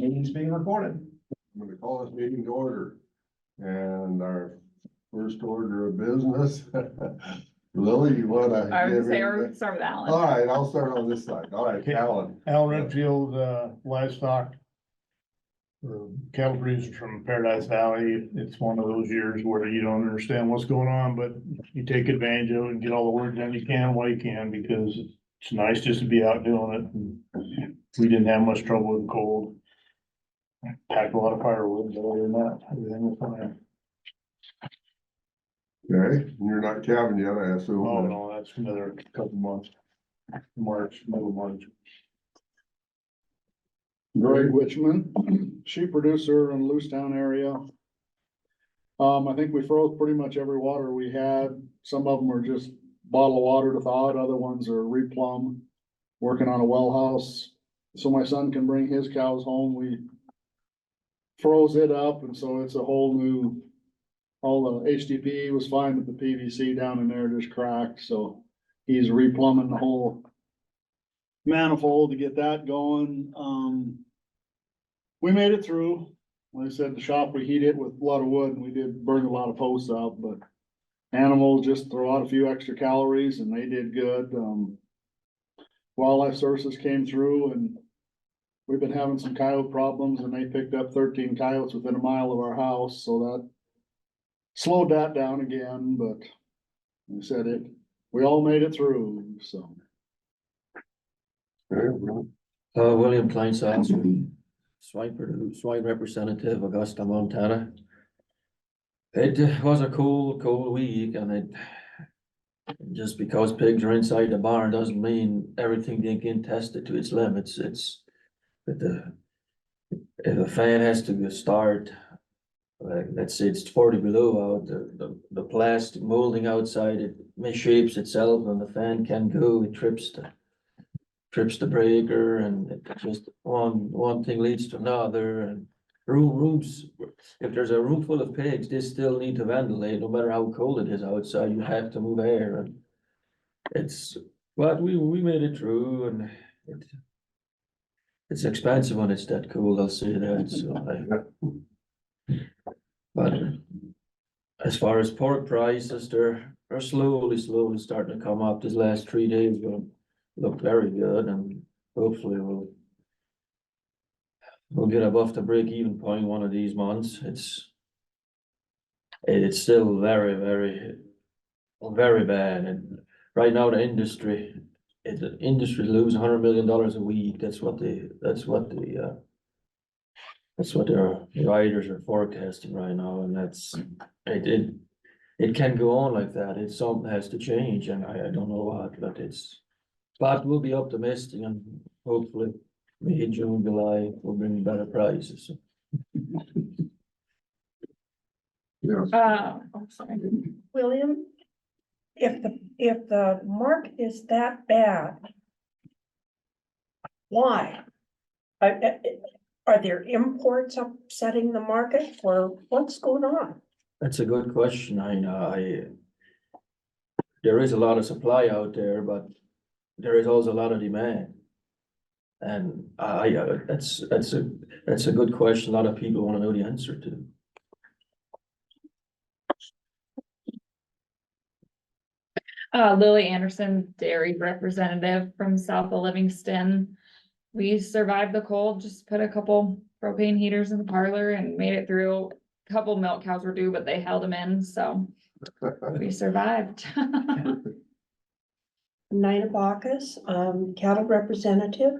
meeting's being recorded. I'm gonna call this meeting to order. And our first order of business. Lily, you wanna? I give would say, it or the- start with Alan. All right, I'll start on this side. All right, Okay. Alan. Al Redfield, livestock. Cattle producer from Paradise Valley. It's one of those years where you don't understand what's going on, but you take advantage of it and get all the work done you can while you can, because it's nice just to be out doing it. And we didn't have much trouble with the cold. Packed a lot of firewood, but other than that, everything was fine. Okay, you're not calving yet, I assume. Oh, no, that's another couple months. March, middle of March. Greg Witchman, sheep producer in the Lewistown area. I think we froze pretty much every water we had. Some of them are just bottled water to thaw out, other ones are replumb. Working on a well house, so my son can bring his cows home. We froze it up, and so it's a whole new. All the HDPE was fine, but the PVC down in there just cracked, so he's replumbing the whole manifold to get that going. We made it through. Like I said, the shop, we heat it with a lot of wood, and we did burn a lot of posts out, but animals just throw out a few extra calories, and they did good. Wildlife Services came through, and we've been having some coyote problems, and they picked up 13 coyotes within a mile of our house, so that slowed that down again, but like I said, we all made it through, so. William Kleinsatz, swine representative, Augusta, Montana. It was a cold week, and it, just because pigs are inside the barn doesn't mean everything they can test it to its limits. If a fan has to start, like, let's say it's 40 below out, the plastic molding outside, it misshapes itself, and the fan can go, it trips the breaker, and it just one thing leads to another. And rooms, if there's a room full of pigs, they still need to ventilate, no matter how cold it is outside, you have to move air. And but we made it through, and it's expensive when it's that cold, I'll say that, so but as far as pork prices, they're slowly starting to come up. These last 3 days will look very good, and hopefully we'll get above the break-even point one of these months. It's still very bad, and right now the industry lose $100 million a week. That's what their riders are forecasting right now, and it can go on like that. Something has to change, and I don't know what, but we'll be optimistic, and hopefully May, June, July will bring better prices. Yes, Oh, sorry. William, if the market is that bad, why? Are there imports upsetting the market, or what's going on? That's a good question. There is a lot of supply out there, but there is also a lot of demand. And that's a good question. A lot of people want to know the answer to. Lily Anderson, dairy representative from south of Livingston. We survived the cold, just put a couple propane heaters in the parlor and made it through. A couple milk cows were due, but they held them in, so we survived. Nina Bacchus, cattle representative.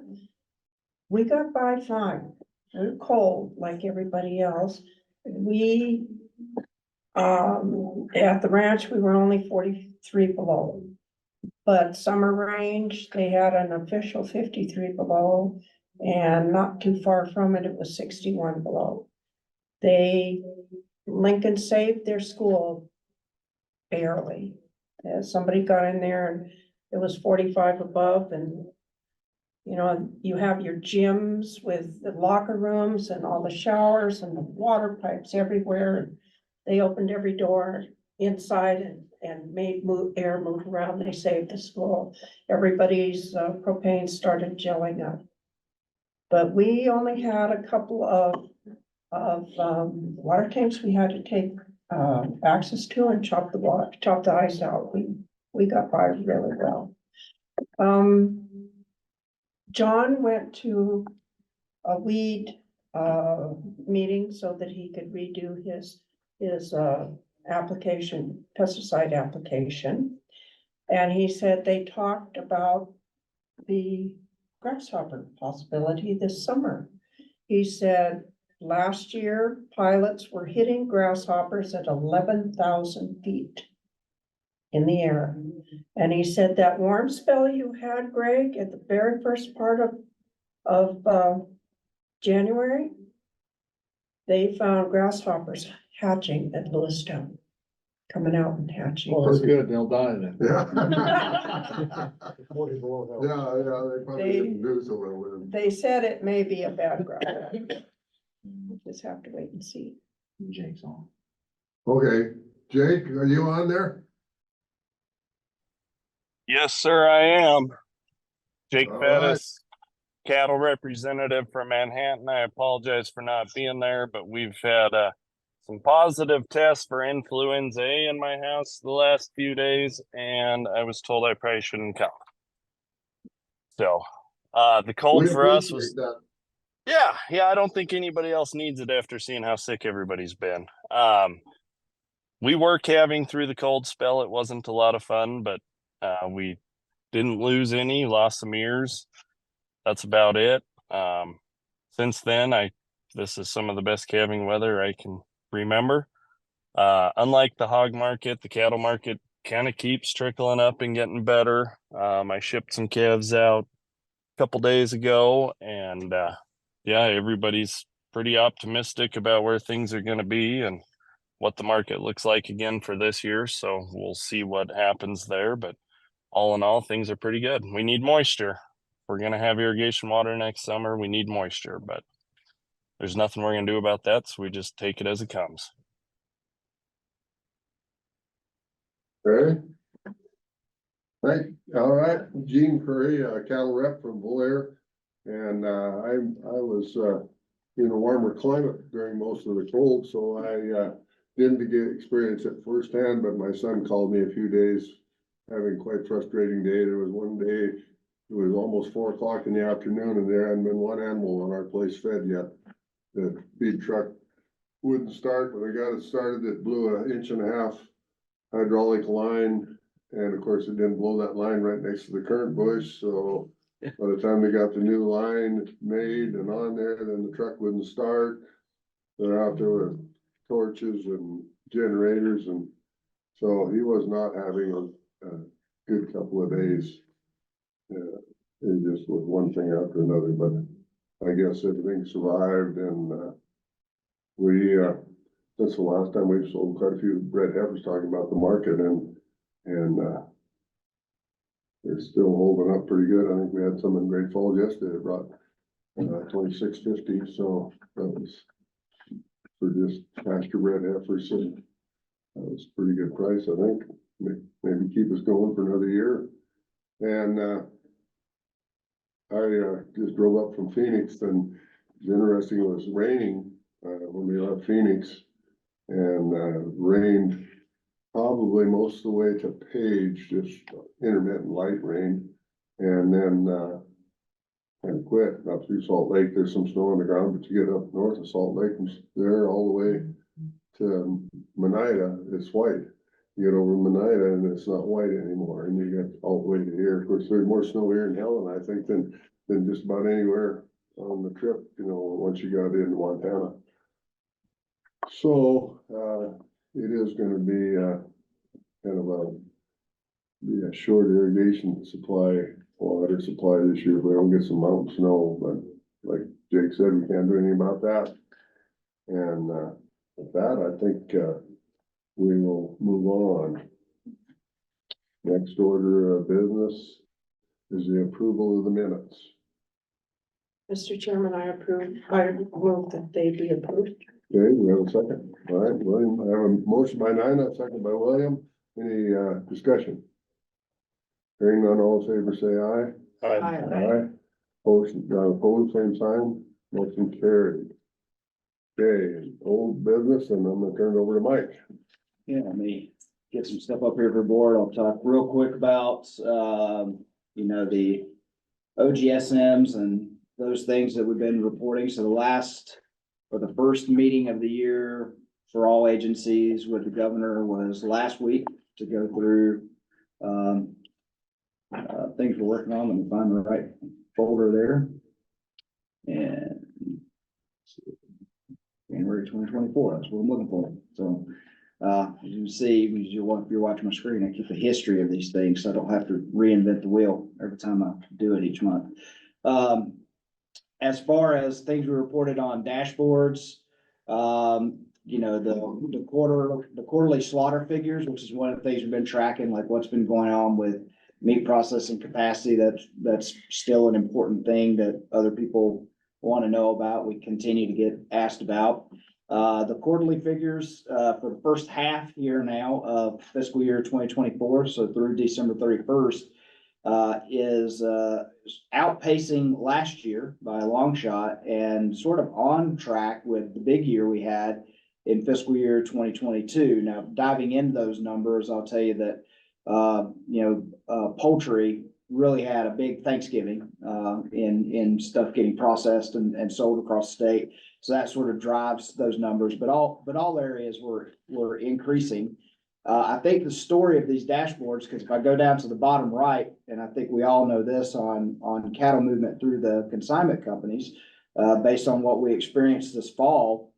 We got by fine. We're cold like everybody else. We, at the ranch, we were only 43 below. But summer range, they had an official 53 below, and not too far from it, it was 61 below. Lincoln saved their school barely. Somebody got in there and it was 45 above, and you know, you have your gyms with the locker rooms and all the showers and the water pipes everywhere. They opened every door inside and made air move around. They saved the school. Everybody's propane started gelling up. But we only had a couple of, water tanks we had to take, access to and chop the ice out. We got by really well. John went to a weed, meeting so that he could redo his, application, pesticide application. And he said they talked about the grasshopper possibility this summer. He said last year pilots were hitting grasshoppers at 11,000 feet in the air. And he said that warm spell you had, Greg, at the very first part of January, they found grasshoppers hatching at Lewistown, coming out and hatching. Well, that's good, they'll die then. Yeah. 40 below hell. Yeah, they probably They- didn't do so well with them. They said it may be a bad grasshopper. We'll just have to wait and see. Jake's on. Okay, Jake, are you on there? Yes, sir, I am. Jake All right. Bettis, cattle representative from Manhattan. I apologize for not being there, but we've had some positive tests for influenza A in my house the last few days, and I was told I probably shouldn't come. So, the cold We for us appreciate was, that. yeah, I don't think anybody else needs it after seeing how sick everybody's been. We were calving through the cold spell. It wasn't a lot of fun, but we didn't lose any, lost some ears. That's about it. Since then, this is some of the best calving weather I can remember. Unlike the hog market, the cattle market kind of keeps trickling up and getting better. I shipped some calves out a couple days ago, and yeah, everybody's pretty optimistic about where things are going to be and what the market looks like again for this year. So we'll see what happens there. But all in all, things are pretty good. We need moisture. We're going to have irrigation water next summer. We need moisture, but there's nothing we're going to do about that. So we just take it as it comes. Okay. All right, Gene Curry, cattle rep from Blair. And I was in a warmer climate during most of the cold, so I didn't get experience it firsthand, but my son called me a few days having quite frustrating day. There was one day, it was almost 4 o'clock in the afternoon, and there hadn't been one animal on our place fed yet. The feed truck wouldn't start. When I got it started, it blew 1.5 inch hydraulic line. And of course, it didn't blow that line right next to the current bush, so by the time they got the new line made and on there, then the truck wouldn't start. They're out there with torches and generators, and so he was not having a good couple of days. It just was one thing after another, but I guess everything survived, and we since the last time we've sold quite a few red heifers, talking about the market, and they're still holding up pretty good. I think we had some in Great Falls yesterday that brought 26.50, so that was for just pasture bred heifers, and that was a pretty good price, I think. Maybe keep us going for another year. And I just drove up from Phoenix, and it's interesting, it was raining when we left Phoenix, and rained probably most of the way to Page, just intermittent light rain, and then and quit up through Salt Lake. There's some snow on the ground, but you get up north of Salt Lake from there all the way to Monida, it's white. You get over Monida and it's not white anymore, and you get all the way to here. Of course, there's more snow here in Helen, I think, than just about anywhere on the trip, once you got into Montana. So it is gonna be kind of a short irrigation water supply this year. If we don't get some mountain snow, but like Jake said, we can't do anything about that. And with that, I think we will move on. Next order of business is the approval of the minutes. Mr. Chairman, I move that they be approved. Okay, we have a second. All right, William, I have a motion by Nina, second by William. Any discussion? Hearing none, all in favor, say aye. Aye. Aye. Opposed, same sign, motion carried. Okay, old business, and I'm gonna turn it over to Mike. Yeah, let me get some stuff up here for board. I'll talk real quick about, the OGSMs and those things that we've been reporting. So the first meeting of the year for all agencies with the governor was last week to go through, things we're working on. Let me find the right folder there. And January 2024, that's what I'm looking for. So, as you can see, if you're watching my screen, I keep a history of these things, so I don't have to reinvent the wheel every time I do it each month. As far as things we reported on dashboards, the quarterly slaughter figures, which is one of the things we've been tracking, like what's been going on with meat processing capacity. That's still an important thing that other people want to know about. We continue to get asked about. The quarterly figures for the first half year now of fiscal year 2024, so through December 31st, is outpacing last year by a long shot and sort of on track with the big year we had in fiscal year 2022. Now, diving into those numbers, I'll tell you that poultry really had a big Thanksgiving in stuff getting processed and sold across the state. So that sort of drives those numbers, but all areas were increasing. I think the story of these dashboards, because if I go down to the bottom right, and I think we all know this on cattle movement through the consignment companies, based on what we experienced this fall,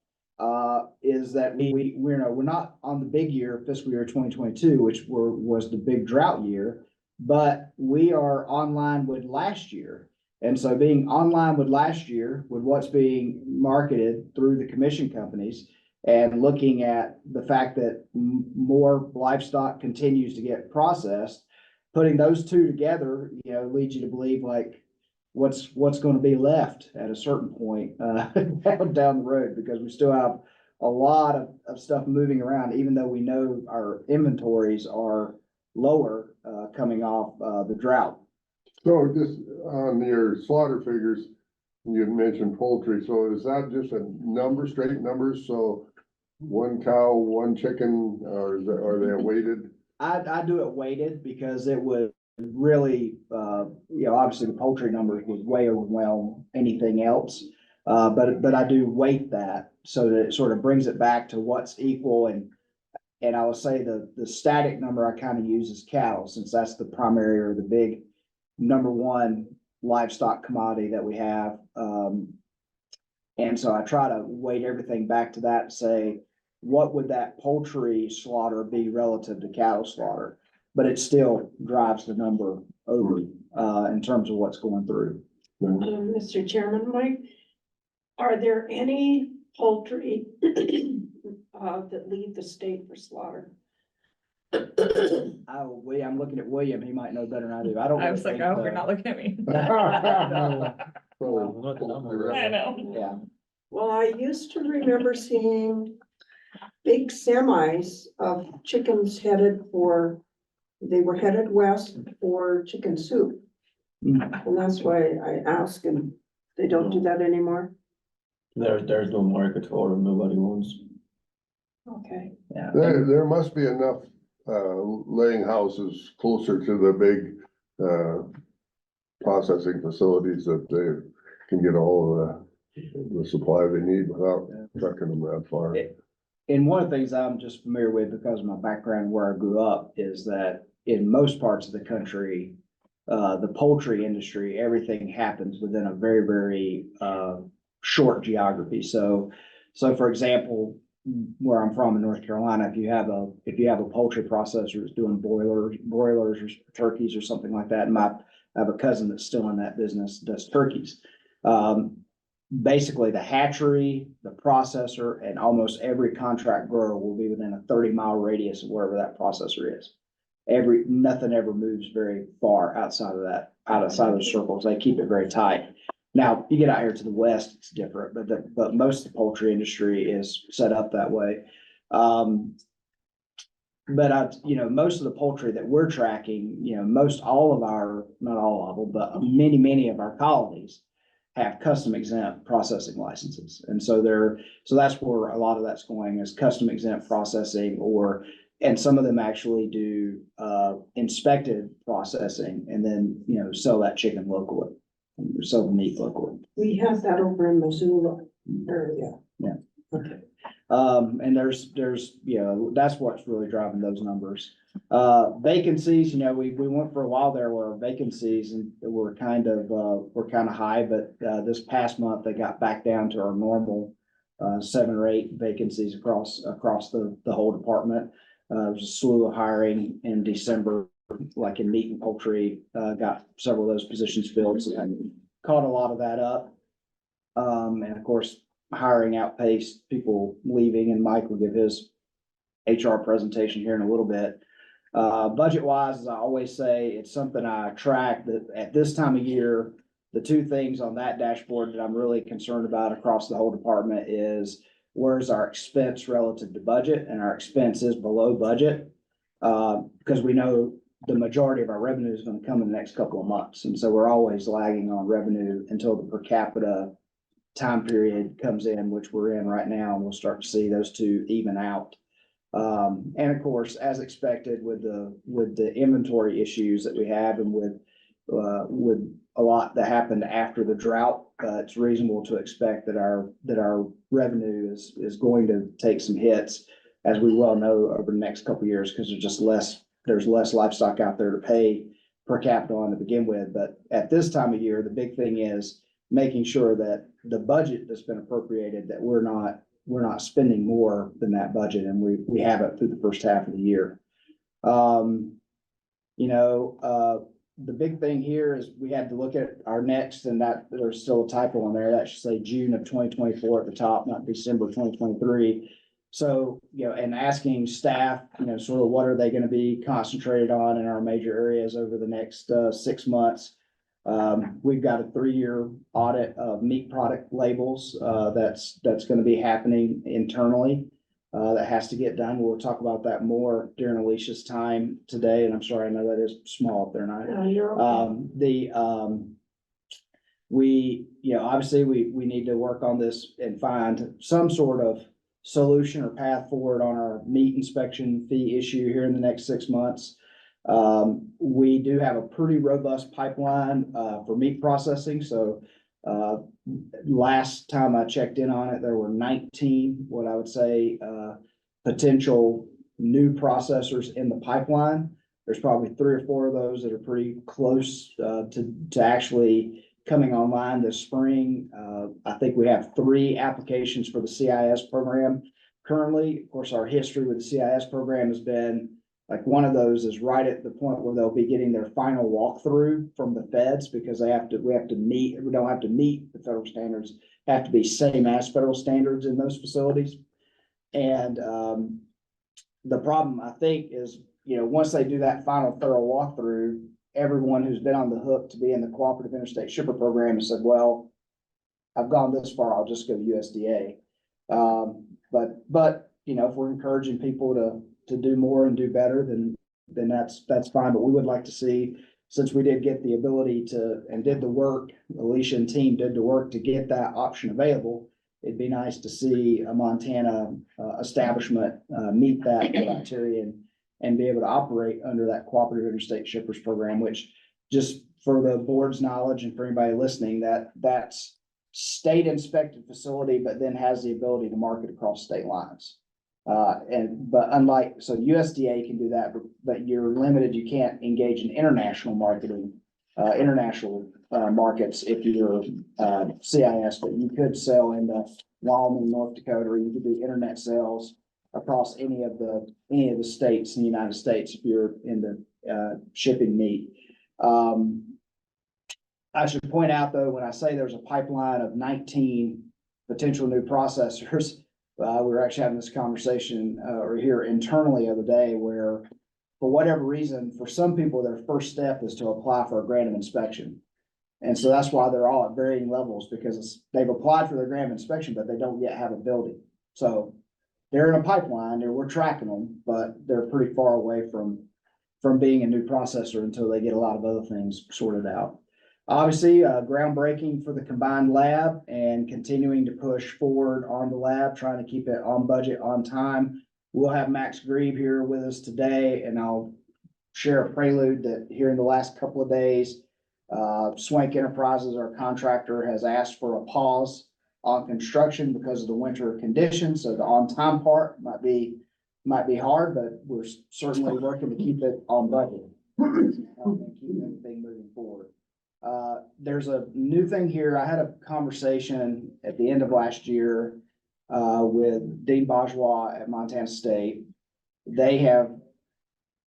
is that we're not on the big year, fiscal year 2022, which was the big drought year, but we are online with last year. And so being online with last year, with what's being marketed through the commission companies, and looking at the fact that more livestock continues to get processed, putting those two together, leads you to believe like what's going to be left at a certain point down the road, because we still have a lot of stuff moving around, even though we know our inventories are lower coming off the drought. So just on your slaughter figures, you mentioned poultry, so is that just a number, straight numbers? So one cow, one chicken, or are they weighted? I do it weighted because it would really, obviously the poultry numbers would way overwhelm anything else. But I do weight that so that it sort of brings it back to what's equal. And I will say the static number I kind of use is cattle, since that's the primary or the big number one livestock commodity that we have. And so I try to weight everything back to that and say, what would that poultry slaughter be relative to cattle slaughter? But it still drives the number over in terms of what's going through. Mr. Chairman, Mike, are there any poultry that leave the state for slaughter? I'm looking at William. He might know better than I do. I don't. I was like, oh, you're not looking at me. So, I know. Yeah. Well, I used to remember seeing big semis of chickens they were headed west for chicken soup. And that's why I asked, and they don't do that anymore? There's no market for them, nobody wants. Okay. Yeah. There must be enough laying houses closer to the big processing facilities that they can get all of the supply they need without trucking them that far. And one of the things I'm just familiar with because of my background where I grew up is that in most parts of the country, the poultry industry, everything happens within a very, very short geography. So for example, where I'm from in North Carolina, if you have a poultry processor that's doing broilers or turkeys or something like that, and I have a cousin that's still in that business, does turkeys. Basically the hatchery, the processor, and almost every contract grower will be within a 30-mile radius of wherever that processor is. Nothing ever moves very far outside of those circles. They keep it very tight. Now, you get out here to the west, it's different, but most of the poultry industry is set up that way. But most of the poultry that we're tracking, most all of our, not all of them, but many of our colonies have custom exempt processing licenses. And so so that's where a lot of that's going, is custom exempt processing, and some of them actually do inspected processing and then, sell that chicken locally, sell the meat locally. We have that over in Missoula area. Yeah. Okay. And there's, that's what's really driving those numbers. Vacancies, we went for a while there where vacancies and were kind of high, but, this past month, they got back down to our normal, 7 or 8 vacancies across the whole department. There was a slew of hiring in December, like in meat and poultry, got several of those positions filled, so that caught a lot of that up. And of course, hiring outpaced people leaving, and Mike will give his HR presentation here in a little bit. Budget wise, as I always say, it's something I track that at this time of year, the 2 things on that dashboard that I'm really concerned about across the whole department is where's our expense relative to budget, and our expense is below budget. Because we know the majority of our revenue is going to come in the next couple of months. And so we're always lagging on revenue until the per capita time period comes in, which we're in right now, and we'll start to see those 2 even out. And of course, as expected with the inventory issues that we have, and with a lot that happened after the drought, it's reasonable to expect that our revenue is going to take some hits, as we well know, over the next couple of years, because there's less livestock out there to pay per capita on to begin with. But at this time of year, the big thing is making sure that the budget that's been appropriated, that we're not spending more than that budget, and we have it through the first half of the year. The big thing here is we had to look at our next, and that there's still a typo on there. That should say June of 2024 at the top, not December 2023. So, and asking staff, sort of what are they going to be concentrated on in our major areas over the next 6 months. We've got a 3-year audit of meat product labels, that's going to be happening internally. That has to get done. We'll talk about that more during Alicia's time today, and I'm sorry, I know that is small up there, No, you're okay. Obviously we need to work on this and find some sort of solution or path forward on our meat inspection fee issue here in the next 6 months. We do have a pretty robust pipeline, for meat processing. So, last time I checked in on it, there were 19, what I would say, potential new processors in the pipeline. There's probably 3 or 4 of those that are pretty close, to actually coming online this spring. I think we have 3 applications for the CIS program currently. Of course, our history with the CIS program has been, like, one of those is right at the point where they'll be getting their final walkthrough from the feds, because we don't have to meet the federal standards, have to be same as federal standards in those facilities. And, the problem, I think, is, once they do that final thorough walkthrough, everyone who's been on the hook to be in the Cooperative Interstate Shipper Program has said, well, I've gone this far, I'll just go to USDA. But if we're encouraging people to do more and do better, then that's fine. But we would like to see, since we did get the ability to, and did the work, Alicia and team did the work to get that option available, it'd be nice to see a Montana establishment meet that criteria and be able to operate under that Cooperative Interstate Shippers Program, which, just for the board's knowledge and for anybody listening, that's state inspected facility, but then has the ability to market across state lines. But USDA can do that, but you're limited. You can't engage in international marketing, international markets if you're CIS, but you could sell into Wyoming, North Dakota, or you could do internet sales across any of the states in the United States if you're into shipping meat. I should point out, though, when I say there's a pipeline of 19 potential new processors, we were actually having this conversation here internally the other day, where for whatever reason, for some people, their first step is to apply for a grant of inspection. And so that's why they're all at varying levels, because they've applied for their grant of inspection, but they don't yet have a building. So they're in a pipeline and we're tracking them, but they're pretty far away from being a new processor until they get a lot of other things sorted out. Obviously, groundbreaking for the combined lab and continuing to push forward on the lab, trying to keep it on budget, on time. We'll have Max Grieve here with us today, and I'll share a prelude that here in the last couple of days, Swank Enterprises, our contractor, has asked for a pause on construction because of the winter conditions. So the on-time part might be hard, but we're certainly working to keep it on budget. And keep everything moving forward. There's a new thing here. I had a conversation at the end of last year with Dean Bourgeois at Montana State. They have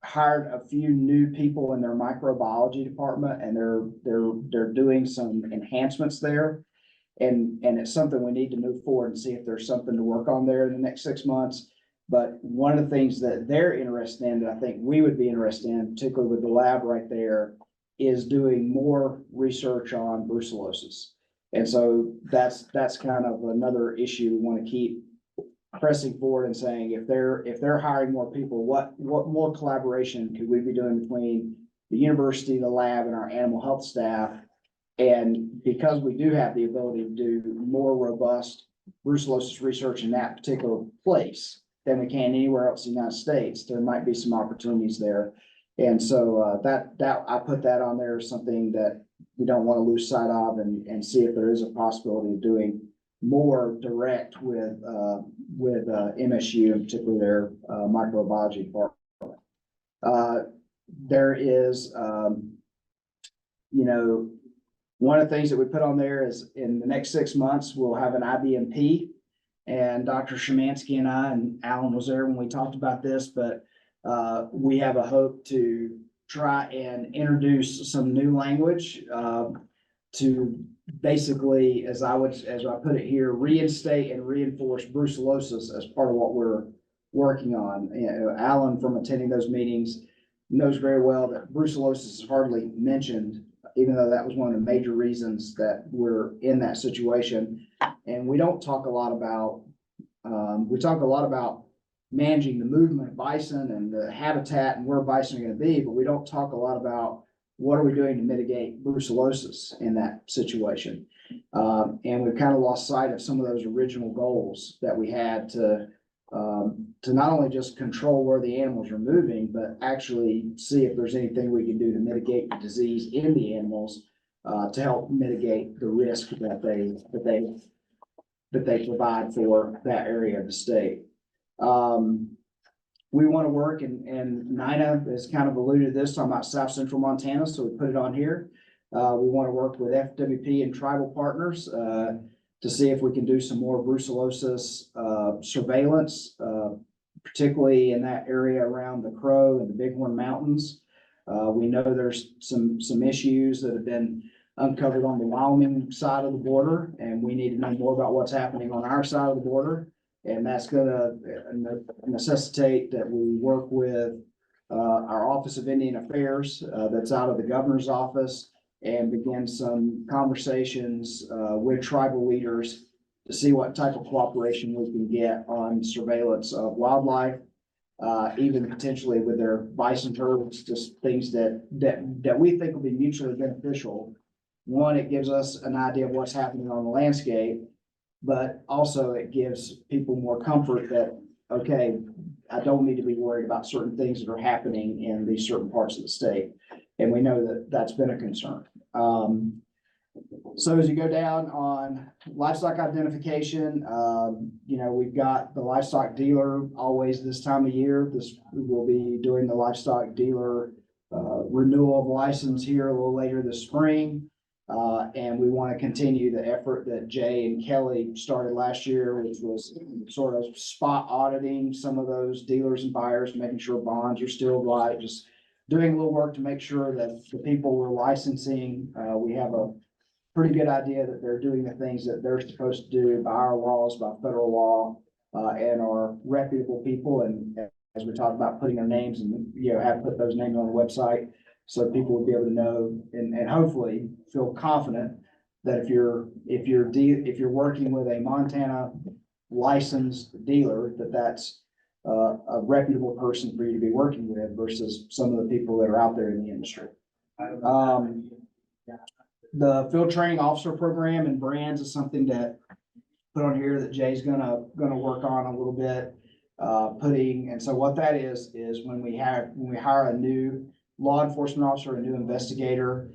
hired a few new people in their microbiology department, and they're doing some enhancements there. And it's something we need to move forward and see if there's something to work on there in the next 6 months. But one of the things that they're interested in, that I think we would be interested in, particularly with the lab right there, is doing more research on brucellosis. And so that's kind of another issue we want to keep pressing forward and saying, if they're hiring more people, what more collaboration could we be doing between the university, the lab, and our animal health staff? And because we do have the ability to do more robust brucellosis research in that particular place than we can anywhere else in the United States, there might be some opportunities there. And so that I put that on there as something that we don't want to lose sight of, and see if there is a possibility of doing more direct with MSU, and particularly their microbiology department. There is, one of the things that we put on there is in the next 6 months, we'll have an IBMP. And Dr. Szymanski and I, and Alan was there when we talked about this, but we have a hope to try and introduce some new language to basically, as I put it here, reinstate and reinforce brucellosis as part of what we're working on. Alan, from attending those meetings, knows very well that brucellosis is hardly mentioned, even though that was one of the major reasons that we're in that situation. And we don't talk a lot about, managing the movement of bison and the habitat and where bison are going to be, but we don't talk a lot about what are we doing to mitigate brucellosis in that situation. And we've kind of lost sight of some of those original goals that we had to not only just control where the animals are moving, but actually see if there's anything we can do to mitigate the disease in the animals, to help mitigate the risk that they provide for that area of the state. We want to work, and Nina has kind of alluded to this, talking about South Central Montana, so we put it on here. We want to work with FWP and tribal partners to see if we can do some more brucellosis surveillance, particularly in that area around the Crow and the Bighorn Mountains. We know there's some issues that have been uncovered on the Wyoming side of the border, and we need to know more about what's happening on our side of the border. And that's gonna necessitate that we work with our Office of Indian Affairs that's out of the governor's office, and begin some conversations with tribal leaders to see what type of cooperation we can get on surveillance of wildlife, even potentially with their bison herds, just things that we think will be mutually beneficial. One, it gives us an idea of what's happening on the landscape, but also it gives people more comfort that, okay, I don't need to be worried about certain things that are happening in these certain parts of the state. And we know that that's been a concern. So as you go down on livestock identification, we've got the livestock dealer always this time of year. We will be doing the livestock dealer renewal of license here a little later this spring. And we want to continue the effort that Jay and Kelly started last year, which was sort of spot auditing some of those dealers and buyers, making sure bonds are still right, just doing a little work to make sure that the people we're licensing, we have a pretty good idea that they're doing the things that they're supposed to do by our laws, by federal law, and are reputable people. And as we talked about putting their names and, have put those names on the website, so people will be able to know and hopefully feel confident that if you're working with a Montana licensed dealer, that's a reputable person for you to be working with versus some of the people that are out there in the industry. The field training officer program and brands is something that put on here that Jay's gonna work on a little bit. And so what that is when we hire a new law enforcement officer, a new investigator,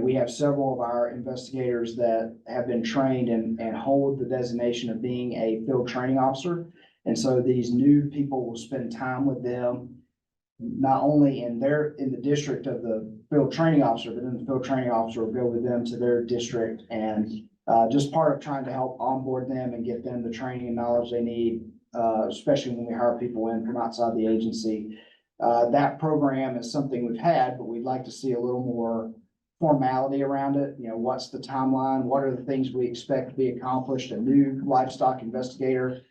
we have several of our investigators that have been trained and hold the designation of being a field training officer. And so these new people will spend time with them, not only in the district of the field training officer, but then the field training officer will go with them to their district and just part of trying to help onboard them and get them the training and knowledge they need, especially when we hire people in from outside the agency. That program is something we've had, but we'd like to see a little more formality around it. What's the timeline? What are the things we expect to be accomplished? A new livestock investigator,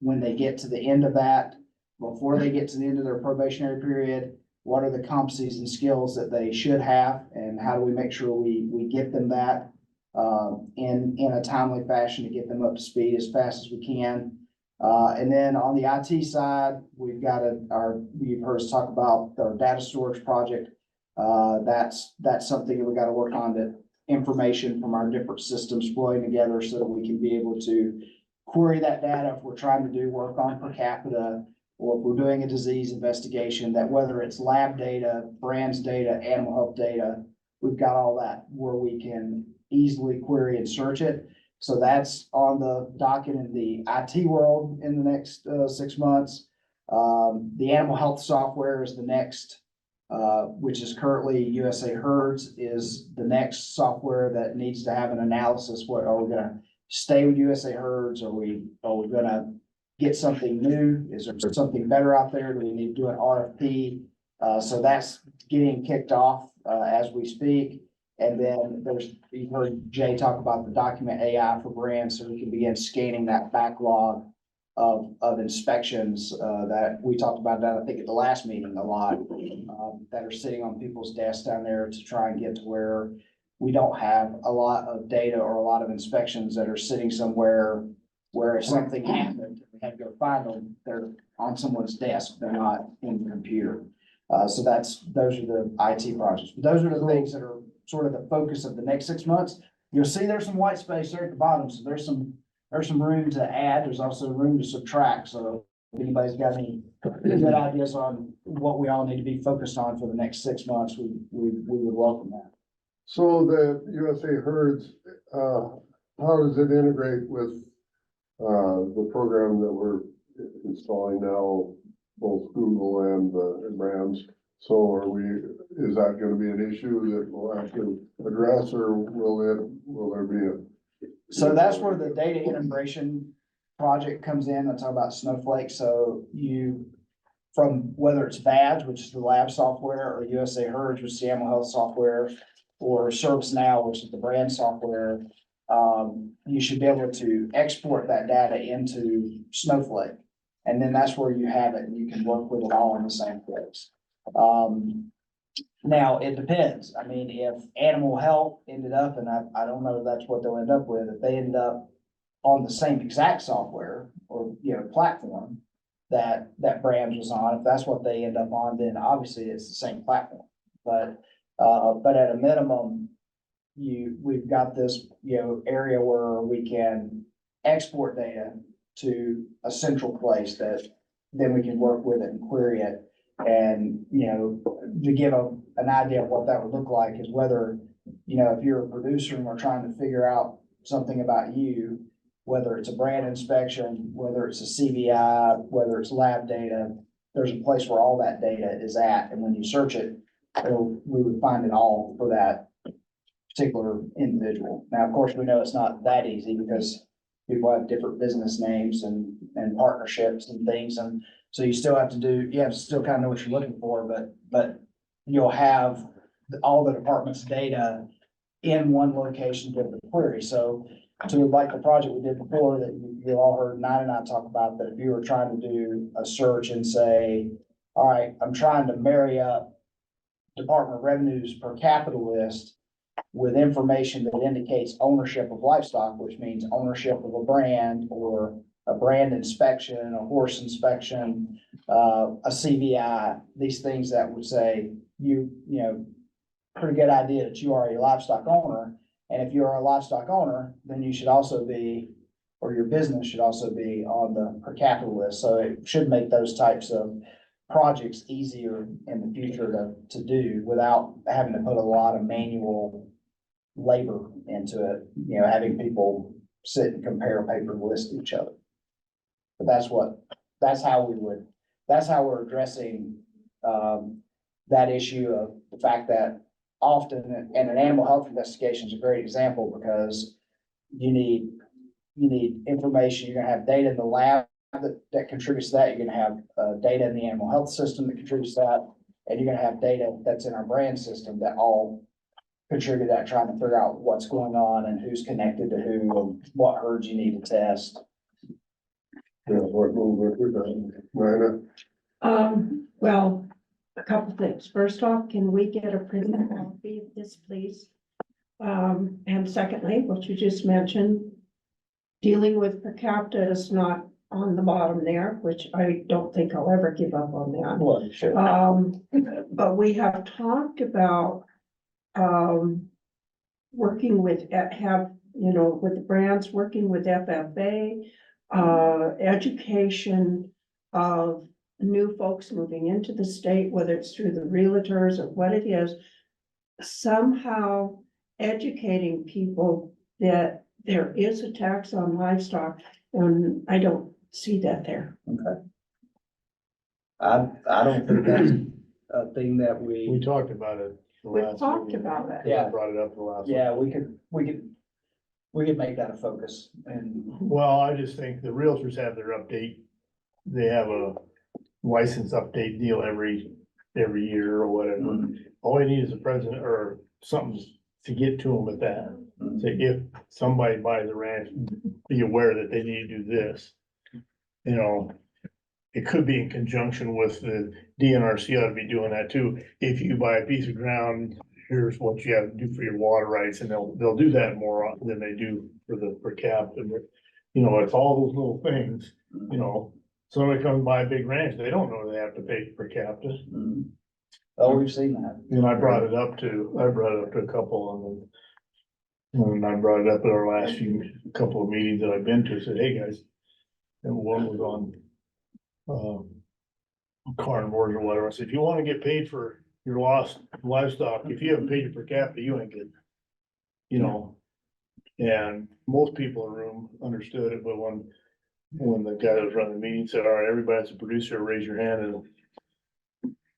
when they get to the end of that, before they get to the end of their probationary period, what are the competencies and skills that they should have? And how do we make sure we get them that in a timely fashion to get them up to speed as fast as we can? And then on the IT side, we've got you've heard us talk about our data storage project. That's something that we got to work on, that information from our different systems flowing together so that we can be able to query that data if we're trying to do work on per capita, or if we're doing a disease investigation, that whether it's lab data, brands data, animal health data, we've got all that where we can easily query and search it. So that's on the docket in the IT world in the next 6 months. The animal health software is the next, which is currently USA Herds, is the next software that needs to have an analysis. What are we gonna stay with USA Herds? Are we gonna get something new? Is there something better out there? Do we need to do an RFP? So that's getting kicked off as we speak. And then you've heard Jay talk about the document AI for brands, so we can begin scanning that backlog of inspections that we talked about that, I think, at the last meeting a lot, that are sitting on people's desks down there to try and get to where we don't have a lot of data or a lot of inspections that are sitting somewhere where if something happened, we had to go find them, they're on someone's desk, they're not in the computer. So those are the IT projects. But those are the things that are sort of the focus of the next 6 months. You'll see there's some white space there at the bottom, so there's some room to add. There's also room to subtract. So if anybody's got any good ideas on what we all need to be focused on for the next 6 months, we would welcome that. So the USA Herds, how does it integrate with the program that we're installing now, both Google and brands? So is that gonna be an issue that we'll have to address, or will there be a? So that's where the data integration project comes in. I talk about Snowflake. So from whether it's VADS, which is the lab software, or USA Herds, which is the animal health software, or ServiceNow, which is the brand software, you should be able to export that data into Snowflake. And then that's where you have it and you can work with it all in the same place. Now it depends. I mean, if animal health ended up, and I don't know if that's what they'll end up with, if they end up on the same exact software or, platform that brands was on, if that's what they end up on, then obviously it's the same platform. But at a minimum, we've got this, area where we can export data to a central place that then we can work with it and query it. And, to give an idea of what that would look like is whether, if you're a producer and we're trying to figure out something about you, whether it's a brand inspection, whether it's a CVI, whether it's lab data, there's a place where all that data is at. And when you search it, we would find it all for that particular individual. Now, of course, we know it's not that easy because people have different business names and partnerships and things. And so you still have to still kind of know what you're looking for, but you'll have all the department's data in one location to the query. So like the project we did before that you all heard Nine and I talk about, that if you were trying to do a search and say, all right, I'm trying to marry up Department of Revenue's per capita list with information that indicates ownership of livestock, which means ownership of a brand or a brand inspection, a horse inspection, a CVI, these things that would say you know, pretty good idea that you are a livestock owner. And if you are a livestock owner, then you should also be, or your business should also be on the per capita list. So it should make those types of projects easier in the future to do without having to put a lot of manual labor into it, you know, having people sit and compare paper lists to each other. But that's how we're addressing, that issue of the fact that often, and an animal health investigation is a great example because you need information, you're gonna have data in the lab that contributes to that, you're gonna have, data in the animal health system that contributes to that, and you're gonna have data that's in our brand system that all contribute to that, trying to figure out what's going on and who's connected to who, and what herds you need to test. Yeah, what move with Nina? Well, a couple things. First off, can we get a printed copy of this, please? And secondly, what you just mentioned, dealing with per capita is not on the bottom there, which I don't think I'll ever give up on that. Well, sure. But we have talked about, working with, with the brands, working with FFA, education of new folks moving into the state, whether it's through the realtors or what it is, somehow educating people that there is a tax on livestock, and I don't see that there. Okay. I don't think that's a thing that We talked about it. the We've last talked meeting. about it. Yeah. I brought it up the last. Yeah, one. we could make that a focus and, Well, I just think the realtors have their update. They have a license update deal every year or whatever. All you need is a president or something to get to them with that. So if somebody buys a ranch, be aware that they need to do this. You know, it could be in conjunction with the DNRC ought to be doing that too. If you buy a piece of ground, here's what you have to do for your water rights, and they'll do that more often than they do for the per capita. You know, it's all those little things, you know, somebody comes by a big ranch, they don't know they have to pay per capita. oh, we've seen that. And I brought it up to a couple of them. And I brought it up at our last couple of meetings that I've been to, said, hey, guys. And one was on, carnivores or whatever. I said, if you wanna get paid for your lost livestock, if you haven't paid your per capita, you ain't getting. You know, and most people in the room understood it, but when the guy that was running the meeting said, all right, everybody that's a producer, raise your hand,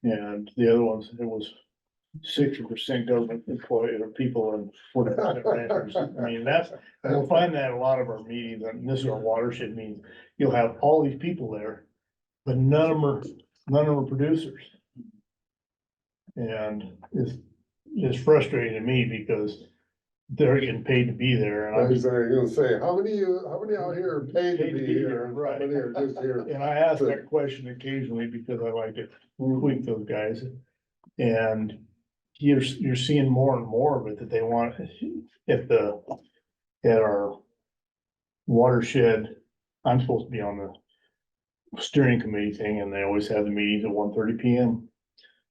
and the other ones, it was 60% government employee or people and 40% ranchers. I mean, you'll find that a lot of our meetings, and this is our watershed meetings, you'll have all these people there, but none of them are producers. And it's frustrating to me because they're getting paid to be there, and I was gonna say, how many out here are paid to be here, and right. how many are just here? And I ask that question occasionally because I like to tweak those guys. And you're seeing more and more of it that they want at our watershed. I'm supposed to be on the steering committee thing, and they always have the meetings at 1:30 PM.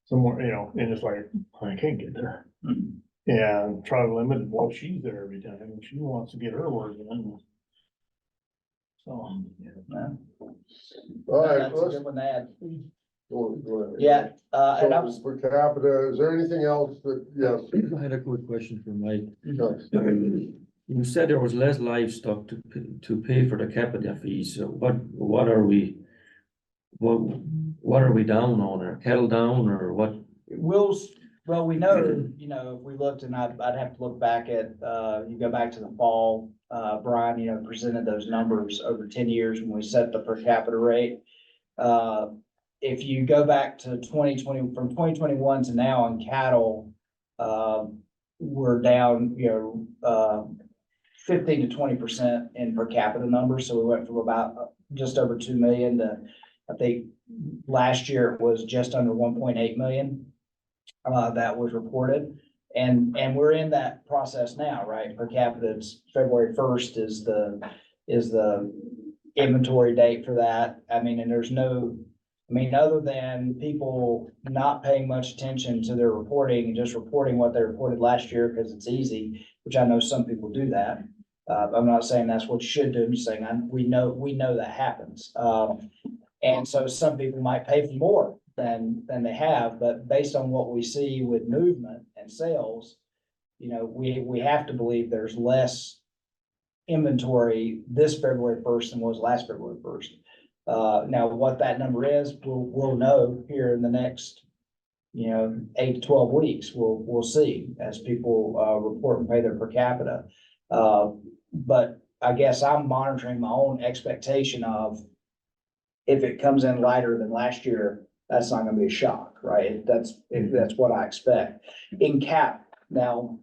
Somewhere, you know, and it's like, I can't get there. And try to limit, well, she's there every time, and she wants to get her work in. So. All right, That's a let's, good one to add. go ahead. Yeah, and I was, So per capita, is there anything else that, yes? I had a quick question for Mike. Yes. You said there was less livestock to pay for the capita fees, so what are we? What are we down on, are cattle down, or what? well, we know, you know, if we looked, and I'd have to look back at, you go back to the fall, Brian, you know, presented those numbers over 10 years when we set the per capita rate. If you go back to 2020, from 2021 to now on cattle, we're down, you know, 15 to 20% in per capita numbers. So we went from about just over 2 million to, I think last year it was just under 1.8 million. That was reported. And we're in that process now, right? Per capita, it's February 1st is the inventory date for that. I mean, and there's no, I mean, other than people not paying much attention to their reporting and just reporting what they reported last year because it's easy, which I know some people do that. I'm not saying that's what you should do. I'm just saying we know that happens. And so some people might pay for more than they have, but based on what we see with movement and sales, you know, we have to believe there's less inventory this February 1st than was last February 1st. Now what that number is, we'll know here in the next, you know, 8 to 12 weeks. We'll see as people report and pay their per capita. But I guess I'm monitoring my own expectation of if it comes in lighter than last year, that's not gonna be a shock, right? That's what I expect. In cap, now,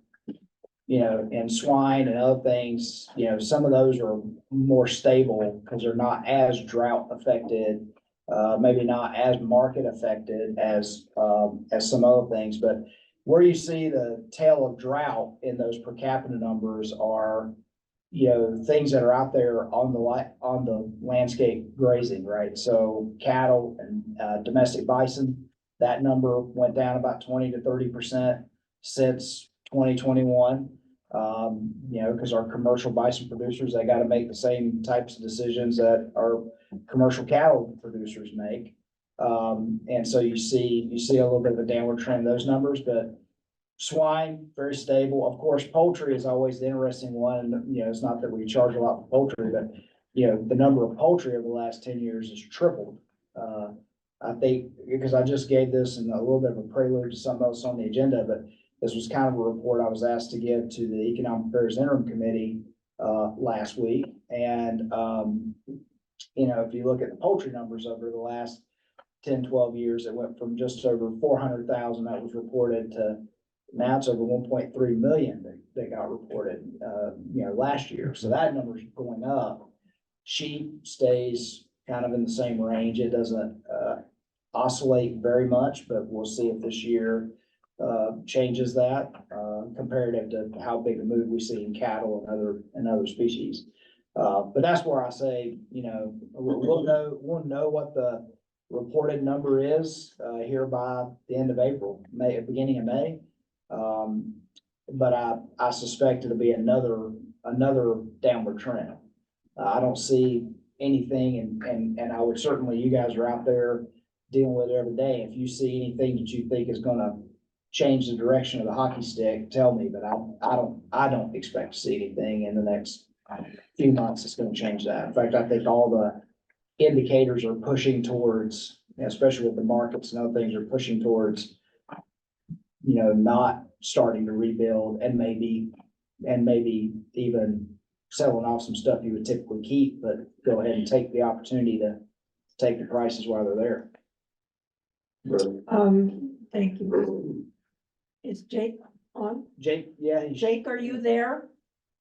you know, in swine and other things, you know, some of those are more stable because they're not as drought affected, maybe not as market affected as some other things, but where you see the tail of drought in those per capita numbers are, you know, things that are out there on the landscape grazing, right? So cattle and domestic bison, that number went down about 20 to 30% since 2021. You know, because our commercial bison producers, they got to make the same types of decisions that our commercial cattle producers make. And so you see a little bit of a downward trend in those numbers, but swine, very stable. Of course, poultry is always the interesting one. You know, it's not that we charge a lot for poultry, but you know, the number of poultry over the last 10 years has tripled. I think because I just gave this in a little bit of a prelude to something else on the agenda, but this was kind of a report I was asked to give to the Economic Affairs Interim Committee last week. And you know, if you look at the poultry numbers over the last 10, 12 years, it went from just over 400,000 that was reported to now it's over 1.3 million that got reported, you know, last year. So that number's going up. Sheep stays kind of in the same range. It doesn't oscillate very much, but we'll see if this year changes that comparative to how big a move we see in cattle and other species. But that's where I say, you know, we'll know what the reported number is here by the end of April, beginning of May. But I suspect it'll be another downward trend. I don't see anything, and I would certainly, you guys are out there dealing with it every day. If you see anything that you think is gonna change the direction of the hockey stick, tell me, but I don't expect to see anything in the next few months that's gonna change that. In fact, I think all the indicators are pushing towards, especially with the markets and other things, are pushing towards, you know, not starting to rebuild and maybe even selling off some stuff you would typically keep, but go ahead and take the opportunity to take the prices while they're there. Thank you. Is Jake on? Jake, yeah. Jake, are you there?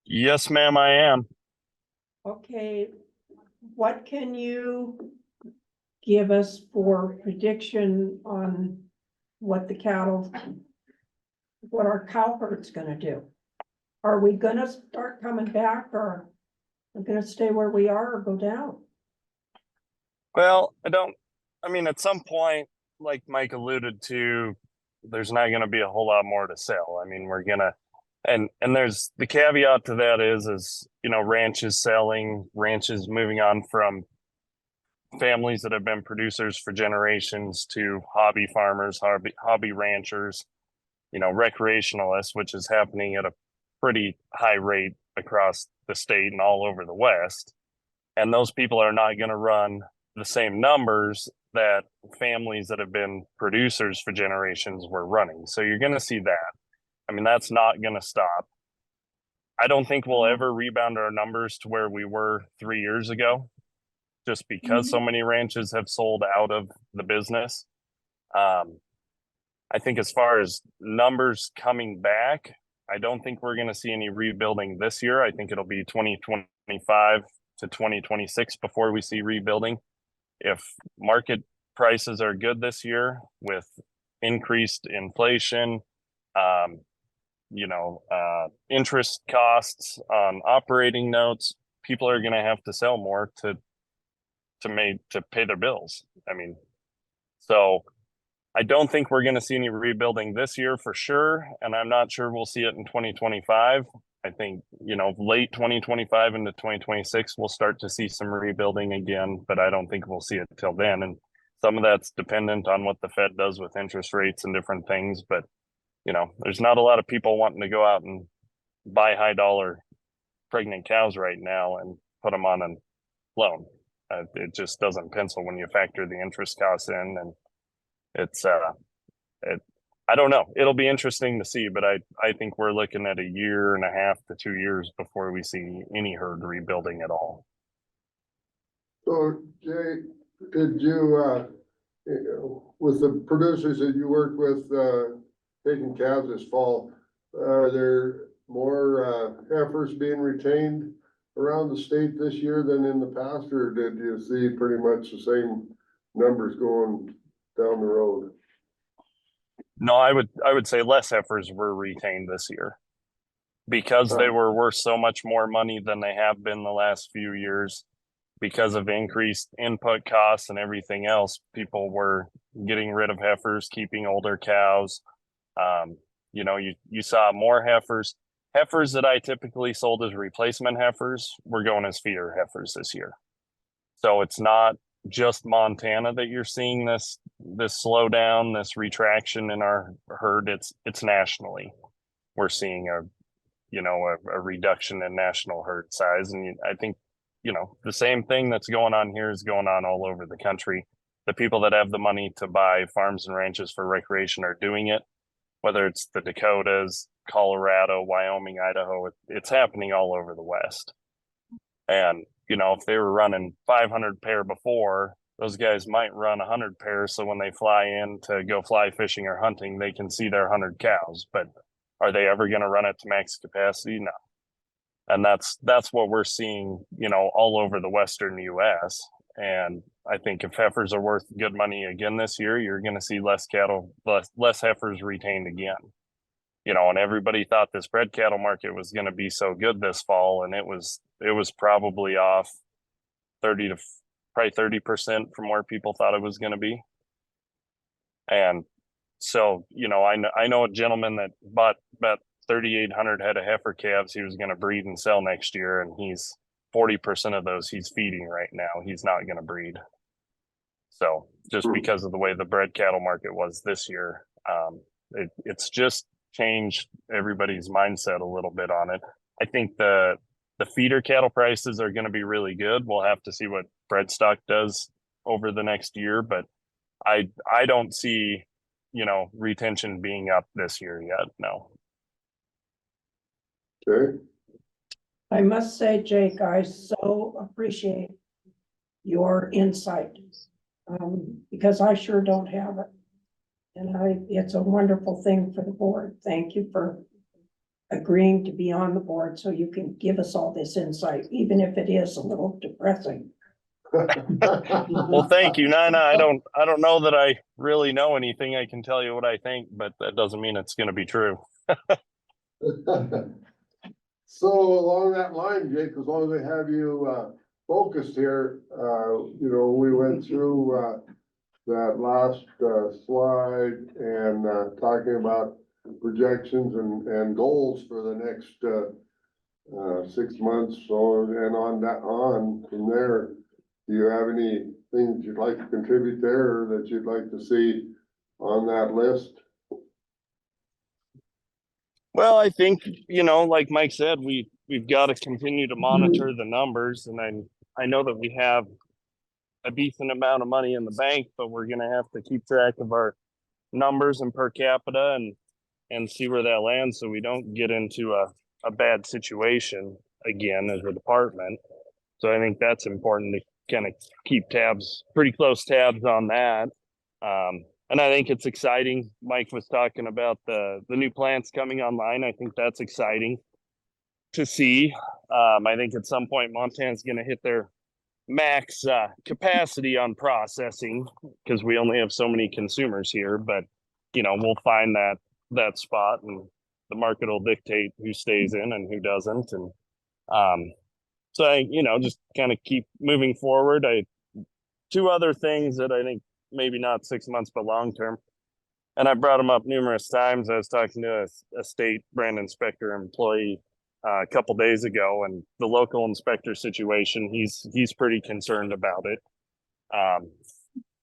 Yes, ma'am, I am. Okay, what can you give us for prediction on what our cow herd's gonna do? Are we gonna start coming back, or we're gonna stay where we are or go down? Well, I mean, at some point, like Mike alluded to, there's not going to be a whole lot more to sell. I mean, we're gonna, and there's the caveat to that is, you know, ranches moving on from families that have been producers for generations to hobby farmers, hobby ranchers, you know, recreationalists, which is happening at a pretty high rate across the state and all over the West. And those people are not going to run the same numbers that families that have been producers for generations were running. So you're going to see that. I mean, that's not going to stop. I don't think we'll ever rebound our numbers to where we were 3 years ago, just because so many ranches have sold out of the business. I think as far as numbers coming back, I don't think we're going to see any rebuilding this year. I think it'll be 2025 to 2026 before we see rebuilding. If market prices are good this year with increased inflation, interest costs on operating notes, people are going to have to sell more to pay their bills. I mean, so I don't think we're going to see any rebuilding this year for sure, and I'm not sure we'll see it in 2025. I think, late 2025 into 2026, we'll start to see some rebuilding again, but I don't think we'll see it till then. And some of that's dependent on what the Fed does with interest rates and different things. But, there's not a lot of people wanting to go out and buy high dollar pregnant cows right now and put them on a loan. It just doesn't pencil when you factor the interest costs in, and it's I don't know. It'll be interesting to see, but I think we're looking at 1.5 to 2 years before we see any herd rebuilding at all. So Jay, did you, with the producers that you worked with, taking calves this fall, are there more, heifers being retained around the state this year than in the past, or did you see pretty much the same numbers going down the road? No, I would say less heifers were retained this year because they were worth so much more money than they have been the last few years. Because of increased input costs and everything else, people were getting rid of heifers, keeping older cows. You saw more heifers. Heifers that I typically sold as replacement heifers were going as feeder heifers this year. So it's not just Montana that you're seeing this slowdown, this retraction in our herd. It's nationally. We're seeing a reduction in national herd size, and I think the same thing that's going on here is going on all over the country. The people that have the money to buy farms and ranches for recreation are doing it, whether it's the Dakotas, Colorado, Wyoming, Idaho. It's happening all over the West. And if they were running 500 pair before, those guys might run 100 pairs. So when they fly in to go fly fishing or hunting, they can see their 100 cows. But are they ever going to run it to max capacity? No. And that's what we're seeing, all over the Western US. And I think if heifers are worth good money again this year, you're going to see less heifers retained again. And everybody thought this bred cattle market was going to be so good this fall, and it was probably off 30% from where people thought it was going to be. And so, I know a gentleman that bought about 3,800 head of heifer calves he was going to breed and sell next year, and he's 40% of those he's feeding right now. He's not going to breed. So just because of the way the bred cattle market was this year, it's just changed everybody's mindset a little bit on it. I think the feeder cattle prices are going to be really good. We'll have to see what bred stock does over the next year, but I don't see, retention being up this year yet. No. Okay. I must say, Jake, I so appreciate your insight, because I sure don't have it. And it's a wonderful thing for the board. Thank you for agreeing to be on the board so you can give us all this insight, even if it is a little depressing. Well, thank you. No, I don't know that I really know anything. I can tell you what I think, but that doesn't mean it's going to be true. So along that line, Jake, as long as I have you focused here, we went through that last slide and talking about projections and goals for the next 6 months. So, and on from there, do you have any things you'd like to contribute there, or that you'd like to see on that list? Well, I think, like Mike said, we've got to continue to monitor the numbers. And I know that we have a decent amount of money in the bank, but we're going to have to keep track of our numbers and per capita and see where that lands, so we don't get into a bad situation again as a department. So I think that's important to kind of keep pretty close tabs on that. And I think it's exciting. Mike was talking about the new plants coming online. I think that's exciting to see. I think at some point Montana's going to hit their max capacity on processing, because we only have so many consumers here. But we'll find that spot, and the market will dictate who stays in and who doesn't. And so I, just kind of keep moving forward. Two other things that I think maybe not 6 months, but long term. And I brought them up numerous times. I was talking to a state brand inspector employee a couple days ago, and the local inspector situation, he's pretty concerned about it.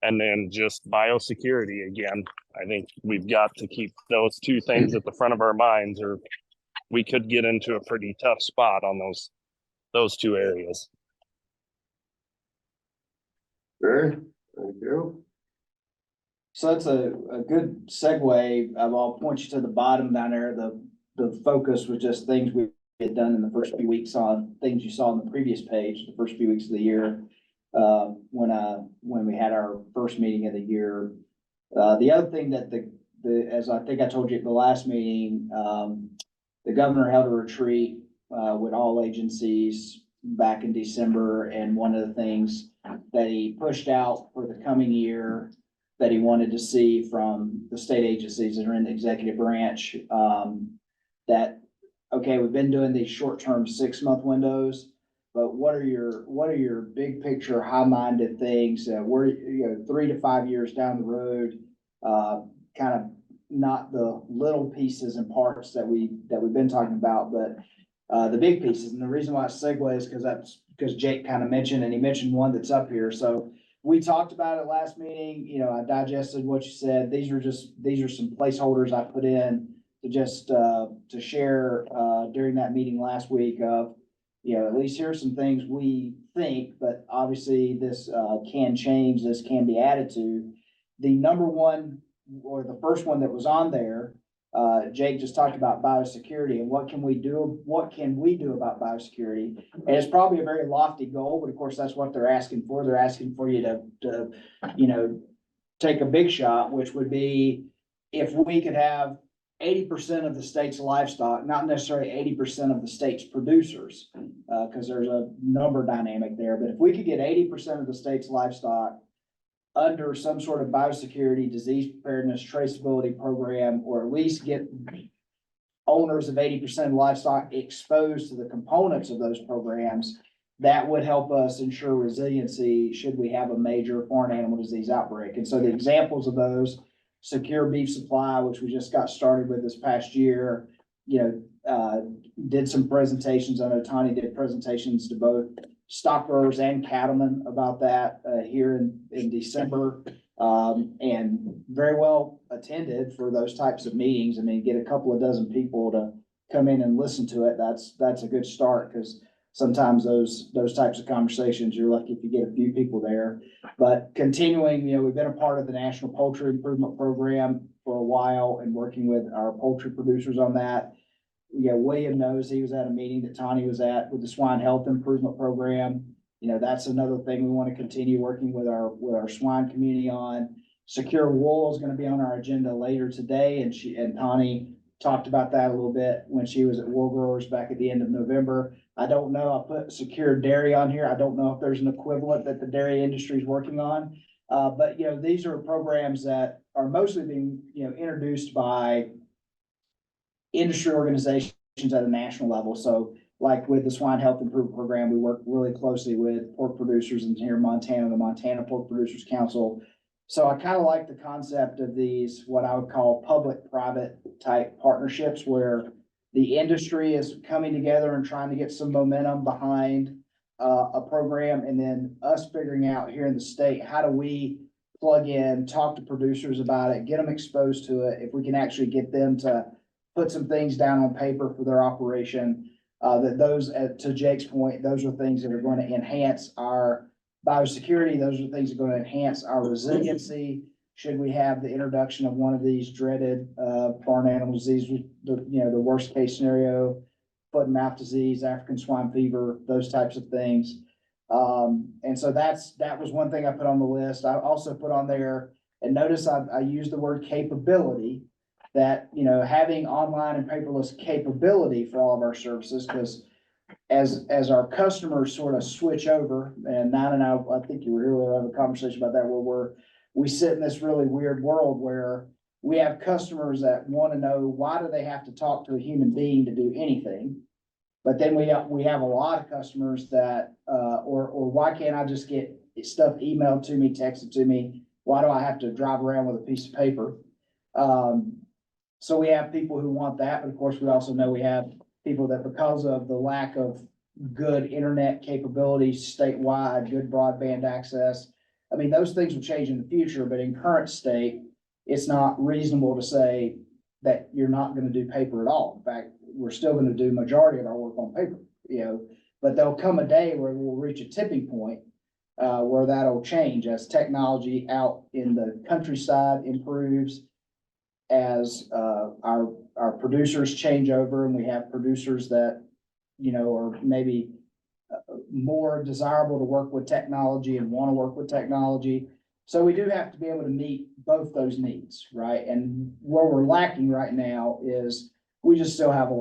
And then just biosecurity again. I think we've got to keep those two things at the front of our minds, or we could get into a pretty tough spot on those two areas. Okay, thank you. So that's a good segue. I'll point you to the bottom down there. The focus was just things we had done in the first few weeks on things you saw on the previous page, the first few weeks of the year. When we had our first meeting of the year. The other thing that as I think I told you at the last meeting, the governor held a retreat, with all agencies back in December. And one of the things that he pushed out for the coming year that he wanted to see from the state agencies that are in the executive branch, that, okay, we've been doing these short-term 6-month windows, but what are your big picture, high-minded things? We're, 3 to 5 years down the road, kind of not the little pieces and parts that we've been talking about, but the big pieces. And the reason why I segue is because Jake kind of mentioned, and he mentioned one that's up here. So we talked about it last meeting. I digested what you said. These are some placeholders I put in to just to share during that meeting last week of, at least here's some things we think, but obviously this can change, this can be added to. The number one, or the first one that was on there, Jake just talked about biosecurity and what can we do about biosecurity? And it's probably a very lofty goal, but of course, that's what they're asking for. They're asking for you to take a big shot, which would be if we could have 80% of the state's livestock, not necessarily 80% of the state's producers, because there's a number dynamic there. But if we could get 80% of the state's livestock under some sort of biosecurity, disease preparedness, traceability program, or at least get owners of 80% of livestock exposed to the components of those programs, that would help us ensure resiliency should we have a major foreign animal disease outbreak. And so the examples of those: secure beef supply, which we just got started with this past year, did some presentations. I know Tani did presentations to both stock growers and cattlemen about that here in December, and very well attended for those types of meetings. I mean, get a couple of dozen people to come in and listen to it. That's a good start, because sometimes those types of conversations, you're lucky if you get a few people there. But continuing, we've been a part of the National Poultry Improvement Program for a while and working with our poultry producers on that. William knows, he was at a meeting that Tani was at with the Swine Health Improvement Program. That's another thing we want to continue working with our swine community on. Secure wool is going to be on our agenda later today, and Tani talked about that a little bit when she was at Wool Growers back at the end of November. I don't know, I put secure dairy on here. I don't know if there's an equivalent that the dairy industry is working on. But these are programs that are mostly being, introduced by industry organizations at a national level. So like with the Swine Health Improvement Program, we work really closely with pork producers in here in Montana, the Montana Pork Producers Council. So I kind of like the concept of these, what I would call public-private type partnerships, where the industry is coming together and trying to get some momentum behind a program, and then us figuring out here in the state, how do we plug in, talk to producers about it, get them exposed to it. If we can actually get them to put some things down on paper for their operation, that those, to Jake's point, those are things that are going to enhance our biosecurity. Those are things that are going to enhance our resiliency should we have the introduction of one of these dreaded foreign animal disease, the worst case scenario, foot and mouth disease, African swine fever, those types of things. And so that was one thing I put on the list. I also put on there, and notice I used the word capability, that, having online and paperless capability for all of our services, because as our customers sort of switch over, and Nine and I think you were here, we'll have a conversation about that, where we sit in this really weird world where we have customers that want to know, why do they have to talk to a human being to do anything? But then we have a lot of customers that, or why can't I just get stuff emailed to me, texted to me? Why do I have to drive around with a piece of paper? So we have people who want that, but of course, we also know we have people that, because of the lack of good internet capabilities statewide, good broadband access. I mean, those things will change in the future, but in current state, it's not reasonable to say that you're not gonna do paper at all. In fact, we're still gonna do majority of our work on paper, but there'll come a day where we'll reach a tipping point where that'll change as technology out in the countryside improves, as our producers change over, and we have producers that, are maybe more desirable to work with technology and want to work with technology. So we do have to be able to meet both those needs, right? And where we're lacking right now is we just still have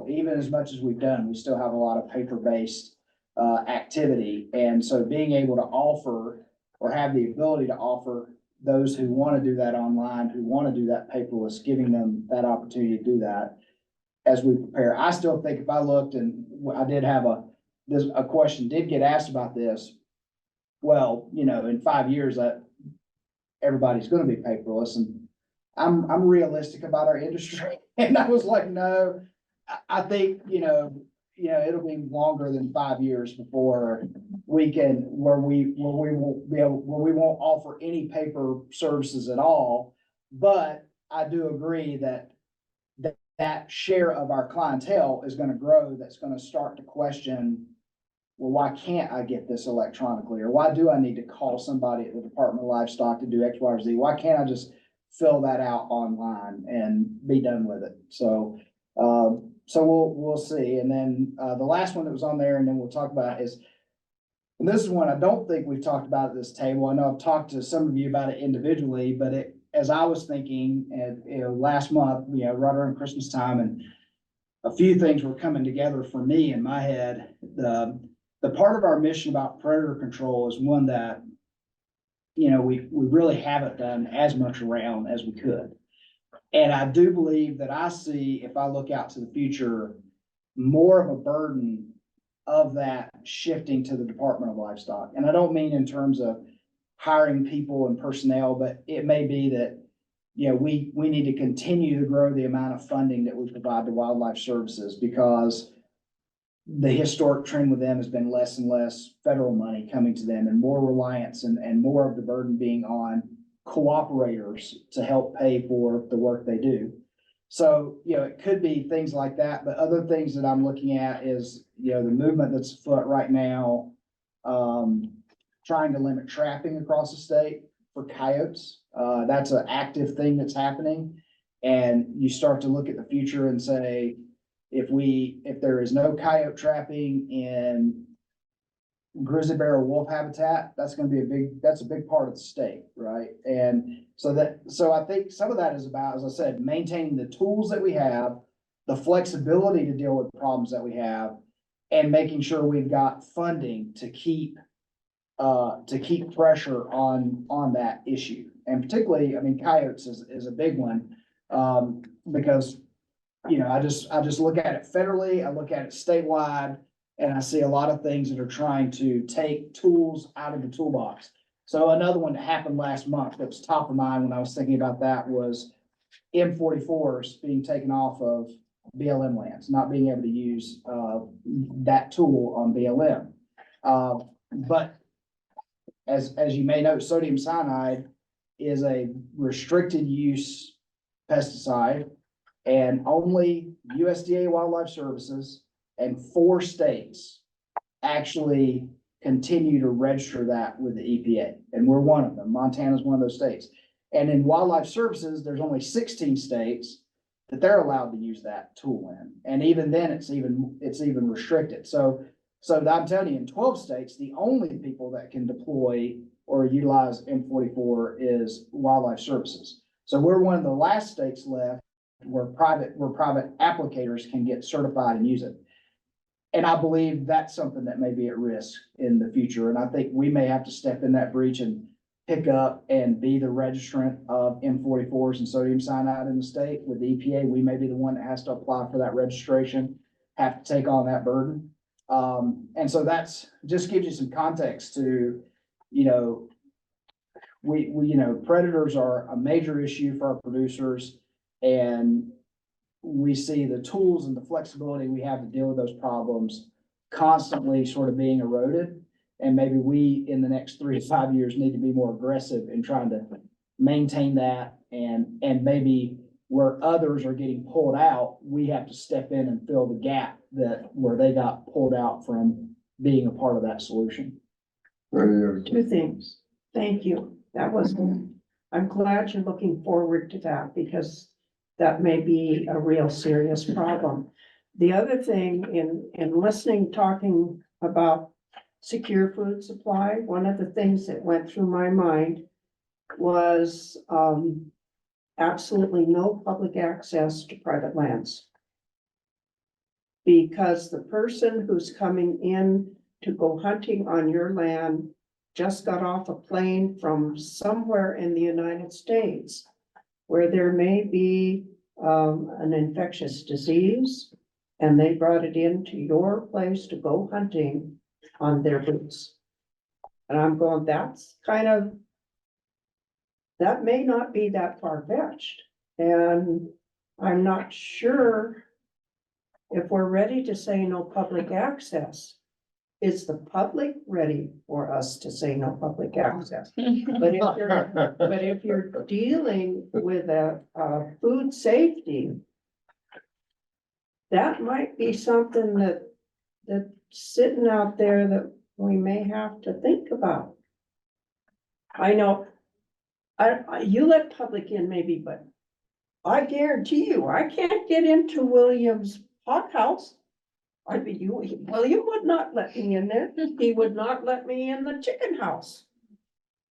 even as much as we've done, we still have a lot of paper-based activity. And so being able to offer, or have the ability to offer, those who want to do that online, who want to do that paperless, giving them that opportunity to do that as we prepare. I still think, if I looked, and I did have a question did get asked about this. Well, in 5 years that everybody's going to be paperless, and I'm realistic about our industry. And I was like, no, I think, it'll be longer than 5 years before we won't offer any paper services at all. But I do agree that share of our clientele is gonna grow, that's gonna start to question, well, why can't I get this electronically? Or why do I need to call somebody at the Department of Livestock to do X, Y, or Z? Why can't I just fill that out online and be done with it? So we'll see. And then the last one that was on there, and then we'll talk about is, and this is one I don't think we've talked about at this table. I know I've talked to some of you about it individually, but as I was thinking, last month, right around Christmas time, and a few things were coming together for me in my head. The part of our mission about predator control is one that, we really haven't done as much around as we could. And I do believe that I see, if I look out to the future, more of a burden of that shifting to the Department of Livestock. And I don't mean in terms of hiring people and personnel, but it may be that, we need to continue to grow the amount of funding that we provide to wildlife services, because the historic trend with them has been less and less federal money coming to them, and more reliance and more of the burden being on cooperators to help pay for the work they do. So, it could be things like that, but other things that I'm looking at is, the movement that's afoot right now, trying to limit trapping across the state for coyotes. That's an active thing that's happening. And you start to look at the future and say, if there is no coyote trapping in grizzly bear or wolf habitat, that's a big part of the state, right? And so I think some of that is about, as I said, maintaining the tools that we have, the flexibility to deal with the problems that we have, and making sure we've got funding to keep pressure on that issue. And particularly, coyotes is a big one, because, I just look at it federally, I look at it statewide, and I see a lot of things that are trying to take tools out of the toolbox. So another one that happened last month that was top of mind when I was thinking about that was M44s being taken off of BLM lands, not being able to use that tool on BLM. But as you may know, sodium cyanide is a restricted use pesticide, and only USDA Wildlife Services and 4 states actually continue to register that with the EPA. And we're one of them. Montana is one of those states. And in Wildlife Services, there's only 16 states that they're allowed to use that tool in. And even then, it's even restricted. So I'm telling you, in 12 states, the only people that can deploy or utilize M44 is Wildlife Services. So we're one of the last states left where private applicators can get certified and use it. And I believe that's something that may be at risk in the future. And I think we may have to step in that breach and pick up and be the registrant of M44s and sodium cyanide in the state. With the EPA, we may be the one that has to apply for that registration, have to take on that burden. And so that's, just gives you some context to, you know, we, you know, predators are a major issue for our producers, and we see the tools and the flexibility we have to deal with those problems constantly sort of being eroded. And maybe we, in the next 3 to 5 years, need to be more aggressive in trying to maintain that, and maybe where others are getting pulled out, we have to step in and fill the gap that, where they got pulled out from being a part of that solution. Two things. Thank you. That was, I'm glad you're looking forward to that, because that may be a real serious problem. The other thing, in listening, talking about secure food supply, one of the things that went through my mind was, absolutely no public access to private lands. Because the person who's coming in to go hunting on your land just got off a plane from somewhere in the United States where there may be an infectious disease, and they brought it into your place to go hunting on their boots. And I'm going, that's kind of, that may not be that far-fetched. And I'm not sure if we're ready to say no public access. Is the public ready for us to say no public access? But if you're dealing with a food safety, that might be something that's sitting out there that we may have to think about. I know, you let public in maybe, but I guarantee you, I can't get into William's hothouse. William would not let me in there. He would not let me in the chicken house.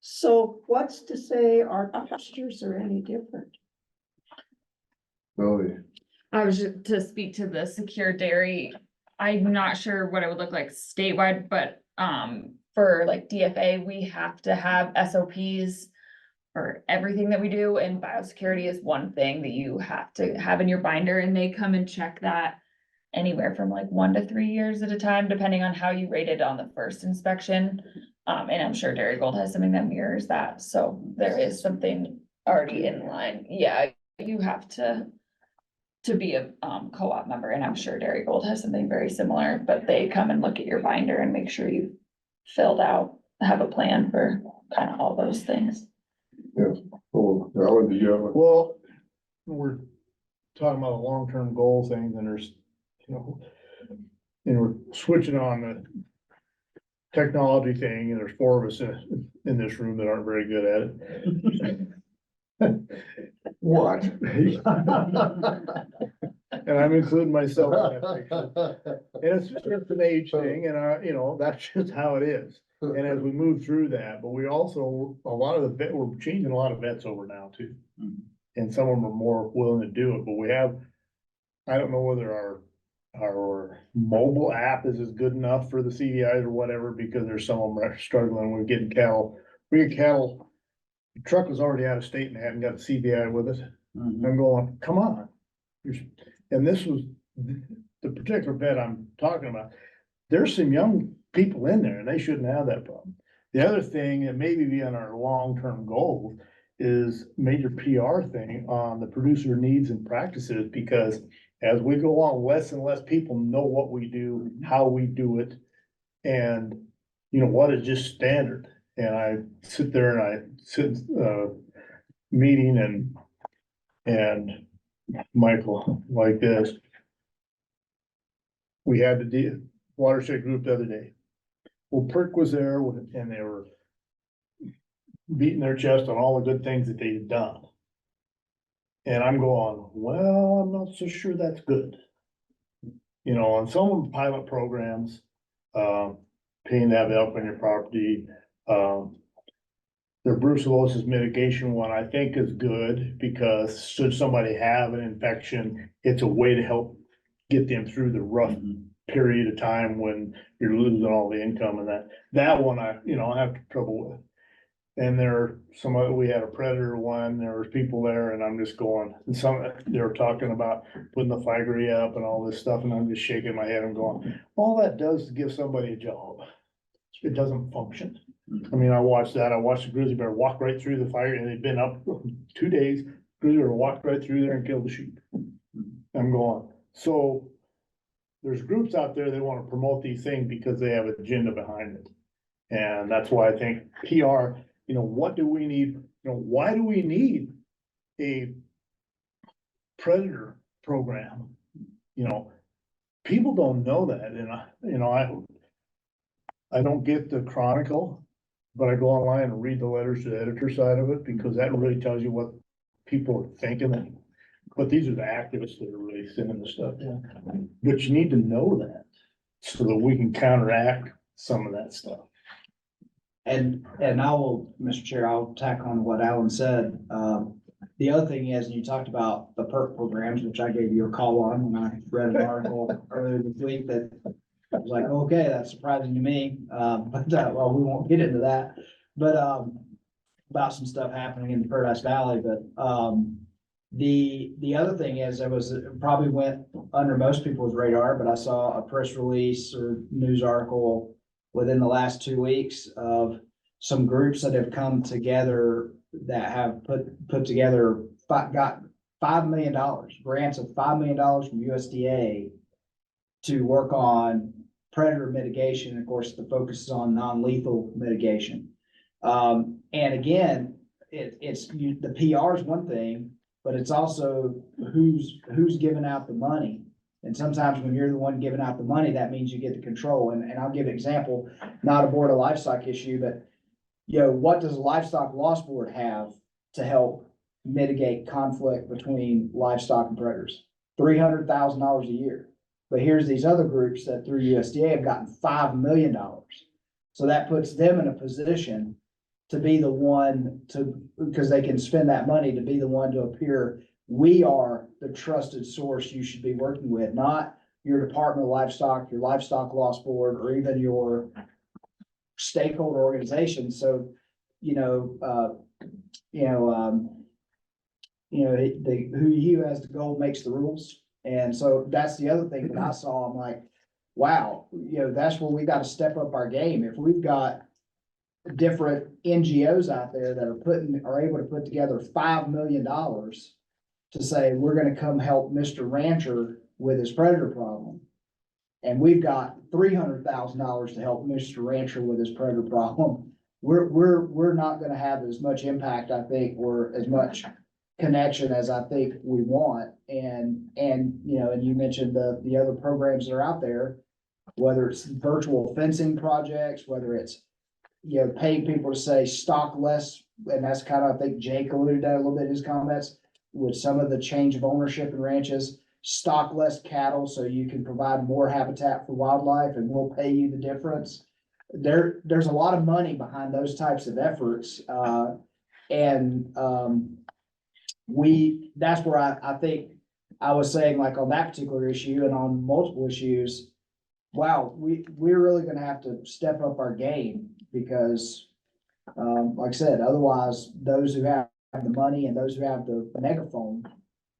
So what's to say our pastures are any different? I was just to speak to the secure dairy. I'm not sure what it would look like statewide, but for like DFA, we have to have SOPs for everything that we do, and biosecurity is one thing that you have to have in your binder, and they come and check that anywhere from like 1 to 3 years at a time, depending on how you rated on the first inspection. And I'm sure Dairy Gold has something that mirrors that, so there is something already in line. Yeah, you have to be a co-op member, and I'm sure Dairy Gold has something very similar, but they come and look at your binder and make sure you filled out, have a plan for kind of all those things. Yes. Oh, Alan, do you have a? Well, we're talking about a long-term goal thing, and there's, you know, and we're switching on the technology thing, and there's 4 of us in this room that aren't very good at it. What? And I'm including myself in that picture. And it's just an age thing, and you know, that's just how it is. And as we move through that, but we also, we're changing a lot of vets over now too. And some of them are more willing to do it, but we have, I don't know whether our mobile app is as good enough for the CDIs or whatever, because there's some of them are struggling. We're getting cattle, the truck was already out of state and they hadn't got a CDI with it. I'm going, come on. And this was the particular vet I'm talking about. There's some young people in there and they shouldn't have that problem. The other thing that maybe be on our long-term goals is major PR thing on the producer needs and practices, because as we go on, less and less people know what we do, how we do it, and you know, what is just standard. And I sit there and I sit meeting and Michael like this. We had the watershed group the other day. Well, Perk was there and they were beating their chest on all the good things that they've done. And I'm going, well, I'm not so sure that's good. You know, on some of the pilot programs, paying to have help on your property, their brucellosis mitigation one, I think is good, because should somebody have an infection, it's a way to help get them through the rough period of time when you're losing all the income, and that one I have trouble with. And we had a predator one, there was people there and I'm just going, and they were talking about putting the figery up and all this stuff, and I'm just shaking my head and going, all that does is give somebody a job. It doesn't function. I mean, I watched the grizzly bear walk right through the fire, and they'd been up 2 days, grizzly bear walked right through there and killed the sheep. I'm going, so there's groups out there that wanna promote these things because they have an agenda behind it. And that's why I think PR, what do we need, why do we need a predator program? People don't know that, and I don't get the Chronicle, but I go online and read the letters to the editor side of it, because that really tells you what people are thinking. But these are the activists that are really sending the stuff in. But you need to know that so that we can counteract some of that stuff. And I will, Mr. Chair, I'll tack on what Alan said. The other thing is, you talked about the PERT programs, which I gave you a call on when I read an article earlier this week that I was like, okay, that's surprising to me. Well, we won't get into that, but, about some stuff happening in the Paradise Valley, but, the other thing is, it probably went under most people's radar, but I saw a press release or news article within the last 2 weeks of some groups that have come together that have put together, got $5 million, grants of $5 million from USDA to work on predator mitigation. Of course, the focus is on non-lethal mitigation. And again, the PR is one thing, but it's also who's giving out the money. And sometimes when you're the one giving out the money, that means you get the control. And I'll give an example, not aboard a livestock issue, but what does a livestock loss board have to help mitigate conflict between livestock and predators? $300,000 a year. But here's these other groups that through USDA have gotten $5 million. So that puts them in a position to be the one because they can spend that money to be the one to appear. We are the trusted source you should be working with, not your Department of Livestock, your Livestock Loss Board, or even your stakeholder organization. So, who has the goal makes the rules. And so that's the other thing that I saw. I'm like, wow, that's where we got to step up our game. If we've got different NGOs out there that are able to put together $5 million to say, we're going to come help Mr. Rancher with his predator problem. And we've got $300,000 to help Mr. Rancher with his predator problem. We're not going to have as much impact, I think, or as much connection as I think we want. And you mentioned the other programs that are out there, whether it's virtual fencing projects, whether it's, paying people to say stock less. And that's kind of, I think Jake alluded to that a little bit in his comments with some of the change of ownership in ranches, stock less cattle so you can provide more habitat for wildlife and we'll pay you the difference. There's a lot of money behind those types of efforts. That's where I think I was saying, like on that particular issue and on multiple issues, wow, we're really gonna have to step up our game because, like I said, otherwise those who have the money and those who have the megaphone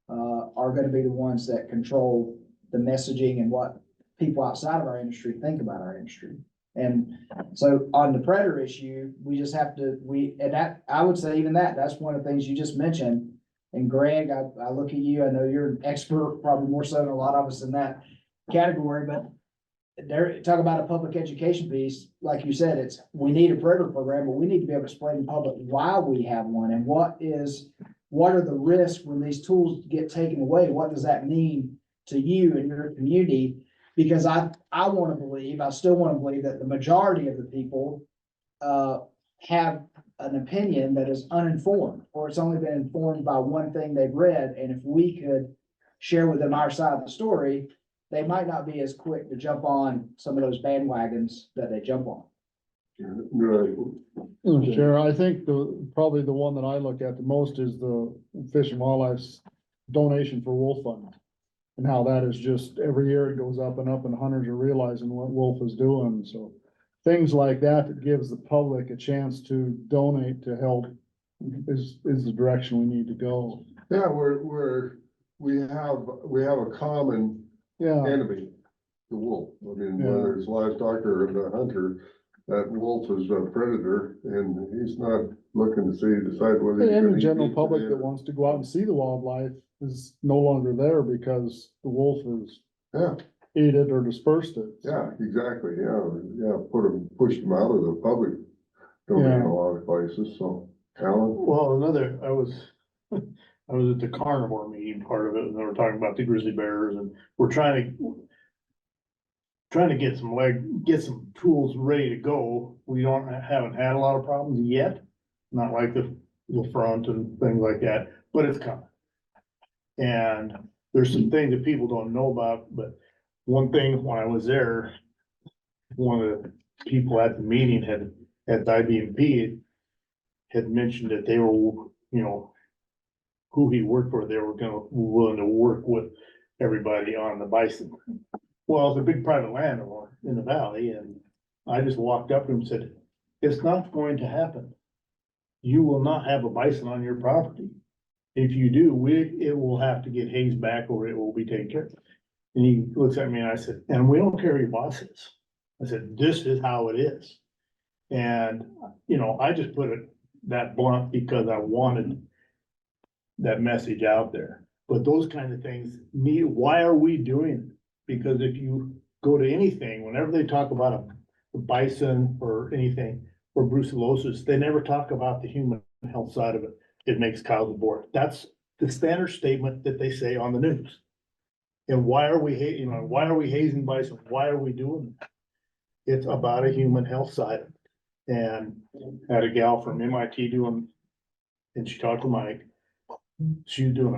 are gonna be the ones that control the messaging and what people outside of our industry think about our industry. And so on the predator issue, we just have to, I would say even that's one of the things you just mentioned. And Greg, I look at you, I know you're an expert, probably more so than a lot of us in that category, but talk about a public education piece. Like you said, we need a predator program, but we need to be able to explain to the public why we have one and what are the risks when these tools get taken away? What does that mean to you and your community? Because I still want to believe that the majority of the people have an opinion that is uninformed, or it's only been informed by one thing they've read. And if we could share with them our side of the story, they might not be as quick to jump on some of those bandwagons that they jump on. Right. Sure, I think probably the one that I look at the most is the Fish and Wildlife's donation for Wolf Fund. And how that is just every year it goes up and up and hunters are realizing what Wolf is doing. So things like that that gives the public a chance to donate to help is the direction we need to go. Yeah, we have a common Yeah, enemy, the wolf. I mean, Yeah. whether it's livestock or the hunter, that wolf is a predator and he's not looking to decide whether. he's and gonna the eat general meat public today that or- wants to go out and see the wildlife is no longer there because the wolf has Yeah, ate it or dispersed it. yeah, exactly, yeah, pushed them out of the public domain in Yeah. a lot of places, so. Alan? Well, I was at the carnivore meeting, part of it, and they were talking about the grizzly bears, and we're trying to get some tools ready to go. We haven't had a lot of problems yet, not like the front and things like that, but it's coming. And there's some things that people don't know about, but one thing when I was there, one of the people at the meeting at the IBMP had mentioned that they were, who he worked for, they were willing to work with everybody on the bison. Well, it's a big private landowner in the valley, and I just walked up to him and said, it's not going to happen. You will not have a bison on your property. If you do, it will have to get hazed back or it will be taken care of. And he looks at me and I said, and we don't care who your boss is. I said, this is how it is. And, I just put it that blunt because I wanted that message out there. But those kind of things why are we doing it? Because if you go to anything, whenever they talk about a bison or anything, or brucellosis, they never talk about the human health side of it. It makes cows abort. That's the standard statement that they say on the news. And why are we hazing bison? Why are we doing that? It's about a human health side of it. And had a gal from MIT and she talked to Mike. She was doing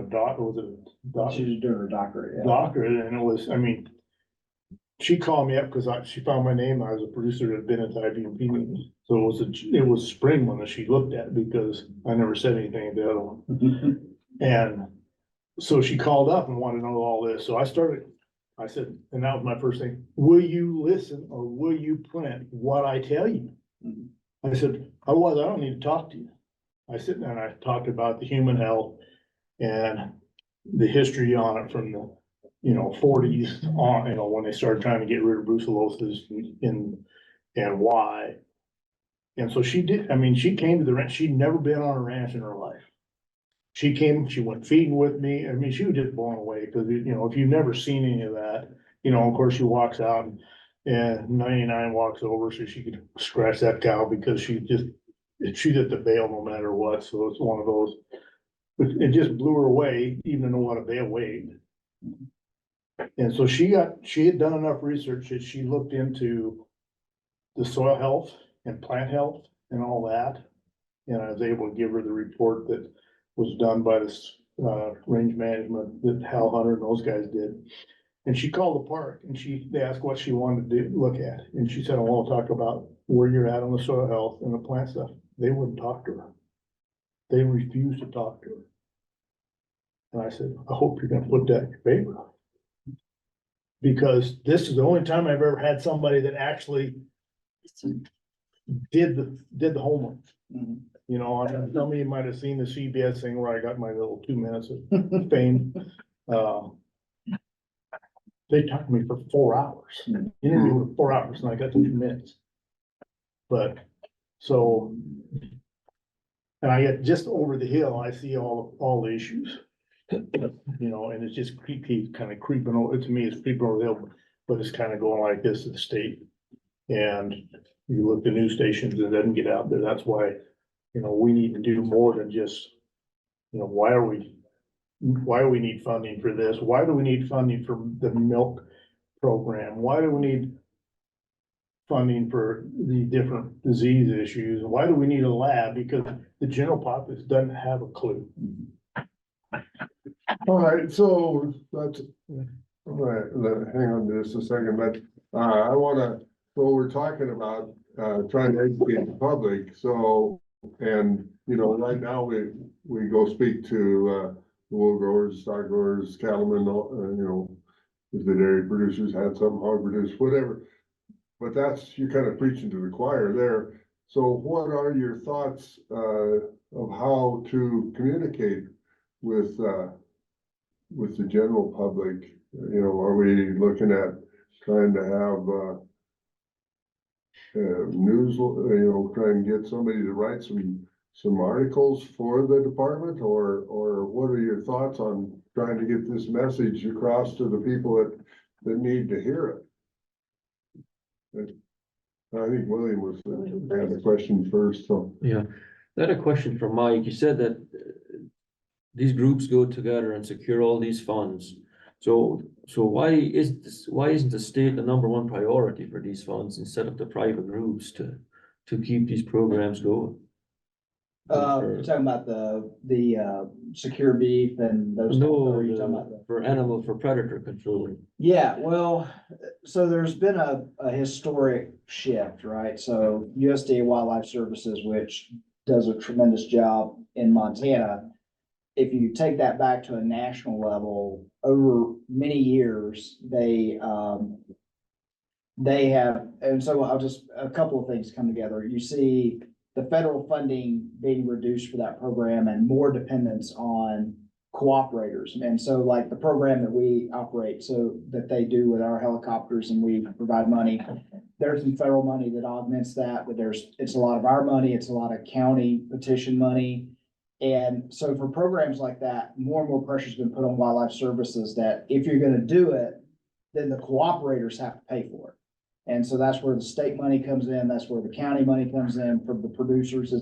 She was doing her doctorate. Yeah. doctorate, and it was, she called me up because she found my name. I was a producer that had been at the IBMP meeting. So it was spring when she looked at it because I never said anything to the other one. And so she called up and wanted to know all this. So I said, and that was my first thing, will you listen or will you print what I tell you? I said, otherwise I don't need to talk to you. I sit and I talked about the human health and the history on it from the, 40s on, when they started trying to get rid of brucellosis and why. And so she did, she came to the ranch. She'd never been on a ranch in her life. She went feeding with me. She was just blown away because, if you've never seen any of that, of course she walks out and 99 walks over so she could scratch that cow because she's at the bale no matter what. So it's one of those, but it just blew her away, even to know what a bale weighed. And so she had done enough research that she looked into the soil health and plant health and all that. And I was able to give her the report that was done by this range management that Hal Hunter and those guys did. And she called the park and they asked what she wanted to look at. And she said, I want to talk about where you're at on the soil health and the plant stuff. They wouldn't talk to her. They refused to talk to her. And I said, I hope you're gonna put that in your paper. Because this is the only time I've ever had somebody that actually did the homework. Mhm. Some of you might have seen the CBS thing where I got my little 2 minutes of fame. They talked to me for 4 hours. Interviewed for 4 hours and I got the 2 minutes. But so, and I get just over the hill, I see all the issues. And it's just kind of creeping over, to me, it's creeping over the hill, but it's kind of going like this to the state. And you look at the news stations, it doesn't get out there. That's why, we need to do more than just, why do we need funding for this? Why do we need funding for the milk program? Why do we need funding for the different disease issues? Why do we need a lab? Because the general populace doesn't have a clue. All right, so that's, all right, hang on just a second, but we're talking about trying to educate the public, so, and, right now we go speak to wool growers, stock growers, cattlemen, the dairy producers had some, hog producers, whatever. but that's, you're kind of preaching to the choir there. So what are your thoughts, of how to communicate with the general public? You know, are we looking at trying to have, news, try and get somebody to write some articles for the department, or what are your thoughts on trying to get this message across to the people that need to hear it? I think William had the question first, so. Yeah, I had a question for Mike. You said that these groups go together and secure all these funds. So why isn't the state the number one priority for these funds instead of the private groups to keep these programs going? You're talking about the secure beef and those. No, or are you talking about for predator control. Yeah, well, so there's been a historic shift, right? So USDA Wildlife Services, which does a tremendous job in Montana. If you take that back to a national level, over many years, they have, and so a couple of things come together. You see the federal funding being reduced for that program and more dependence on cooperators. And so like the program that we operate, so that they do with our helicopters and we provide money, there's some federal money that augments that, but it's a lot of our money, it's a lot of county petition money. And so for programs like that, more and more pressure's been put on Wildlife Services that if you're gonna do it, then the cooperators have to pay for it. And so that's where the state money comes in, that's where the county money comes in from the producers.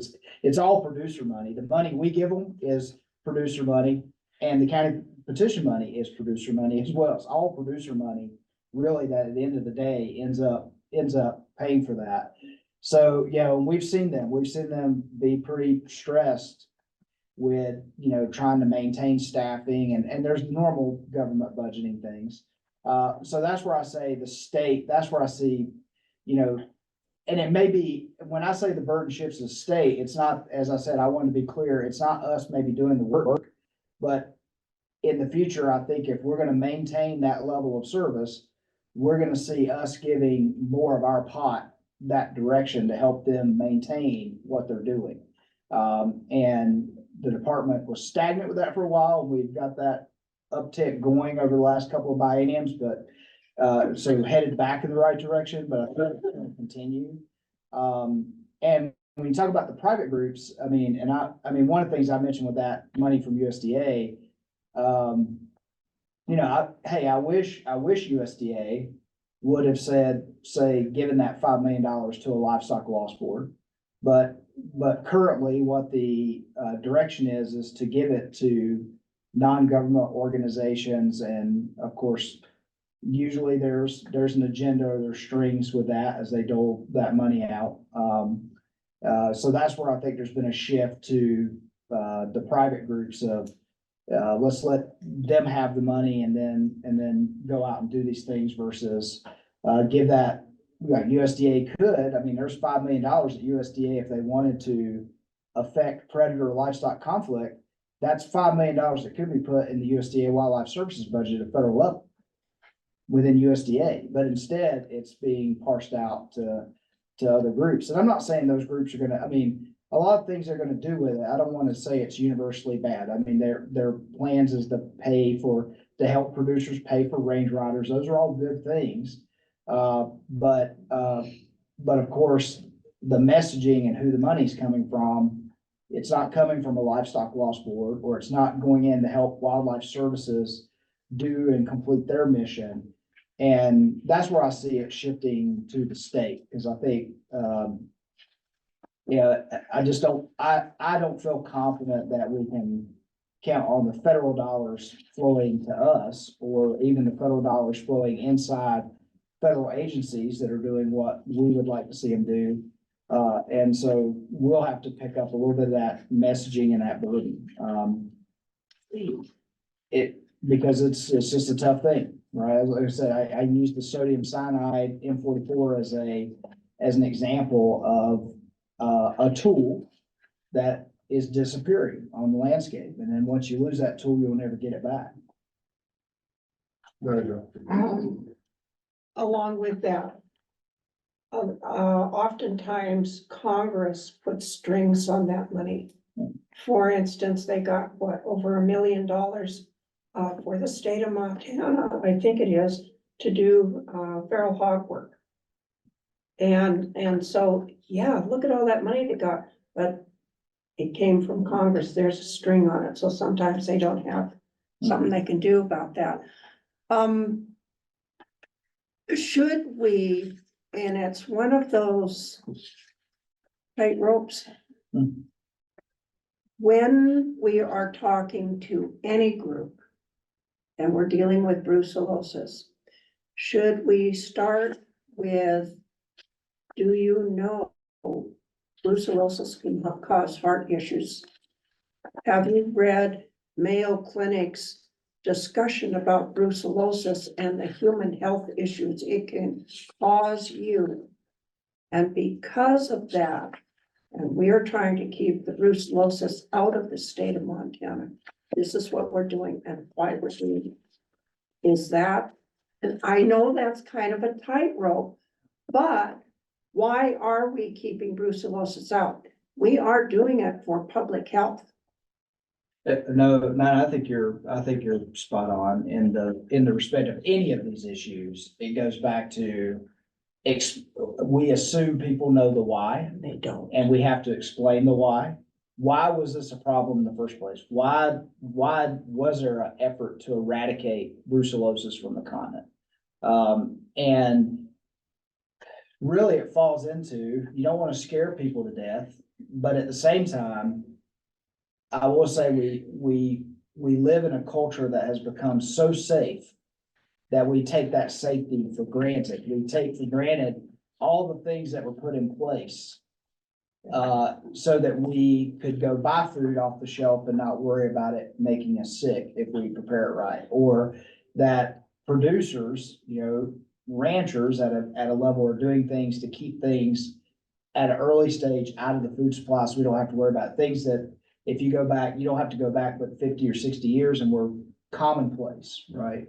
It's all producer money. The money we give them is producer money, and the county petition money is producer money as well. It's all producer money, really, that at the end of the day ends up paying for that. So, yeah, we've seen them be pretty stressed with, trying to maintain staffing and there's normal government budgeting things. So that's where I say the state, that's where I see, and it may be, when I say the burden shifts to the state, it's not, as I said, I want to be clear, it's not us maybe doing the work, but in the future, I think if we're gonna maintain that level of service, we're gonna see us giving more of our pot that direction to help them maintain what they're doing. And the department was stagnant with that for a while. We've got that uptick going over the last couple of bienniums, but so headed back in the right direction, but I think it's gonna continue. And when you talk about the private groups, I mean, one of the things I mentioned with that money from USDA, I wish USDA would have given that $5 million to a livestock loss board. But currently what the direction is to give it to non-government organizations. And of course, usually there's an agenda or there's strings with that as they dole that money out. So that's where I think there's been a shift to the private groups of let's let them have the money and then go out and do these things versus give that. Like USDA could, there's $5 million at USDA if they wanted to affect predator or livestock conflict. That's $5 million that could be put in the USDA Wildlife Services budget at federal level within USDA, but instead it's being parsed out to other groups. And I'm not saying those groups are gonna, a lot of things they're gonna do with it. I don't want to say it's universally bad. Their plans is to help producers pay for range riders. Those are all good things. But of course, the messaging and who the money's coming from, it's not coming from a livestock loss board, or it's not going in to help Wildlife Services do and complete their mission. And that's where I see it shifting to the state, because I think, I don't feel confident that we can count on the federal dollars flowing to us, or even the federal dollars flowing inside federal agencies that are doing what we would like to see them do. And so we'll have to pick up a little bit of that messaging and that burden. Because it's just a tough thing, right? Like I said, I use the sodium cyanide M44 as an example of a tool that is disappearing on the landscape. And then once you lose that tool, you'll never get it back. There you go. Along with that, oftentimes Congress puts strings on that money. For instance, they got what, over $1 million for the state of Montana, I think it is, to do feral hog work. And so, yeah, look at all that money they got, but it came from Congress. There's a string on it, so sometimes they don't have something they can do about that. Should we, and it's one of those tight ropes. When we are talking to any group and we're dealing with brucellosis, should we start with, do you know brucellosis can cause heart issues? Have you read Mayo Clinic's discussion about brucellosis and the human health issues it can cause you? And because of that, and we are trying to keep the brucellosis out of the state of Montana, this is what we're doing and why we're doing it. Is that, and I know that's kind of a tightrope, but why are we keeping brucellosis out? We are doing it for public health. No, Matt, I think you're spot on in the respect of any of these issues. It goes back to we assume people know the why. They don't. And we have to explain the why. Why was this a problem in the first place? Why was there an effort to eradicate brucellosis from the continent? And really it falls into, you don't want to scare people to death, but at the same time, I will say we live in a culture that has become so safe that we take that safety for granted. We take for granted all the things that were put in place so that we could go buy food off the shelf and not worry about it making us sick if we prepare it right. Or that producers, ranchers at a level are doing things to keep things at an early stage out of the food supply so we don't have to worry about things that if you go back, you don't have to go back but 50 or 60 years and we're commonplace, right?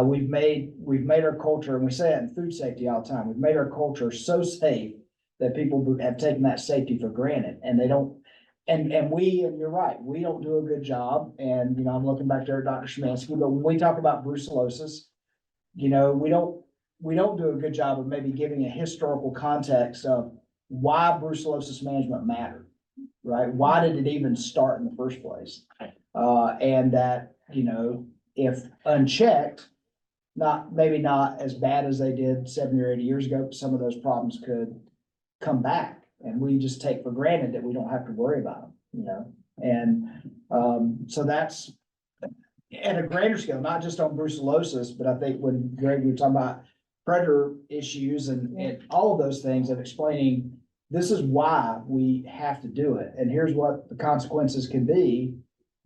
We've made our culture, and we say it in food safety all the time, we've made our culture so safe that people have taken that safety for granted and they don't, and you're right, we don't do a good job. And, I'm looking back there at Dr. Schmansky, but when we talk about brucellosis, we don't do a good job of maybe giving a historical context of why brucellosis management mattered, right? Why did it even start in the first place? And that, if unchecked, maybe not as bad as they did 70 or 80 years ago, but some of those problems could come back. And we just take for granted that we don't have to worry about them, And so that's at a greater scale, not just on brucellosis, but I think when Greg, we were talking about predator issues and all of those things and explaining this is why we have to do it. And here's what the consequences can be,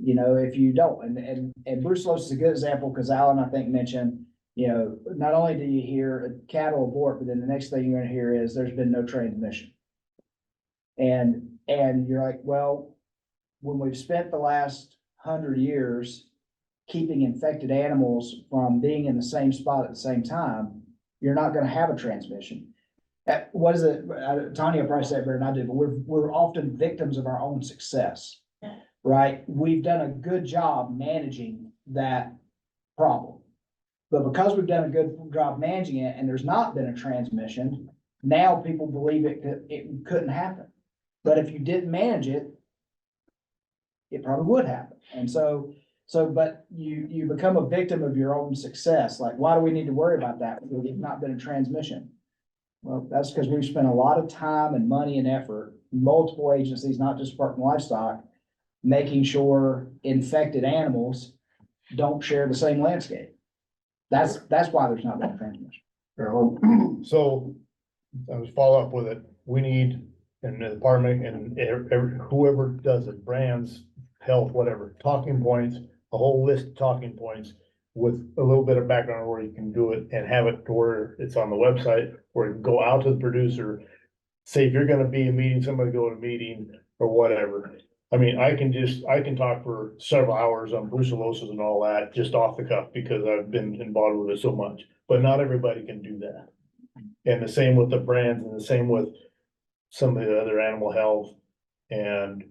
if you don't. And brucellosis is a good example because Alan, I think, mentioned, not only do you hear cattle abort, but then the next thing you're going to hear is there's been no transmission. And you're like, well, when we've spent the last 100 years keeping infected animals from being in the same spot at the same time, you're not going to have a transmission. What is it? Tanya probably said better than I do, but we're often victims of our own success, right? We've done a good job managing that problem. But because we've done a good job managing it and there's not been a transmission, now people believe it couldn't happen. But if you didn't manage it, it probably would happen. And but you become a victim of your own success. Like, why do we need to worry about that? Because it's not been a transmission. Well, that's because we've spent a lot of time and money and effort, multiple agencies, not just Department of Livestock, making sure infected animals don't share the same landscape. That's why there's not been a transmission. So I was follow up with it. We need, in the department and whoever does it, brands, health, whatever, talking points, a whole list of talking points with a little bit of background where you can do it and have it to where it's on the website, or you can go out to the producer, say if you're gonna be a meeting, somebody go to a meeting or whatever. I mean, I can talk for several hours on brucellosis and all that, just off the cuff, because I've been involved with it so much, but not everybody can do that. And the same with the brands and the same with some of the other animal health. And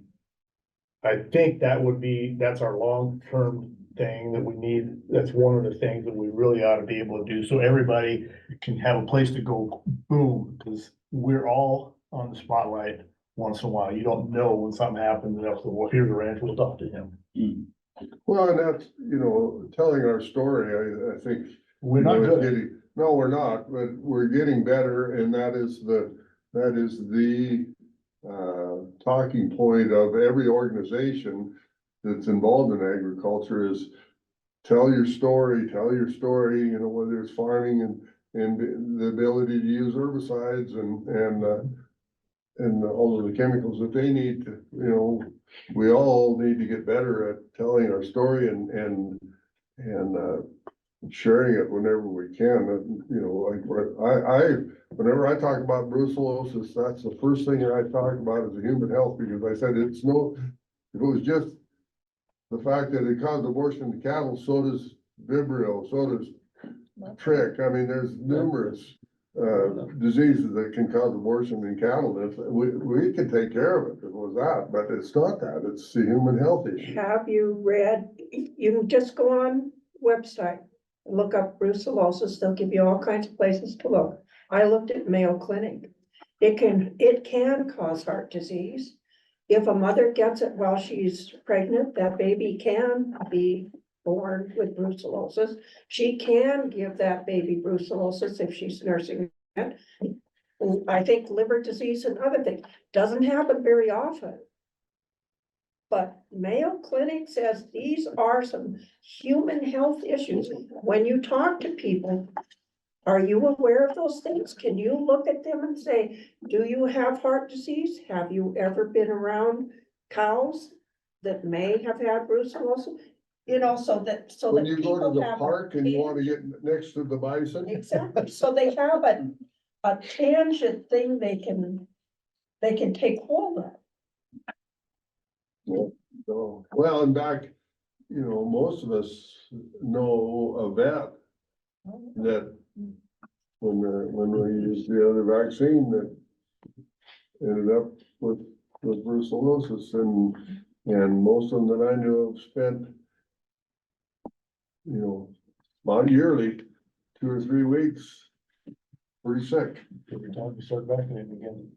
I think that's our long-term thing that we need. That's one of the things that we really ought to be able to do, so everybody can have a place to go, boom, because we're all on the spotlight once in a while. You don't know when something happens, and that's, well, here's the ranch, we'll talk to him. Well, and that's, telling our story, I think. We're not it's good. No, we're not, but we're getting better, and that is the talking point of every organization that's involved in agriculture is tell your story, whether it's farming and the ability to use herbicides and all of the chemicals that they need to, we all need to get better at telling our story and sharing it whenever we can. Whenever I talk about brucellosis, that's the first thing that I talk about is the human health, because I said if it was just the fact that it caused abortion in cattle, so does Vibrio, so does trick. I mean, there's numerous diseases that can cause abortion in cattle. If we can take care of it if it was that, but it's not that, it's the human health issue. Have you read, you can just go on website, look up brucellosis, they'll give you all kinds of places to look. I looked at Mayo Clinic. It can cause heart disease. If a mother gets it while she's pregnant, that baby can be born with brucellosis. She can give that baby brucellosis if she's nursing it. I think liver disease and other things doesn't happen very often. But Mayo Clinic says these are some human health issues. When you talk to people, are you aware of those things? Can you look at them and say, do you have heart disease? Have you ever been around cows that may have had brucellosis? So that When you go people to the have a park and you want to tangent- get next to the bison. Exactly, so they have a tangent thing they can take hold of. So, well, and back, most of us know a vet that when we used the other vaccine that ended up with brucellosis, and most of them that I knew have spent, about yearly, 2 or 3 weeks, pretty sick. Every time we start vaccinating again.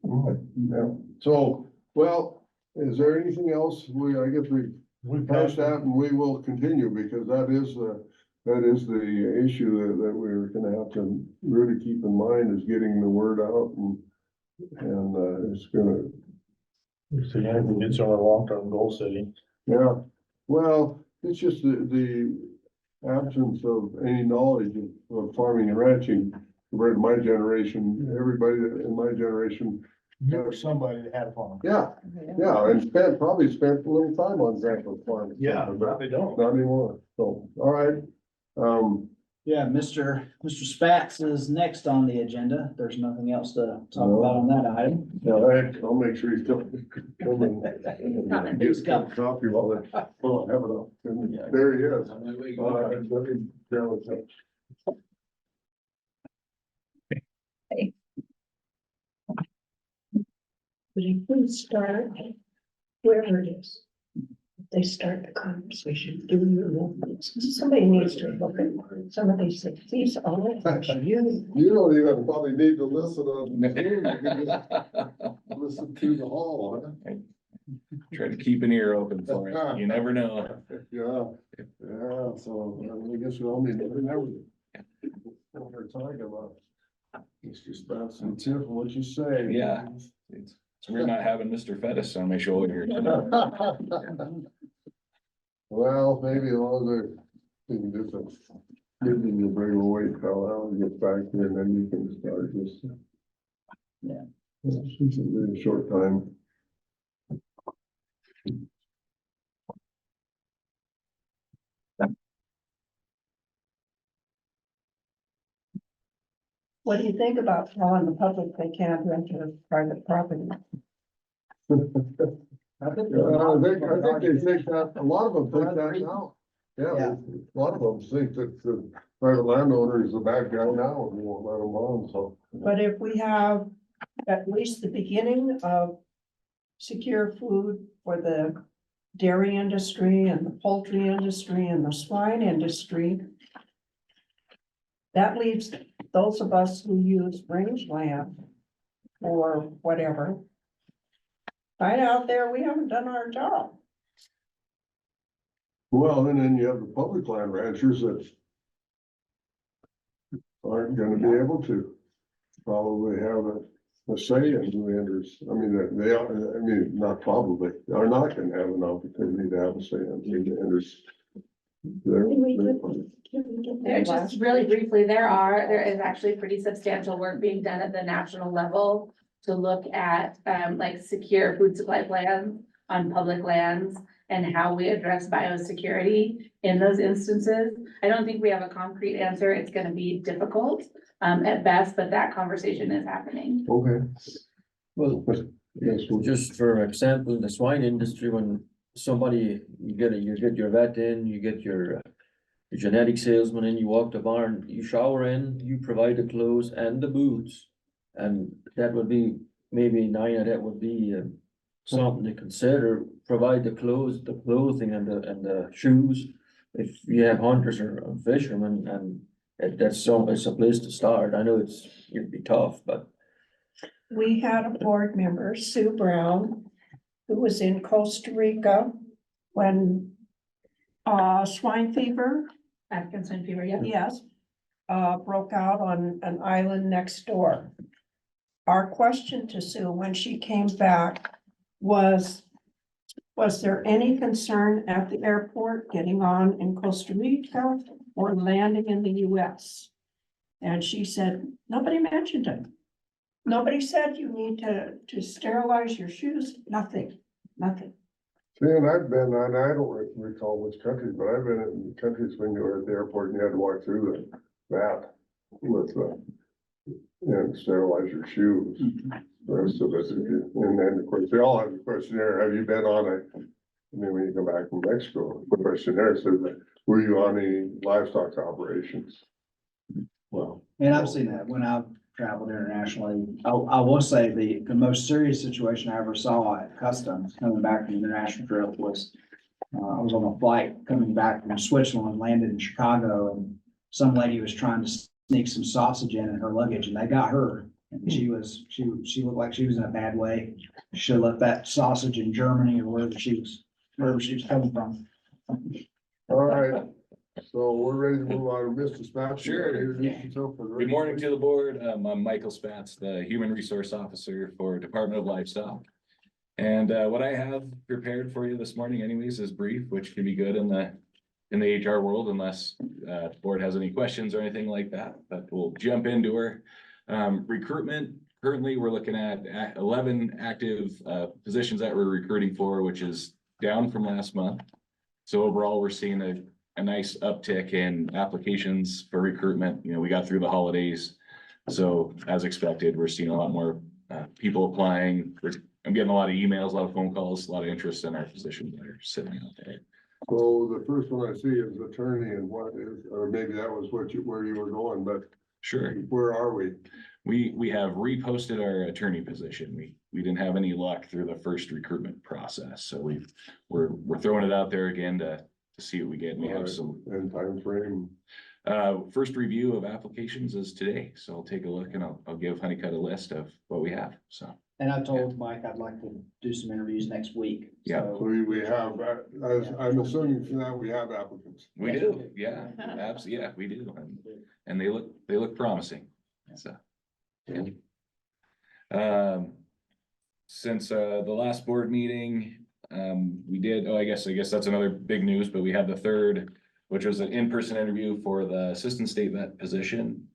Yeah, so, well, is there anything else? I guess we've passed that, and we will continue, because that is the issue that we're gonna have to really keep in mind, is getting the word out, and it's gonna, So yeah, it's our long-term goal setting. yeah, well, it's just the absence of any knowledge of farming and ranching compared to my generation. Everybody in my generation, There was somebody that had a farm. yeah, and probably spent a little time on grandpa's farm. But they don't. Not anymore, so, all right. Yeah, Mr. Spats is next on the agenda. There's nothing else to talk about on that item. I'll make sure he's coming. Coming. Get some coffee while they're, have it up. There he is. But if we start, wherever it is, if they start the conversation, do your movements. Somebody needs to look at some of these things. These are all. You don't even probably need to listen on Zoom. You can just listen through the hall, huh? Try to keep an ear open for it. You never know. Yeah, so I guess we all need to remember what we're talking about. It's just about some tip of what you say. Yeah. It's weird not having Mr. Fettis on my shoulder here tonight. Well, maybe as long as they're thinking different. Maybe you bring a weight fell out and get back there, and then you can start this. Yeah. It's a really short time. What do you think about telling the public they can't enter private property? I think they think that, a lot of them think that now. Yeah, a lot of them think that the private landowner is the bad guy now, and we won't let him on, so. But if we have at least the beginning of secure food for the dairy industry and the poultry industry and the swine industry, that leaves those of us who use rangeland or whatever. Right out there, we haven't done our job. Well, and then you have the public land ranchers that aren't gonna be able to probably have a say in the interest. I mean, they are, I mean, not probably, are not gonna have an opportunity to have a say in the interest. Just really briefly, there is actually pretty substantial work being done at the national level to look at, like secure food supply plans on public lands and how we address biosecurity in those instances. I don't think we have a concrete answer. It's gonna be difficult, at best, but that conversation is happening. Okay. Well, Yes, well, just for example, the swine industry, when somebody, you get your vet in, you get your genetic salesman in, you walk the barn, you shower in, you provide the clothes and the boots. And that would be, maybe 9 of that would be something to consider, provide the clothes, the clothing and the shoes. If you have hunters or fishermen, and it's a place to start. I know it'd be tough, but. We had a board member, Sue Brown, who was in Costa Rica when swine fever, African swine fever, yeah. yes, broke out on an island next door. Our question to Sue when she came back was there any concern at the airport getting on in Costa Rica or landing in the US? And she said, nobody mentioned it. Nobody said you need to sterilize your shoes, nothing. see, and I've been, and I don't recall which country, but I've been in countries when you were at the airport and you had to walk through that with, and sterilize your shoes. The rest of it, and then of course, they all have a questionnaire, have you been on it? I mean, when you come back from Mexico, the questionnaire says, were you on any livestock operations? Well. And I've seen that when I've traveled internationally. I will say the most serious situation I ever saw at customs coming back from the international trip was, I was on a flight coming back from Switzerland, landed in Chicago, and some lady was trying to sneak some sausage in her luggage, and they got her. And she looked like she was in a bad way. Should have left that sausage in Germany or wherever she was coming from. All right, so we're ready to move on to Mr. Spatz. Sure. Good morning to the the board. I'm Michael Spatz, the Human Resource Officer for Department of Livestock. And what I have prepared for you this morning anyways is brief, which can be good in the HR world unless the board has any questions or anything like that, but we'll jump into her. Recruitment, currently we're looking at 11 active positions that we're recruiting for, which is down from last month. So overall, we're seeing a nice uptick in applications for recruitment. You know, we got through the holidays. So as expected, we're seeing a lot more people applying. I'm getting a lot of emails, a lot of phone calls, a lot of interest in our positions that are sitting out there. So the first one I see is attorney, and what is, or maybe that was where you were going, but Sure. where are we? We have reposted our attorney position. We didn't have any luck through the first recruitment process. So we're throwing it out there again to see what we get. We have some. And time frame. First review of applications is today, so I'll take a look and I'll give Honeycutt a list of what we have, so. And I told Mike I'd like to do some interviews next week. Yeah. So So we have, I'm assuming for that we have applicants. We do, yeah, absolutely, yeah, we do, and they look promising, so. Yeah. Since the last board meeting, we did, I guess that's another big news, but we had the third, which was an in-person interview for the assistant state vet position.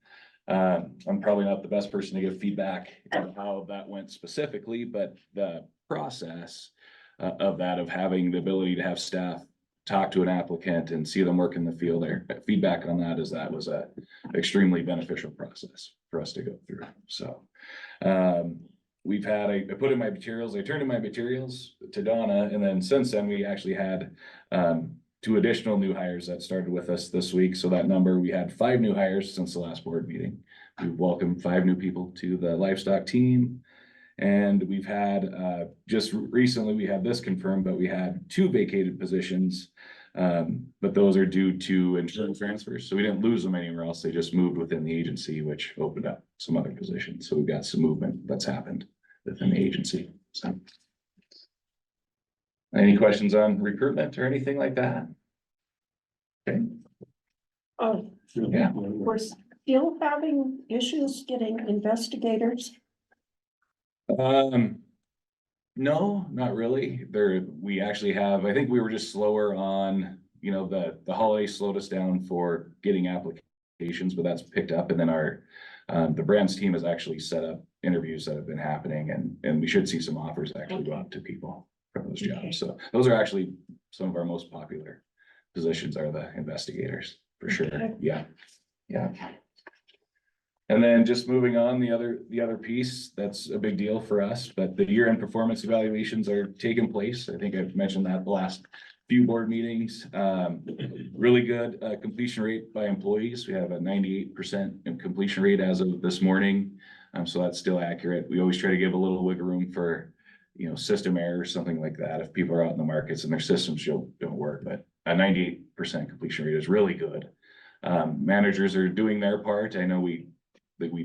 I'm probably not the best person to give feedback on how that went specifically, but the process of that, of having the ability to have staff talk to an applicant and see them work in the field, their feedback on that is that was a extremely beneficial process for us to go through. So we've had, I put in my materials, I turned in my materials to Donna, and then since then we actually had two additional new hires that started with us this week. So that number, we had 5 new hires since the last board meeting. We've welcomed 5 new people to the livestock team. And we've had, just recently, we had this confirmed, but we had 2 vacated positions. But those are due to insurance transfers. So we didn't lose them anywhere else. They just moved within the agency, which opened up some other positions. So we've got some movement that's happened within the agency. So. Any questions on recruitment or anything like that? Okay, Oh, yeah. we're still having issues getting investigators. No, not really. We actually have, I think we were just slower on, you know, the holiday slowed us down for getting applications, but that's picked up. And then the brands team has actually set up interviews that have been happening, and we should see some offers actually go out to people from those jobs. So those are actually some of our most popular positions, are the investigators, for sure. Okay. Yeah. Yeah. And then just moving on, the other piece that's a big deal for us, but the year-end performance evaluations are taking place. I think I've mentioned that the last few board meetings. Really good completion rate by employees. We have a 98% completion rate as of this morning. So that's still accurate. We always try to give a little wiggle room for, you know, system errors, something like that. If people are out in the markets and their systems don't work, but a 98% completion rate is really good. Managers are doing their part. I know we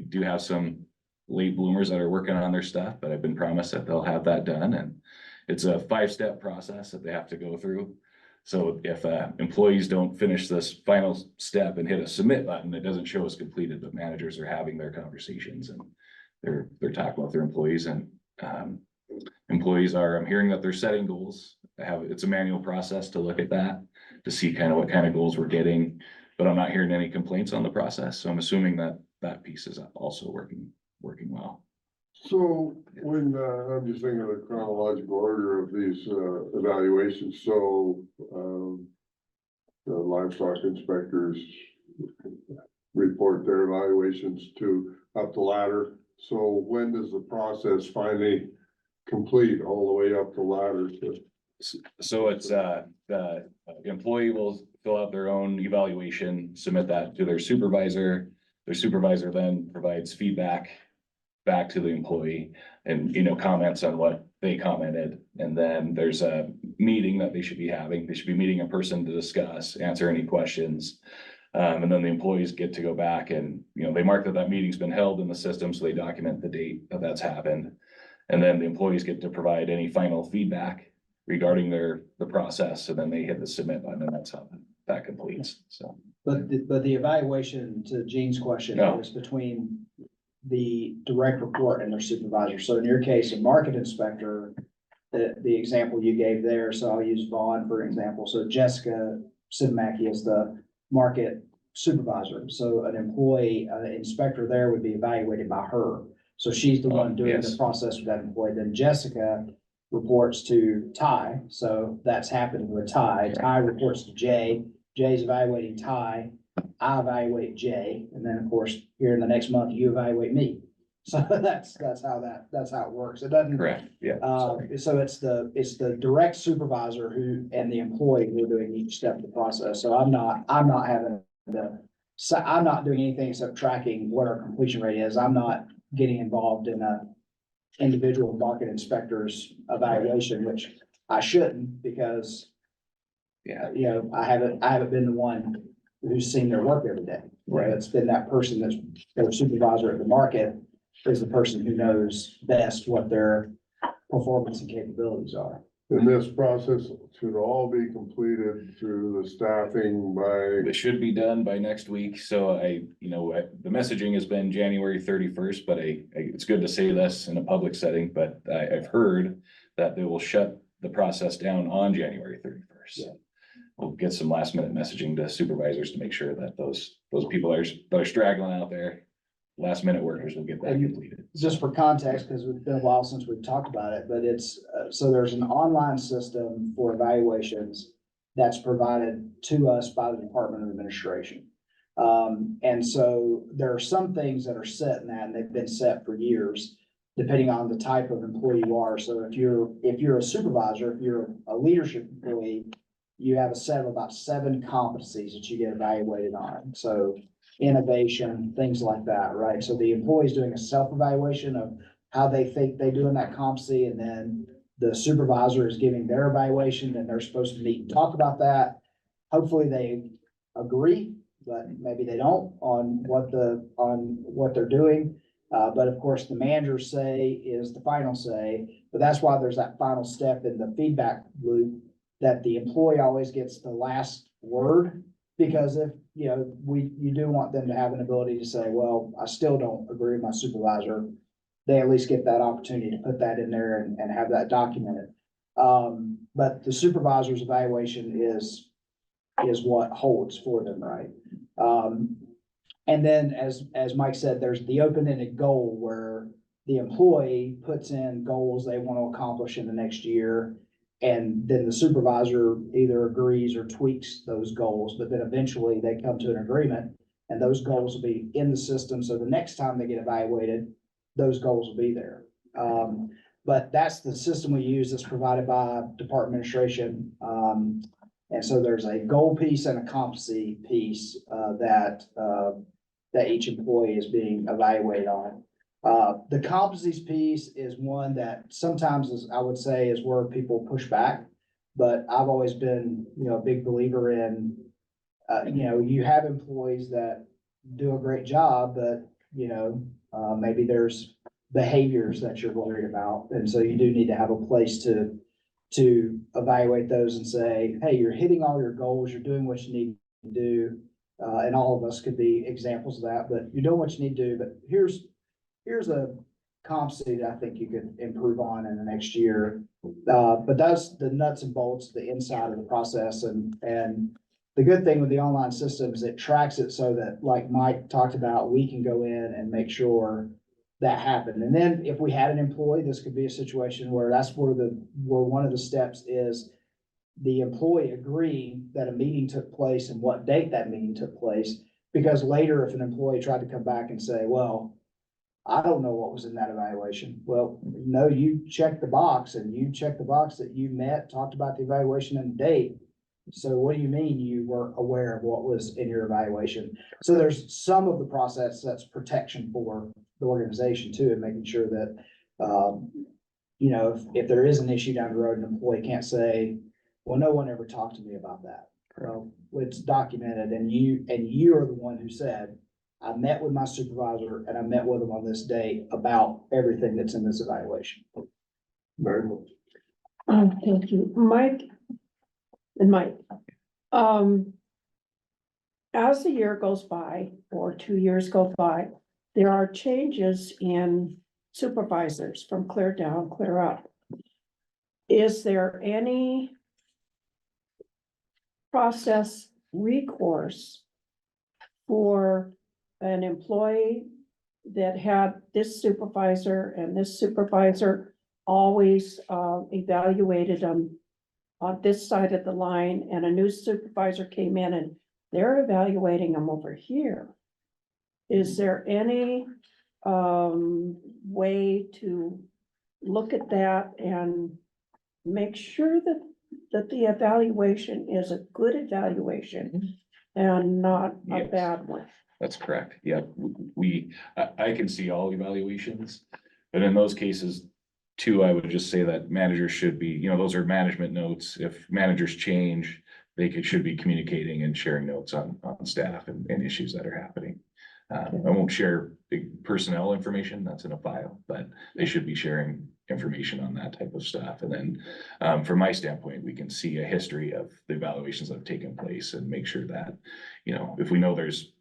do have some late bloomers that are working on their stuff, but I've been promised that they'll have that done. And it's a 5-step process that they have to go through. So if employees don't finish this final step and hit a submit button, it doesn't show as completed, but managers are having their conversations and they're talking with their employees, and employees are, I'm hearing that they're setting goals. It's a manual process to look at that, to see kind of what kind of goals we're getting, but I'm not hearing any complaints on the process. So I'm assuming that piece is also working well. So when, I'm just thinking of the chronological order of these, evaluations, so, the livestock inspectors report their evaluations to up the ladder. So when does the process finally complete all the way up the ladder to? So it's, the employee will fill out their own evaluation, submit that to their supervisor. Their supervisor then provides feedback back to the employee and, you know, comments on what they commented. And then there's a meeting that they should be having. They should be meeting in person to discuss, answer any questions. And then the employees get to go back and, you know, they mark that meeting's been held in the system, so they document the date that that's happened. And then the employees get to provide any final feedback regarding the process, and then they hit the submit button, and that's how that completes, so. But the evaluation, to Gene's question, No. is between the direct report and their supervisor. So in your case, a market inspector, the example you gave there, so I'll use Vaughn for example. So Jessica Sidmaki is the market supervisor. So an employee, inspector there would be evaluated by her. So she's the one doing the yes. process with that employee. Then Jessica reports to Ty. So that's happening with Ty. Ty reports to Jay. Jay's evaluating Ty. I evaluate Jay. And then of course, here in the next month, you evaluate me. So that's how it works. It doesn't. Correct, yeah. So it's the direct supervisor and the employee who are doing each step of the process. So I'm not doing anything except tracking what our completion rate is. I'm not getting involved in a individual market inspector's evaluation, which I shouldn't, because Yeah, you know, I haven't been the one who's seen their work every day. Right. It's been that person that's their supervisor at the market is the person who knows best what their performance and capabilities are. And this process should all be completed through the staffing by, it should be done by next week. So the messaging has been January 31st, but it's good to say this in a public setting, but I've heard that they will shut the process down on January 31st. Yeah. We'll get some last minute messaging to supervisors to make sure that those people that are straggling out there, last minute workers will get that completed. Just for context, because it's been a while since we've talked about it, but it's, so there's an online system for evaluations that's provided to us by the Department of Administration. And so there are some things that are set in that, and they've been set for years, depending on the type of employee you are. So if you're a supervisor, if you're a leadership employee, you have a set of about 7 competencies that you get evaluated on. So innovation, things like that, right? So the employee's doing a self-evaluation of how they think they do in that competency, and then the supervisor is giving their evaluation, and they're supposed to meet and talk about that. Hopefully they agree, but maybe they don't on what they're doing. But of course, the manager's say is the final say, but that's why there's that final step in the feedback loop, that the employee always gets the last word. Because if, you know, you do want them to have an ability to say, well, I still don't agree with my supervisor. They at least get that opportunity to put that in there and have that documented. But the supervisor's evaluation is what holds for them, right? And then as Mike said, there's the open-ended goal where the employee puts in goals they want to accomplish in the next year. And then the supervisor either agrees or tweaks those goals, but then eventually they come to an agreement and those goals will be in the system. So the next time they get evaluated, those goals will be there. But that's the system we use that's provided by Department Administration. And so there's a goal piece and a competency piece that each employee is being evaluated on. The competencies piece is one that sometimes I would say is where people push back, but I've always been, you know, a big believer in, you know, you have employees that do a great job, but, you know, maybe there's behaviors that you're worried about. And so you do need to have a place to evaluate those and say, hey, you're hitting all your goals, you're doing what you need to do. And all of us could be examples of that, but you're doing what you need to do, but here's a competency that I think you could improve on in the next year. But that's the nuts and bolts, the inside of the process. And the good thing with the online system is it tracks it so that, like Mike talked about, we can go in and make sure that happened. And then if we had an employee, this could be a situation where that's where one of the steps is the employee agreeing that a meeting took place and what date that meeting took place. Because later, if an employee tried to come back and say, well, I don't know what was in that evaluation. Well, no, you checked the box and you checked the box that you met, talked about the evaluation and the date. So what do you mean you were aware of what was in your evaluation? So there's some of the process that's protection for the organization too, and making sure that, you know, if there is an issue down the road, an employee can't say, well, no one ever talked to me about that. Well, it's documented and you are the one who said, I met with my supervisor and I met with him on this date about everything that's in this evaluation. Very much. Thank you, Mike. And Mike, as the year goes by or 2 years go by, there are changes in supervisors from clear down, clear up. Is there any process recourse for an employee that had this supervisor and this supervisor always evaluated them on this side of the line, and a new supervisor came in and they're evaluating them over here? Is there any way to look at that and make sure that the evaluation is a good evaluation and not a Yes. bad one? That's correct. Yeah, I can see all evaluations, but in those cases too, I would just say that managers should be, you know, those are management notes. If managers change, should be communicating and sharing notes on staff and issues that are happening. I won't share big personnel information, that's in a file, but they should be sharing information on that type of stuff. And then, from my standpoint, we can see a history of the evaluations that have taken place and make sure that, you know, if we know there's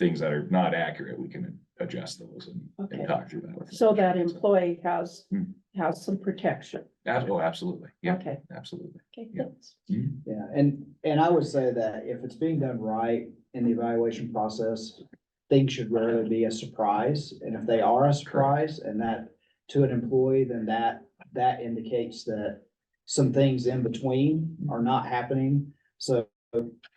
things that are not accurate, we can adjust those Okay. and talk through that. with them. So that employee has Hmm. some protection. Oh, absolutely. Yeah, Okay, absolutely. okay, Yeah. thanks. Yeah, and I would say that if it's being done right in the evaluation process, things should rarely be a surprise. And if they are a surprise and that to an employee, then that indicates that some things in between are not happening. So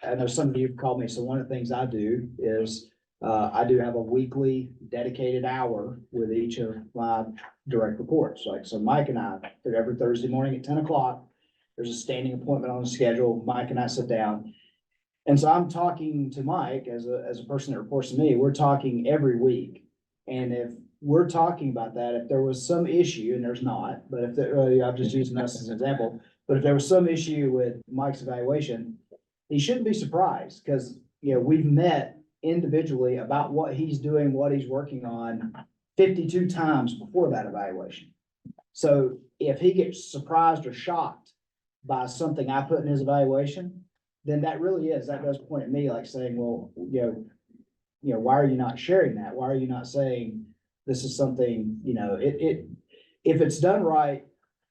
I know some of you have called me. So one of the things I do is I do have a weekly dedicated hour with each of my direct reports. Like, so Mike and I, every Thursday morning at 10 o'clock, There's a standing appointment on the schedule. Mike and I sit down. And so I'm talking to Mike as a person that reports to me, we're talking every week. And if we're talking about that, if there was some issue, and there's not, but if there, I'm just using us as an example, but if there was some issue with Mike's evaluation, he shouldn't be surprised, because, you know, we've met individually about what he's doing, what he's working on 52 times before that evaluation. So if he gets surprised or shocked by something I put in his evaluation, then that does point at me like saying, well, why are you not sharing that? Why are you not saying this is something, if it's done right,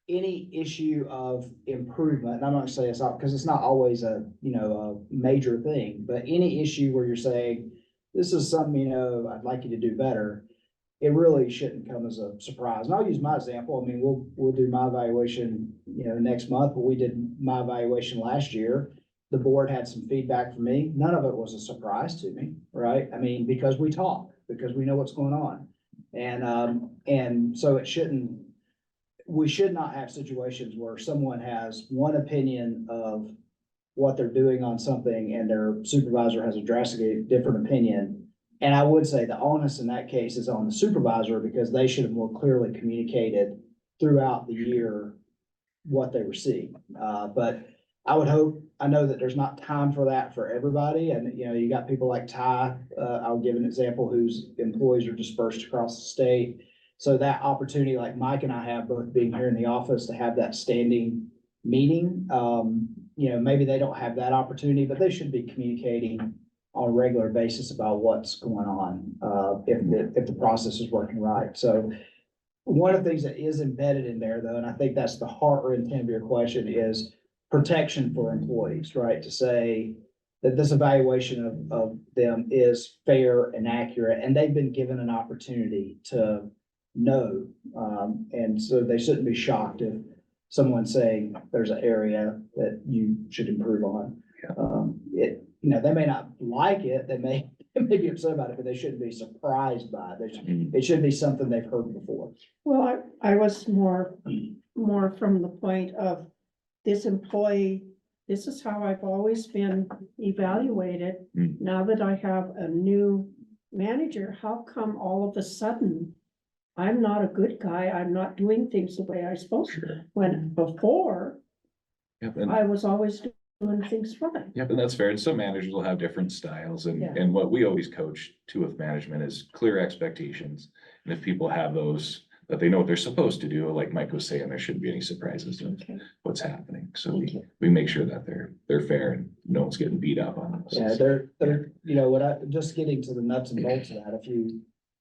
any issue of improvement, and I'm not gonna say it's not, because it's not always a major thing, but any issue where you're saying, this is something, I'd like you to do better, it really shouldn't come as a surprise. And I'll use my example. I mean, we'll do my evaluation, next month, but we did my evaluation last year. The board had some feedback from me. None of it was a surprise to me, right? I mean, because we talk, because we know what's going on. And so we should not have situations where someone has one opinion of what they're doing on something and their supervisor has a drastically different opinion. And I would say the onus in that case is on the supervisor, because they should have more clearly communicated throughout the year what they were seeing. But I would hope, I know that there's not time for that for everybody. And, you got people like Ty, I'll give an example, whose employees are dispersed across the state. So that opportunity, like Mike and I have both being here in the office, to have that standing meeting, maybe they don't have that opportunity, but they should be communicating on a regular basis about what's going on, if the process is working right. So one of the things that is embedded in there, though, and I think that's the heart or intent of your question, is protection for employees, right? To say that this evaluation of them is fair and accurate, and they've been given an opportunity to know. And so they shouldn't be shocked if someone's saying there's an area that you should improve on. They may not like it, they may be upset about it, but they shouldn't be surprised by it. It should be something they've heard before. Well, I was more from the point of this employee, this is how I've always been evaluated. Now that I have a new manager, how come all of a sudden I'm not a good guy? I'm not doing things the way I'm supposed to, when before I was always doing things right. Yep, and that's fair. And some managers will have different styles, and, Yeah. and what we always coach too with management is clear expectations. And if people have those, that they know what they're supposed to do, like Mike was saying, there shouldn't be any surprises to Okay. what's happening. So we make sure that they're fair and no one's getting beat up on them. Yeah, just getting to the nuts and bolts of that, if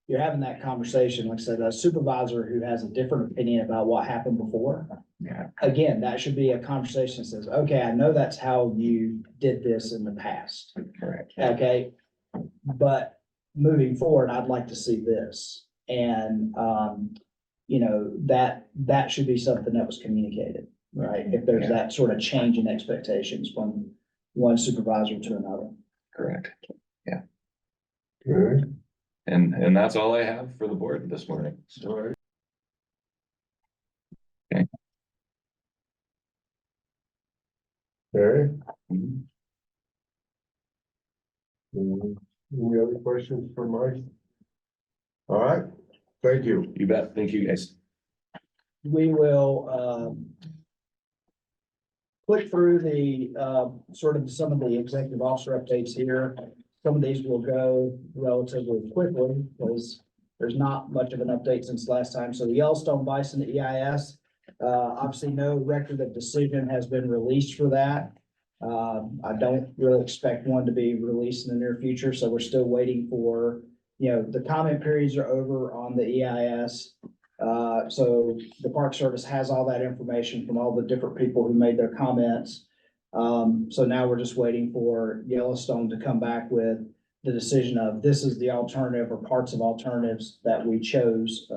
you're having that conversation, like I said, a supervisor who has a different opinion about what happened before. Yeah. Again, that should be a conversation that says, okay, I know that's how you did this in the past. Correct. Okay, but moving forward, I'd like to see this. And, that should be something that was communicated, right? If there's that sort of change in expectations from one supervisor to another. Correct. Yeah. Okay, And that's all I have for the board this morning. all right. Okay. Okay. Mhm. Any other questions for Mike? All right, thank you. You bet. Thank you, guys. We will, click through the, sort of some of the executive officer updates here. Some of these will go relatively quickly because there's not much of an update since last time. So the Yellowstone Bison EIS, obviously no record of decision has been released for that. I don't really expect one to be released in the near future, so we're still waiting for, the comment periods are over on the EIS. So the Park Service has all that information from all the different people who made their comments. So now we're just waiting for Yellowstone to come back with the decision of this is the alternative or parts of alternatives that we chose,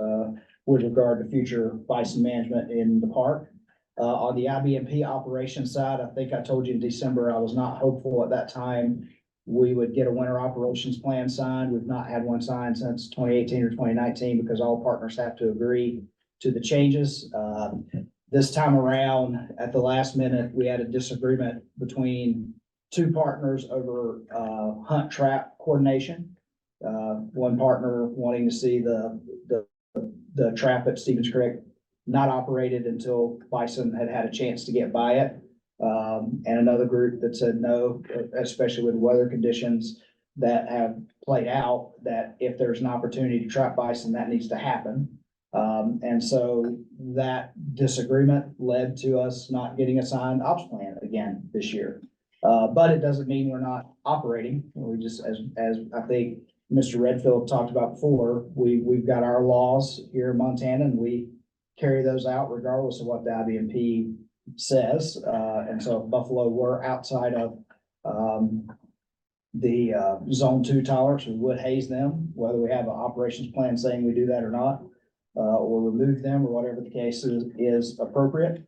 with regard to future bison management in the park. On the IBMP operation side, I think I told you in December, I was not hopeful at that time we would get a winter operations plan signed. We've not had one signed since 2018 or 2019 because all partners have to agree to the changes. this time around, at the last minute, we had a disagreement between two partners over, hunt trap coordination. One partner wanting to see the trap at Stevens Creek not operated until bison had had a chance to get by it. And another group that said no, especially with weather conditions that have played out, that if there's an opportunity to trap bison, that needs to happen. And so that disagreement led to us not getting a signed ops plan again this year. But it doesn't mean we're not operating. We just, as I think Mr. Redfield talked about before, we've got our laws here in Montana, and we carry those out regardless of what the IBMP says. And so if Buffalo were outside of, the zone 2 tolerance, we would haze them, whether we have an operations plan saying we do that or not, or remove them, or whatever the case is appropriate.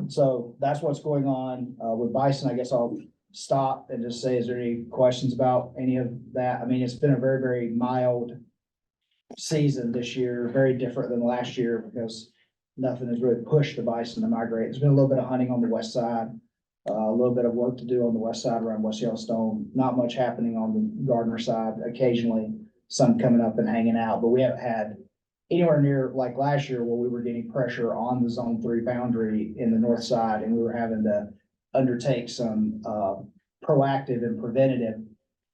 So that's what's going on with bison. I guess I'll stop and just say, is there any questions about any of that? I mean, it's been a very, very mild season this year, very different than last year, because nothing has really pushed the bison to migrate. There's been a little bit of hunting on the west side. A little bit of work to do on the west side around West Yellowstone. Not much happening on the Gardner side. Occasionally, some coming up and hanging out, but we haven't had anywhere near like last year where we were getting pressure on the zone 3 boundary in the north side, and we were having to undertake some proactive and preventative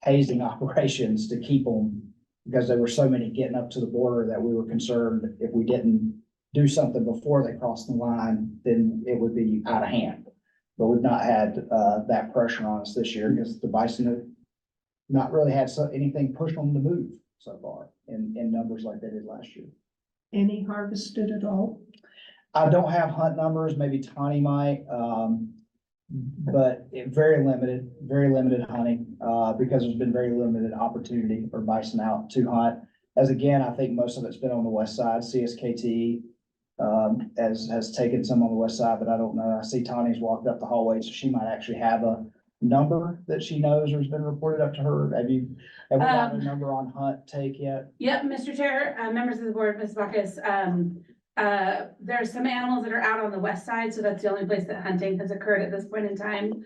hazing operations to keep them, because there were so many getting up to the border that we were concerned if we didn't do something before they crossed the line, then it would be out of hand. But we've not had that pressure on us this year, because the bison have not really had anything push them to move so far in numbers like they did last year. Any harvested at all? I don't have hunt numbers, maybe Tawny might, but very limited hunting, because there's been very limited opportunity for bison out to hunt. As again, I think most of it's been on the west side. CSKT has taken some on the west side, but I don't know. I see Tawny's walked up the hallway, so she might actually have a number that she knows or has been reported up to her. Have we got a number on hunt take yet? Yep, Mr. Chair, members of the board, Ms. Buckus, there's some animals that are out on the west side, so that's the only place that hunting has occurred at this point in time.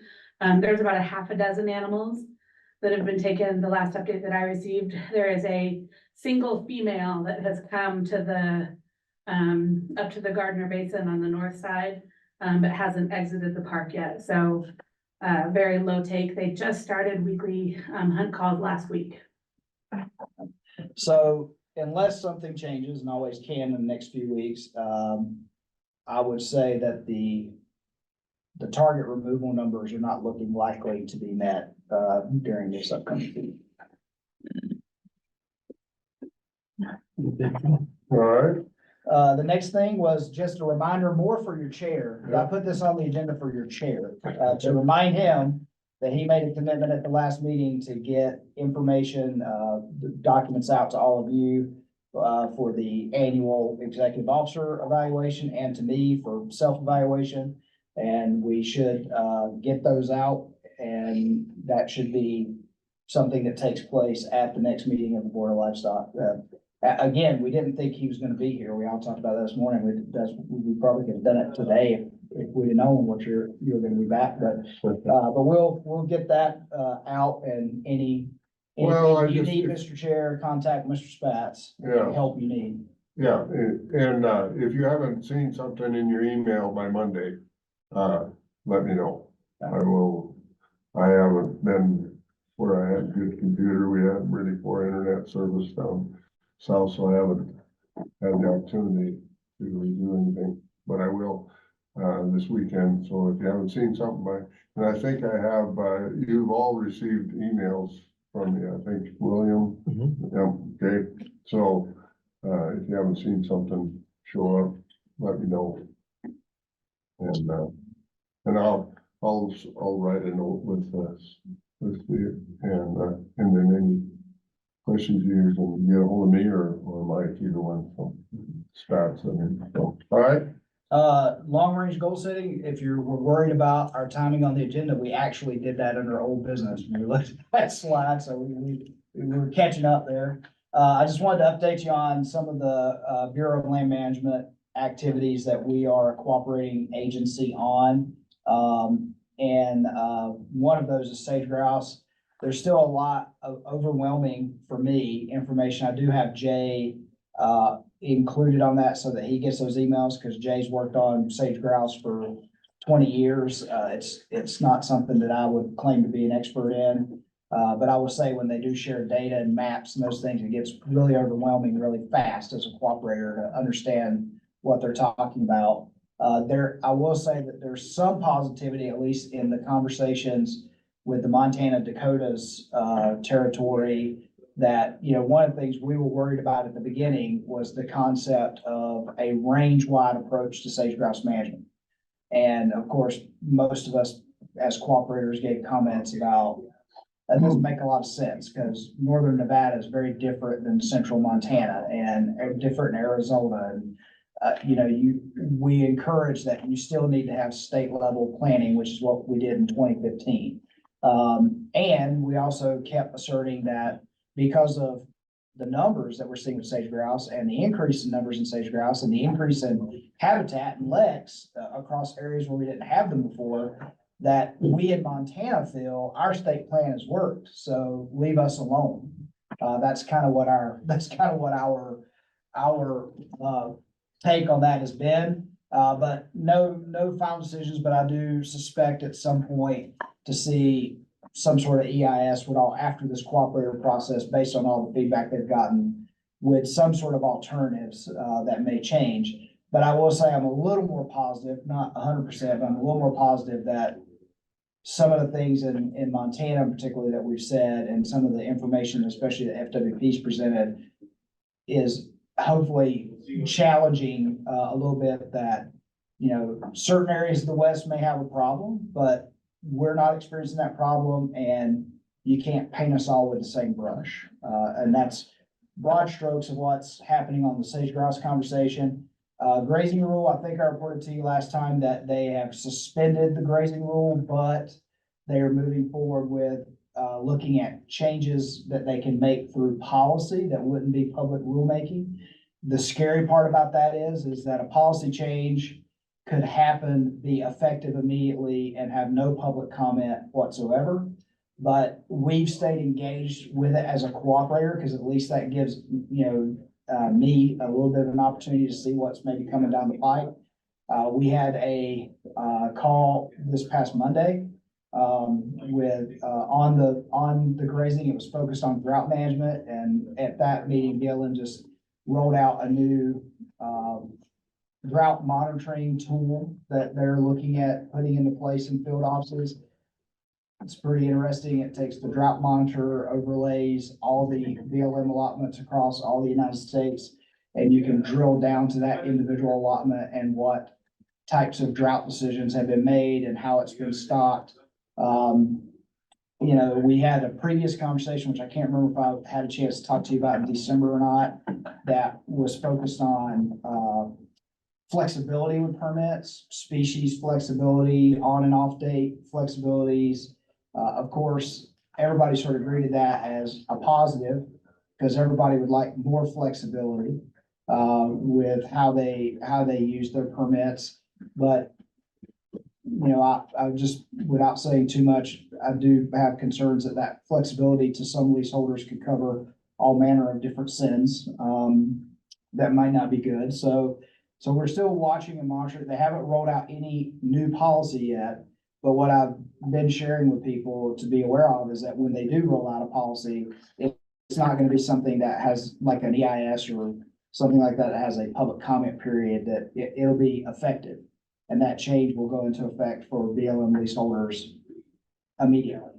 There's about a half a dozen animals that have been taken. The last update that I received, there is a single female that has come to the up to the Gardner Basin on the north side, but hasn't exited the park yet. So very low take. They just started weekly hunt calls last week. So unless something changes, and always can in the next few weeks, I would say that the target removal numbers are not looking likely to be met during this upcoming season. All right, The next thing was just a reminder more for your chair. I put this on the agenda for your chair, to remind him that he made a commitment at the last meeting to get information, documents out to all of you for the annual executive officer evaluation, and to me for self-evaluation. And we should get those out, and that should be something that takes place at the next meeting of the Board of Livestock. Again, we didn't think he was gonna be here. We all talked about that this morning. We probably could have done it today if we'd have known what you're gonna be back, but we'll get that out, and anything you need, Mr. Chair, contact Mr. Spatz. Yeah. Help you need. yeah, and if you haven't seen something in your email by Monday, let me know. I haven't been where I had a good computer. We had really poor internet service down south, so I haven't had the opportunity to review anything, but I will this weekend. So if you haven't seen something and I think I have, you've all received emails from me, I think, William. Yeah, okay, so if you haven't seen something show up, let me know. And I'll write a note with you, and then any questions you can get a hold of me or Mike, either one, so Spatz, so, all right. Long range goal setting, if you're worried about our timing on the agenda, we actually did that under old business. We looked at that slide, so we were catching up there. I just wanted to update you on some of the Bureau of Land Management activities that we are a cooperating agency on. One of those is sage grouse. There's still a lot of overwhelming for me information. I do have Jay included on that so that he gets those emails, because Jay's worked on sage grouse for 20 years. It's not something that I would claim to be an expert in. But I will say, when they do share data and maps and those things, it gets really overwhelming really fast as a cooperator to understand what they're talking about. I will say that there's some positivity, at least in the conversations with the Montana Dakotas territory, that, you know, one of the things we were worried about at the beginning was the concept of a range-wide approach to sage grouse management. And of course, most of us as cooperators gave comments about, that doesn't make a lot of sense, because northern Nevada is very different than central Montana and different in Arizona. And you know, we encourage that you still need to have state level planning, which is what we did in 2015. And we also kept asserting that because of the numbers that we're seeing with sage grouse and the increase in numbers in sage grouse and the increase in habitat and leks across areas where we didn't have them before, that we in Montana feel our state plan has worked, so leave us alone. That's kind of what our take on that has been. But no final decisions, but I do suspect at some point to see some sort of EIS after this cooperative process, based on all the feedback they've gotten, with some sort of alternatives that may change. But I will say I'm a little more positive, not 100%, but I'm a little more positive that some of the things in Montana particularly that we've said, and some of the information, especially that FWP's presented, is hopefully challenging a little bit, that, you know, certain areas of the West may have a problem, but we're not experiencing that problem, and you can't paint us all with the same brush. And that's broad strokes of what's happening on the sage grouse conversation. Grazing rule, I think I reported to you last time that they have suspended the grazing rule, but they are moving forward with looking at changes that they can make through policy that wouldn't be public rulemaking. The scary part about that is that a policy change could happen, be effective immediately, and have no public comment whatsoever. But we've stayed engaged with it as a cooperator, because at least that gives, you know, me a little bit of an opportunity to see what's maybe coming down the pipe. We had a call this past Monday with on the grazing. It was focused on drought management, and at that meeting, Gillen just rolled out a new drought monitoring tool that they're looking at putting into place in field offices. It's pretty interesting. It takes the drought monitor, overlays all the BLM allotments across all the United States, and you can drill down to that individual allotment and what types of drought decisions have been made and how it's been stocked. You know, we had a previous conversation, which I can't remember if I had a chance to talk to you about in December or not, that was focused on flexibility with permits, species flexibility, on and off date flexibilities. Of course, everybody sort of greeted that as a positive, because everybody would like more flexibility with how they use their permits. But, you know, I just, without saying too much, I do have concerns that flexibility to some leaseholders could cover all manner of different sins that might not be good. So we're still watching and monitoring. They haven't rolled out any new policy yet, but what I've been sharing with people to be aware of is that when they do roll out a policy, it's not going to be something that has like an EIS or something like that has a public comment period, that it'll be effective. And that change will go into effect for BLM leaseholders immediately.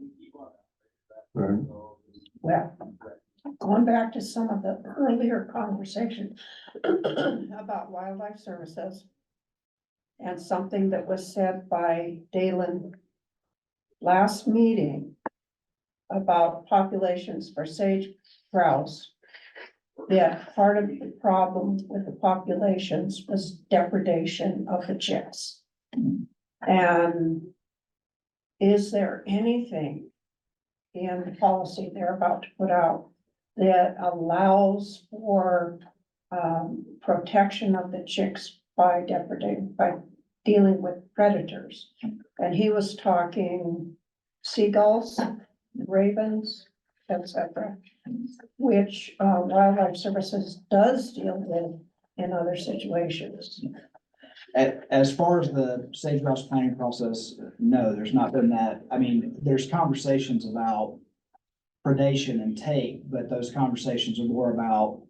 Well, going back to some of the earlier conversation about wildlife services, and something that was said by Dalen last meeting about populations for sage grouse, that part of the problem with the populations was depredation of the chicks. And is there anything in the policy they're about to put out that allows for protection of the chicks by dealing with predators. And he was talking seagulls, ravens, etc., which Wildlife Services does deal with in other situations. As far as the sage grouse planning process, no, there's not been that. I mean, there's conversations about predation and take, but those conversations are more about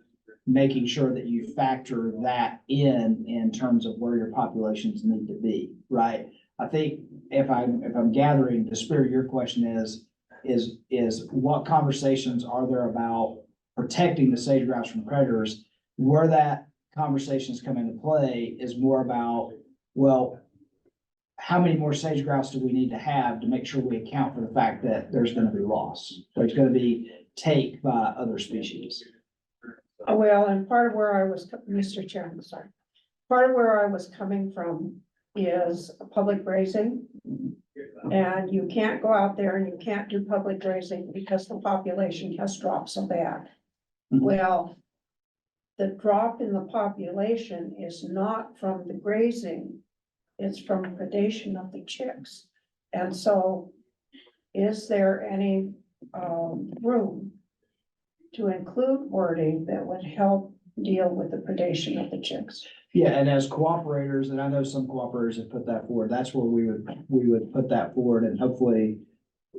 making sure that you factor that in terms of where your populations need to be, right? I think if I'm gathering, the spirit of your question is what conversations are there about protecting the sage grouse from predators? Where that conversations come into play is more about, well, how many more sage grouse do we need to have to make sure we account for the fact that there's gonna be loss? There's gonna be take by other species. Well, and part of where I was, Mr. Chairman, sorry. Part of where I was coming from is public grazing. And you can't go out there and you can't do public grazing because the population has dropped so bad. Mhm. Well, the drop in the population is not from the grazing, it's from predation of the chicks. And so is there any room to include wording that would help deal with the predation of the chicks? Yeah, and as cooperators, and I know some cooperators have put that forward, that's where we would put that forward, and hopefully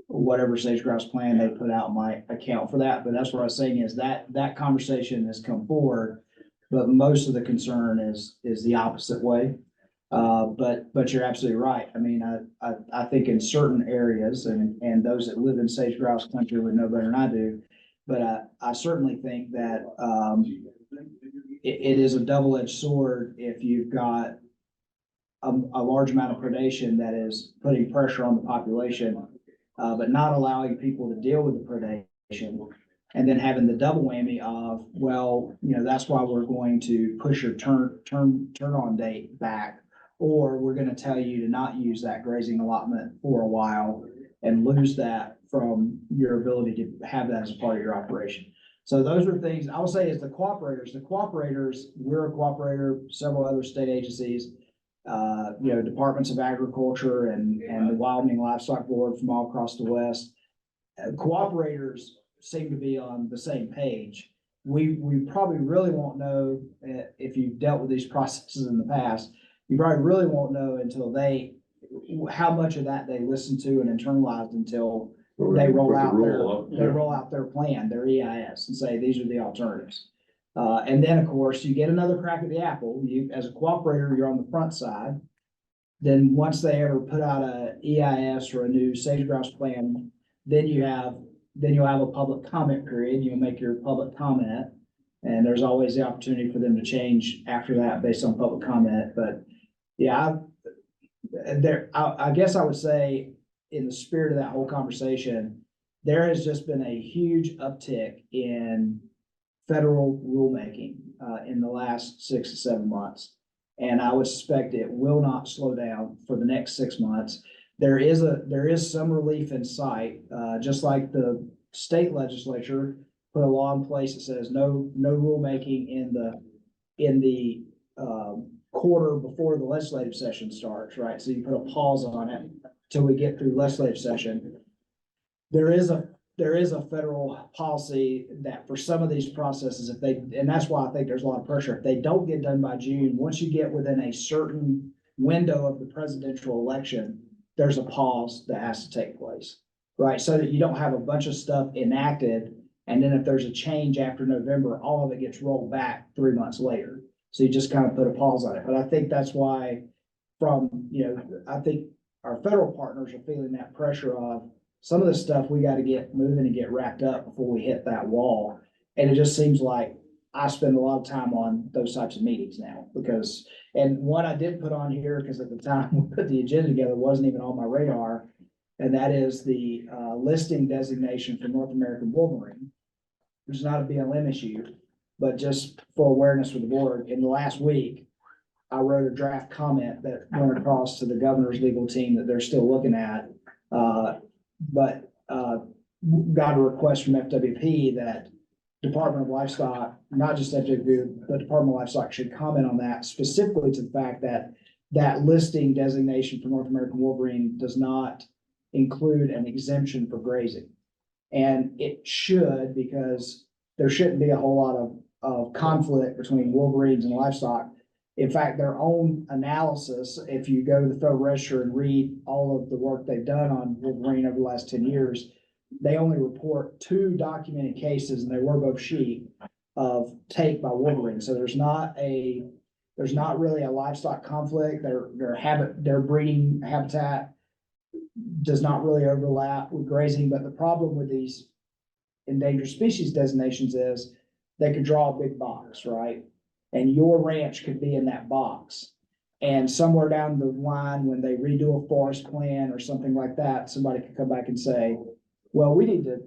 whatever sage grouse plan they put out might account for that, but that's what I was saying is that conversation has come forward, but most of the concern is the opposite way. But you're absolutely right. I mean, I think in certain areas, and those that live in sage grouse country would know better than I do, but I certainly think that, it is a double-edged sword if you've got a large amount of predation that is putting pressure on the population, but not allowing people to deal with the predation. And then having the double whammy of, well, you know, that's why we're going to push your turn on date back. Or we're gonna tell you to not use that grazing allotment for a while and lose that from your ability to have that as a part of your operation. So those are things, I would say is the cooperators, we're a cooperator, several other state agencies, you know, departments of agriculture and the Wyoming Livestock Board from all across the West. Cooperators seem to be on the same page. We probably really won't know if you've dealt with these processes in the past. You probably really won't know until how much of that they listen to and internalized until they roll out their plan, their EIS, and say, these are the alternatives. And then, of course, you get another crack at the apple. You, as a cooperator, you're on the front side. Then once they ever put out a EIS or a new sage grouse plan, then you'll have a public comment period. You'll make your public comment. And there's always the opportunity for them to change after that based on public comment. But yeah, I guess I would say, in the spirit of that whole conversation, there has just been a huge uptick in federal rulemaking in the last 6 to 7 months. And I would suspect it will not slow down for the next 6 months. There is some relief in sight, just like the state legislature put a law in place that says no rulemaking in the quarter before the legislative session starts, right? So you put a pause on it till we get through legislative session. There is a federal policy that for some of these processes, and that's why I think there's a lot of pressure, if they don't get done by June, once you get within a certain window of the presidential election, there's a pause that has to take place, right? So that you don't have a bunch of stuff enacted, and then if there's a change after November, all of it gets rolled back 3 months later. So you just kind of put a pause on it. But I think that's why I think our federal partners are feeling that pressure of some of the stuff we got to get moving and get wrapped up before we hit that wall. And it just seems like I spend a lot of time on those types of meetings now and one I did put on here, because at the time we put the agenda together, wasn't even on my radar. And that is the listing designation for North American wolverine. It's not a BLM issue, but just for awareness with the board. In the last week, I wrote a draft comment that went across to the governor's legal team that they're still looking at. But got a request from FWP that Department of Livestock, not just FWB, but Department of Livestock should comment on that specifically to the fact that that listing designation for North American wolverine does not include an exemption for grazing. And it should, because there shouldn't be a whole lot of conflict between wolverines and livestock. In fact, their own analysis, if you go to the Federal Register and read all of the work they've done on wolverine over the last 10 years, they only report 2 documented cases, and they were both sheep, of take by wolverine. So there's not really a livestock conflict. Their breeding habitat does not really overlap with grazing, but the problem with these endangered species designations is they could draw a big box, right? And your ranch could be in that box. And somewhere down the line, when they redo a forest plan or something like that, somebody could come back and say, well, we need to,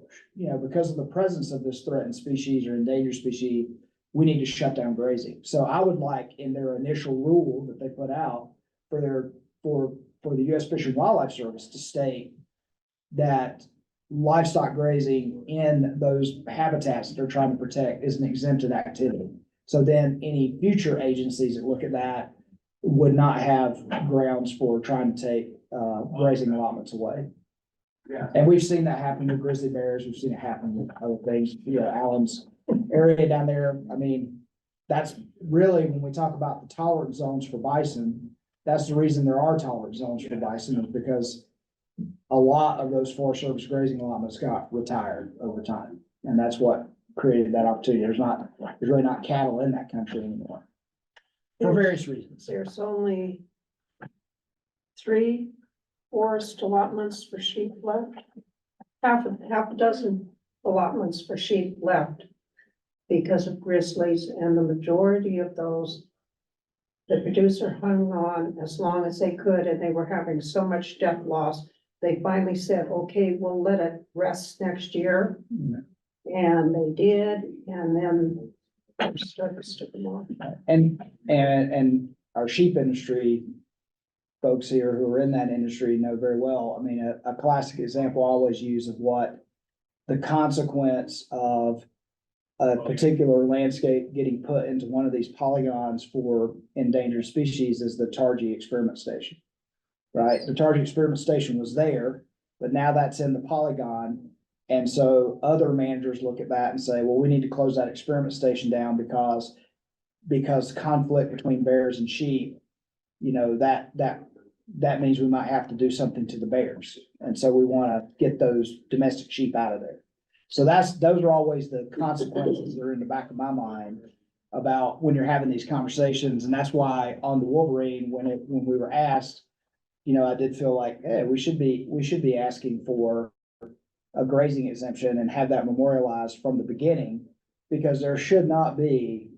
because of the presence of this threatened species or endangered species, we need to shut down grazing. So I would like in their initial rule that they put out for the U.S. Fish and Wildlife Service to state that livestock grazing in those habitats that they're trying to protect is an exempted activity. So then any future agencies that look at that would not have grounds for trying to take grazing allotments away. Yeah. And we've seen that happen with grizzly bears. We've seen it happen with other things, Allen's area down there. I mean, that's really, when we talk about the tolerant zones for bison, that's the reason there are tolerant zones for bison, is because a lot of those Forest Service grazing allotments got retired over time. And that's what created that opportunity. There's really not cattle in that country anymore for various reasons. There's only 3 forest allotments for sheep left. Half a dozen allotments for sheep left because of grizzlies, and the majority of those the producer hung on as long as they could, and they were having so much death loss. They finally said, okay, we'll let it rest next year. And they did, and then service took them off. And our sheep industry folks here who are in that industry know very well. I mean, a classic example I always use of what the consequence of a particular landscape getting put into one of these polygons for endangered species is the Targhee experiment station. Right? The Targhee experiment station was there, but now that's in the polygon. And so other managers look at that and say, well, we need to close that experiment station down because conflict between bears and sheep, that means we might have to do something to the bears. And so we want to get those domestic sheep out of there. So those are always the consequences that are in the back of my mind about when you're having these conversations. And that's why on the wolverine, when we were asked, I did feel like, hey, we should be asking for a grazing exemption and have that memorialized from the beginning, because there should not be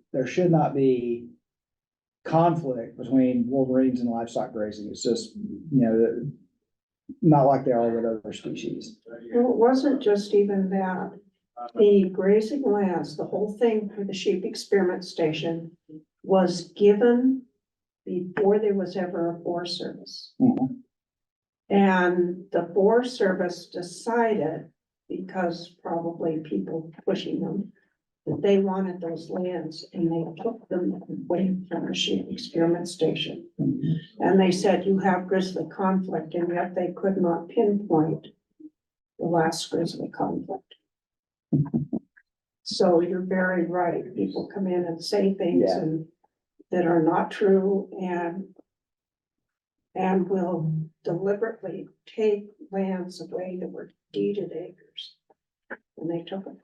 conflict between wolverines and livestock grazing. It's just, not like they are with other species. Well, it wasn't just even that. The grazing lands, the whole thing for the sheep experiment station was given before there was ever a Forest Service. Mhm. And the Forest Service decided, because probably people pushing them, that they wanted those lands, and they took them away from the sheep experiment station. And they said, you have grizzly conflict, and yet they could not pinpoint the last grizzly conflict. So you're very right. People come in and say things Yeah. and that are not true, and will deliberately take lands away that were deeded acres. And they took it.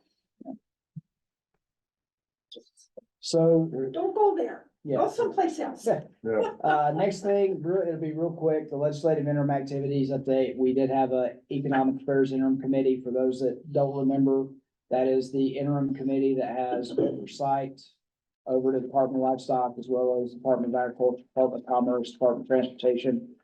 So, Don't go there. Go yeah. someplace else. Next thing, it'll be real quick, the legislative interim activities update. We did have a economic affairs interim committee. For those that don't remember, that is the interim committee that has oversight over the Department of Livestock, as well as Department of Agriculture, Department of Commerce, Department of Transportation,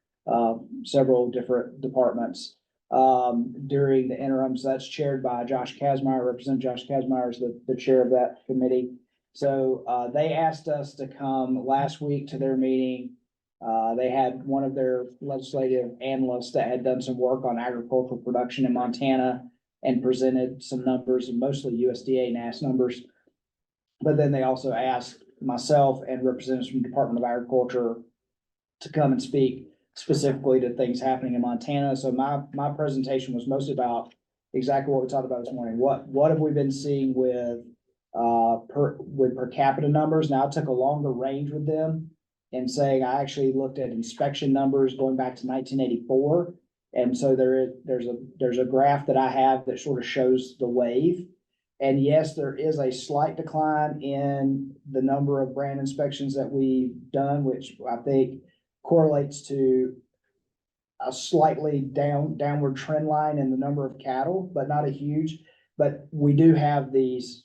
several different departments during the interim. So that's chaired by Josh Kazmaier. Representative Josh Kazmaier is the chair of that committee. So they asked us to come last week to their meeting. They had one of their legislative analysts that had done some work on agricultural production in Montana and presented some numbers, mostly USDA NAS numbers. But then they also asked myself and representatives from Department of Agriculture to come and speak specifically to things happening in Montana. So my presentation was mostly about exactly what we talked about this morning. What have we been seeing with per capita numbers? Now I took a longer range with them and saying I actually looked at inspection numbers going back to 1984. And so there's a graph that I have that sort of shows the wave. And yes, there is a slight decline in the number of brand inspections that we've done, which I think correlates to a slightly downward trend line in the number of cattle, but not a huge, but we do have these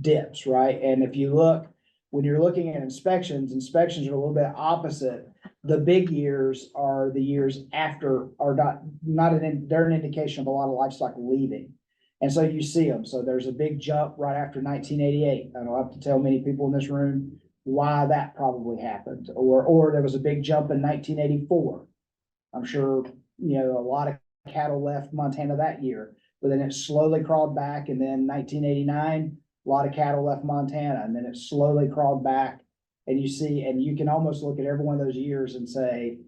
dips, right? And if you look, when you're looking at inspections are a little bit opposite. The big years are the years after, are they're an indication of a lot of livestock leaving. And so you see them. So there's a big jump right after 1988. I don't have to tell many people in this room why that probably happened, or there was a big jump in 1984. I'm sure, a lot of cattle left Montana that year, but then it slowly crawled back. And then 1989, a lot of cattle left Montana, and then it slowly crawled back. And you can almost look at every one of those years and say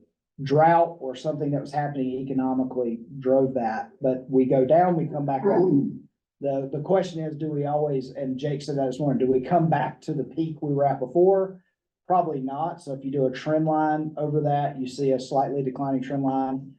drought or something that was happening economically drove that. But we go down, we come back up. The question is, do we always, and Jake said that this morning, do we come back to the peak we were at before? Probably not. So if you do a trend line over that, you see a slightly declining trend line.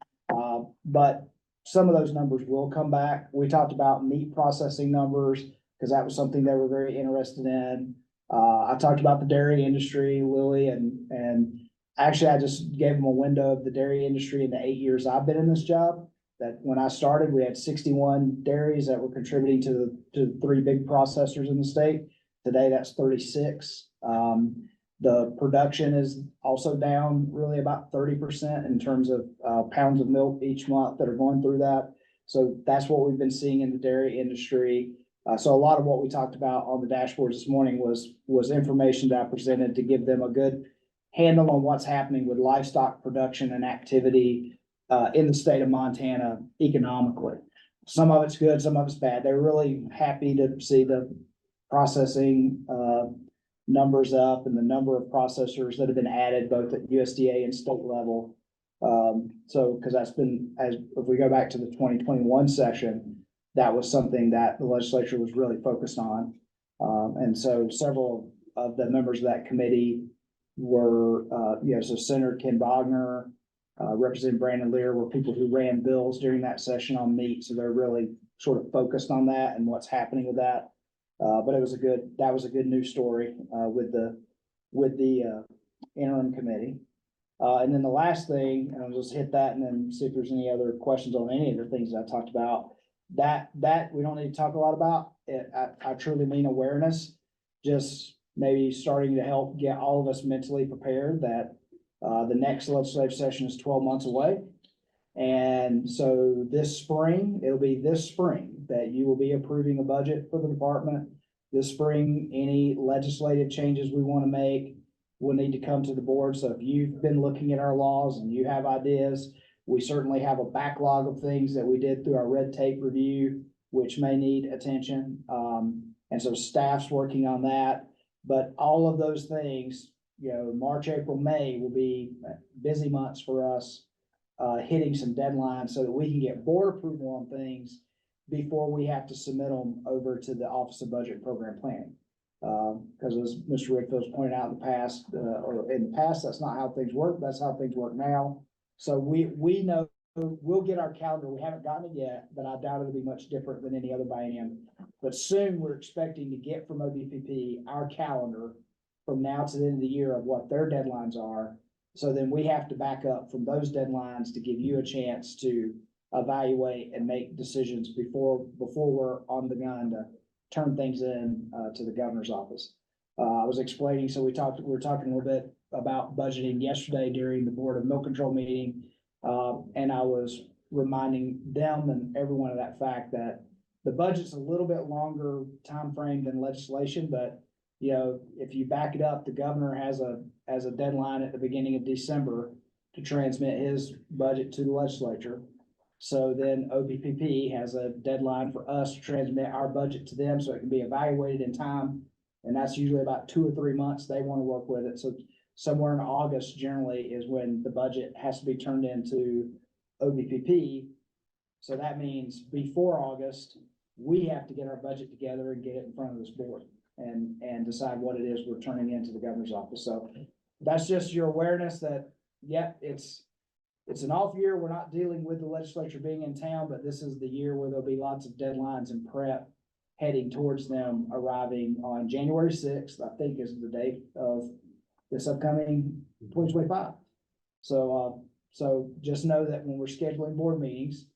But some of those numbers will come back. We talked about meat processing numbers because that was something they were very interested in. I talked about the dairy industry, Lily, and actually I just gave them a window of the dairy industry in the 8 years I've been in this job. That when I started, we had 61 dairies that were contributing to the three big processors in the state. Today, that's 36. The production is also down really about 30% in terms of pounds of milk each month that are going through that. So that's what we've been seeing in the dairy industry. So a lot of what we talked about on the dashboards this morning was information that I presented to give them a good handle on what's happening with livestock production and activity in the state of Montana economically. Some of it's good, some of it's bad. They're really happy to see the processing numbers up and the number of processors that have been added both at USDA and state level. So, because that's been, as if we go back to the 2021 session, that was something that the legislature was really focused on. And so several of the members of that committee were, so Senator Ken Bogner, Representative Brandon Lear were people who ran bills during that session on meat. So they're really sort of focused on that and what's happening with that. But that was a good news story, with the interim committee. And then the last thing, and I'll just hit that and then see if there's any other questions on any of the things that I talked about. That we don't need to talk a lot about. I truly mean awareness, just maybe starting to help get all of us mentally prepared that the next legislative session is 12 months away. And so it'll be this spring that you will be approving a budget for the department. This spring, any legislative changes we want to make will need to come to the board. So if you've been looking at our laws and you have ideas, we certainly have a backlog of things that we did through our red tape review, which may need attention. And so staff's working on that. But all of those things, March, April, May will be busy months for us, hitting some deadlines so that we can get board approval on things before we have to submit them over to the Office of Budget and Program Planning. Because as Mr. Rickfield's pointed out in the past, that's not how things work. That's how things work now. So we know we'll get our calendar. We haven't gotten it yet, but I doubt it'll be much different than any other biennium. But soon we're expecting to get from OBPP our calendar from now to the end of the year of what their deadlines are. So then we have to back up from those deadlines to give you a chance to evaluate and make decisions before we're on the gun to turn things in to the governor's office. I was explaining, so we were talking a little bit about budgeting yesterday during the Board of Milk Control meeting. And I was reminding them and everyone of that fact that the budget's a little bit longer time frame than legislation, but if you back it up, the governor has a deadline at the beginning of December to transmit his budget to the legislature. So then OBPP has a deadline for us to transmit our budget to them, so it can be evaluated in time. And that's usually about 2 or 3 months they want to work with it. So somewhere in August generally is when the budget has to be turned into OBPP. So that means before August, we have to get our budget together and get it in front of this board and decide what it is we're turning into the governor's office. So that's just your awareness that, yep, it's an off year. We're not dealing with the legislature being in town, but this is the year where there'll be lots of deadlines and prep heading towards them arriving on January 6th, I think is the date of this upcoming 2025. So just know that when we're scheduling board meetings,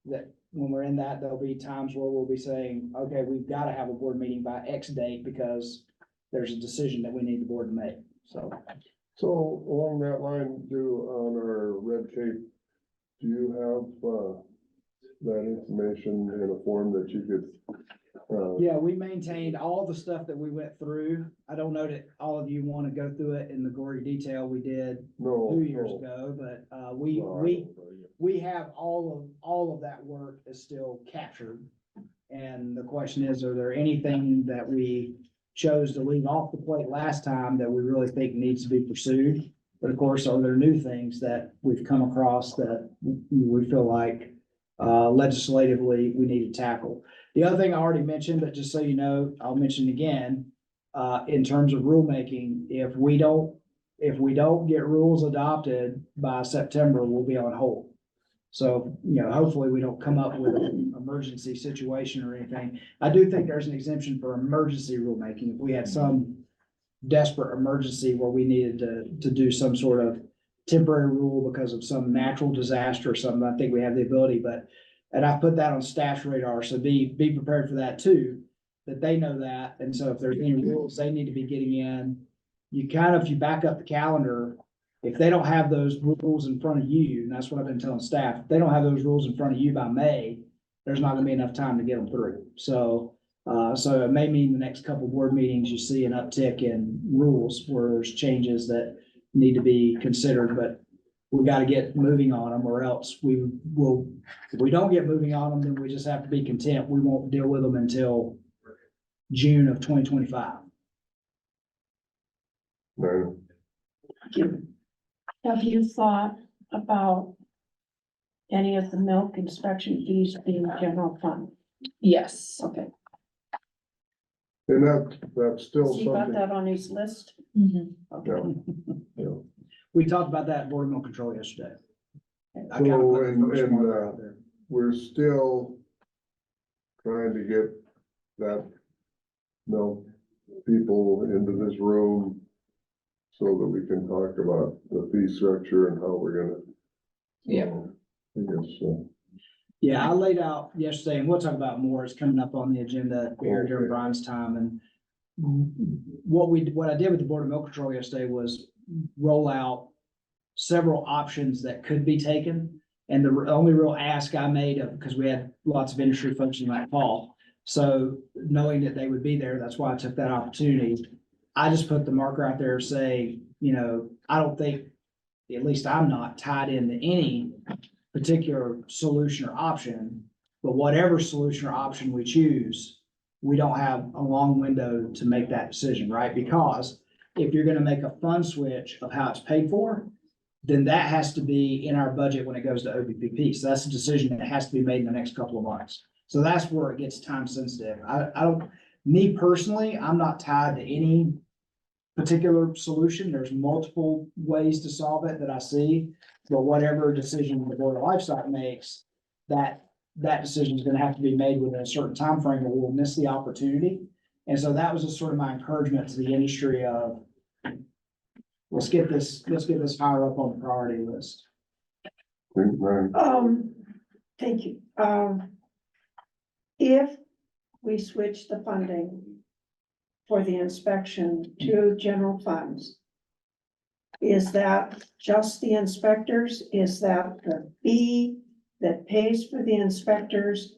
that when we're in that, there'll be times where we'll be saying, okay, we've got to have a board meeting by X date because there's a decision that we need the board to make. So along that line, on our red tape, do you have, that information in a form that you could? yeah, we maintained all the stuff that we went through. I don't know that all of you want to go through it in the gory detail we did No. 2 years ago, but, we have all of that work is still captured. And the question is, are there anything that we chose to leave off the plate last time that we really think needs to be pursued? But of course, are there new things that we've come across that we feel like legislatively we need to tackle? The other thing I already mentioned, but just so you know, I'll mention again, in terms of rulemaking, if we don't get rules adopted by September, we'll be on hold. So, hopefully we don't come up with an emergency situation or anything. I do think there's an exemption for emergency rulemaking. If we had some desperate emergency where we needed to do some sort of temporary rule because of some natural disaster or something, I think we have the ability, and I've put that on staff's radar, so be prepared for that too, that they know that. And so if there's any rules they need to be getting in, if you back up the calendar, if they don't have those rules in front of you, and that's what I've been telling staff, if they don't have those rules in front of you by May, there's not gonna be enough time to get them through. So it may mean the next couple board meetings, you see an uptick in rules where there's changes that need to be considered, but we gotta get moving on them, or else we will, if we don't get moving on them, then we just have to be content. We won't deal with them until June of 2025. No. Have you thought about any of the milk inspection fees being general fund? Yes. Okay, And that's still so you got something. that on his list? Mhm. Yeah, yeah. We talked about that at Board of Milk Control yesterday. I So, kinda put the and- first and, marker out there. We're still trying to get that, people into this room so that we can talk about the fee structure and how we're gonna. Yeah. I guess, Yeah, I laid out yesterday, and we'll talk about more, it's coming up on the agenda here during Okay. Brian's time, and what I did with the Board of Milk Control yesterday was roll out several options that could be taken. And the only real ask I made because we had lots of industry folks in that call. So knowing that they would be there, that's why I took that opportunity. I just put the marker out there saying, I don't think, at least I'm not tied into any particular solution or option, but whatever solution or option we choose, we don't have a long window to make that decision, right? Because if you're gonna make a fund switch of how it's paid for, then that has to be in our budget when it goes to OBPP. So that's a decision that has to be made in the next couple of months. So that's where it gets time sensitive. Me personally, I'm not tied to any particular solution. There's multiple ways to solve it that I see. But whatever decision the Board of Livestock makes, that decision is gonna have to be made within a certain time frame, or we'll miss the opportunity. And so that was just sort of my encouragement to the industry of, let's get this higher up on the priority list. right. Thank you. If we switch the funding for the inspection to general funds, is that just the inspectors? Is that the fee that pays for the inspectors?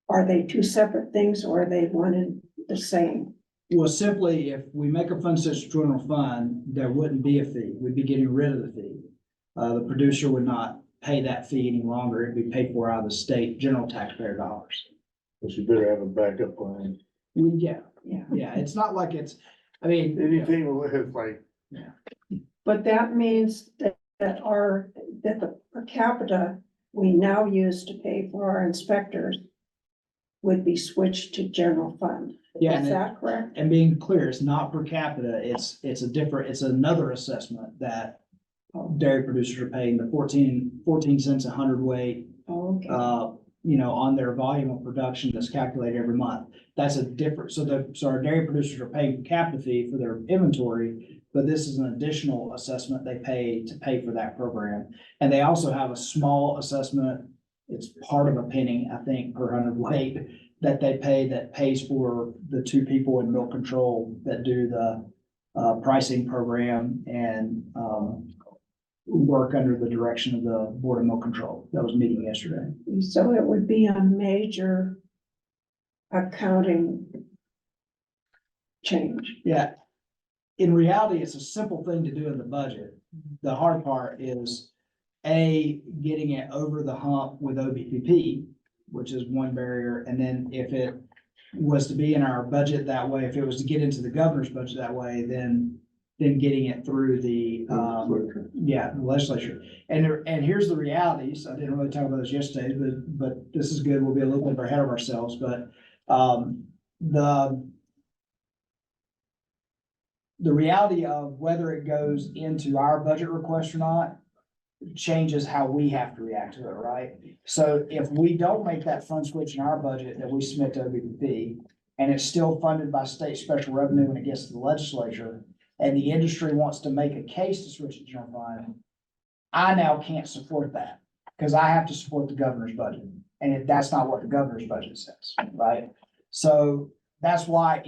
Are they two separate things, or are they one and the same? Well, simply, if we make a fund switch to general fund, there wouldn't be a fee. We'd be getting rid of the fee. The producer would not pay that fee any longer. It'd be paid for out of the state general taxpayer dollars. But you better have a backup plan. Yeah, yeah, it's not like it's, I mean. Anything with like, But that means that that the per capita we now use to pay for our inspectors would be switched to general fund. Yeah, Is and that correct? And being clear, it's not per capita, it's it's another assessment that dairy producers are paying, the 14 cents a hundredweight, Okay. on their volume of production that's calculated every month. That's a different, so our dairy producers are paying per capita fee for their inventory, but this is an additional assessment they pay to pay for that program. And they also have a small assessment, it's part of a penny, I think, per hundredweight, that they pay that pays for the two people in milk control that do the pricing program and work under the direction of the Board of Milk Control that was meeting yesterday. So it would be a major accounting change. Yeah. In reality, it's a simple thing to do in the budget. The hard part is getting it over the hump with OBPP, which is one barrier. And then if it was to be in our budget that way, if it was to get into the governor's budget that way, then getting it through the legislature. And here's the realities. I didn't really talk about this yesterday, but this is good. We'll be a little bit ahead of ourselves, but the reality of whether it goes into our budget request or not changes how we have to react to it, right? So if we don't make that fund switch in our budget that we submit to OBPP, and it's still funded by state special revenue when it gets to the legislature, and the industry wants to make a case to switch to general fund, I now can't support that, because I have to support the governor's budget, and that's not what the governor's budget says, right? So that's why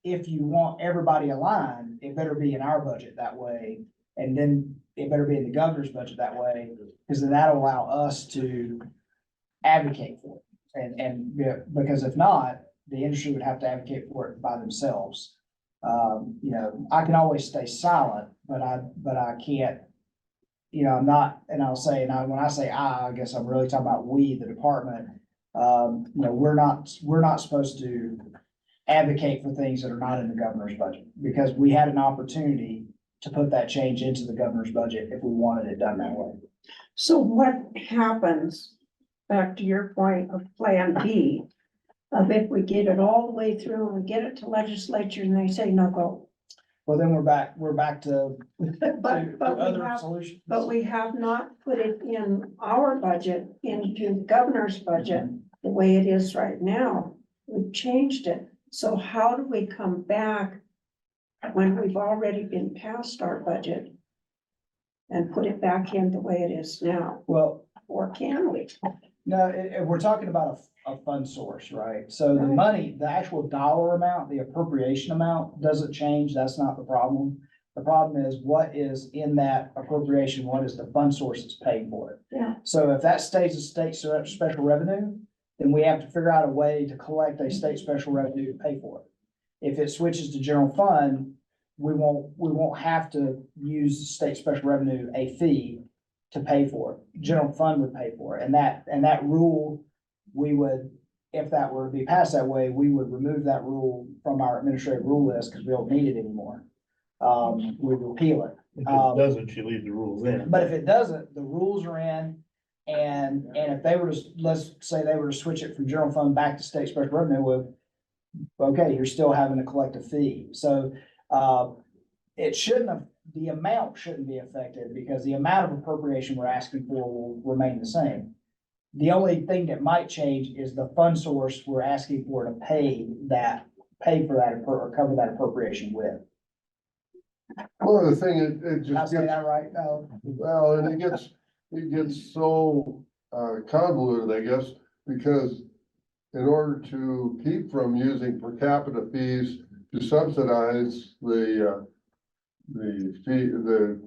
if you want everybody aligned, it better be in our budget that way, and then it better be in the governor's budget that way, because then that'll allow us to advocate for it. And because if not, the industry would have to advocate for it by themselves. I can always stay silent, but I can't, I'm not, and I'll say, when I say I guess I'm really talking about we, the department. We're not supposed to advocate for things that are not in the governor's budget, because we had an opportunity to put that change into the governor's budget if we wanted it done that way. So what happens, back to your point of Plan B, of if we get it all the way through and we get it to legislature and they say no go? Well, then we're back to But we other have, solutions. but we have not put it in our budget, into the governor's budget, the way it is right now. We've changed it. So how do we come back when we've already been past our budget and put it back in the way it is now? Well, Or can we? no, we're talking about a fund source, right? So the Right. money, the actual dollar amount, the appropriation amount doesn't change. That's not the problem. The problem is what is in that appropriation, what is the fund source that's paying for it? Yeah. So if that stays a state special revenue, then we have to figure out a way to collect a state special revenue to pay for it. If it switches to general fund, we won't have to use state special revenue, a fee to pay for it. General fund would pay for it. And that rule, we would, if that were to be passed that way, we would remove that rule from our administrative rule list because we don't need it anymore. We'd repeal it. if it doesn't, you leave the rules in. But if it doesn't, the rules are in, and if they were to, let's say they were to switch it from general fund back to state special revenue, well, okay, you're still having to collect a fee. So, it shouldn't have, the amount shouldn't be affected because the amount of appropriation we're asking for will remain the same. The only thing that might change is the fund source we're asking for to pay for that or cover that appropriation with. Well, the thing, it Did I just say gets, that right? well, and it gets so convoluted, I guess, because in order to keep from using per capita fees to subsidize the fee, the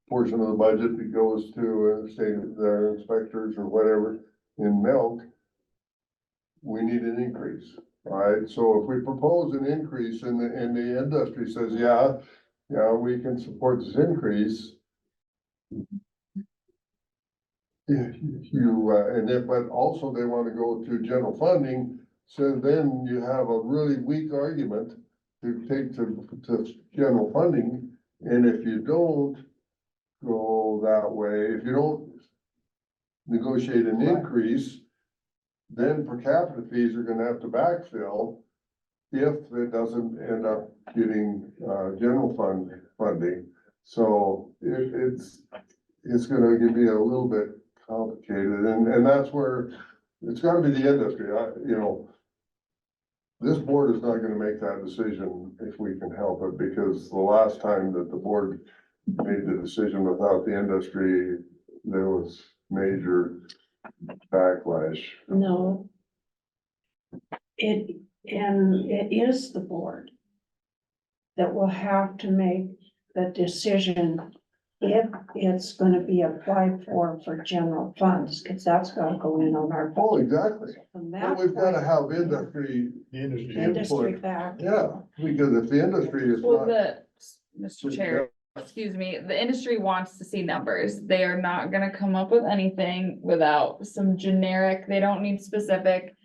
portion of the budget that goes to, say, the inspectors or whatever in milk, we need an increase, right? So if we propose an increase and the industry says, yeah, we can support this increase, but also they wanna go to general funding, so then you have a really weak argument to take to general funding, and if you don't go that way, if you don't negotiate an increase, then per capita fees are gonna have to backfill if it doesn't end up getting, general funding. So it's gonna be a little bit complicated, and that's where it's gotta be the industry, this board is not gonna make that decision if we can help it, because the last time that the board made the decision without the industry, there was major backlash. No. It is the board that will have to make the decision if it's gonna be applied for general funds, because that's gotta go in on our. Oh, exactly. From But that we've gotta point, have industry, The industry. industry input. back. Yeah, because if the industry is Well, not. Mr. Chair, excuse me, the industry wants to see numbers. They are not gonna come up with anything without some generic, they don't need specific.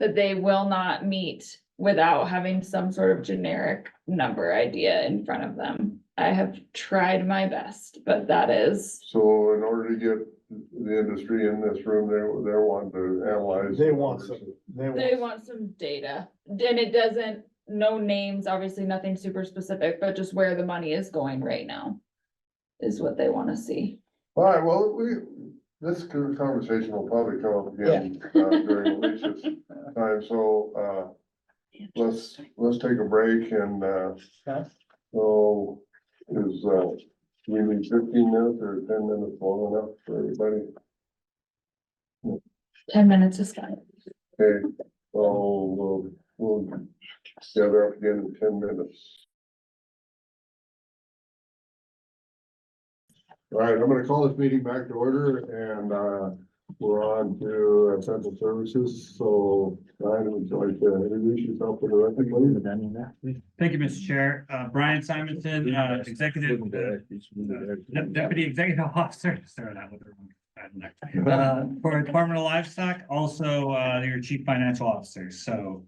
That they will not meet without having some sort of generic number idea in front of them. I have tried my best, but that is, So in order to get the industry in this room, they're wanting to analyze. They want numbers. some, they want some data. And it doesn't, no names, obviously nothing super specific, but just where the money is going right now. Is what they wanna see. All right, well, this conversation will probably come up again, during Alicia's time, so, let's take a break and, so we need 15 minutes or 10 minutes long enough for everybody? 10 minutes is fine. Okay, so we'll gather up again in 10 minutes. All right, I'm gonna call this meeting back to order, and we're on to essential services, so Brian, would you like to introduce yourself for the record, please? Thank you, Mr. Chair. Brian Simonson, Deputy Executive Officer, started out with the wrong. For Department of Livestock, also your Chief Financial Officer. So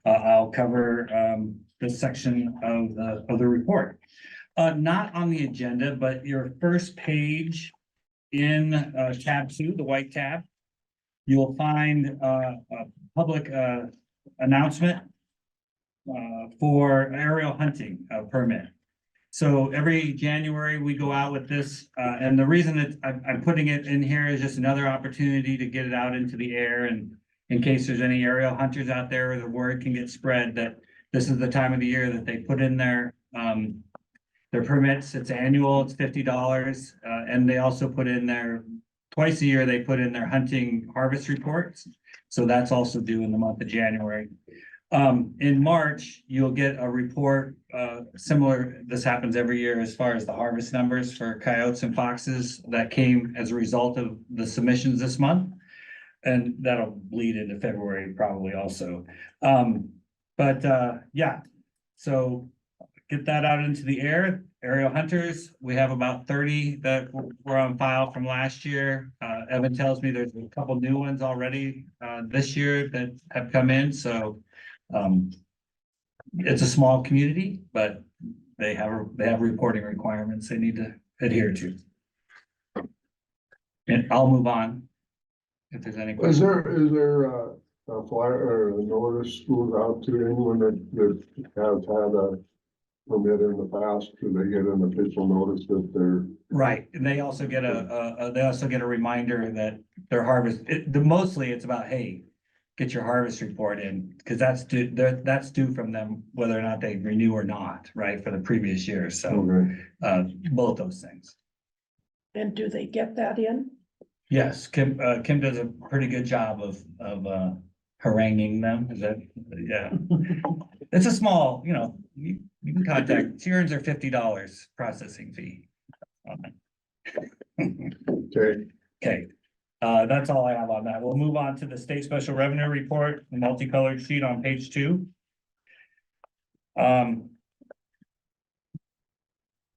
I'll cover this section of the report. Not on the agenda, but your first page in tab 2, the white tab, you will find a public announcement for aerial hunting permit. So every January we go out with this, and the reason that I'm putting it in here is just another opportunity to get it out into the air, and in case there's any aerial hunters out there, the word can get spread that this is the time of the year that they put in their permits. It's annual, it's $50, and they also put in their, twice a year, they put in their hunting harvest reports. So that's also due in the month of January. In March, you'll get a report, similar, this happens every year as far as the harvest numbers for coyotes and foxes that came as a result of the submissions this month. And that'll bleed into February probably also. Yeah, so get that out into the air. Aerial hunters, we have about 30 that were on file from last year. Evan tells me there's a couple new ones already this year that have come in, so it's a small community, but they have reporting requirements they need to adhere to. And I'll move on if there's any questions. Is there a flyer or a notice goes out to anyone that has had a permit in the past? Do they get an official notice that they're? Right, and they also get a reminder that their harvest, mostly it's about, hey, get your harvest report in, because that's due from them, whether or not they renew or not, right, for the previous year, so, both those things. And do they get that in? Yes, Kim does a pretty good job of haranguing them, is that, yeah. It's a small, you can contact, she earns her $50 processing fee. Okay, that's all I have on that. We'll move on to the state special revenue report, the multicolored sheet on page 2.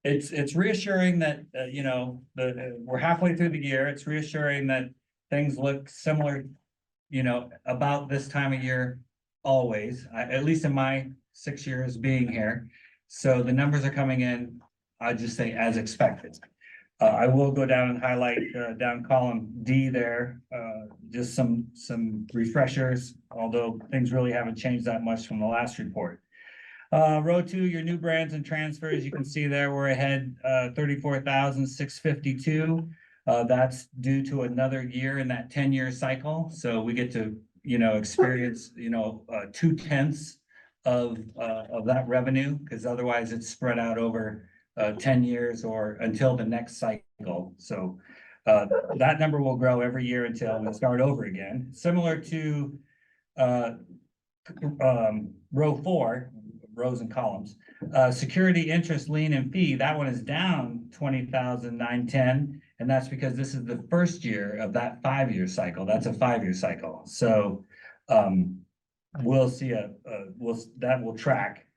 it's reassuring that, we're halfway through the year. It's reassuring that things look similar, about this time of year always, at least in my 6 years being here. So the numbers are coming in, I'd just say as expected. I will go down and highlight, down column D there, just some refreshers, although things really haven't changed that much from the last report. Row 2, your new brands and transfers, you can see there, we're ahead, 34,652. That's due to another year in that 10-year cycle. So we get to, experience, 2/10 of that revenue, because otherwise it's spread out over 10 years or until the next cycle. So that number will grow every year until we start over again. Similar to row 4, rows and columns. Security, interest, lien, and fee, that one is down 20,910, and that's because this is the first year of that 5-year cycle. That's a 5-year cycle. So we'll see that will track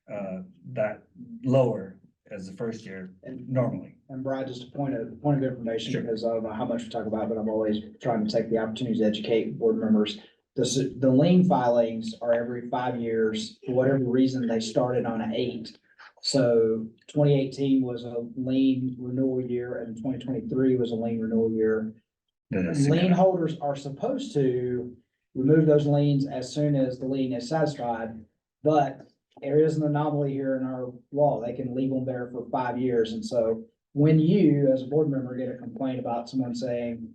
that lower as the first year normally. And Brad, just a point of information, Sure. because I don't know how much we talk about, but I'm always trying to take the opportunity to educate board members. The lien filings are every 5 years, for whatever reason, they started on an 8. So 2018 was a lien renewal year and 2023 was a lien renewal year. Lien holders are supposed to remove those liens as soon as the lien is satisfied, but there is an anomaly here in our law. They can leave them there for 5 years. And so when you, as a board member, get a complaint about someone saying,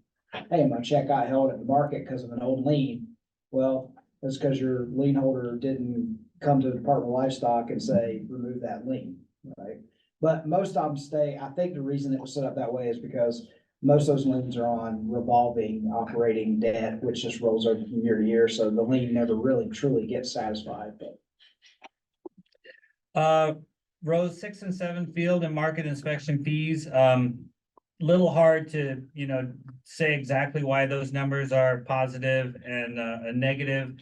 hey, my check got held at the market because of an old lien, well, that's because your lien holder didn't come to the Department of Livestock and say, remove that lien, right? But most of them stay. I think the reason it was set up that way is because most of those liens are on revolving operating debt, which just rolls over from year to year. So the lien never really truly gets satisfied, but. Rows 6 and 7, field and market inspection fees. Little hard to, say exactly why those numbers are positive and a negative.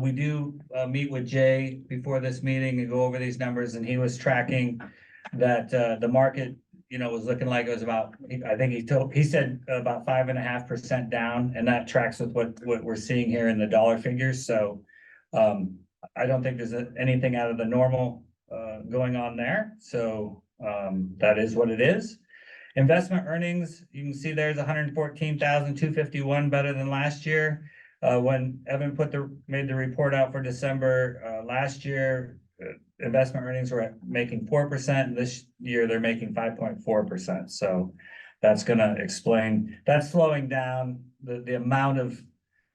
We do meet with Jay before this meeting and go over these numbers, and he was tracking that the market, was looking like it was about, I think he said about 5.5% down, and that tracks with what we're seeing here in the dollar figures. So I don't think there's anything out of the normal going on there. So that is what it is. Investment earnings, you can see there's 114,251 better than last year. When Evan made the report out for December last year, investment earnings were making 4%. This year they're making 5.4%. So that's gonna explain, that's slowing down. The amount of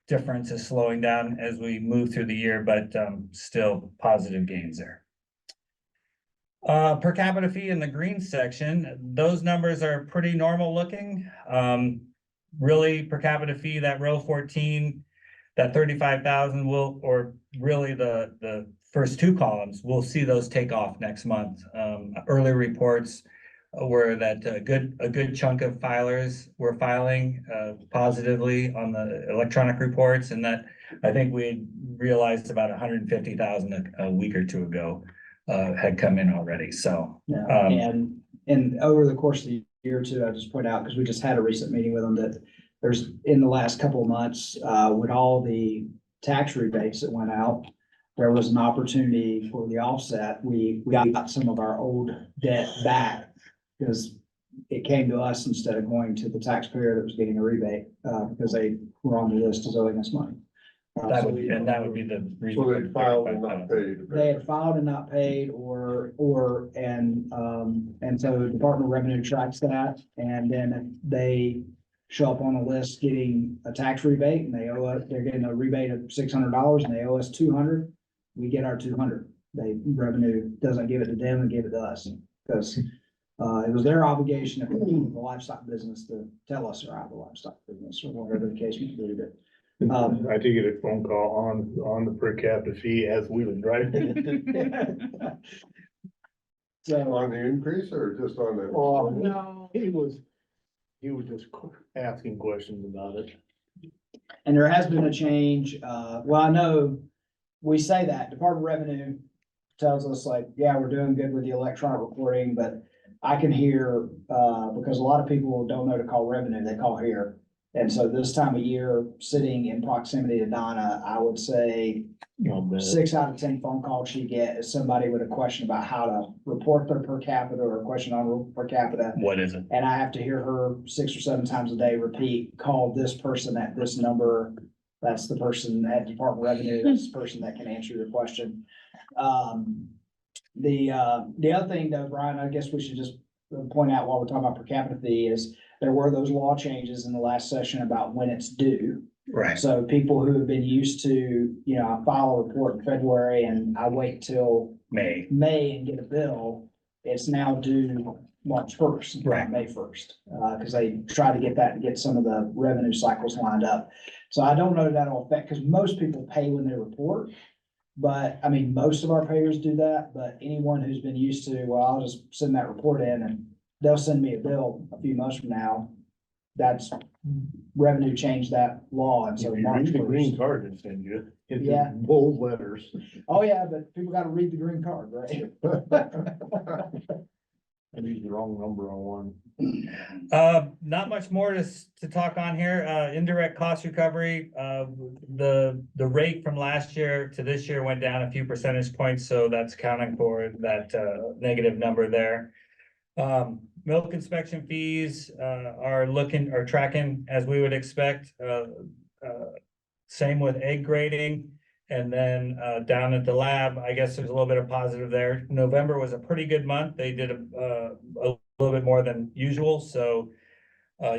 difference is slowing down as we move through the year, but still positive gains there. Per capita fee in the green section, those numbers are pretty normal looking. Really, per capita fee, that row 14, that 35,000 or really the first 2 columns, we'll see those take off next month. Early reports were that a good chunk of filers were filing positively on the electronic reports, and that I think we realized about 150,000 a week or 2 ago. Had come in already, so. Yeah, and over the course of the year or two, I just point out, because we just had a recent meeting with them, that there's, in the last couple of months, with all the tax rebates that went out, there was an opportunity for the offset. We got some of our old debt back because it came to us instead of going to the taxpayer that was getting a rebate, because they were on the list as owing us money. That would be the reason. So they filed and not paid. They had filed and not paid, and so the Department of Revenue tracks that, and then if they show up on a list getting a tax rebate, and they're getting a rebate of $600, and they owe us $200, we get our $200. Revenue doesn't give it to them and give it to us, because it was their obligation if they're in the livestock business to tell us they're out of the livestock business, or whatever the case may be. I did get a phone call on the per capita fee as we were driving. So, On the increase or just on the? Oh, no, he was just asking questions about it. and there has been a change, well, I know we say that Department of Revenue tells us like, yeah, we're doing good with the electronic reporting, but I can hear, because a lot of people don't know to call revenue, they call here. And so this time of year, sitting in proximity to Donna, I would say 6 out of 10 phone calls she get is somebody with a question about how to report their per capita or a question on per capita. What is it? And I have to hear her 6 or 7 times a day repeat, call this person at this number. That's the person at Department of Revenue, that's the person that can answer your question. The other thing though, Brian, I guess we should just point out while we're talking about per capita fee is there were those law changes in the last session about when it's due. Right. So people who have been used to, you know, I file a report in February and I wait till May. and get a bill, it's now due March 1st, Right. not May 1st. Cause they try to get that and get some of the revenue cycles lined up. So I don't know that that'll affect, cause most people pay when they report. But I mean, most of our payers do that, but anyone who's been used to, well, I'll just send that report in and they'll send me a bill a few months from now. That's revenue changed that law. And so If you March read the green 1st. card they send you, it's Yeah. in bold letters. Oh, yeah, but people gotta read the green card, right? I used the wrong number on one. Not much more to talk on here. Indirect cost recovery, the rate from last year to this year went down a few percentage points, so that's accounting for that, negative number there. Milk inspection fees, are tracking as we would expect. Same with egg grading. And then, down at the lab, I guess there's a little bit of positive there. November was a pretty good month. They did a little bit more than usual, so.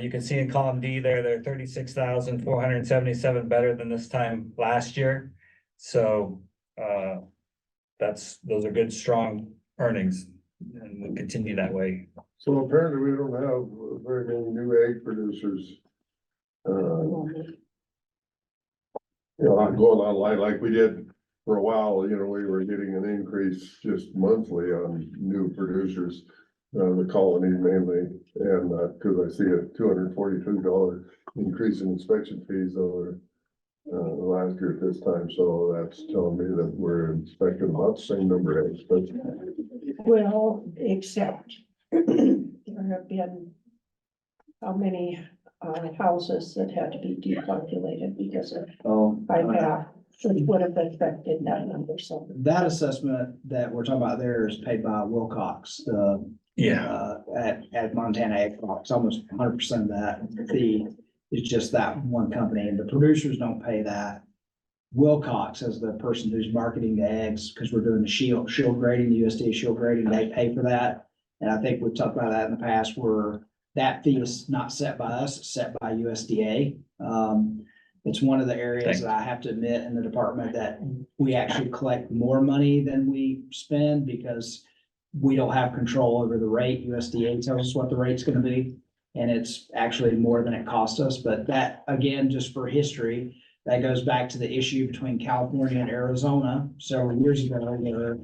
You can see in column D there, they're 36,477 better than this time last year. So, those are good, strong earnings and will continue that way. So apparently we don't have very many new egg producers. You know, not going online like we did for a while, you know, we were getting an increase just monthly on new producers. The colony mainly, and, cause I see a $242 increase in inspection fees over. Last year at this time, so that's telling me that we're inspecting about the same number of eggs, but. Well, except there have been how many houses that had to be depopulated because of IPAC, which would have affected that number, so. That assessment that we're talking about there is paid by Wilcox, at Montana Ag Crops, almost 100% of that fee is just that one company, and the producers don't pay that. Wilcox, as the person who's marketing the eggs, because we're doing the shield grading, the USDA shield grading, they pay for that. And I think we've talked about that in the past, where that fee is not set by us, it's set by USDA. It's one of the areas that I have to admit in the department that we actually collect more money than we spend because we don't have control over the rate. USDA tells us what the rate's gonna be, and it's actually more than it cost us. But that, again, just for history, that goes back to the issue between California and Arizona several years ago, where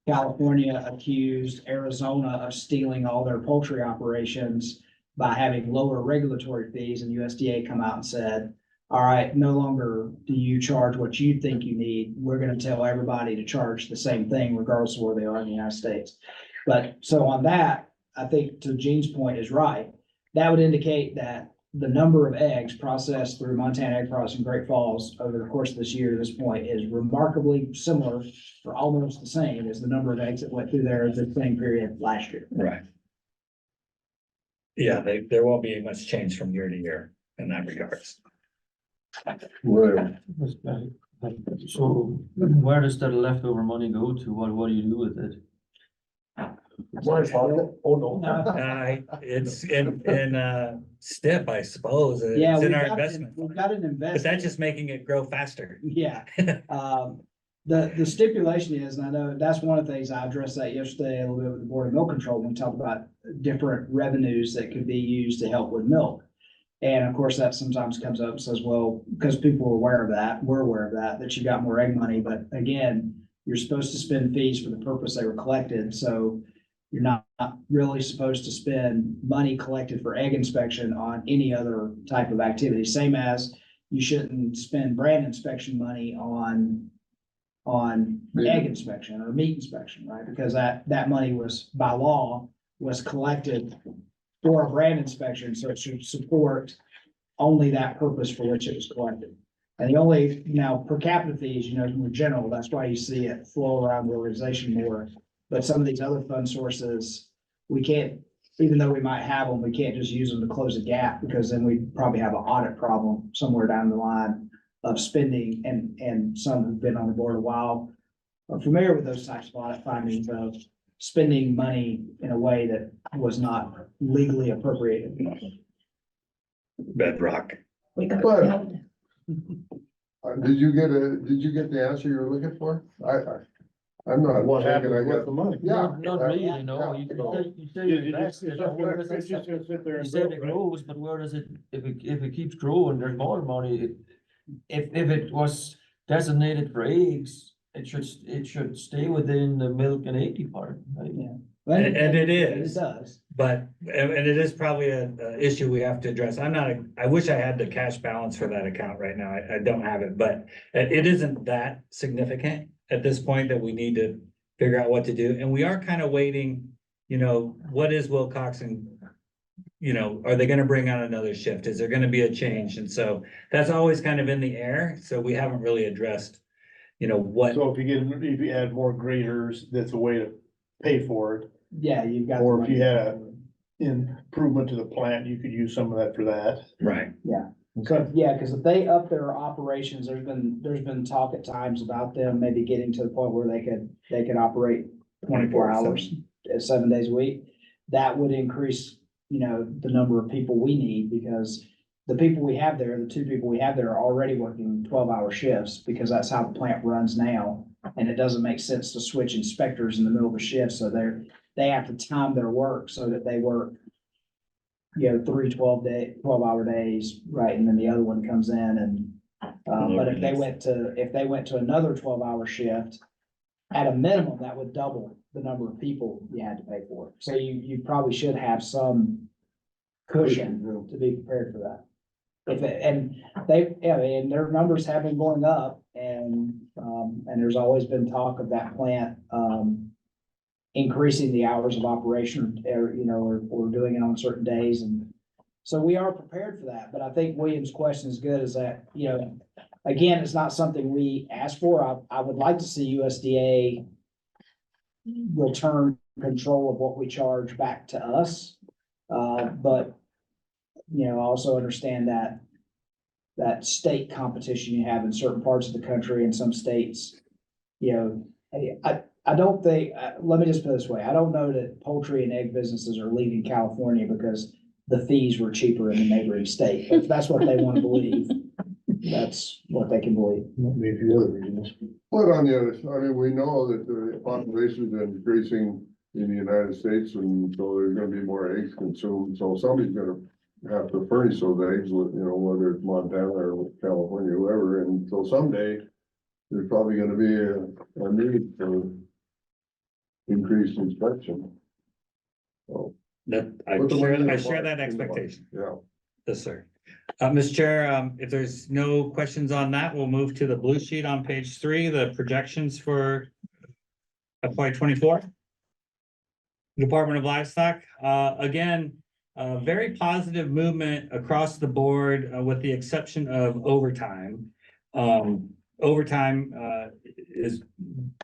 California accused Arizona of stealing all their poultry operations by having lower regulatory fees, and USDA come out and said, all right, no longer do you charge what you think you need. We're gonna tell everybody to charge the same thing regardless of where they are in the United States. But so on that, I think to Gene's point is right. That would indicate that the number of eggs processed through Montana Ag Processing Great Falls over the course of this year to this point is remarkably similar, or almost the same as the number of eggs that went through there the same period last year. Right. Yeah, there won't be much change from year to year in that regards. Right. So where does that leftover money go to? What do you do with it? My fault. Oh, no. It's in STIP, I suppose. Yeah, It's in we've our got investment. we've got an But investment. that's just making it grow faster. Yeah. The stipulation is, and I know that's one of the things I addressed that yesterday a little bit with the Board of Milk Control when we talked about different revenues that could be used to help with milk. And of course, that sometimes comes up and says, well, because people are aware of that, we're aware of that you got more egg money. But again, you're supposed to spend fees for the purpose they were collected. So you're not really supposed to spend money collected for egg inspection on any other type of activity. Same as you shouldn't spend brand inspection money on egg inspection or meat inspection, right? Because that money was by law was collected for a brand inspection, so it should support only that purpose for which it was collected. And the only, now per capita fees, you know, is more general, that's why you see it flow around the organization more. But some of these other fund sources, we can't, even though we might have them, we can't just use them to close a gap, because then we probably have an audit problem somewhere down the line of spending, and some who've been on the board a while are familiar with those types of audit findings of spending money in a way that was not legally appropriated. Bedrock. We got But- billed. Did you get the answer you were looking for? I'm not. What thinking happened I with got- the money? Yeah. Not really, no, you say you invest it, where does It's just it, gonna sit there you and said grow, it right? grows, but where does it, if it keeps growing, there's more money, if it was designated for eggs, it should stay within the milk and egg department, right? Yeah. And it is. It does. But, and it is probably a issue we have to address. I wish I had the cash balance for that account right now. I don't have it, but it isn't that significant at this point that we need to figure out what to do. And we are kind of waiting, you know, what is Wilcoxon? You know, are they gonna bring on another shift? Is there gonna be a change? And so that's always kind of in the air. So we haven't really addressed, you know, what. So if you add more graders, that's a way to pay for it. Yeah, you've got. Or if you had improvement to the plant, you could use some of that for that. Right. So, yeah, because if they up their operations, there's been talk at times about them maybe getting to the point where they could operate 24 hours, 7 days a week. That would increase, you know, the number of people we need, because the people we have there, the 2 people we have there are already working 12-hour shifts, because that's how the plant runs now. And it doesn't make sense to switch inspectors in the middle of a shift, so they have to time their work so that they work, you know, 3 12-hour days, right, and then the other one comes in and, but if they went to another 12-hour shift, at a minimum, that would double the number of people you had to pay for. So you probably should have some cushion to be prepared for that. And their numbers have been going up, and there's always been talk of that plant, increasing the hours of operation, or, you know, or doing it on certain days. And so we are prepared for that. But I think William's question is good, is that, you know, again, it's not something we asked for. I would like to see USDA return control of what we charge back to us. But, you know, I also understand that state competition you have in certain parts of the country, and some states, you know, I don't think, let me just put it this way, I don't know that poultry and egg businesses are leaving California because the fees were cheaper in the neighboring state. If that's what they want to believe, that's what they can believe. Maybe a few other reasons. But on the other, I mean, we know that the population is increasing in the United States, and so there's gonna be more eggs consumed, so somebody's gonna have to furnish those eggs with, you know, whether it's Montana or California, whoever, and so someday there's probably gonna be a need for increased inspection. So, That, Put the money in I the share pot, that in the pot. expectation. yeah. Yes, sir. Mr. Chair, if there's no questions on that, we'll move to the blue sheet on page 3, the projections for FY 24. Department of Livestock, again, very positive movement across the board, with the exception of overtime. Overtime, is,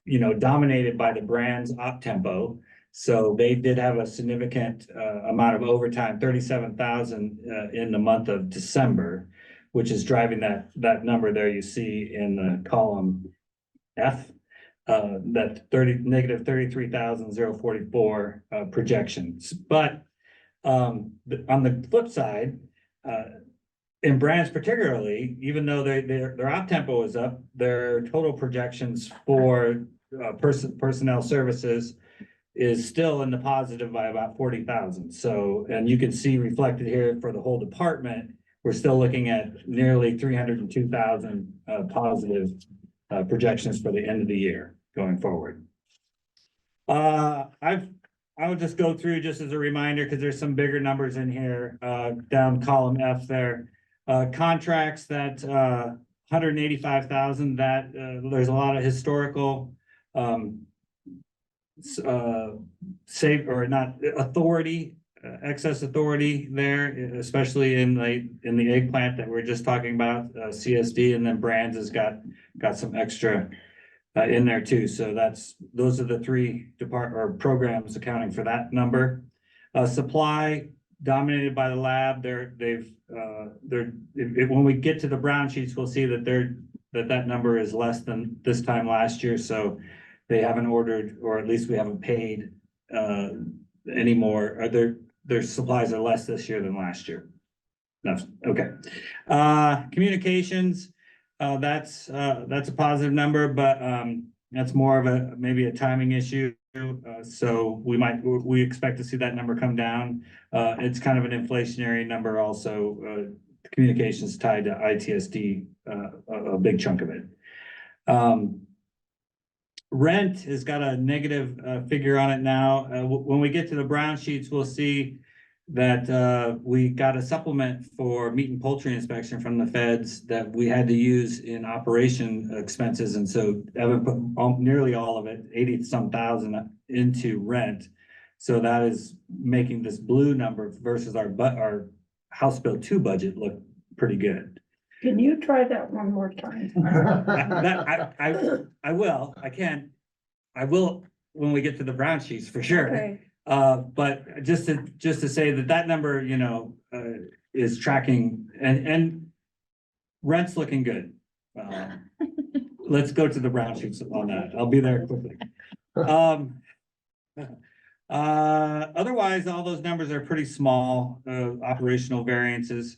you know, dominated by the brand's op tempo. So they did have a significant amount of overtime, 37,000 in the month of December, which is driving that number there you see in the column F. That negative 33,044 projections. But on the flip side, in brands particularly, even though their op tempo is up, their total projections for personnel services is still in the positive by about 40,000. So, and you can see reflected here for the whole department, we're still looking at nearly 302,000 positive projections for the end of the year going forward. I'll just go through just as a reminder, because there's some bigger numbers in here, down column F there. Contracts that 185,000, that there's a lot of historical save or not authority, excess authority there, especially in the eggplant that we're just talking about, CSD, and then Brands has got some extra in there too. So those are the three programs accounting for that number. Supply dominated by the lab. When we get to the brown sheets, we'll see that that number is less than this time last year. So they haven't ordered, or at least we haven't paid anymore. Their supplies are less this year than last year. No, okay. Communications, that's a positive number, but that's more of maybe a timing issue. So we expect to see that number come down. It's kind of an inflationary number also. Communications tied to ITSD, a big chunk of it. Rent has got a negative figure on it now. When we get to the brown sheets, we'll see that we got a supplement for meat and poultry inspection from the feds that we had to use in operation expenses. And so Evan put nearly all of it, 80-some thousand, into rent. So that is making this blue number versus our House Bill 2 budget look pretty good. Can you try that one more time? I will. I will when we get to the brown sheets for sure. Okay. But just to say that number, is tracking and rent's looking good. Let's go to the brown sheets on that. I'll be there quickly. Otherwise, all those numbers are pretty small, operational variances.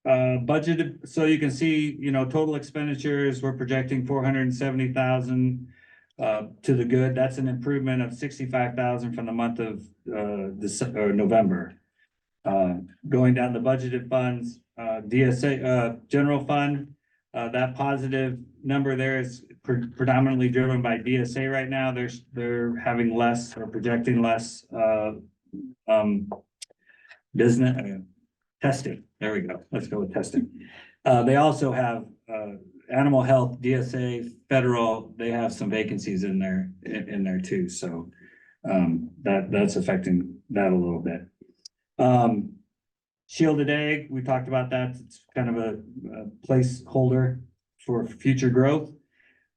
Budgeted, so you can see, total expenditures, we're projecting 470,000 to the good. That's an improvement of 65,000 from the month of November. Going down the budgeted funds, DSA, general fund, that positive number there is predominantly driven by DSA right now. They're having less or projecting less business testing. There we go. Let's go with testing. They also have animal health, DSA, federal. They have some vacancies in there too. So that's affecting that a little bit. Shielded egg, we talked about that. It's kind of a placeholder for future growth.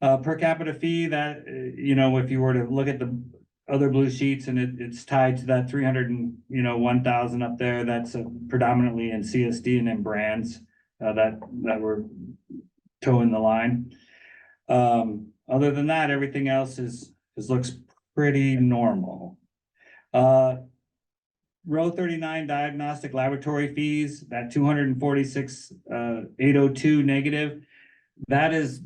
Per capita fee, that if you were to look at the other blue sheets and it's tied to that 301,000 up there, that's predominantly in CSD and in Brands that we're towing the line. Other than that, everything else looks pretty normal. Row 39 diagnostic laboratory fees, that 246,802 negative. That is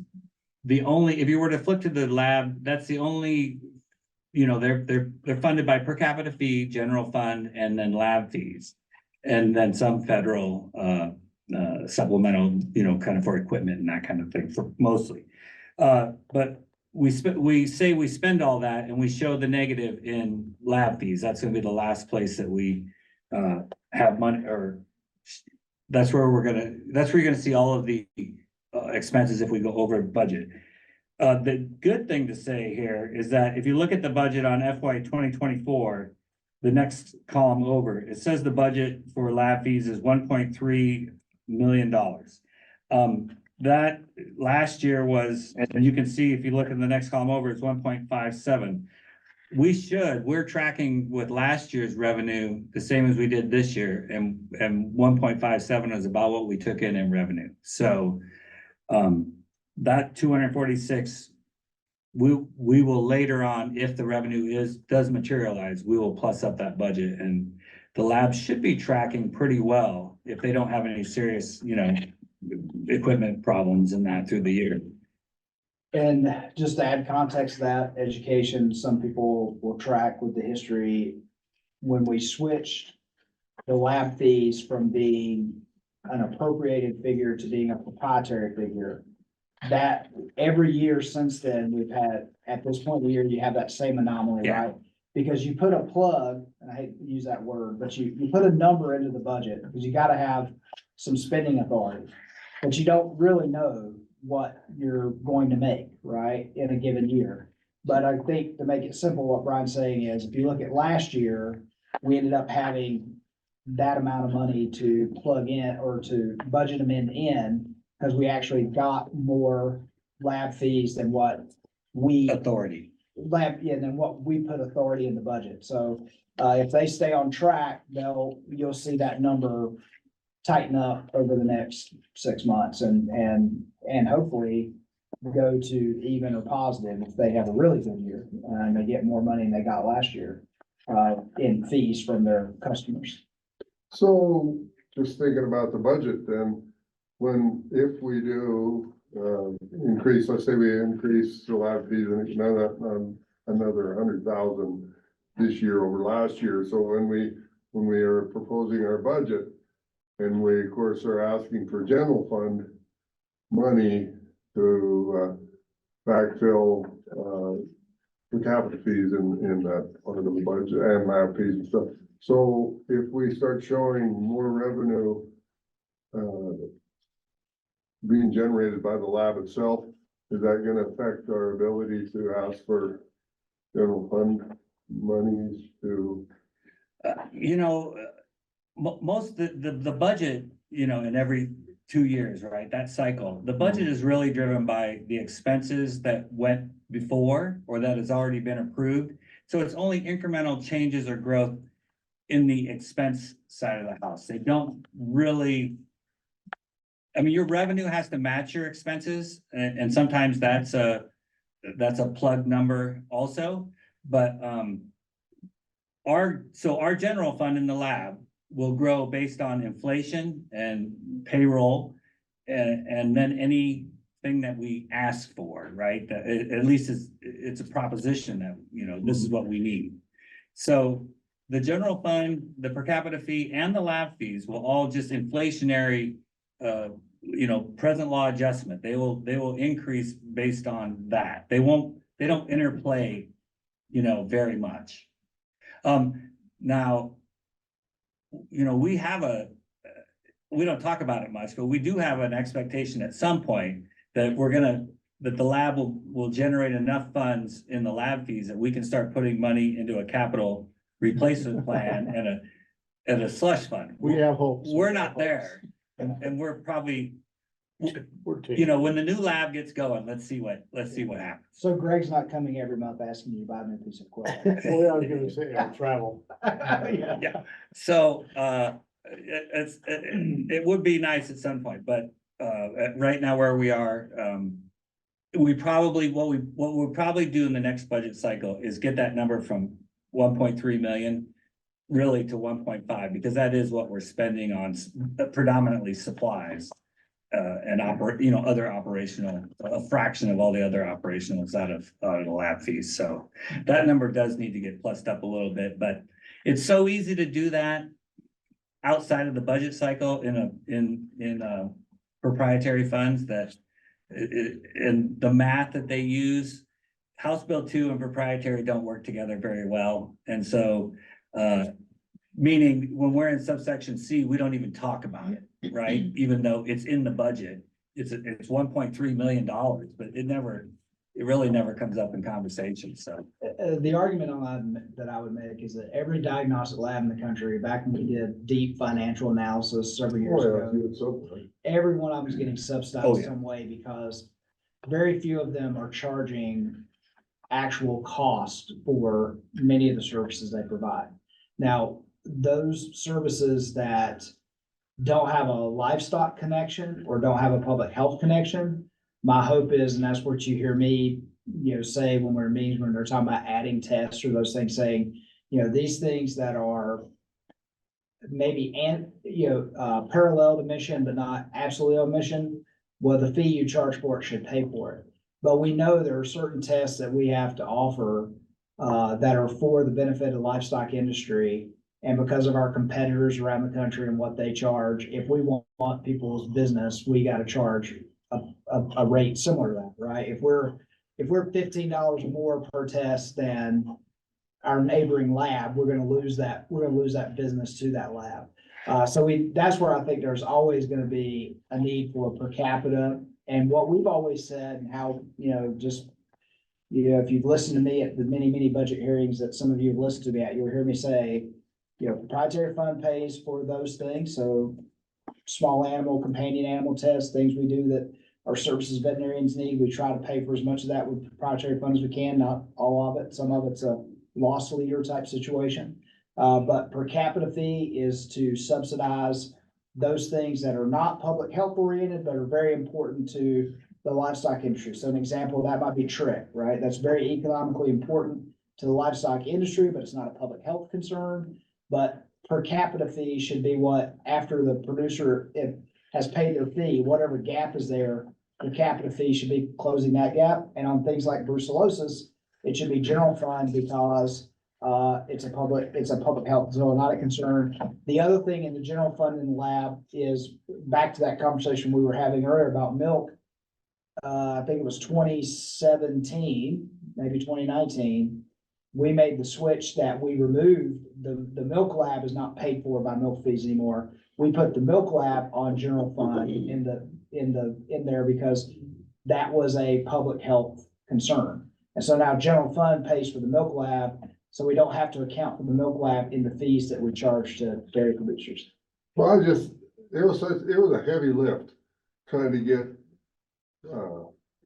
the only, if you were to flip to the lab, that's the only, they're funded by per capita fee, general fund, and then lab fees. And then some federal supplemental, kind of for equipment and that kind of thing for mostly. But we say we spend all that and we show the negative in lab fees. That's gonna be the last place that we have money, or that's where you're gonna see all of the expenses if we go over budget. The good thing to say here is that if you look at the budget on FY 2024, the next column over, it says the budget for lab fees is $1.3 million. That last year was, and you can see if you look in the next column over, it's 1.57. We're tracking with last year's revenue the same as we did this year, and 1.57 is about what we took in revenue. So that 246, we will later on, if the revenue does materialize, we will plus up that budget, and the lab should be tracking pretty well if they don't have any serious, equipment problems in that through the year. And just to add context to that, education, some people will track with the history. When we switched the lab fees from being an appropriated figure to being a proprietary figure, that every year since then, we've had, at this point in the year, you have that same anomaly, Yeah. right? Because you put a plug, and I hate to use that word, but you put a number into the budget, because you gotta have some spending authority. But you don't really know what you're going to make, right, in a given year. But I think to make it simple, what Brian's saying is, if you look at last year, we ended up having that amount of money to plug in or to budget them in, because we actually got more lab fees than what we Authority. than what we put authority in the budget. So, if they stay on track, you'll see that number tighten up over the next 6 months and hopefully go to even or positive if they have a really good year and they get more money than they got last year, in fees from their customers. So just thinking about the budget then, if we do, increase, let's say we increase the lab fees and another 100,000 this year over last year. So when we are proposing our budget and we of course are asking for general fund money to backfill per capita fees in that part of the budget and lab fees and stuff. So if we start showing more revenue being generated by the lab itself, is that gonna affect our ability to ask for general fund monies to? Most, the budget, in every 2 years, right, that cycle, the budget is really driven by the expenses that went before or that has already been approved. So it's only incremental changes or growth in the expense side of the house. They don't really, your revenue has to match your expenses, and sometimes that's a plug number also. But our general fund in the lab will grow based on inflation and payroll, and then anything that we ask for, right? At least it's a proposition that, this is what we need. So the general fund, the per capita fee, and the lab fees will all just inflationary, present law adjustment. They will increase based on that. They don't interplay, very much. Now, we don't talk about it much, but we do have an expectation at some point that the lab will generate enough funds in the lab fees that we can start putting money into a capital replacement plan and a slush fund. We have hopes. We're not there, and we're probably, when the new lab gets going, let's see what happens. So Greg's not coming every month asking you to buy me a piece of equipment. Well, yeah, I was gonna say, travel. Yeah, so, it would be nice at some point, but, right now where we are, what we'll probably do in the next budget cycle is get that number from 1.3 million really to 1.5, because that is what we're spending on predominantly supplies. And other operational, a fraction of all the other operationals out of the lab fees. So that number does need to get plussed up a little bit, but it's so easy to do that outside of the budget cycle in proprietary funds that in the math that they use, House Bill 2 and proprietary don't work together very well. And so, meaning when we're in subsection C, we don't even talk about it, right? Even though it's in the budget, it's $1.3 million, but it really never comes up in conversation, so. The argument that I would make is that every diagnostic lab in the country, back when we did deep financial analysis several years ago, every one of them is getting subsidized some way because very few of them are charging actual cost for many of the services they provide. Now, those services that don't have a livestock connection or don't have a public health connection, my hope is, and that's what you hear me, say when we're meetings, when they're talking about adding tests or those things, saying, these things that are maybe, parallel to mission, but not absolutely on mission, well, the fee you charge for it should pay for it. But we know there are certain tests that we have to offer that are for the benefit of the livestock industry. And because of our competitors around the country and what they charge, if we want people's business, we got to charge a rate similar to that, right? If we're $15 more per test than our neighboring lab, we're going to lose that. We're going to lose that business to that lab. So that's where I think there's always going to be a need for per capita And what we've always said and how, just, if you've listened to me at the many budget hearings that some of you have listened to me at, you'll hear me say, proprietary fund pays for those things. So small animal, companion animal tests, things we do that our services veterinarians need, we try to pay for as much of that with proprietary funds as we can, not all of it. Some of it's a loss leader type situation. But per capita fee is to subsidize those things that are not public health oriented, but are very important to the livestock industry. So an example of that might be trick, right? That's very economically important to the livestock industry, but it's not a public health concern. But per capita fee should be what, after the producer has paid their fee, whatever gap is there, per capita fee should be closing that gap. And on things like brucellosis, it should be general fund because it's a public health, so not a concern. The other thing in the general fund in the lab is back to that conversation we were having earlier about milk. I think it was 2017, maybe 2019. We made the switch that we removed the milk lab is not paid for by milk fees anymore. We put the milk lab on general fund in there because that was a public health concern. And so now general fund pays for the milk lab. So we don't have to account for the milk lab in the fees that we charge to dairy producers. Well, it was a heavy lift trying to get,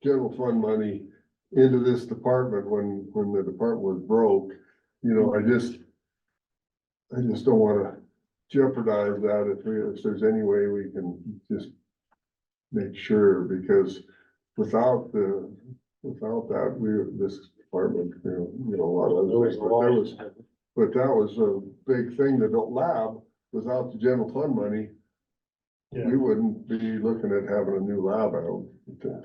general fund money into this department when the department was broke. I just don't wanna jeopardize that if there's any way we can just make sure, because without that, this department, a lot of other things, but that was a big thing. The lab, without the general fund money, we wouldn't be looking at having a new lab out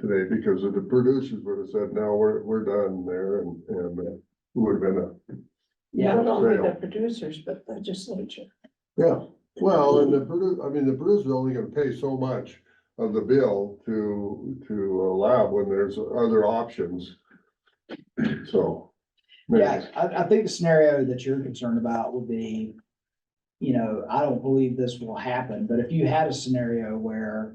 today, because the producers would have said, no, we're done there, and it would have been Not only the sale. producers, but legislature. Yeah, well, and the producer's only gonna pay so much of the bill to a lab when there's other options. So. Yeah, I think the scenario that you're concerned about would be, I don't believe this will happen, but if you had a scenario where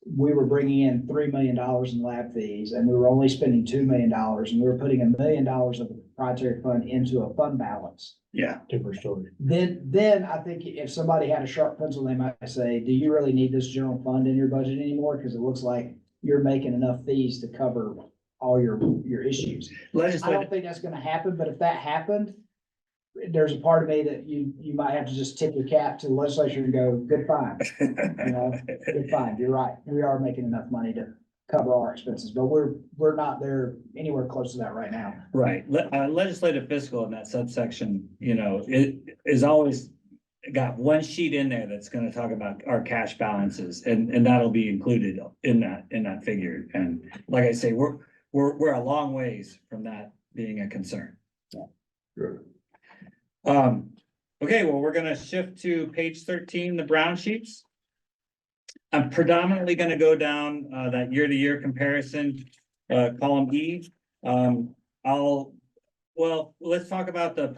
we were bringing in $3 million in lab fees and we were only spending $2 million and we were putting $1 million of the proprietary fund into a fund balance. Yeah, different story. Then I think if somebody had a sharp pencil, they might say, do you really need this general fund in your budget anymore? Because it looks like you're making enough fees to cover all your issues. I don't think that's gonna happen, but if that happened, there's a part of me that you might have to just tip your cap to the legislature and go, good find. Good find, you're right. We are making enough money to cover all our expenses, but we're not there anywhere close to that right now. Right, legislative fiscal in that subsection, it is always got one sheet in there that's gonna talk about our cash balances, and that'll be included in that figure. And like I say, we're a long ways from that being a concern. Good. Okay, well, we're gonna shift to page 13, the brown sheets. I'm predominantly gonna go down that year-to-year comparison, column E. Let's talk about the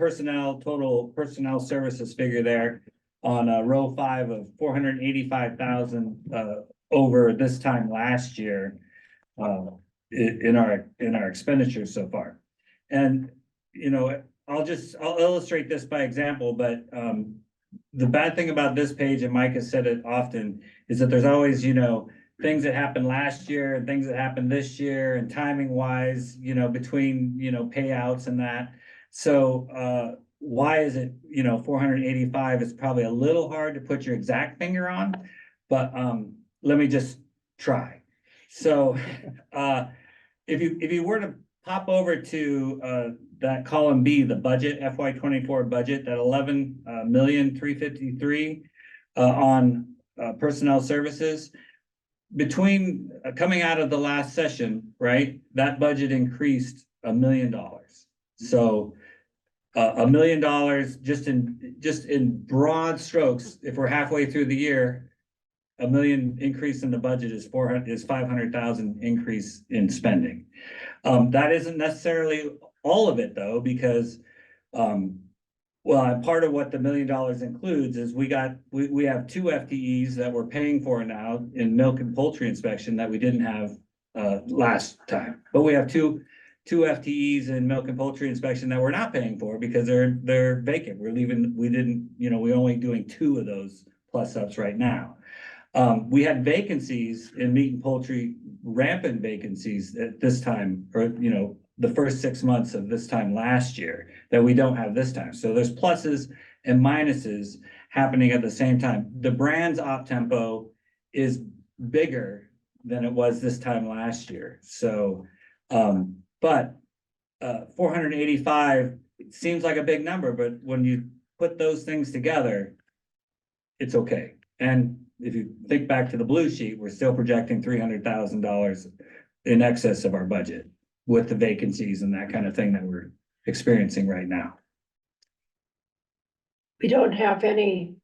total personnel services figure there on row 5 of 485,000 over this time last year in our expenditures so far. And, I'll illustrate this by example, but the bad thing about this page, and Mike has said it often, is that there's always, things that happened last year and things that happened this year and timing wise, between, payouts and that. So why is it, 485? It's probably a little hard to put your exact finger on, but let me just try. So if you were to pop over to that column B, the budget, FY24 budget, that 11,353,000 on personnel services. Between coming out of the last session, right, that budget increased $1 million. So $1 million just in broad strokes, if we're halfway through the year, $1 million increase in the budget is 500,000 increase in spending. That isn't necessarily all of it though, because Well, and part of what the $1 million includes is we have 2 FTEs that we're paying for now in milk and poultry inspection that we didn't have last time. But we have two FTEs in milk and poultry inspection that we're not paying for because they're vacant. We're only doing 2 of those plus ups right now. We had vacancies in meat and poultry, rampant vacancies at this time, or, the first 6 months of this time last year that we don't have this time. So there's pluses and minuses happening at the same time. The brand's op tempo is bigger than it was this time last year. So, but 485 seems like a big number, but when you put those things together, it's okay. And if you think back to the blue sheet, we're still projecting $300,000 in excess of our budget with the vacancies and that kind of thing that we're experiencing right now. We don't have any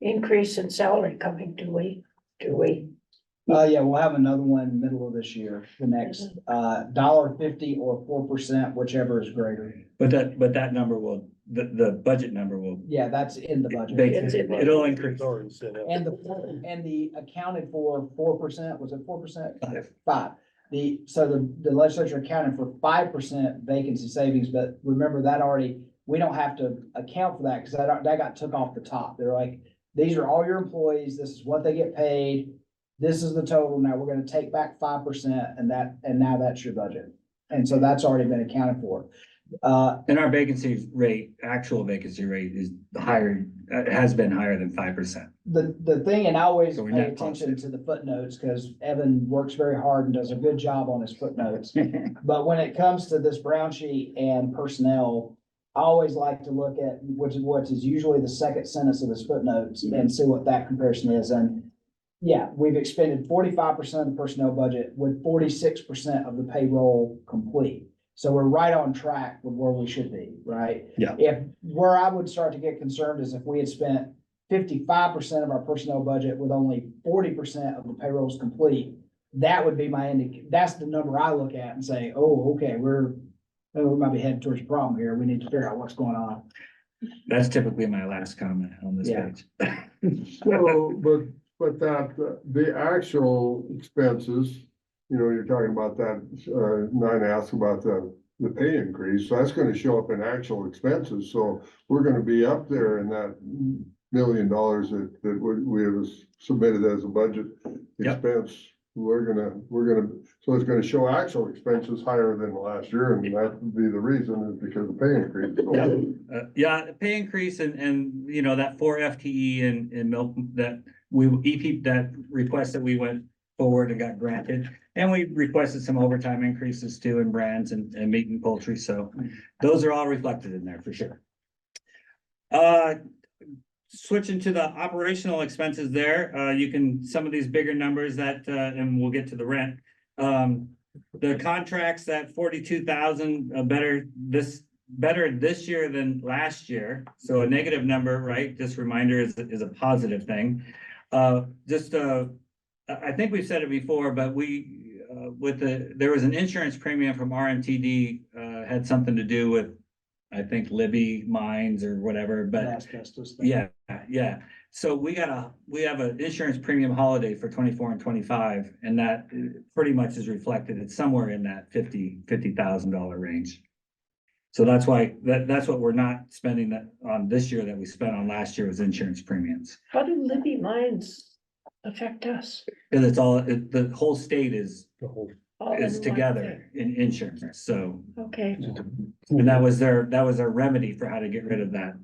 increase in salary coming, do we? Yeah, we'll have another one middle of this year, the next, $1.50 or 4%, whichever is greater. But that number will, the budget number will. Yeah, that's in the budget. It'll increase. And the accounted for 4%, was it 4%? 5. The legislature accounted for 5% vacancy savings, but remember we don't have to account for that because that got took off the top. They're like, these are all your employees, this is what they get paid, this is the total, now we're gonna take back 5% and now that's your budget. And so that's already been accounted for. And our actual vacancy rate is higher, has been higher than 5%. The thing, and I always So we're pay net attention positive. to the footnotes, because Evan works very hard and does a good job on his footnotes. But when it comes to this brown sheet and personnel, I always like to look at what is usually the second sentence of his footnotes and see what that comparison is. And yeah, we've expended 45% of the personnel budget with 46% of the payroll complete. So we're right on track with where we should be, right? Yeah. Where I would start to get concerned is if we had spent 55% of our personnel budget with only 40% of the payrolls complete, that would be that's the number I look at and say, oh, okay, we might be heading towards a problem here. We need to figure out what's going on. That's typically my last comment on this Yeah. page. So, but the actual expenses, you're talking about that, Nine asked about the pay increase, so that's gonna show up in actual expenses, so we're gonna be up there in that $1 million that we have submitted as a budget Yep. expense. So it's gonna show actual expenses higher than last year, and that would be the reason is because of pay increase. Yeah, pay increase and that 4 FTE in milk that that request that we went forward and got granted. And we requested some overtime increases too in brands and meat and poultry. So those are all reflected in there for sure. Switching to the operational expenses there, you can, some of these bigger numbers that, and we'll get to the rent. The contracts at 42,000, better this year than last year. So a negative number, right? Just reminder is a positive thing. I think we've said it before, but there was an insurance premium from RMTD, had something to do with, I think, Libby mines or whatever, but Asbestos thing. yeah. So we have an insurance premium holiday for 24 and 25, and that pretty much is reflected. It's somewhere in that $50,000 range. So that's why, that's what we're not spending that on this year that we spent on last year was insurance premiums. How do Libby mines affect us? Cause the whole state is All in one together in insurance, so. thing. Okay, And that was their remedy for how to get rid of that,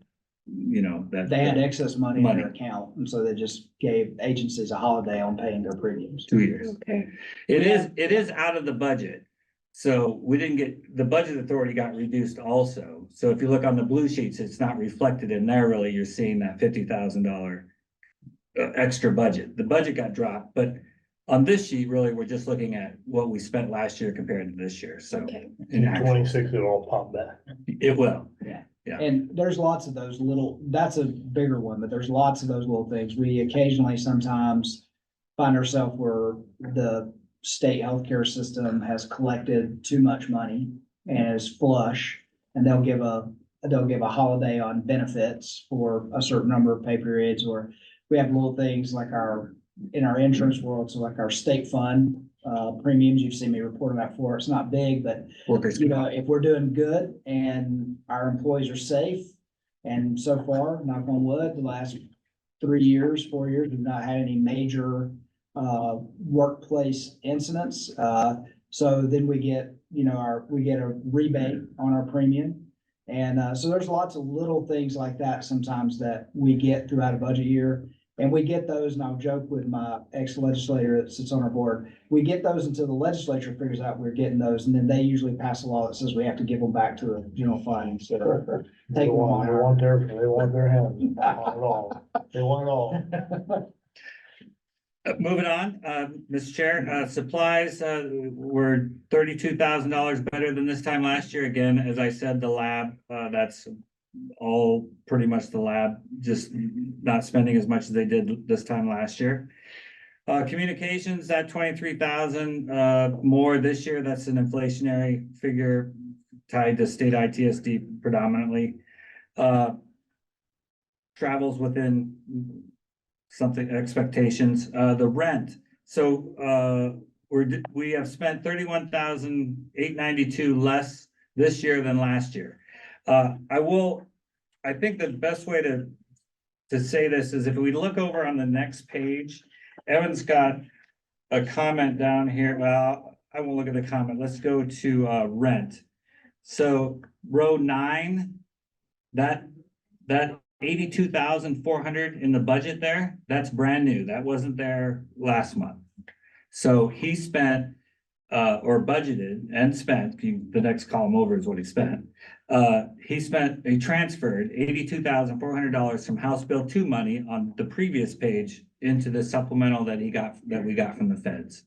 that. They had excess money in Money. their account, and so they just gave agencies a holiday on paying their premiums. 2 years. okay. It is out of the budget. So we didn't get, the budget authority got reduced also. So if you look on the blue sheets, it's not reflected in there really. You're seeing that $50,000 extra budget. The budget got dropped, but on this sheet, really, we're just looking at what we spent last year compared to this year. So Okay. in actual, 26, it'll all pop back. it will. Yeah. And there's lots of those that's a bigger one, but there's lots of those little things. We occasionally sometimes find ourselves where the state healthcare system has collected too much money and is flush, and they'll give a they'll give a holiday on benefits for a certain number of pay periods, or we have little things like in our insurance world, so like our state fund, premiums, you've seen me report on that before. It's not big, but Workers' you know, comp. if we're doing good and our employees are safe, and so far, knock on wood, the last 3 years, 4 years, we've not had any major workplace incidents. So then we get, you know, we get a rebate on our premium. And so there's lots of little things like that sometimes that we get throughout a budget year. And we get those, and I'll joke with my ex-legislator that sits on our board, we get those until the legislature figures out we're getting those, and then they usually pass a law that says we have to give them back to the general fund instead of They taking them on want, our. they want their hands, they want it all, they want it all. Moving on, Mr. Chair, supplies, were $32,000 better than this time last year. Again, as I said, the lab, that's all pretty much the lab, just not spending as much as they did this time last year. Communications, that 23,000, more this year. That's an inflationary figure tied to state ITSD predominantly. Travels within something expectations, the rent. So, we have spent 31,892 less this year than last year. I think the best way to say this is if we look over on the next page, Evan's got a comment down here. Well, I won't look at the comment. Let's go to, rent. So row 9, that 82,400 in the budget there, that's brand new. That wasn't there last month. So he spent, or budgeted and spent, the next column over is what he spent. He transferred $82,400 from House Bill 2 money on the previous page into the supplemental that we got from the feds.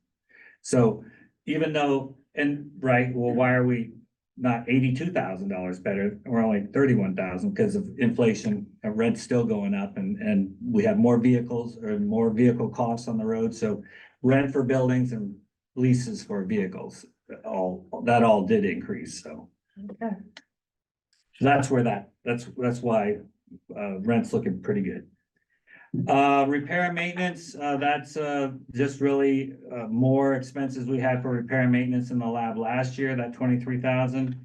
So even though, why are we not $82,000 better? We're only 31,000 because of inflation, and rent's still going up, and we have more vehicles or more vehicle costs on the road. So rent for buildings and leases for vehicles, all did increase. So Okay. that's where that's why rent's looking pretty good. Repair and maintenance, that's just really more expenses we had for repair and maintenance in the lab last year, that 23,000.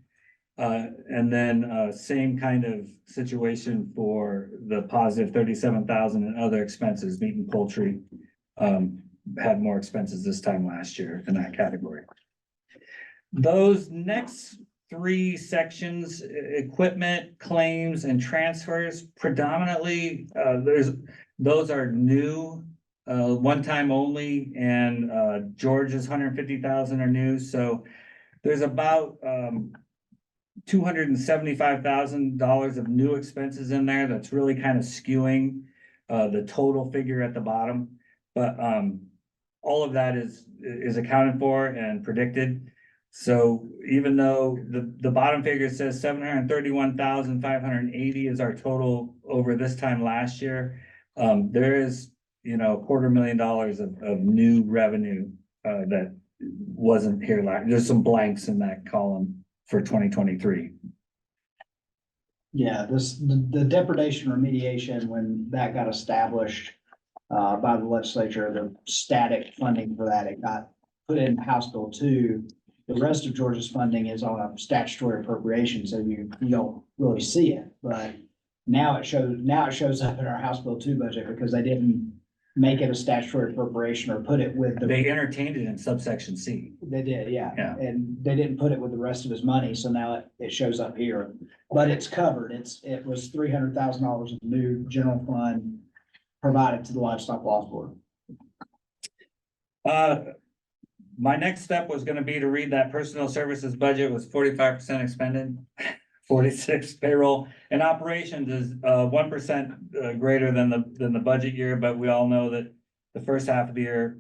And then same kind of situation for the positive 37,000 and other expenses. Meat and poultry had more expenses this time last year in that category. Those next 3 sections, equipment, claims, and transfers, predominantly, those are new, one time only, and George's 150,000 are new. So there's about $275,000 of new expenses in there. That's really kind of skewing the total figure at the bottom. But all of that is accounted for and predicted. So even though the bottom figure says 731,580 is our total over this time last year, there is, $250,000 of new revenue that wasn't here there's some blanks in that column for 2023. Yeah, the depredation remediation, when that got established by the legislature, the static funding for that, it got put in House Bill 2. The rest of Georgia's funding is on a statutory appropriation, so you don't really see it. But now it shows up in our House Bill 2 budget because they didn't make it a statutory appropriation or put it with They entertained it in subsection C. They did, yeah. Yeah. And they didn't put it with the rest of his money, so now it shows up here. But it's covered. It was $300,000 of new general fund provided to the Livestock Loss Board. My next step was gonna be to read that personnel services budget was 45% expended, 46 payroll, and operations is 1% greater than the budget year, but we all know that the first half of the year,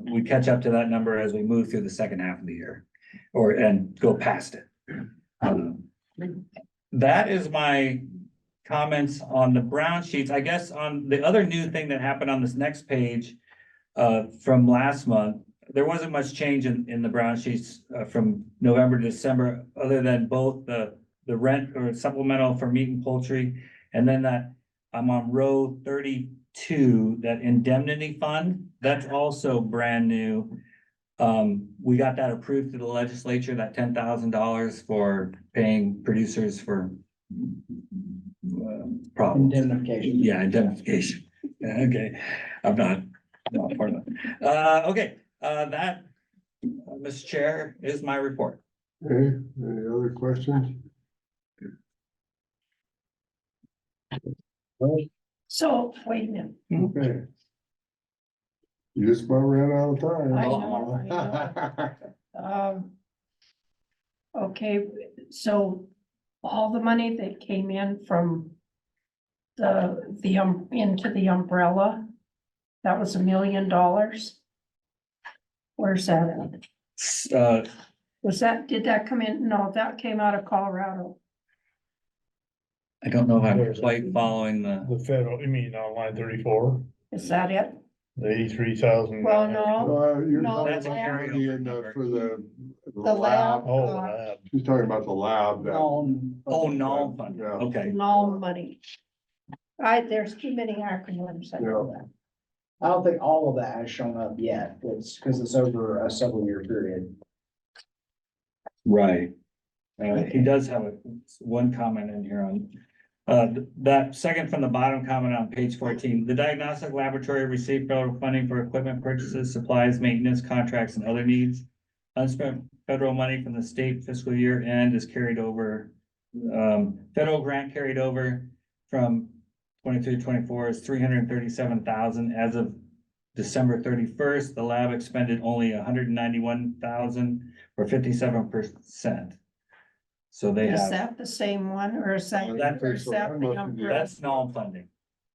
we catch up to that number as we move through the second half of the year, and go past it. That is my comments on the brown sheets. I guess on the other new thing that happened on this next page from last month, there wasn't much change in the brown sheets from November to December, other than both the the rent or supplemental for meat and poultry. And then that, I'm on row 32, that indemnity fund, that's also brand new. We got that approved through the legislature, that $10,000 for paying producers for problems. Indemnification. Yeah, indemnification. Yeah, okay, I'm not part of it. Okay, that, Mr. Chair, is my report. Okay, any other questions? So, wait a minute. Okay. You just about ran out of time. I know. Okay, so all the money that came in from into the umbrella, that was $1 million. Where's that at? Did that come in? No, that came out of Colorado. I don't know if I'm quite following the, The federal, you mean on line 34, Is that it? the 83,000? Well, no, You're No, talking that's about a carryover the, for the the lab, Oh, the lab. She's talking about the lab that. oh, no, fund, Yeah. okay. no money. There's too many acronyms. I know that. I don't think all of that has shown up yet. It's because it's over a several year period. Right. He does have one comment in here on, that second from the bottom comment on page 14. The diagnostic laboratory received federal funding for equipment purchases, supplies, maintenance, contracts, and other needs. Unspent federal money from the state fiscal year end is carried over. Federal grant carried over from 23-24 is 337,000. As of December 31st, the lab expended only 191,000 or 57%. So they Is have, that the same one or is that? That- or is that the umbrella? that's null funding.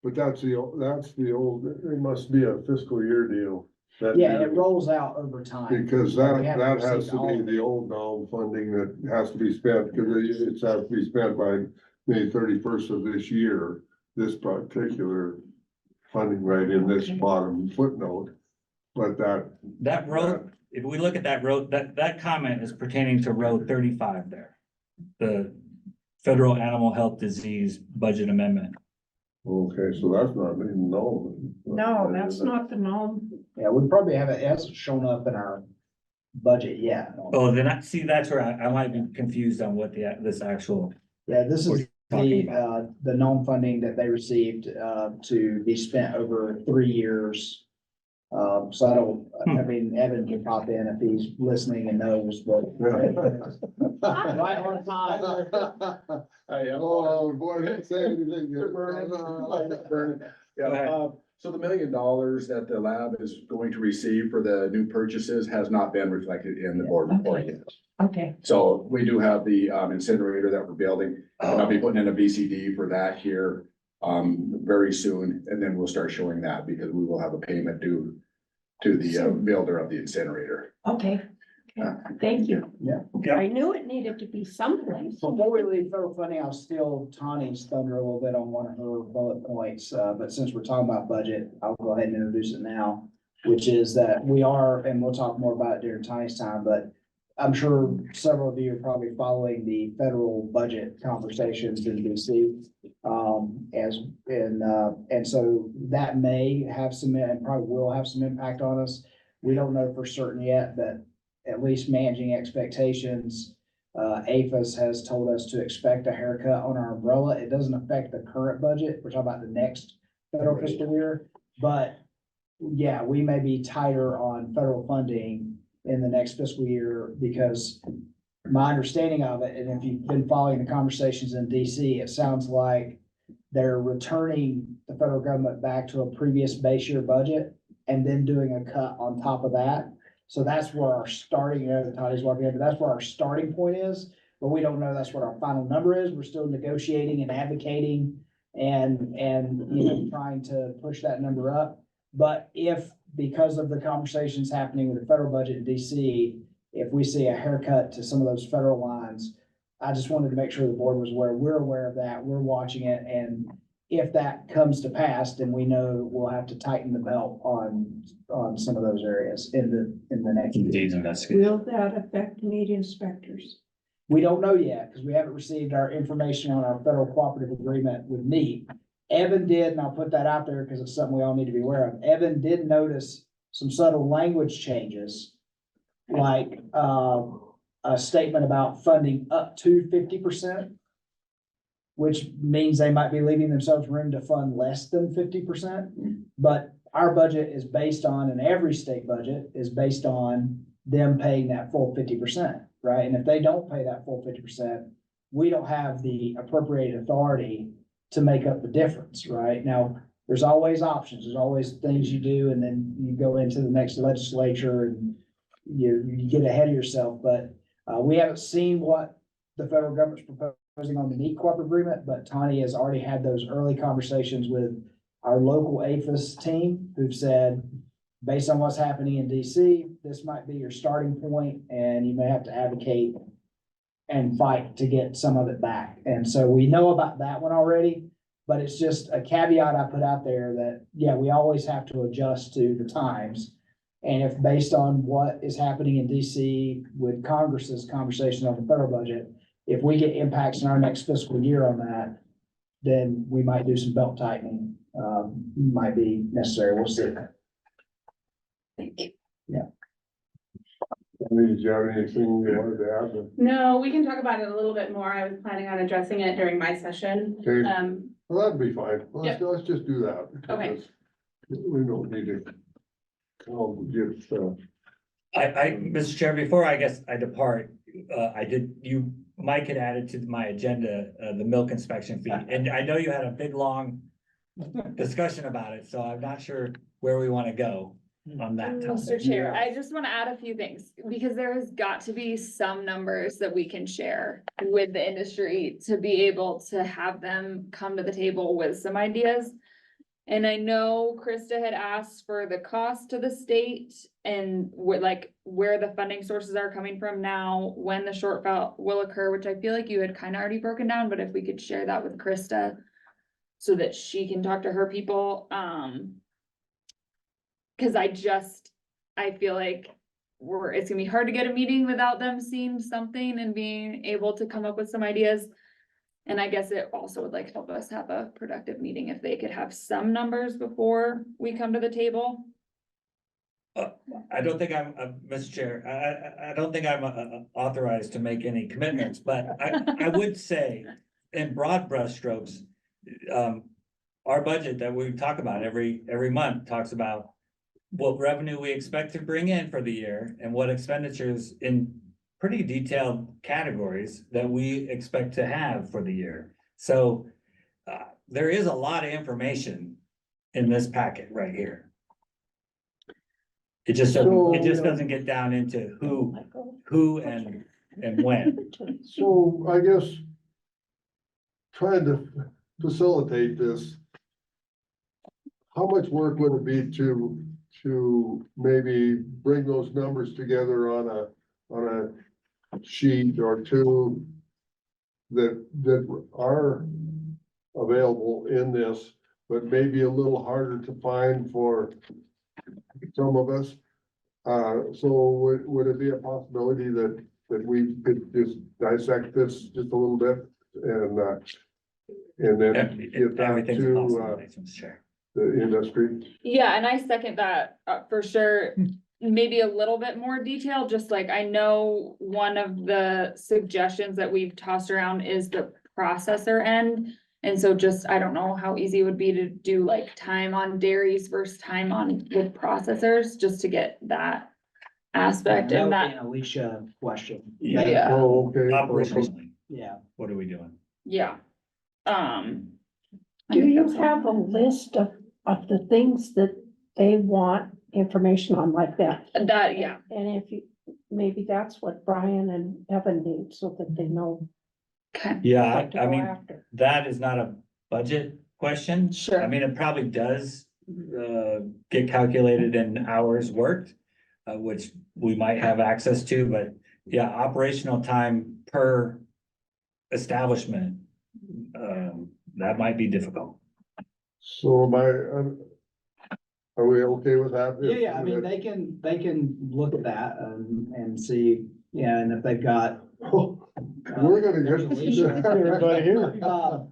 But that's the old, it must be a fiscal year deal. That Yeah, year. it rolls out over time. Because We that haven't has received to all be of the it. old NOM funding that has to be spent, because it has to be spent by May 31st of this year. This particular funding right in this bottom footnote, but That road, if we look at that road, that comment is pertaining to row 35 there. The federal animal health disease budget amendment. okay, so that's not even known. No, that's not the norm. Yeah, we probably haven't, it hasn't shown up in our budget yet. Oh, then that's where I might be confused on what this actual. Yeah, this We're is talking about. the known funding that they received, to be spent over 3 years. So I don't, I mean, Evan can pop in if he's listening and knows, but. Right on time. Oh, boy, don't say anything. Go ahead. So the $1 million that the lab is going to receive for the new purchases has not been reflected in the board report yet. Okay, So we do have the incinerator that we're building, and I'll be putting in a VCD for that here very soon, and then we'll start showing that because we will have a payment due to the builder of the incinerator. okay. Thank you. Yeah. I knew it needed to be someplace. Before we leave federal funding, I'll steal Tawny's thunder a little bit on one of her bullet points, but since we're talking about budget, I'll go ahead and introduce it now. Which is that we are, and we'll talk more about it during Tawny's time, but I'm sure several of you are probably following the federal budget conversations in DC. And so that may have some, and probably will have some impact on us. We don't know for certain yet, but at least managing expectations. APHIS has told us to expect a haircut on our umbrella. It doesn't affect the current budget. We're talking about the next federal fiscal year. But yeah, we may be tighter on federal funding in the next fiscal year because my understanding of it, and if you've been following the conversations in DC, it sounds like they're returning the federal government back to a previous base year budget and then doing a cut on top of that. So that's where our starting, Toddy's walking in, but that's where our starting point is, but we don't know that's what our final number is. We're still negotiating and advocating and, you know, trying to push that number up. But if, because of the conversations happening with the federal budget in DC, if we see a haircut to some of those federal lines, I just wanted to make sure the board was aware, we're aware of that, we're watching it, and if that comes to pass, then we know we'll have to tighten the belt on some of those areas in the next. Indeed, investigation. Will that affect meat inspectors? We don't know yet, because we haven't received our information on our federal cooperative agreement with NEAT. Evan did, and I'll put that out there because it's something we all need to be aware of. Evan did notice some subtle language changes, like, a statement about funding up to 50%, which means they might be leaving themselves room to fund less than 50%. But our budget is based on, and every state budget is based on them paying that full 50%, right? And if they don't pay that full 50%, we don't have the appropriate authority to make up the difference, right? Now, there's always options, there's always things you do, and then you go into the next legislature and you get ahead of yourself, but we haven't seen what the federal government's proposing on the NEAT cooperative agreement, but Tani has already had those early conversations with our local APHIS team, who've said, based on what's happening in DC, this might be your starting point, and you may have to advocate and fight to get some of it back. And so we know about that one already, but it's just a caveat I put out there that, yeah, we always have to adjust to the times. And if based on what is happening in DC with Congress's conversation on the federal budget, if we get impacts in our next fiscal year on that, then we might do some belt tightening, might be necessary. We'll see. Did you have anything you wanted to add? No, we can talk about it a little bit more. I was planning on addressing it during my session. Okay, Um, well, that'd be fine. Yep. Let's just do that. Okay. because We don't need to. Get, Mr. Chair, before I guess I depart, Mike had added to my agenda, the milk inspection fee, and I know you had a big, long discussion about it, so I'm not sure where we want to go on that Mr. topic. Chair, I just want to add a few things, because there has got to be some numbers that we can share with the industry to be able to have them come to the table with some ideas. And I know Krista had asked for the cost to the state and where the funding sources are coming from now, when the shortfall will occur, which I feel like you had kind of already broken down, but if we could share that with Krista so that she can talk to her people, cause I feel like it's gonna be hard to get a meeting without them seeing something and being able to come up with some ideas. And I guess it also would help us have a productive meeting if they could have some numbers before we come to the table. I don't think I'm, Mr. Chair, I don't think I'm authorized to make any commitments, but I would say in broad brushstrokes, our budget that we talk about every month talks about what revenue we expect to bring in for the year and what expenditures in pretty detailed categories that we expect to have for the year. So there is a lot of information in this packet right here. It just doesn't get down into who and when. so I guess trying to facilitate this, how much work would it be to maybe bring those numbers together on a sheet or two that are available in this, but maybe a little harder to find for some of us? So would it be a possibility that we could just dissect this just a little bit and then get back Everything's a to possibility, Mr. Chair. the industry? Yeah, and I second that for sure. Maybe a little bit more detail, just I know one of the suggestions that we've tossed around is the processor end. And so I don't know how easy it would be to do time on dairies versus time on with processors, just to get that aspect That and would that, be an Alicia question. Yeah. Oh, okay. Operationally, Yeah. what are we doing? yeah. I Do think you that's- have a list of the things that they want information on like that? That, yeah, And if you, maybe that's what Brian and Evan need, so that they know okay, Yeah, what to I go mean, after. that is not a budget question. Sure. I mean, it probably does get calculated in hours worked, which we might have access to, but yeah, operational time per establishment, that might be difficult. So are we okay with that? Yeah, I mean, they can look at that and see, yeah, and if they've got We're gonna get. Everybody here.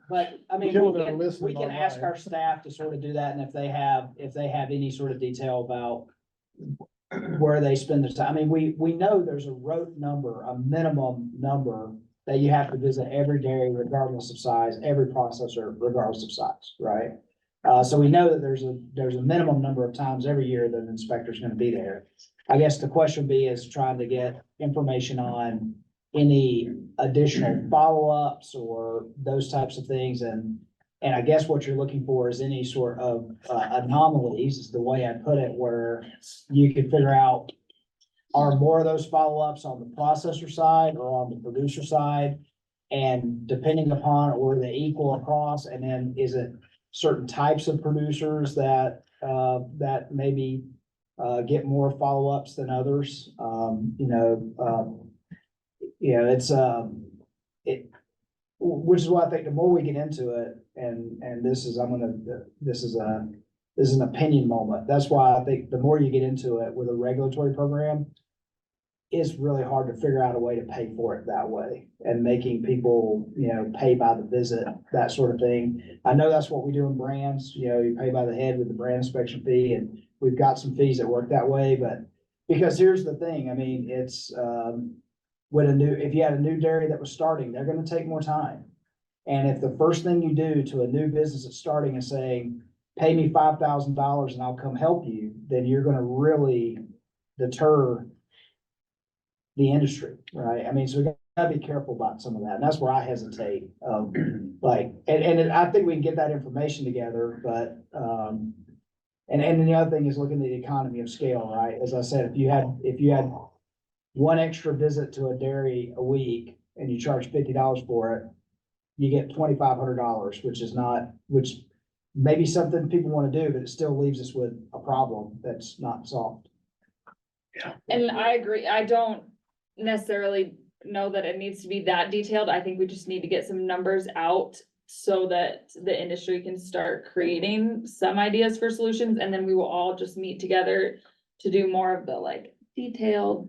But I mean, People we that are can, listening we can ask online. our staff to sort of do that, and if they have any sort of detail about where they spend their time. I mean, we know there's a rote number, a minimum number that you have to visit every dairy regardless of size, every processor regardless of size, right? So we know that there's a minimum number of times every year that an inspector's gonna be there. I guess the question is trying to get information on any additional follow-ups or those types of things, and I guess what you're looking for is any sort of anomalies, is the way I put it, where you can figure out, are more of those follow-ups on the processor side or on the producer side? And depending upon, or they equal across, and then is it certain types of producers that maybe get more follow-ups than others? It's which is why I think the more we get into it, and this is an opinion moment. That's why I think the more you get into it with a regulatory program, it's really hard to figure out a way to pay for it that way, and making people, pay by the visit, that sort of thing. I know that's what we do in brands, you pay by the head with the brand inspection fee, and we've got some fees that work that way, but because here's the thing, I mean, it's, if you had a new dairy that was starting, they're gonna take more time. And if the first thing you do to a new business that's starting is saying, pay me $5,000 and I'll come help you, then you're gonna really deter the industry, right? I mean, so we gotta be careful about some of that, and that's where I hesitate. And I think we can get that information together, but, and then the other thing is looking at the economy of scale, right? As I said, if you had one extra visit to a dairy a week and you charge $50 for it, you get $2,500, which may be something people want to do, but it still leaves us with a problem that's not solved. And I agree, I don't necessarily know that it needs to be that detailed. I think we just need to get some numbers out so that the industry can start creating some ideas for solutions, and then we will all just meet together to do more of the detailed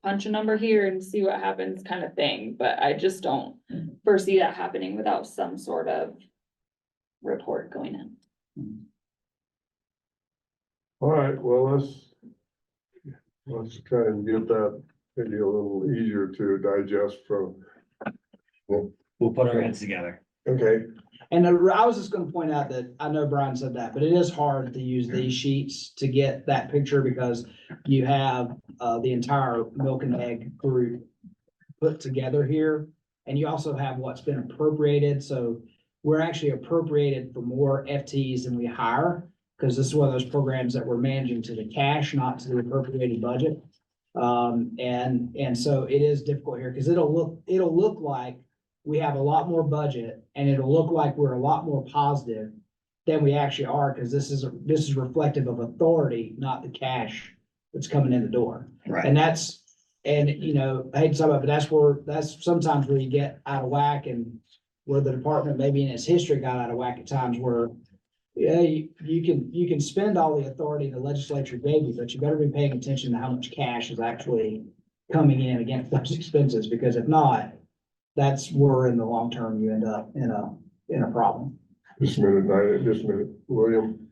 punch a number here and see what happens kind of thing. But I just don't foresee that happening without some sort of report going in. All right, well, let's try and get that maybe a little easier to digest from. We'll put our heads together. Okay, And I was just gonna point out that, I know Brian said that, but it is hard to use these sheets to get that picture, because you have the entire milk and egg group put together here. And you also have what's been appropriated, so we're actually appropriated for more FTEs than we hire, because this is one of those programs that we're managing to the cash, not to the appropriated budget. And so it is difficult here, because it'll look like we have a lot more budget, and it'll look like we're a lot more positive than we actually are, because this is reflective of authority, not the cash that's coming in the door. Right. And I hate to talk about, but that's sometimes where you get out of whack, and where the department maybe in its history got out of whack at times, where you can spend all the authority the legislature gave you, but you better be paying attention to how much cash is actually coming in against those expenses, because if not, that's where in the long term you end up in a problem. just a minute, William.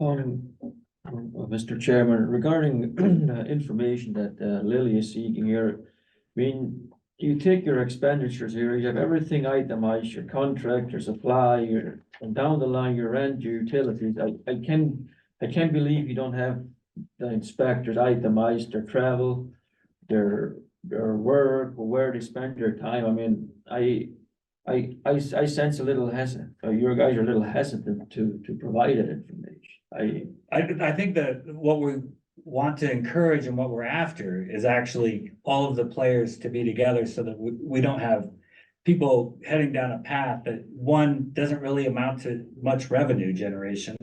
Mr. Chairman, regarding information that Lily is seeking here, I mean, you take your expenditures here, you have everything itemized, your contract, your supply, and down the line, your rent, your utilities. I can't believe you don't have the inspectors itemized, their travel, their work, where they spend their time. I mean, I sense a little hesitant, your guys are a little hesitant to provide that information. I think that what we want to encourage and what we're after is actually all of the players to be together, so that we don't have people heading down a path that, one, doesn't really amount to much revenue generation,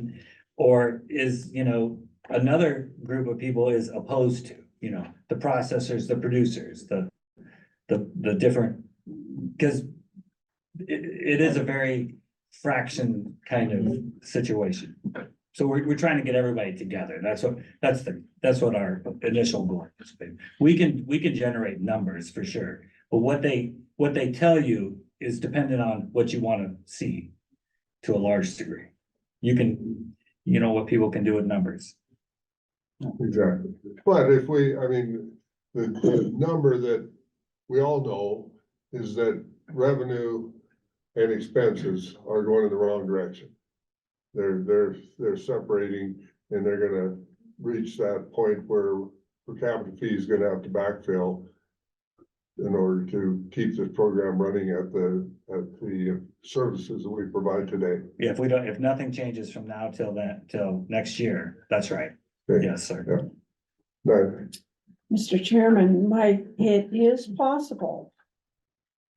or is, another group of people is opposed to, the processors, the producers, the different, because it is a very fraction kind of situation. So we're trying to get everybody together. That's what our initial goal is. We can generate numbers for sure, but what they what they tell you is dependent on what you want to see to a large degree. You know what people can do with numbers. Exactly. But if we, I mean, the number that we all know is that revenue and expenses are going in the wrong direction. They're separating and they're gonna reach that point where per capita fee is gonna have to backfill in order to keep this program running at the services that we provide today. Yeah, if nothing changes from now till next year, that's right. Okay. Yes, sir. Yeah. No, Mr. Chairman, it is possible.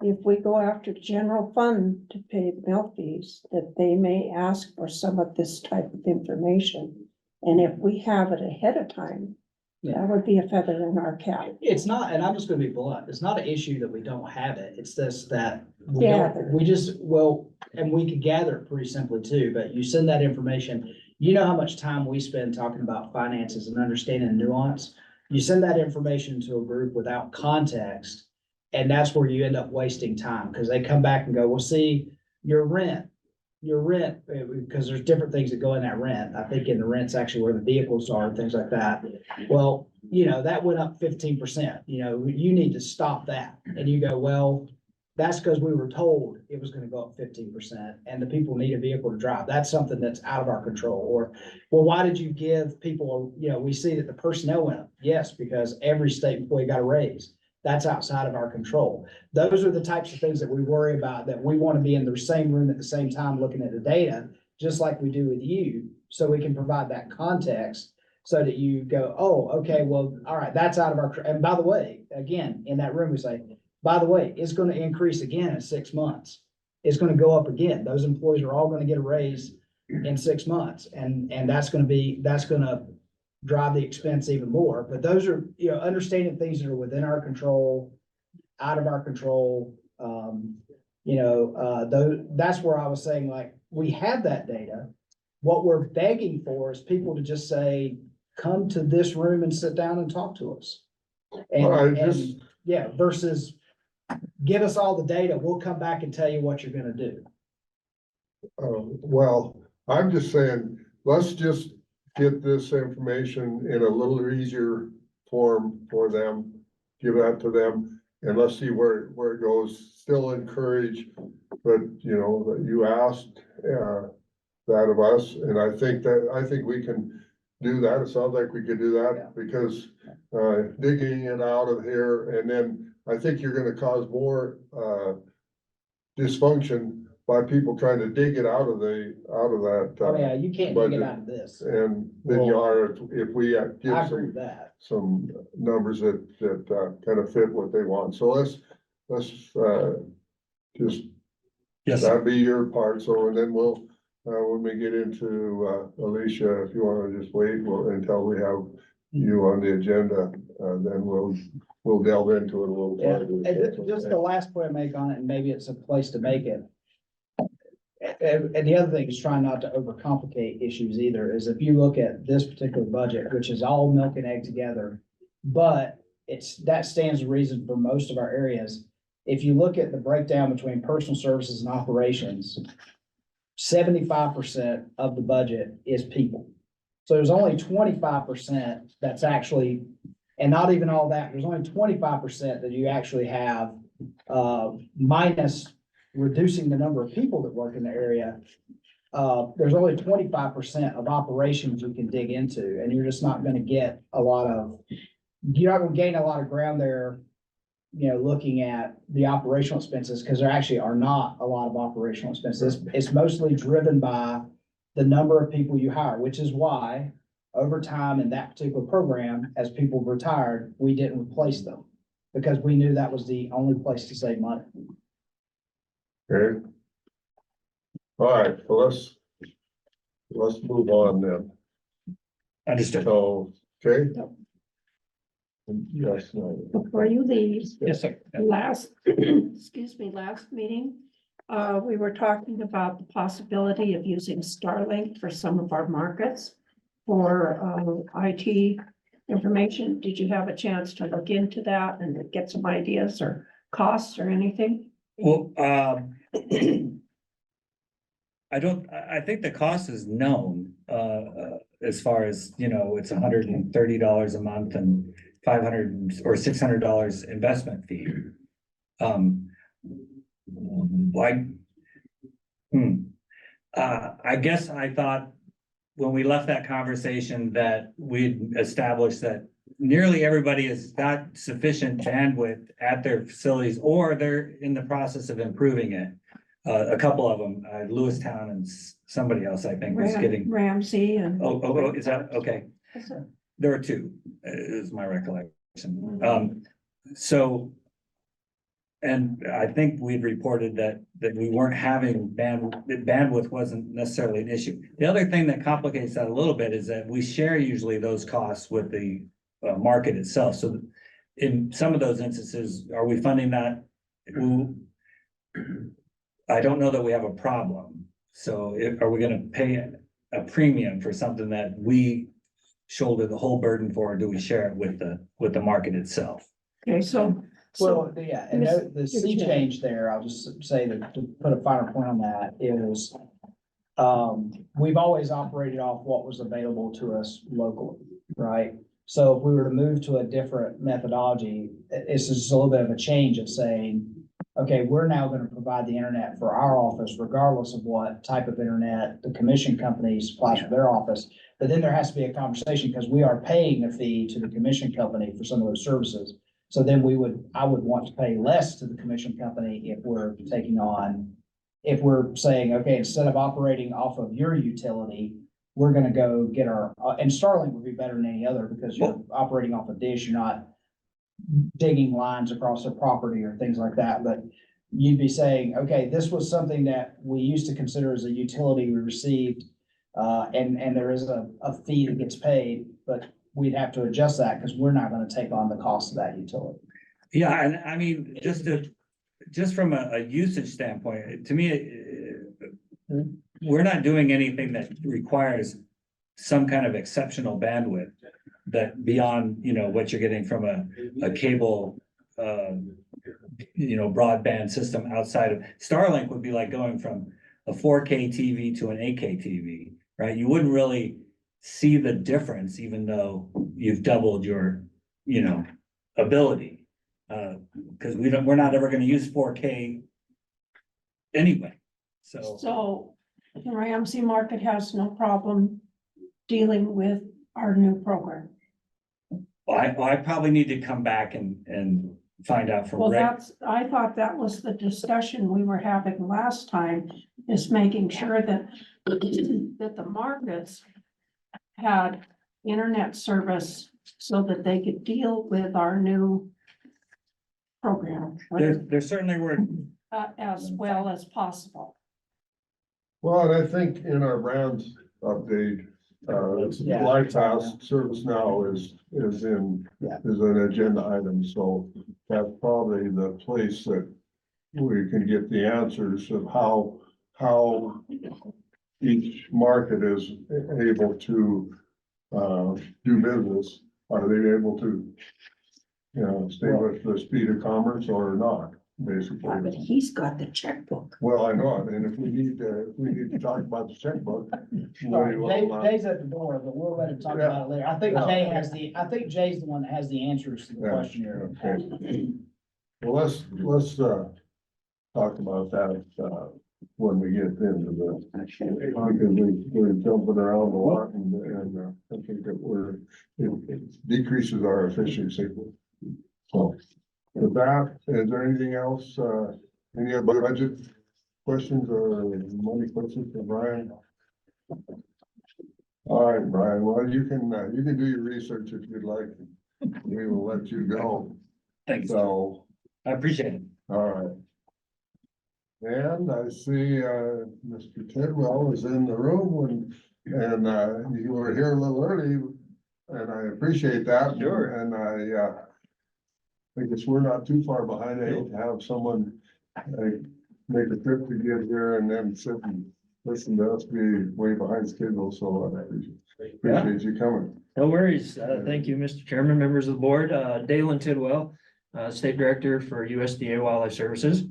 If we go after general fund to pay the mill fees, that they may ask for some of this type of information. And if we have it ahead of time, that would be a feather in our cap. It's not, and I'm just gonna be blunt, it's not an issue that we don't have it, it's this that we Gather. don't, we just, well, and we could gather it pretty simply too, but you send that information. You know how much time we spend talking about finances and understanding nuance? You send that information to a group without context, and that's where you end up wasting time, because they come back and go, well, see, your rent, because there's different things that go in that rent. I think in the rent's actually where the vehicles are and things like that. Well, you know, that went up 15%, you know, you need to stop that. And you go, well, that's because we were told it was gonna go up 15% and the people need a vehicle to drive. That's something that's out of our control. Or, well, why did you give people, you know, we see that the personnel went up. Yes, because every state employee got a raise. That's outside of our control. Those are the types of things that we worry about, that we want to be in the same room at the same time looking at the data, just like we do with you, so we can provide that context so that you go, oh, okay, well, all right, that's out of our, and by the way, again, in that room, we say, by the way, it's going to increase again in 6 months. It's going to go up again. Those employees are all going to get a raise in 6 months. And that's going to drive the expense even more. But those are, you know, understanding things that are within our control, out of our control. That's where I was saying, like, we have that data. What we're begging for is people to just say, come to this room and sit down and talk to us. Versus give us all the data. We'll come back and tell you what you're gonna do. well, I'm just saying, let's just get this information in a little easier form for them, give that to them, and let's see where it goes. Still encourage, but you know, that you asked, that of us, and I think we can do that. It sounds like we could do that, because, digging it out of here, and then I think you're gonna cause more, dysfunction by people trying to dig it out of that. Oh, yeah, you can't dig it out of this. And then you are, if we I give agree with that. some numbers that kind of fit what they want. So let's just, Yes, that'd be your part. So, and then we'll, when we get into, Alicia, if you want to just wait until we have you on the agenda, then we'll delve into it a little Yeah, further. and just the last point I make on it, and maybe it's a place to make it. And the other thing is trying not to overcomplicate issues either, is if you look at this particular budget, which is all milk and egg together, but that stands to reason for most of our areas. If you look at the breakdown between personal services and operations, 75% of the budget is people. So there's only 25% that's actually, and not even all that, there's only 25% that you actually have, minus reducing the number of people that work in the area. There's only 25% of operations you can dig into, and you're just not gonna get you're not gonna gain a lot of ground there, you know, looking at the operational expenses, because there actually are not a lot of operational expenses. It's mostly driven by the number of people you hire, which is why over time in that particular program, as people retired, we didn't replace them, because we knew that was the only place to save money. Okay. All right, so let's move on then. understood. So, okay? Yes, no. Before you leave, Yes, sir. last meeting, we were talking about the possibility of using Starlink for some of our markets for IT information. Did you have a chance to look into that and get some ideas, or costs or anything? Well, I think the cost is known, as far as, you know, it's $130 a month and 500 or $600 investment fee. Like, I guess I thought when we left that conversation that we'd established that nearly everybody has got sufficient bandwidth at their facilities, or they're in the process of improving it. A couple of them, Lewistown and somebody else, I think, was getting, Ramsey and. oh, is that, okay, Is it? there were two, is my recollection. So. And I think we'd reported that we weren't having bandwidth wasn't necessarily an issue. The other thing that complicates that a little bit is that we share usually those costs with the market itself. So in some of those instances, are we funding that? I don't know that we have a problem. So are we gonna pay a premium for something that we shoulder the whole burden for, or do we share it with the market itself? Okay, so. Well, yeah, and Miss- the sea change there, I'll just say that to put a finer point on that is. We've always operated off what was available to us locally, right? So if we were to move to a different methodology, it's just a little bit of a change of saying. Okay, we're now gonna provide the internet for our office regardless of what type of internet the commission company supplies for their office. But then there has to be a conversation because we are paying a fee to the commission company for some of those services. So then I would want to pay less to the commission company if we're if we're saying, okay, instead of operating off of your utility, we're gonna go get and Starlink would be better than any other because you're operating off a dish, you're not digging lines across their property or things like that, but you'd be saying, okay, this was something that we used to consider as a utility we received, and there is a fee that gets paid, but we'd have to adjust that because we're not gonna take on the cost of that utility. Yeah, and I mean, just from a usage standpoint, to me, we're not doing anything that requires some kind of exceptional bandwidth that beyond, you know, what you're getting from a cable, broadband system outside of Starlink would be like going from a 4K TV to an 8K TV, right? You wouldn't really see the difference, even though you've doubled your, ability. Because we're not ever gonna use 4K anyway, so. So the Ramsey market has no problem dealing with our new program. I probably need to come back and find out from Well, Rick. I thought that was the discussion we were having last time, is making sure that the markets had internet service so that they could deal with our new program. There certainly were, As well as possible. Well, and I think in our Browns update, Yeah. Lighthouse Service Now is an agenda item, so that's probably the place that we can get the answers of how each market is able to do business. Are they able to, stay with the speed of commerce or not, basically? But he's got the checkbook. Well, I know it, and if we need to talk about the checkbook. Sorry, we will, Jay's at the door, but we'll let him talk about it later. I think I think Jay's the one that has the answers to the Yeah, question here. okay. Well, let's talk about that, when we get into the, because we're jumping around a lot and I think that it decreases our efficiency. So with that, is there anything else, any other budget questions or money questions for Brian? All right, Brian, well, you can do your research if you'd like. We will let you go. thanks, So, I appreciate it. all right. And I see, Mr. Tidwell is in the room and you were here a little early and I appreciate that. Sure. And I guess we're not too far behind to have someone make a trip to get here and then sit and listen to us be way behind schedule. So I appreciate you coming. No worries. Thank you, Mr. Chairman, members of the board. Dalen Tidwell, State Director for USDA Wildlife Services.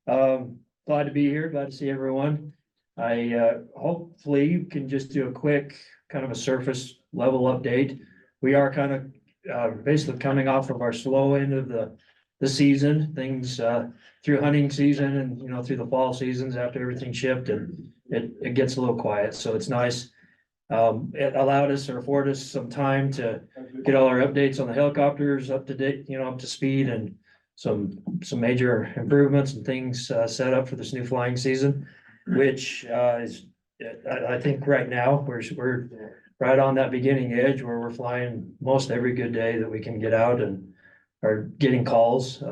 Glad to be here, glad to see everyone. I hopefully can just do a quick kind of a surface level update. We are kind of basically coming off of our slow end of the season, things through hunting season and, you know, through the fall seasons after everything shipped, and it gets a little quiet, so it's nice. It allowed us or afforded us some time to get all our updates on the helicopters up to date, you know, up to speed, and some major improvements and things set up for this new flying season, which is, I think right now, we're right on that beginning edge where we're flying most every good day that we can get out, and are getting calls,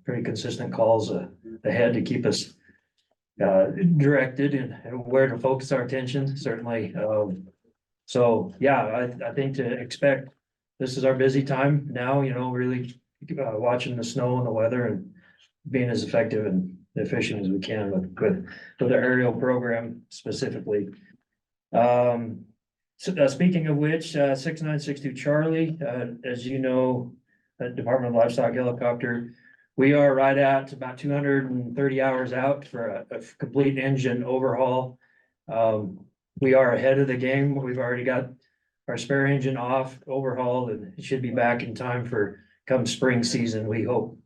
pretty consistent calls ahead to keep us directed and where to focus our attention, certainly. So yeah, I think to expect, this is our busy time now, you know, really watching the snow and the weather and being as effective and efficient as we can with the aerial program specifically. So, speaking of which, 6962 Charlie, as you know, Department of Livestock helicopter, we are right at about 230 hours out for a complete engine overhaul. We are ahead of the game. We've already got our spare engine off, overhauled, and it should be back in time for come spring season. We hope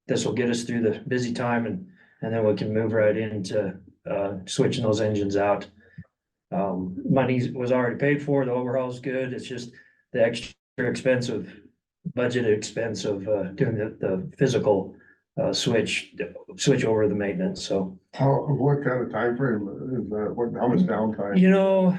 this will get us through the busy time, and then we can move right into switching those engines out. Money was already paid for, the overhaul is good. It's just the extra expensive budgeted expense of doing the physical switch over the maintenance. So What kind of time frame is that? How much downtime? you know,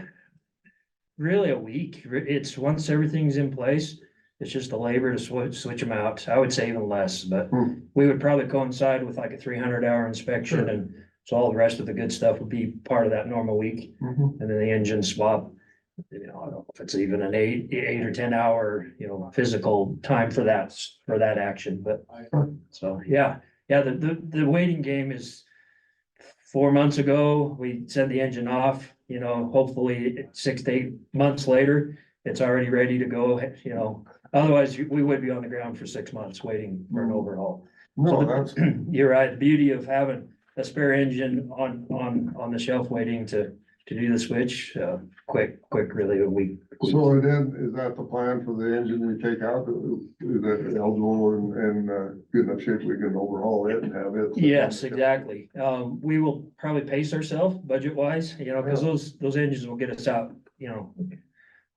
really a week. It's once everything's in place, it's just the labor to switch them out. I would say even less, but we would probably coincide with like a 300-hour inspection. Sure. And so all the rest of the good stuff would be part of that normal week. And then the engine swap, you know, I don't know if it's even an 8 or 10 hour, you know, physical time for that action. But so, yeah, the waiting game is 4 months ago, we sent the engine off, you know, hopefully 6 to 8 months later, it's already ready to go, you know, otherwise we would be on the ground for 6 months waiting for an overhaul. No, So that's, you're right, the beauty of having a spare engine on the shelf waiting to do the switch, quick, really a week. so then, is that the plan for the engine we take out? Is that eligible and good enough shape we can overhaul it and have it? Yes, exactly. We will probably pace ourselves budget wise, you know, because those engines will get us out, you know.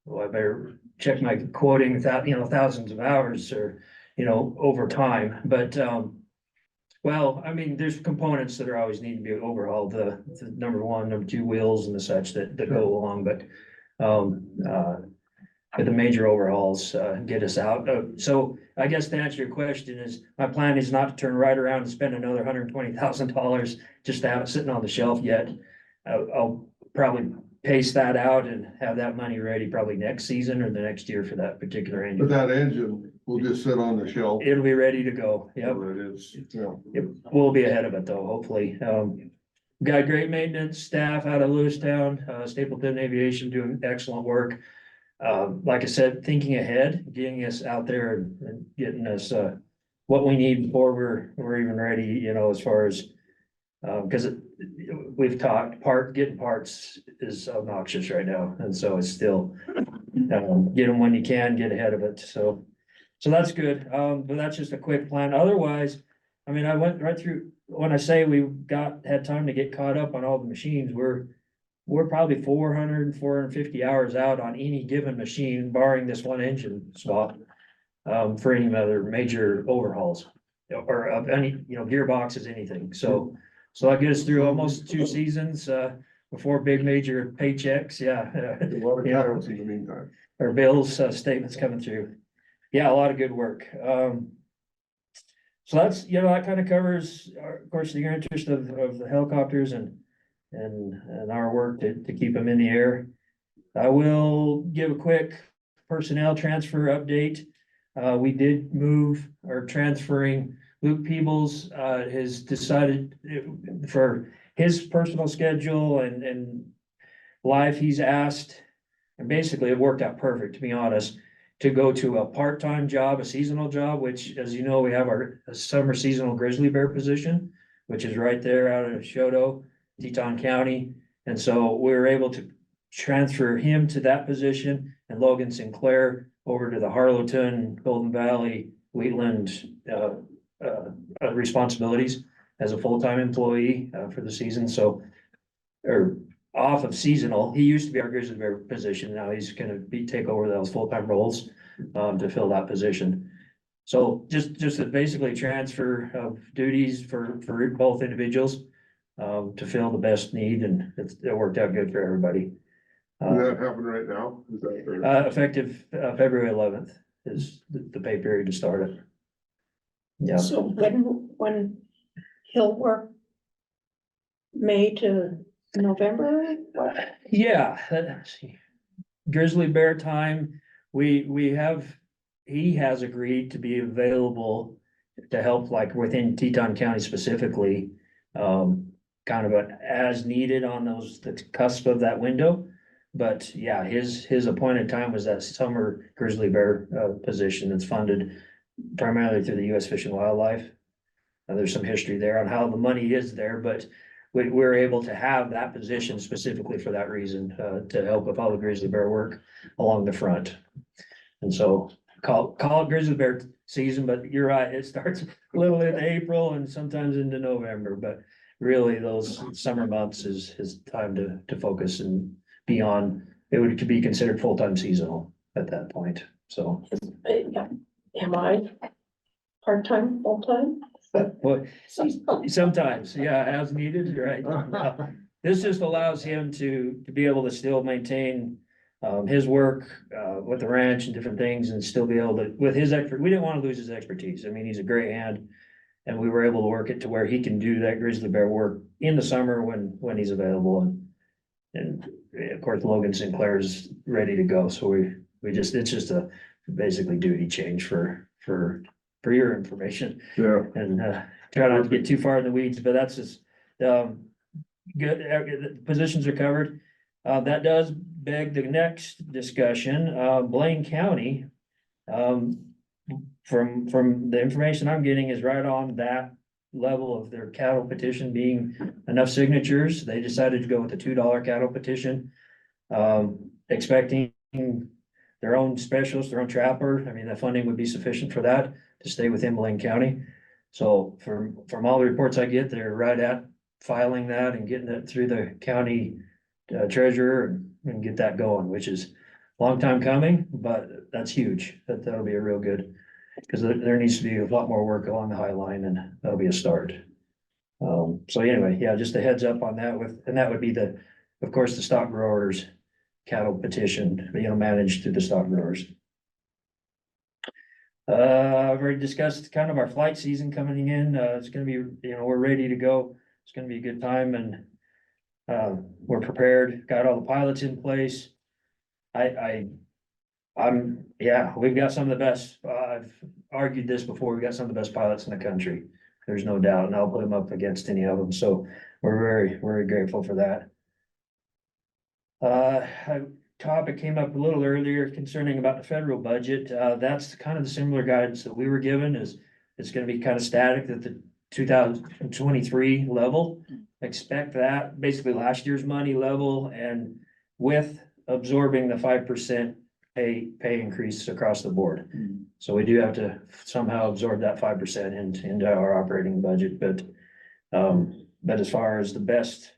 Well, I better check my quoting without, you know, thousands of hours or, you know, over time, but well, I mean, there's components that are always need to be overhauled, the number one, number two wheels and the such that go along, but the major overhauls get us out. So I guess to answer your question is, my plan is not to turn right around and spend another $120,000 just to have it sitting on the shelf yet. I'll probably pace that out and have that money ready probably next season or the next year for that particular engine. But that engine will just sit on the shelf. It'll be ready to go. Yep. It is, yeah. We'll be ahead of it though, hopefully. Got great maintenance staff out of Lewistown, Stapleton Aviation doing excellent work. Like I said, thinking ahead, getting us out there and getting us what we need before we're even ready, you know, as far as because we've talked, getting parts is obnoxious right now, and so it's still get them when you can, get ahead of it. So that's good. But that's just a quick plan. Otherwise, I mean, I went right through. When I say we had time to get caught up on all the machines, we're probably 450 hours out on any given machine, barring this one engine swap, for any other major overhauls or of any, you know, gearboxes, anything. So that gets us through almost 2 seasons, before big major paychecks. Yeah. A lot of coyotes in the meantime. Or bills, statements coming through. Yeah, a lot of good work. So that's, you know, that kind of covers, of course, the interest of the helicopters and our work to keep them in the air. I will give a quick personnel transfer update. We did move or transferring Luke Peebles, has decided for his personal schedule and life, he's asked, and basically it worked out perfect, to be honest, to go to a part-time job, a seasonal job, which, as you know, we have our summer seasonal grizzly bear position, which is right there out of Shoto, Teton County. And so we were able to transfer him to that position and Logan Sinclair over to the Harlowton, Golden Valley, Wheatland, responsibilities as a full-time employee, for the season. So, or off of seasonal, he used to be our grizzly bear position. Now he's gonna take over those full-time roles, to fill that position. So just a basically transfer of duties for both individuals, to fill the best need, and it worked out good for everybody. Does that happen right now? Is that fair? Effective, February 11th is the pay period to start it. Yeah. So when he'll work May to November? What? Yeah, let's see. Grizzly bear time, we have, he has agreed to be available to help like within Teton County specifically. Kind of as needed on the cusp of that window. But yeah, his appointed time was that summer grizzly bear position that's funded primarily through the U.S. Fish and Wildlife. There's some history there on how the money is there, but we're able to have that position specifically for that reason, to help with all the grizzly bear work along the front. And so call it grizzly bear season, but you're right, it starts a little in April and sometimes into November, but really those summer months is time to focus and be on, it would be considered full-time seasonal at that point, so. Am I part-time, full-time? Well, sometimes, yeah, as needed, right? This just allows him to be able to still maintain his work with the ranch and different things and still be able to, with his we didn't want to lose his expertise. I mean, he's a great hand. And we were able to work it to where he can do that grizzly bear work in the summer when he's available. And of course, Logan Sinclair is ready to go. So we just, it's just a basically duty change for your information. Yeah. And try not to get too far in the weeds, but that's just good. The positions are covered. That does beg the next discussion. Blaine County, from the information I'm getting is right on that level of their cattle petition being enough signatures. They decided to go with the $2 cattle petition. Expecting their own specialist, their own trapper. I mean, the funding would be sufficient for that to stay within Blaine County. So from all the reports I get, they're right at filing that and getting it through the county treasurer and get that going, which is a long time coming, but that's huge. That'll be a real good, because there needs to be a lot more work along the High Line, and that'll be a start. So anyway, yeah, just a heads up on that and that would be of course, the stock growers cattle petition, managed through the stock growers. I've already discussed kind of our flight season coming in. It's gonna be, we're ready to go. It's gonna be a good time, and we're prepared, got all the pilots in place. We've got some of the best, I've argued this before, we've got some of the best pilots in the country. There's no doubt, and I'll put them up against any of them, so we're very, very grateful for that. A topic came up a little earlier concerning about the federal budget. That's kind of the similar guidance that we were given, is it's gonna be kind of static at the 2023 level. Expect that, basically last year's money level, and with absorbing the 5% pay increase across the board. So we do have to somehow absorb that 5% into our operating budget, but as far as the best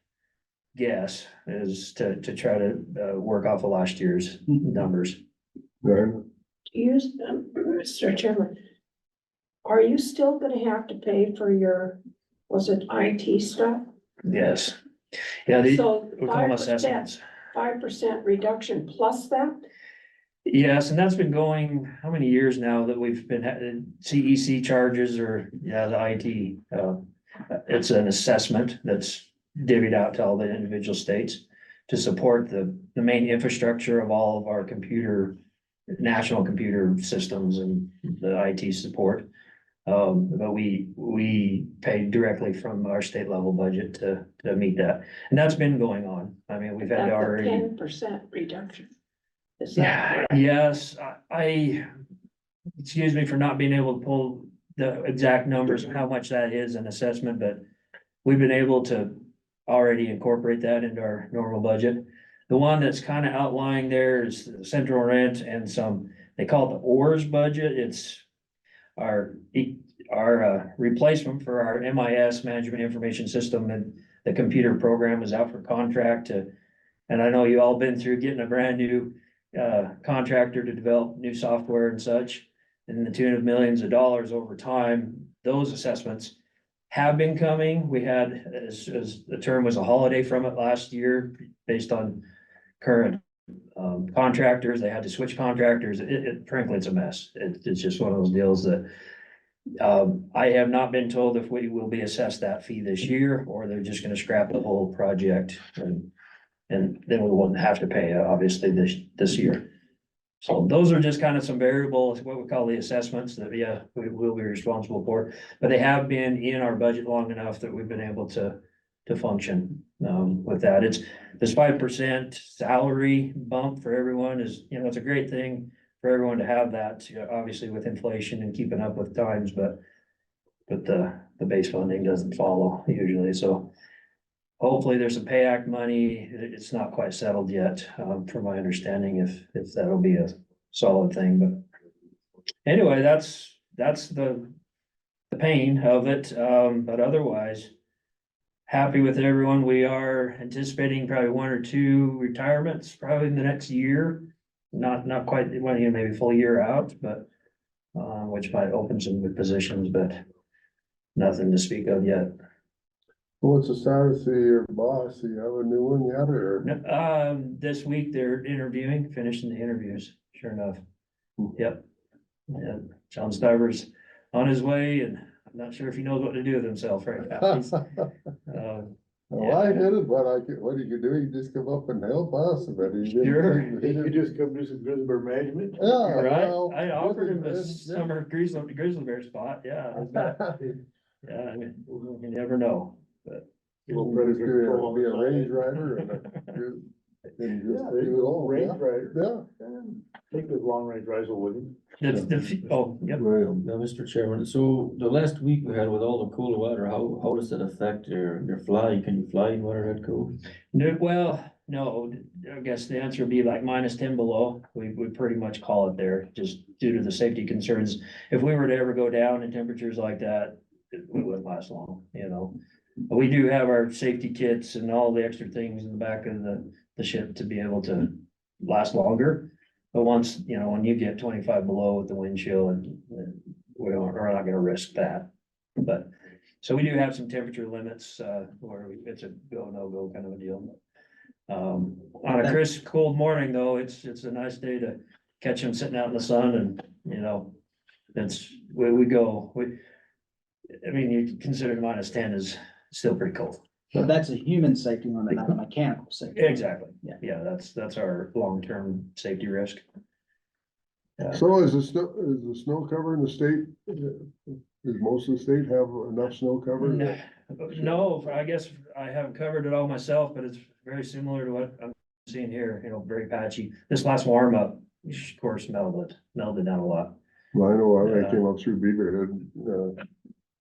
guess is to try to work off of last year's numbers. Mr. Chairman, are you still gonna have to pay for your, was it IT stuff? Yes. Yeah, we So call them assessments. 5% reduction plus that? Yes, and that's been going, how many years now that we've been CEC charges, or the IT, it's an assessment that's divvied out to all the individual states to support the main infrastructure of all of our national computer systems and the IT support. But we pay directly from our state level budget to meet that, and that's been going on. I mean, we've had That's a already 10% reduction. Is that Yes, excuse me for not being able to pull the exact numbers of how much that is an assessment, but we've been able to already incorporate that into our normal budget. The one that's kind of outlying there is the central rent and some, they call it the ORS budget. It's our replacement for our MIS, Management Information System, and the computer program is out for contract to, and I know you all been through getting a brand new contractor to develop new software and such, in the tune of millions of dollars over time. Those assessments have been coming. We had, as the term was, a holiday from it last year based on current contractors. They had to switch contractors. Frankly, it's a mess. It's just one of those deals that I have not been told if we will be assessed that fee this year, or they're just gonna scrap the whole project and then we wouldn't have to pay, obviously, this year. So those are just kind of some variables, what we call the assessments that, yeah, we will be responsible for. But they have been in our budget long enough that we've been able to function with that. It's this 5% salary bump for everyone is, you know, it's a great thing for everyone to have that, you know, obviously with inflation and keeping up with times, but the base funding doesn't follow usually, so. Hopefully there's some pay act money. It's not quite settled yet, from my understanding, if that'll be a solid thing, but. Anyway, that's the pain of it, but otherwise. Happy with everyone. We are anticipating probably 1 or 2 retirements probably in the next year. Not quite, well, you know, maybe a full year out, but, which might open some good positions, but nothing to speak of yet. What's the status of your boss? Do you have a new one yet, or? This week they're interviewing, finishing the interviews, sure enough. Yep. And John Stiver's on his way, and I'm not sure if he knows what to do with himself right now. Well, I did it, what he could do, he just come up and help us, but he didn't. Sure. You could just come do some grizzly management. Yeah, Right, well, I offered him a yeah. summer grizzly bear spot, yeah. I bet. Yeah, I mean, you never know, but. We'll just be a range rider and just do it all. Range rider. Yeah. Take those long range rifle with him. Yep. Now, Mr. Chairman, so the last week we had with all the cool weather, how does that affect your fly? Can you fly in weather that cold? No, well, no, I guess the answer would be like -10 below. We pretty much call it there, just due to the safety concerns. If we were to ever go down in temperatures like that, we wouldn't last long, you know. We do have our safety kits and all the extra things in the back of the ship to be able to last longer. But once, you know, when you get 25 below with the wind chill, and we're not gonna risk that. But, so we do have some temperature limits, where it's a go, no go kind of a deal. On a crisp, cold morning though, it's a nice day to catch them sitting out in the sun, and, you know, that's where we go. I mean, you consider -10 is still pretty cold. But that's a human safety limit, not a mechanical safety. Exactly. Yeah. Yeah, that's our long-term safety risk. So is the snow cover in the state, does most of the state have enough snow cover? No, I guess I haven't covered it all myself, but it's very similar to what I'm seeing here, you know, very patchy. This last warm up, of course, melted down a lot. Well, I know I Yeah. came up through Beaverhead,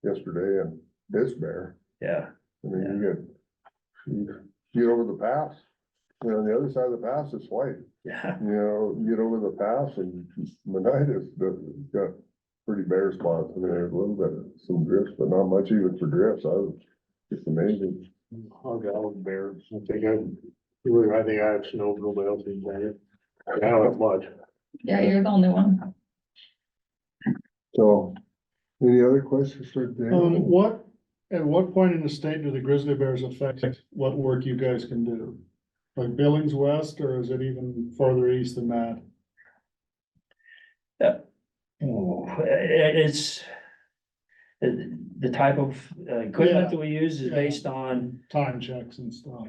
yesterday and it's bare. Yeah, I mean, you get over the pass, you know, on the other side of the pass is white, yeah, you know, you get over the pass and Menitas got pretty bare spots. I mean, there's a little bit of some drifts, but not much even for drifts. I was just amazing. I'll go with bears. I think I have snow, but nobody else has it. I don't have much. Yeah, you're the only one. So, any other questions for Dave? At what point in the state do the grizzly bears affect what work you guys can do? Like Billings West, or is it even further east than that? it's the type of equipment that we use is Yeah. based on. Time checks and stuff.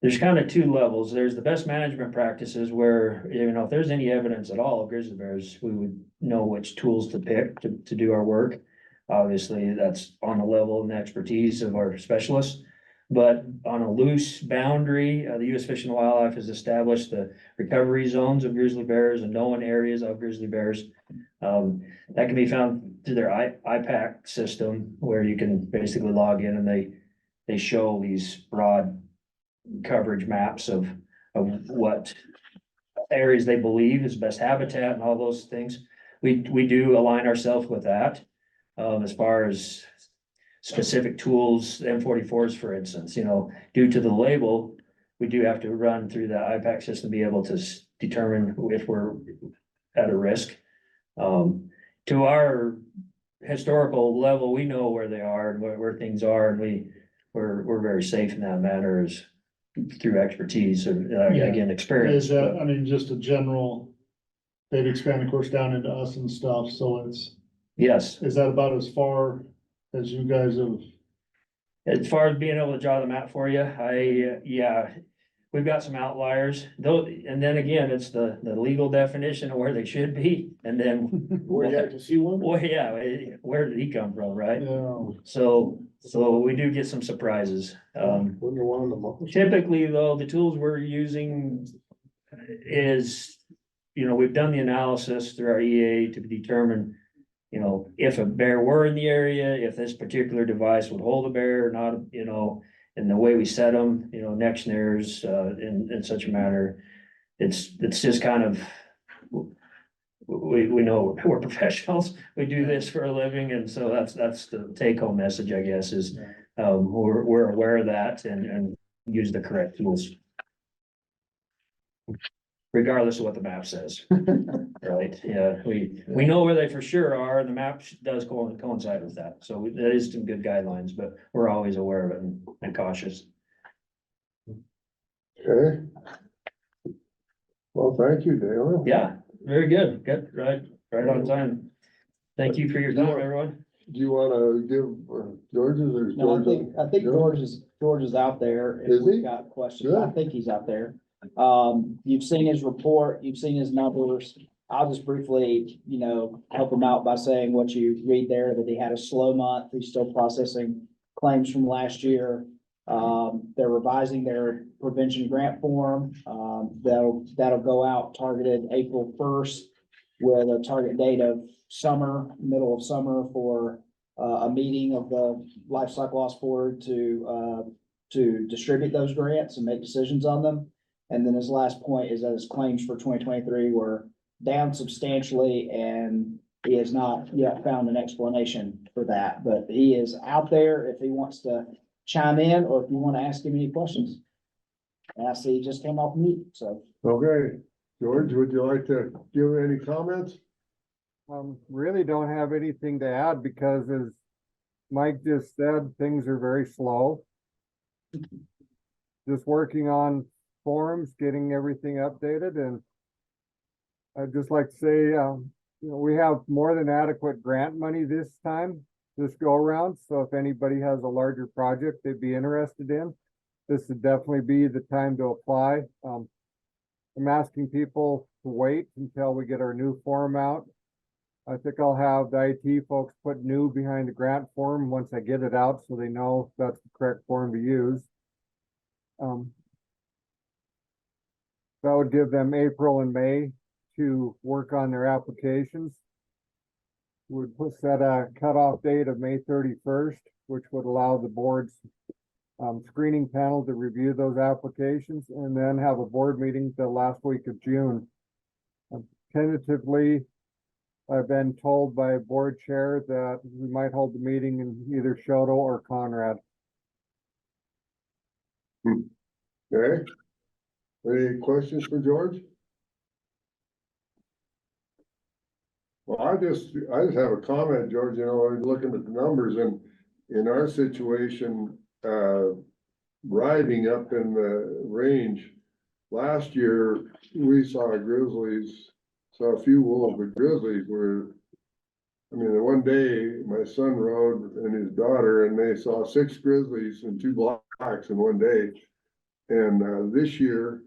There's kind of 2 levels. There's the best management practices where, you know, if there's any evidence at all of grizzly bears, we would know which tools to pick to do our work. Obviously, that's on the level and expertise of our specialists. But on a loose boundary, the U.S. Fish and Wildlife has established the recovery zones of grizzly bears and known areas of grizzly bears. That can be found through their IPAC system, where you can basically log in and they show these broad coverage maps of what areas they believe is best habitat and all those things. We do align ourselves with that, as far as specific tools, M44s, for instance, due to the label, we do have to run through the IPAC system to be able to determine if we're at a risk. To our historical level, we know where they are and where things are, and we're very safe in that matter as through expertise and again, experience. Is that, I mean, just a general, they've expanded, of course, down into us and stuff, so Yes, is that about as far as you guys have? as far as being able to draw the map for you, yeah, we've got some outliers, though, and then again, it's the legal definition of where they should be, and then. Where you have to see one? Well, yeah, where did he come from, right? Yeah. So we do get some surprises. When you're one of the most. Typically, though, the tools we're using is, we've done the analysis through our EA to determine, if a bear were in the area, if this particular device would hold a bear or not, and the way we set them, neck snares, in such a manner. It's just kind of, we know we're professionals, we do this for a living, and so that's the take home message, I guess, is, we're aware of that and use the correct tools. Regardless of what the map says, right? Yeah, we know where they for sure are, and the map does coincide with that. So that is some good guidelines, but we're always aware of it and cautious. Okay. Well, thank you, Dale. Yeah, very good. Good, right on time. Thank you for your time, everyone. Do you wanna give George's or? No, I think George is out there. If Is he? we've got questions, I Good. think he's out there. You've seen his report, you've seen his numbers. I'll just briefly, help him out by saying what you read there, that he had a slow month. He's still processing claims from last year. They're revising their prevention grant form. That'll go out targeted April 1st with a target date of middle of summer for a meeting of the Life Cycle Loss Board to distribute those grants and make decisions on them. And then his last point is that his claims for 2023 were down substantially, and he has not yet found an explanation for that, but he is out there if he wants to chime in, or if you want to ask him any questions. And I see he just came off mute, so. Okay, George, would you like to give any comments? Really don't have anything to add because as Mike just said, things are very slow. Just working on forums, getting everything updated, and I'd just like to say, we have more than adequate grant money this go around. So if anybody has a larger project they'd be interested in, this would definitely be the time to apply. I'm asking people to wait until we get our new form out. I think I'll have the IT folks put new behind the grant form once I get it out, so they know that's the correct form to use. That would give them April and May to work on their applications. Would set a cutoff date of May 31st, which would allow the board's screening panel to review those applications and then have a board meeting the last week of June. Tentatively, I've been told by a board chair that we might hold the meeting in either Shoto or Conrad. Okay. Any questions for George? Well, I just have a comment, George. I was looking at the numbers, and in our situation, riding up in the range, last year, we saw a few wolves, but grizzlies were, one day, my son rode and his daughter, and they saw 6 grizzlies and 2 blacks in one day. And this year,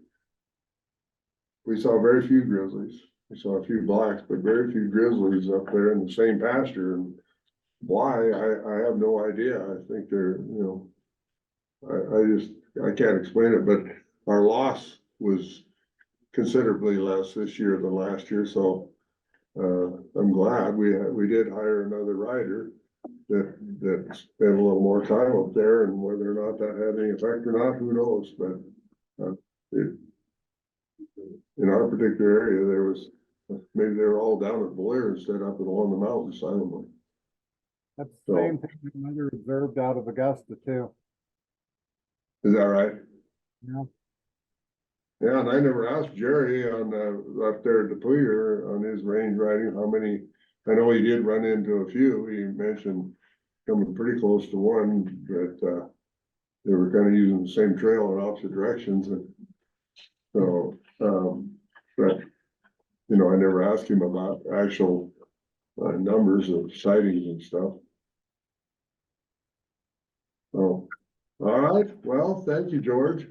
we saw very few grizzlies. We saw a few blacks, but very few grizzlies up there in the same pasture. And why, I have no idea. I think they're, I can't explain it, but our loss was considerably less this year than last year, so I'm glad we did hire another rider that spent a little more time up there, and whether or not that had any effect or not, who knows, but in our particular area, there was, maybe they were all down at Blair instead up along the mountains silently. That's the same thing my mother observed out of Augusta too. Is that right? Yeah. Yeah, and I never asked Jerry on, up there at the Depleter on his range riding, how many, I know he did run into a few, he mentioned coming pretty close to one, that, they were kind of using the same trail in opposite directions, and so, but, you know, I never asked him about actual, numbers of sightings and stuff. Oh, all right, well, thank you, George.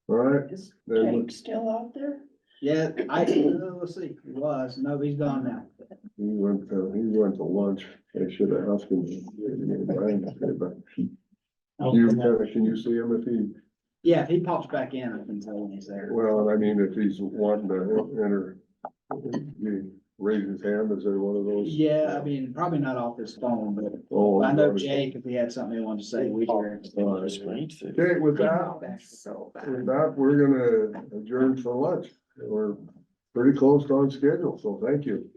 All right. Is then Jake still out there? Yeah, let's see, he was, no, he's gone now. he went to lunch. I should have asked him. But can you see him if he, Yeah, if he pops back in, I can tell when he's there. well, I mean, if he's wanting to enter, he raise his hand, is there one of those? Yeah, I mean, probably not off his phone, but Oh, I know Jake, if he had something he wanted to say, we hear it. Okay, with that, we're gonna adjourn for lunch. We're pretty close on schedule, so thank you.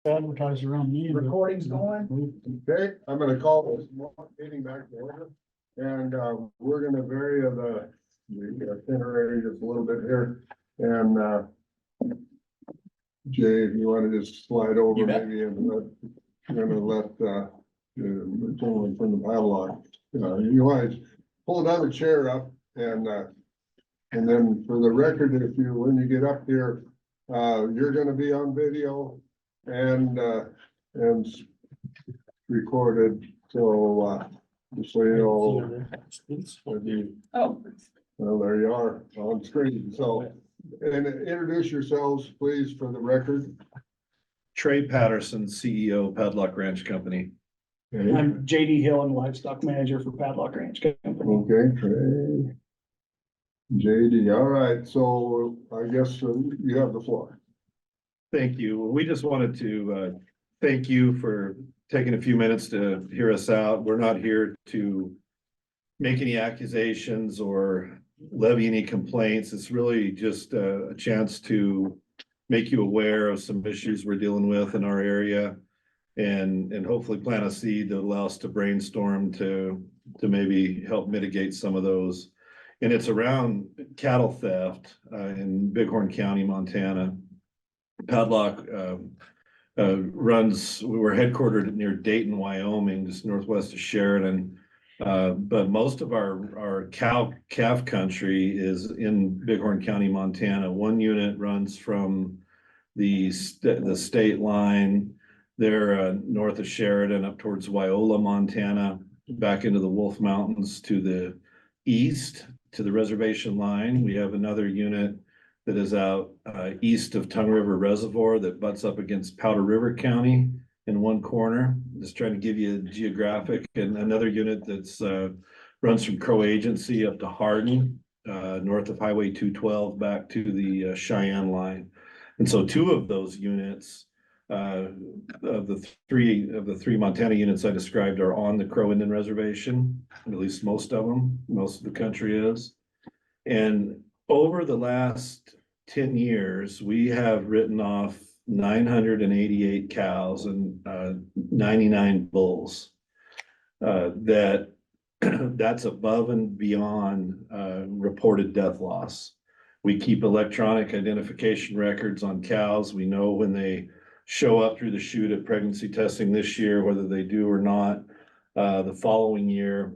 Advertise around me. Recording's going? Okay, I'm gonna call this meeting back to order. And, we're gonna vary the itinerary just a little bit here. And, Jay, if you wanna just slide over maybe and let the gentleman from the padlock, you want to pull another chair up and then for the record, when you get up here, you're gonna be on video and recorded, so, just so you know. Oh, Well, there you are on screen, so, and introduce yourselves, please, for the record. Trey Patterson, CEO, Padlock Ranch Company. I'm JD Hill, and livestock manager for Padlock Ranch Company. Okay, Trey. JD, all right, so I guess you have the floor. Thank you. We just wanted to thank you for taking a few minutes to hear us out. We're not here to make any accusations or levy any complaints. It's really just a chance to make you aware of some issues we're dealing with in our area and hopefully plant a seed that allows us to brainstorm to maybe help mitigate some of those. And it's around cattle theft in Bighorn County, Montana. Padlock we're headquartered near Dayton, Wyoming, just northwest of Sheridan. But most of our calf country is in Bighorn County, Montana. One unit runs from the state line there north of Sheridan up towards Wyola, Montana, back into the Wolf Mountains to the east to the reservation line. We have another unit that is out east of Tongue River Reservoir that butts up against Powder River County in one corner. Just trying to give you a geographic, and another unit that's runs from Crow Agency up to Hardin, north of Highway 212 back to the Cheyenne line. And so two of those units of the three Montana units I described are on the Crow Indian Reservation, at least most of them, most of the country is. And over the last 10 years, we have written off 988 cows and 99 bulls. That's above and beyond reported death loss. We keep electronic identification records on cows. We know when they show up through the chute at pregnancy testing this year, whether they do or not. The following year,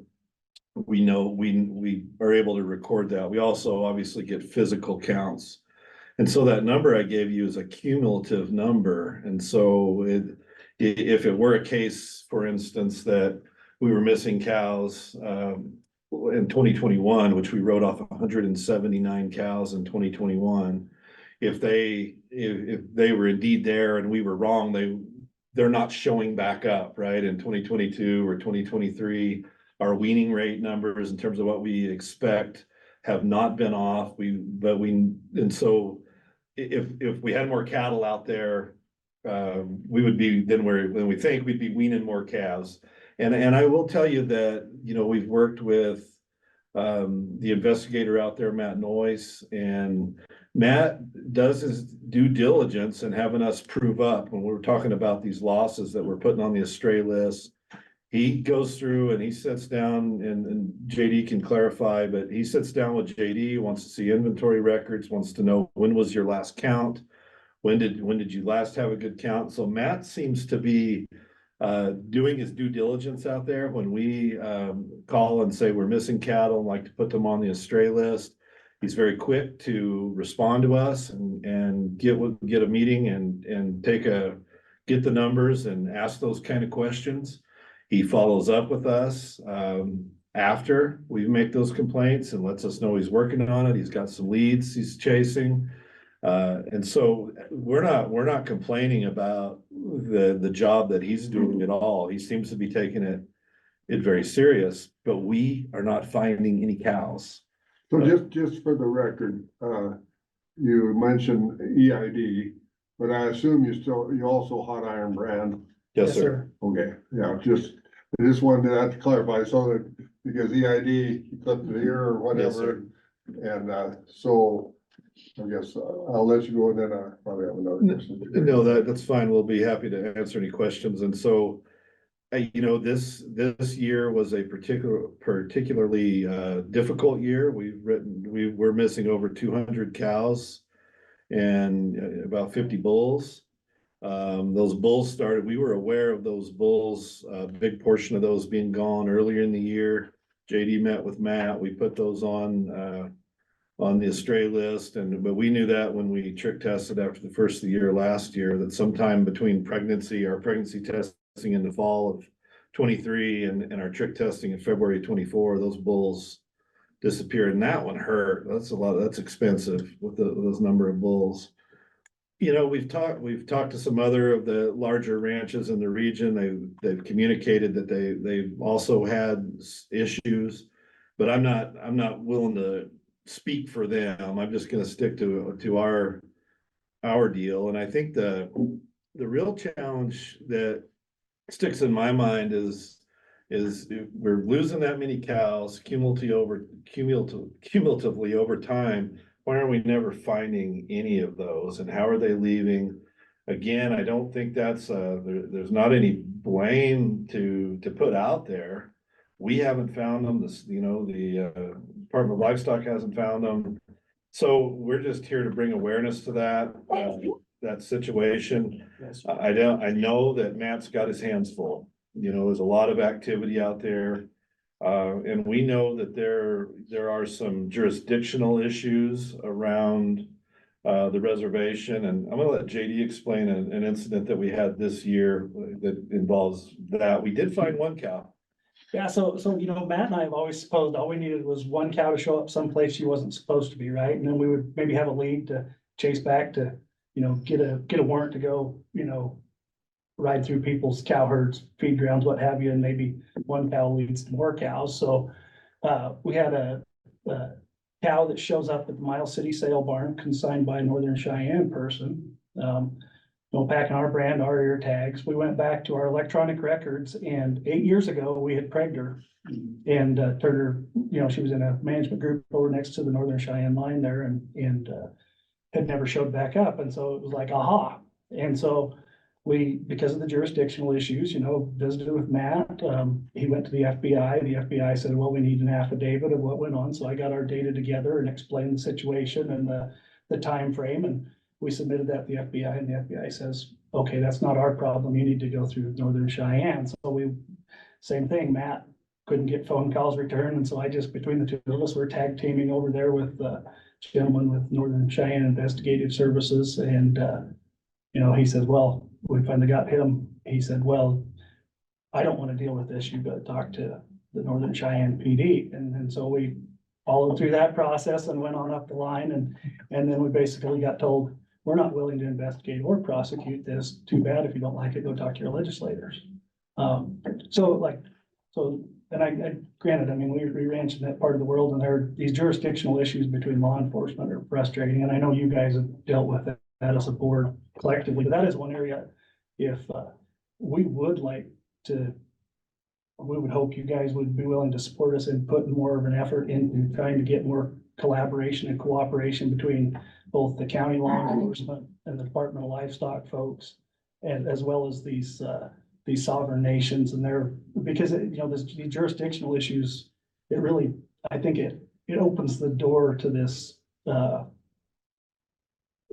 we know we are able to record that. We also obviously get physical counts. And so that number I gave you is a cumulative number. And so if it were a case, for instance, that we were missing cows in 2021, which we wrote off 179 cows in 2021, if they were indeed there and we were wrong, they're not showing back up, right? In 2022 or 2023, our weaning rate numbers in terms of what we expect have not been off. And so if we had more cattle out there, we would be, then we think we'd be weaning more calves. And I will tell you that, you know, we've worked with the investigator out there, Matt Noyce, and Matt does his due diligence in having us prove up when we're talking about these losses that we're putting on the stray list. He goes through and he sits down, and JD can clarify, but he sits down with JD, wants to see inventory records, wants to know when was your last count? When did you last have a good count? So Matt seems to be doing his due diligence out there. When we call and say we're missing cattle and like to put them on the stray list, he's very quick to respond to us and get a meeting and get the numbers and ask those kind of questions. He follows up with us after we make those complaints and lets us know he's working on it. He's got some leads he's chasing. And so we're not complaining about the job that he's doing at all. He seems to be taking it very serious, but we are not finding any cows. So just for the record, you mentioned EID, but I assume you also hot iron brand. Yes, sir. Okay, yeah, I just wanted to clarify so that, because EID, you clipped the ear or whatever. And so I guess I'll let you go and then I probably have another question. No, that's fine. We'll be happy to answer any questions. And so, you know, this year was a particularly difficult year. We're missing over 200 cows and about 50 bulls. Those bulls we were aware of those bulls, a big portion of those being gone earlier in the year. JD met with Matt. We put those on the stray list, but we knew that when we trick tested after the first of the year last year, that sometime between our pregnancy testing in the fall of 23 and our trick testing in February 24, those bulls disappeared, and that one hurt. That's expensive with those number of bulls. You know, we've talked to some other of the larger ranches in the region. They've communicated that they've also had issues, but I'm not willing to speak for them. I'm just gonna stick to our deal. And I think the real challenge that sticks in my mind is we're losing that many cows cumulatively over time. Why are we never finding any of those, and how are they leaving? Again, I don't think that's there's not any blame to put out there. We haven't found them. The Department of Livestock hasn't found them. So we're just here to bring awareness to that situation. I know that Matt's got his hands full. You know, there's a lot of activity out there. And we know that there are some jurisdictional issues around the reservation, and I'm gonna let JD explain an incident that we had this year that involves that. We did find one cow. Yeah, so, you know, Matt and I have always supposed all we needed was one cow to show up someplace she wasn't supposed to be, right? And then we would maybe have a lead to chase back to, you know, get a warrant to go, you know, ride through people's cow herds, feed grounds, what have you, and maybe one cow leads to more cows. So we had a cow that shows up at the Miles City sale barn consigned by a Northern Cheyenne person. Packing our brand, our ear tags. We went back to our electronic records, and 8 years ago, we had pregged her and turned her, you know, she was in a management group over next to the Northern Cheyenne line there and had never showed back up. And so it was like, aha. And so because of the jurisdictional issues, you know, visited with Matt. He went to the FBI. The FBI said, well, we need an affidavit of what went on. So I got our data together and explained the situation and the time frame, and we submitted that to the FBI, and the FBI says, okay, that's not our problem. You need to go through Northern Cheyenne. So same thing, Matt couldn't get phone calls returned. And so between the two of us, we're tag teaming over there with the gentleman with Northern Cheyenne Investigative Services. And, you know, he says, well, we finally got him. He said, well, I don't want to deal with this. You've got to talk to the Northern Cheyenne PD. And so we followed through that process and went on up the line. And then we basically got told, we're not willing to investigate or prosecute this. Too bad. If you don't like it, go talk to your legislators. And I granted, I mean, we ranch in that part of the world, and there are these jurisdictional issues between law enforcement are frustrating, and I know you guys have dealt with that as a board collectively, but that is one area. If we would like to, we would hope you guys would be willing to support us in putting more of an effort into trying to get more collaboration and cooperation between both the county law enforcement and the Department of Livestock folks, and as well as these sovereign nations and their, because these jurisdictional issues, it really, I think it opens the door to this,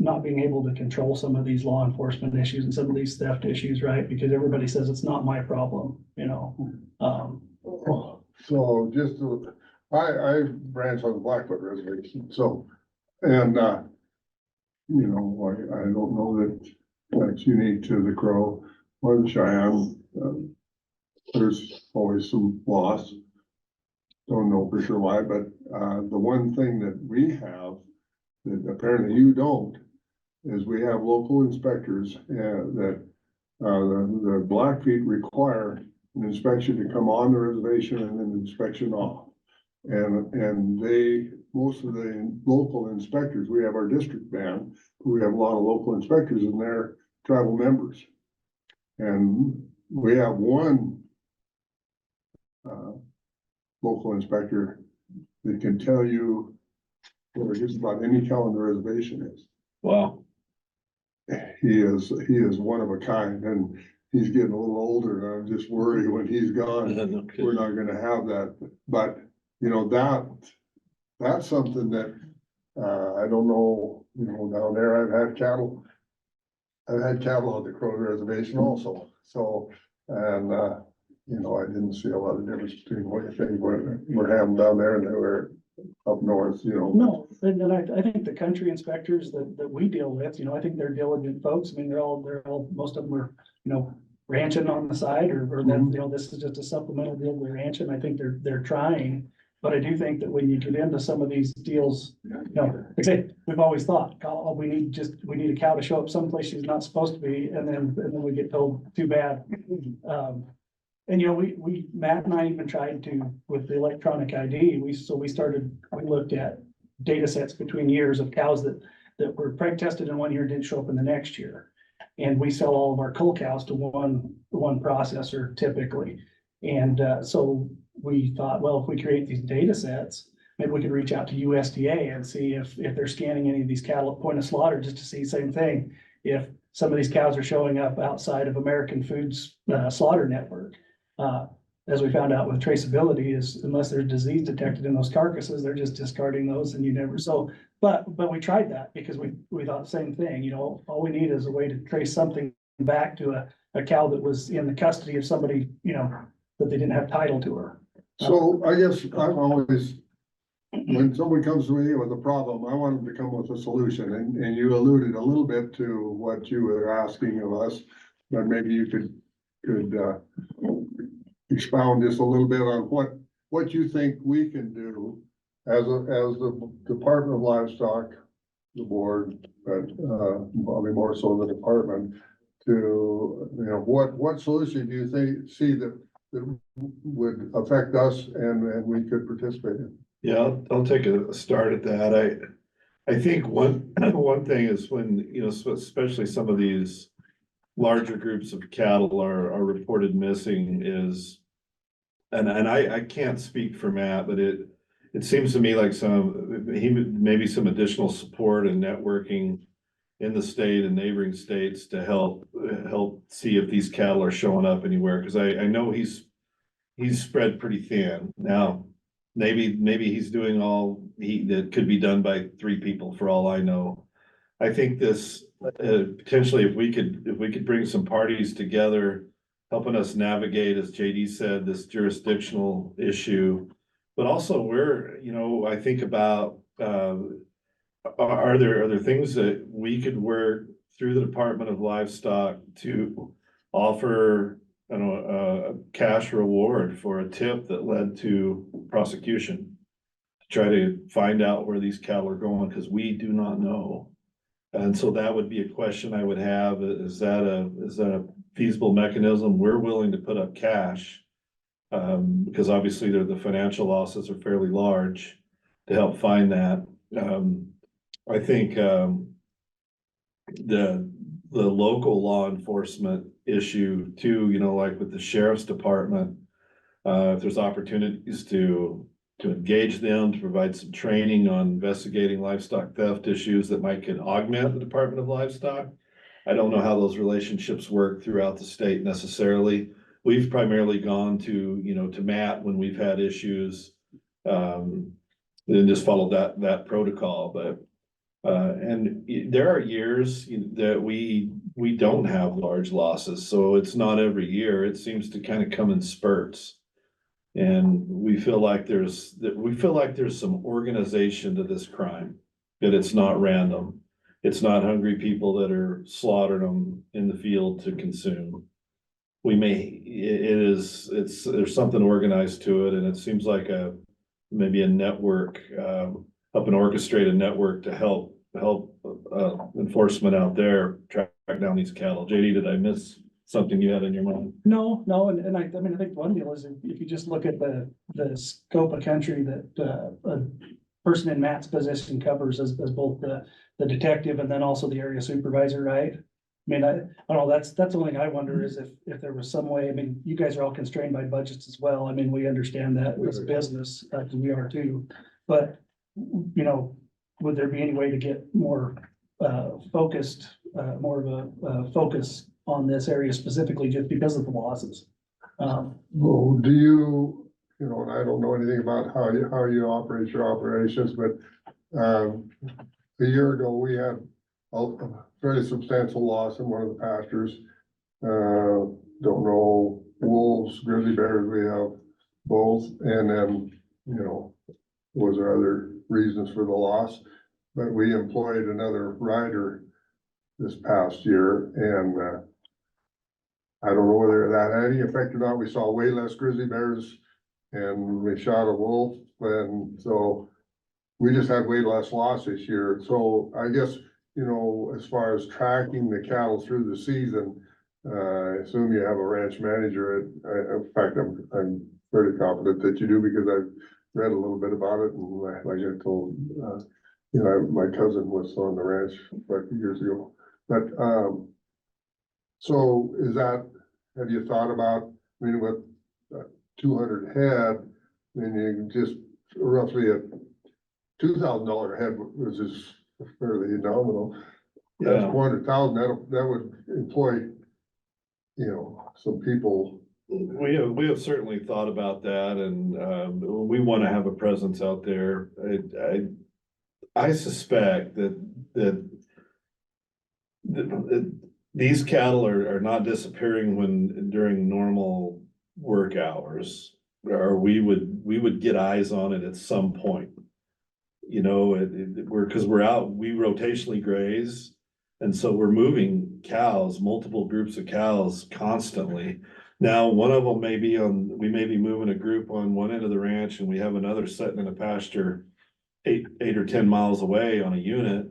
not being able to control some of these law enforcement issues and some of these theft issues, right? Because everybody says it's not my problem, So just, I ranch on the Blackfoot Reservation, so, and, I don't know that that's unique to the Crow or the Cheyenne. There's always some loss. Don't know for sure why, but, the one thing that we have that apparently you don't is we have local inspectors, that, the Blackfeet require an inspection to come on the reservation and then inspection off. And most of the local inspectors, we have our district band, we have a lot of local inspectors and they're tribal members. And we have one local inspector that can tell you where just about any cow on the reservation is. Wow. He is one of a kind, and he's getting a little older, and I'm just worried when he's gone, we're not gonna have that. But, that's something that, I don't know, down there, I've had cattle on the Crow Reservation also, so, and, I didn't see a lot of difference between what you think we're having down there and they were up north, No, and I think the country inspectors that we deal with, I think they're diligent folks. I mean, they're all, most of them are, ranching on the side or that, this is just a supplemental deal with ranching. I think they're trying. But I do think that when you get into some of these deals, like I say, we've always thought, we need a cow to show up someplace she's not supposed to be, and then we get told, too bad. And Matt and I even tried to, with the electronic ID, we looked at data sets between years of cows that were preg tested in one year, didn't show up in the next year. And we sell all of our cull cows to one processor typically. And so we thought, well, if we create these data sets, maybe we could reach out to USDA and see if they're scanning any of these cattle at point of slaughter, just to see the same thing. If some of these cows are showing up outside of American Foods slaughter network. As we found out with traceability, is unless there's disease detected in those carcasses, they're just discarding those and you never, but we tried that because we thought the same thing, all we need is a way to trace something back to a cow that was in the custody of somebody, that they didn't have title to her. So I guess I'm always, when someone comes to me with a problem, I want them to come with a solution, and you alluded a little bit to what you were asking of us, but maybe you could expound just a little bit on what you think we can do as the Department of Livestock, the board, but probably more so the department, to, what solution do you see that would affect us and we could participate in? Yeah, I'll take a start at that. I think one thing is when, especially some of these larger groups of cattle are reported missing is, and I can't speak for Matt, but it seems to me like maybe some additional support and networking in the state and neighboring states to help see if these cattle are showing up anywhere. Cause I know he's spread pretty thin. Now, maybe he's doing all that could be done by 3 people for all I know. I think this, potentially if we could bring some parties together, helping us navigate, as JD said, this jurisdictional issue, but also I think about, are there things that we could work through the Department of Livestock to offer, a cash reward for a tip that led to prosecution, to try to find out where these cattle are going, because we do not know. And so that would be a question I would have, is that a feasible mechanism? We're willing to put up cash. Because obviously the financial losses are fairly large to help find that. I think, the local law enforcement issue too, you know, like with the sheriff's department. If there's opportunities to engage them, to provide some training on investigating livestock theft issues that could augment the Department of Livestock. I don't know how those relationships work throughout the state necessarily. We've primarily gone to, you know, to Matt when we've had issues. And just followed that protocol, but and there are years that we don't have large losses, so it's not every year. It seems to kind of come in spurts. And we feel like there's some organization to this crime, that it's not random. It's not hungry people that are slaughtering them in the field to consume. There's something organized to it, and it seems like maybe a network, help an orchestrated network to help enforcement out there track down these cattle. JD, did I miss something you had in your mind? No, and I mean, I think one deal is if you just look at the scope of country that, a person in Matt's position covers as both the detective and then also the area supervisor, right? I mean, I don't know, that's the only thing I wonder is if there was some way, I mean, you guys are all constrained by budgets as well. I mean, we understand that as a business, we are too. But, you know, would there be any way to get more focused, more of a focus on this area specifically just because of the losses? Well, do you, you know, and I don't know anything about how you operate your operations, but a year ago, we had a fairly substantial loss in one of the pastures. Don't know, wolves, grizzly bears, we have both, and then, you know, was there other reasons for the loss? But we employed another rider this past year, and I don't know whether that had any effect or not. We saw way less grizzly bears and we shot a wolf, and so we just had way less loss this year. So I guess, you know, as far as tracking the cattle through the season, I assume you have a ranch manager. In fact, I'm pretty confident that you do because I've read a little bit about it, and like I told, you know, my cousin was on the ranch quite a few years ago. But so have you thought about, I mean, with 200 head, then you just roughly a $2,000 a head, which is fairly nominal. That's Yeah. 400,000. That would employ, you know, some people. We have certainly thought about that, and we want to have a presence out there. I suspect that these cattle are not disappearing during normal work hours, or we would get eyes on it at some point. You know, because we're out, we rotationally graze, and so we're moving cows, multiple groups of cows constantly. Now, one of them we may be moving a group on one end of the ranch, and we have another sitting in a pasture 8 or 10 miles away on a unit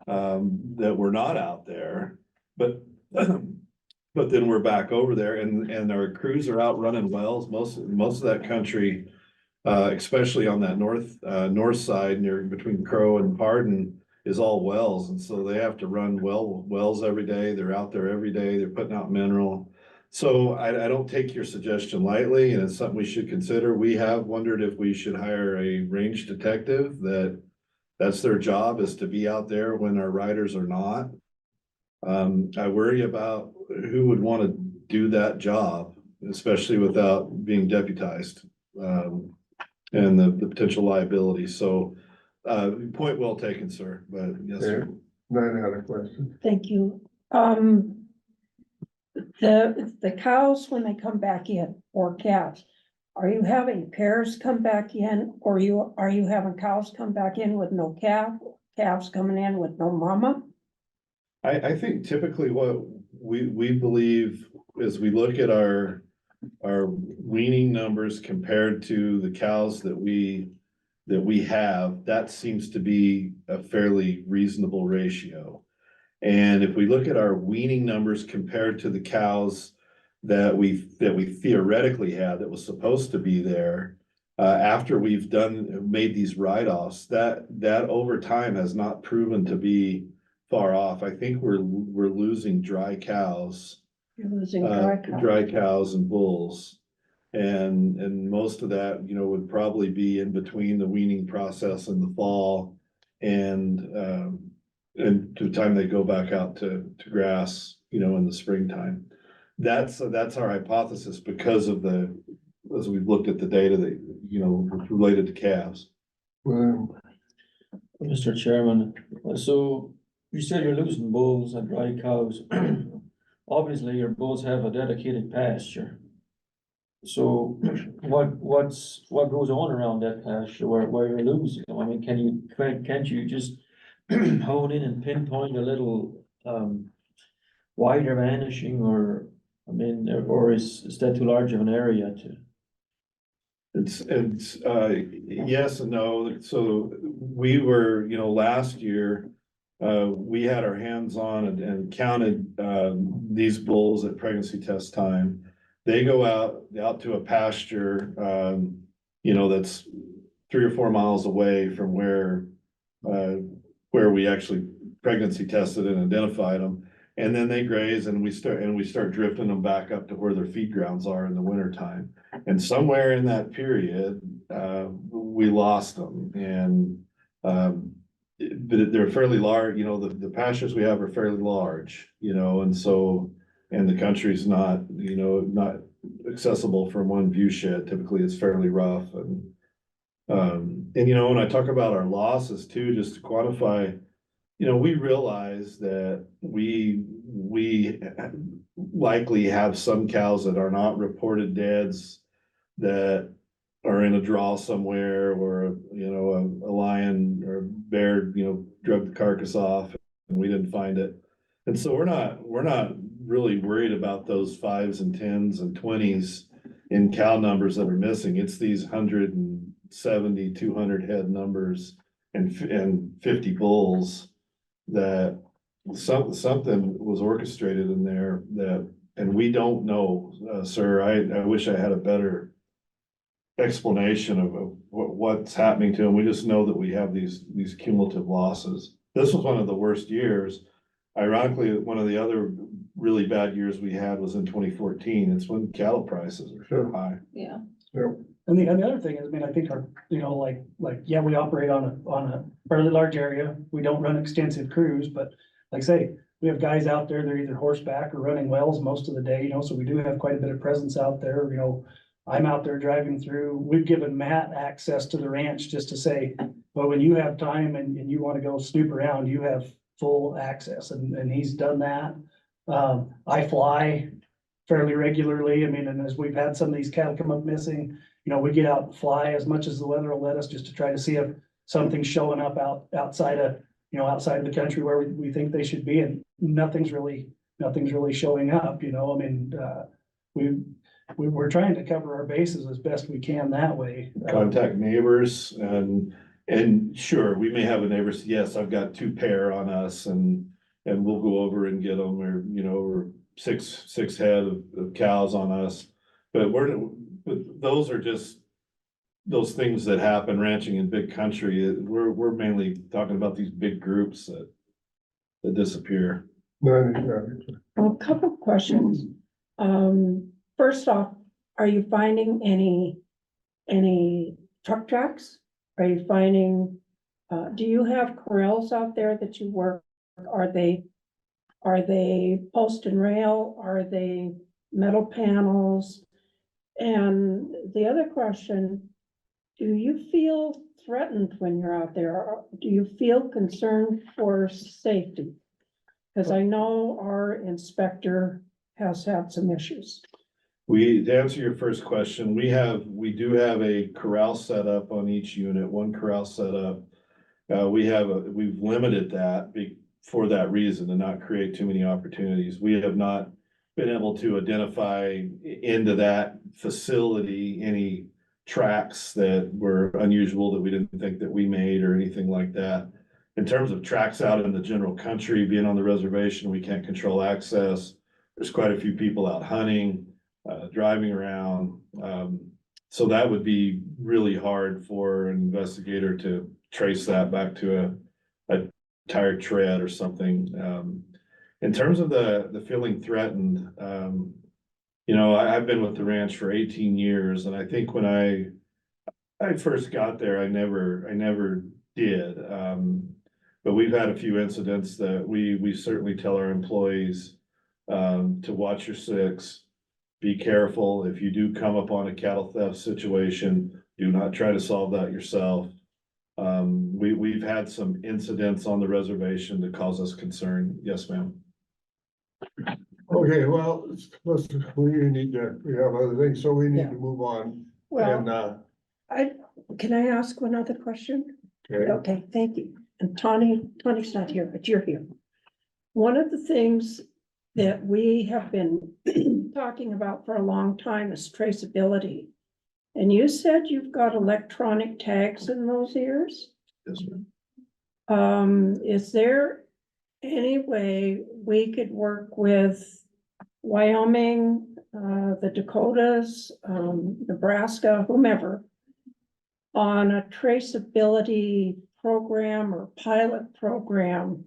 that we're not out there, but then we're back over there, and our crews are out running wells. Most of that country, especially on that north side near between Crow and Pardon, is all wells, and so they have to run wells every day. They're out there every day. They're putting out mineral. So I don't take your suggestion lightly, and it's something we should consider. We have wondered if we should hire a range detective that's their job, is to be out there when our riders are not. I worry about who would want to do that job, especially without being deputized, and the potential liability. So, point well taken, sir, but yes, sir. Then I had a question. Thank you. The cows, when they come back in, or calves, are you having pairs come back in, or are you having cows come back in with no calves coming in with no mama? I think typically what we believe is we look at our weaning numbers compared to the cows that we have, that seems to be a fairly reasonable ratio. And if we look at our weaning numbers compared to the cows that we theoretically had that was supposed to be there, after we've made these write-offs, that over time has not proven to be far off. I think we're losing dry cows. You're losing dry cows. Dry cows and bulls. And most of that, would probably be in between the weaning process in the fall and to the time they go back out to grass, in the springtime. That's our hypothesis because of as we've looked at the data that, related to calves. Mr. Chairman, so you said you're losing bulls and dry cows. Obviously, your bulls have a dedicated pasture. So what goes on around that pasture where you're losing them? I mean, can't you just hone in and pinpoint a little why they're vanishing, or is that too large of an area to? It's yes and no. So we were, last year, we had our hands on and counted these bulls at pregnancy test time. They go out to a pasture, that's 3 or 4 miles away from where we actually pregnancy tested and identified them. And then they graze and we start drifting them back up to where their feed grounds are in the winter time. And somewhere in that period, we lost them. And they're fairly large, the pastures we have are fairly large, and the country's not accessible from one view shed. Typically it's fairly rough and when I talk about our losses too, just to quantify, we realize that we likely have some cows that are not reported deads that are in a draw somewhere, or a lion or a bear, drug the carcass off and we didn't find it. And so we're not really worried about those 5s and 10s and 20s in cow numbers that are missing. It's these 170, 200 head numbers and 50 bulls that something was orchestrated in there and we don't know, sir. I wish I had a better explanation of what's happening to them. We just know that we have these cumulative losses. This was one of the worst years. Ironically, one of the other really bad years we had was in 2014. It's when cattle prices are so high. Yeah. And the other thing is, I think our, yeah, we operate on a fairly large area. We don't run extensive crews, but like I say, we have guys out there, they're either horseback or running wells most of the day, so we do have quite a bit of presence out there, I'm out there driving through. We've given Matt access to the ranch just to say, well, when you have time and you want to go snoop around, you have full access, and he's done that. I fly fairly regularly. And as we've had some of these cattle come up missing, we get out and fly as much as the weather will let us, just to try to see if something's showing up outside of the country where we think they should be, and nothing's really showing up. We're trying to cover our bases as best we can that way. Contact neighbors and sure, we may have a neighbor say, yes, I've got 2 pair on us and we'll go over and get them, or 6 head of cows on us. But those are just those things that happen ranching in big country. We're mainly talking about these big groups that disappear. A couple of questions. First off, are you finding any truck tracks? Are you finding, do you have corrals out there that you work? Are they post and rail? Are they metal panels? And the other question, do you feel threatened when you're out there? Do you feel concerned for safety? Because I know our inspector has had some issues. To answer your first question, we do have a corral set up on each unit, 1 corral set up. We've limited that for that reason, to not create too many opportunities. We have not been able to identify into that facility any tracks that were unusual that we didn't think that we made or anything like that. in terms of tracks out in the general country, being on the reservation, we can't control access. There's quite a few people out hunting, driving around. So that would be really hard for an investigator to trace that back to a tire tread or something. In terms of the feeling threatened, you know, I've been with the ranch for 18 years, and I think when I first got there, I never did. But we've had a few incidents that we certainly tell our employees to watch your six, be careful. If you do come upon a cattle theft situation, do not try to solve that yourself. We've had some incidents on the reservation that cause us concern. Yes, ma'am. Okay, well, we have other things, so we need to move on. Well, And, can I ask one other question? okay, Okay, thank you. And Tawny's not here, but you're here. One of the things that we have been talking about for a long time is traceability. And you said you've got electronic tags in those ears? Yes, ma'am. Is there any way we could work with Wyoming, the Dakotas, Nebraska, whomever, on a traceability program or pilot program,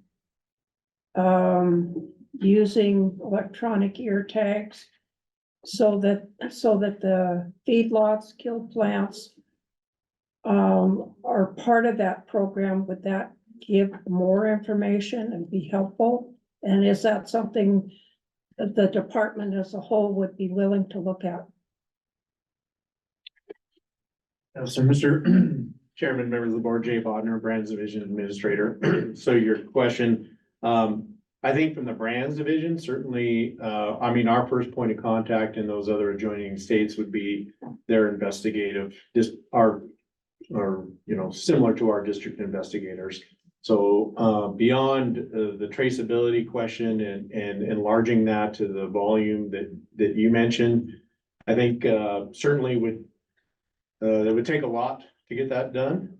using electronic ear tags so that the feedlots, kill plants, are part of that program? Would that give more information and be helpful? And is that something that the department as a whole would be willing to look at? So Mr. Chairman, members of the board, Jay Bodner, Brands Division Administrator. So your question, I think from the Brands Division, certainly, I mean, our first point of contact in those other adjoining states would be their investigative, you know, similar to our district investigators. So, beyond the traceability question and enlarging that to the volume that you mentioned, I think, certainly it would take a lot to get that done.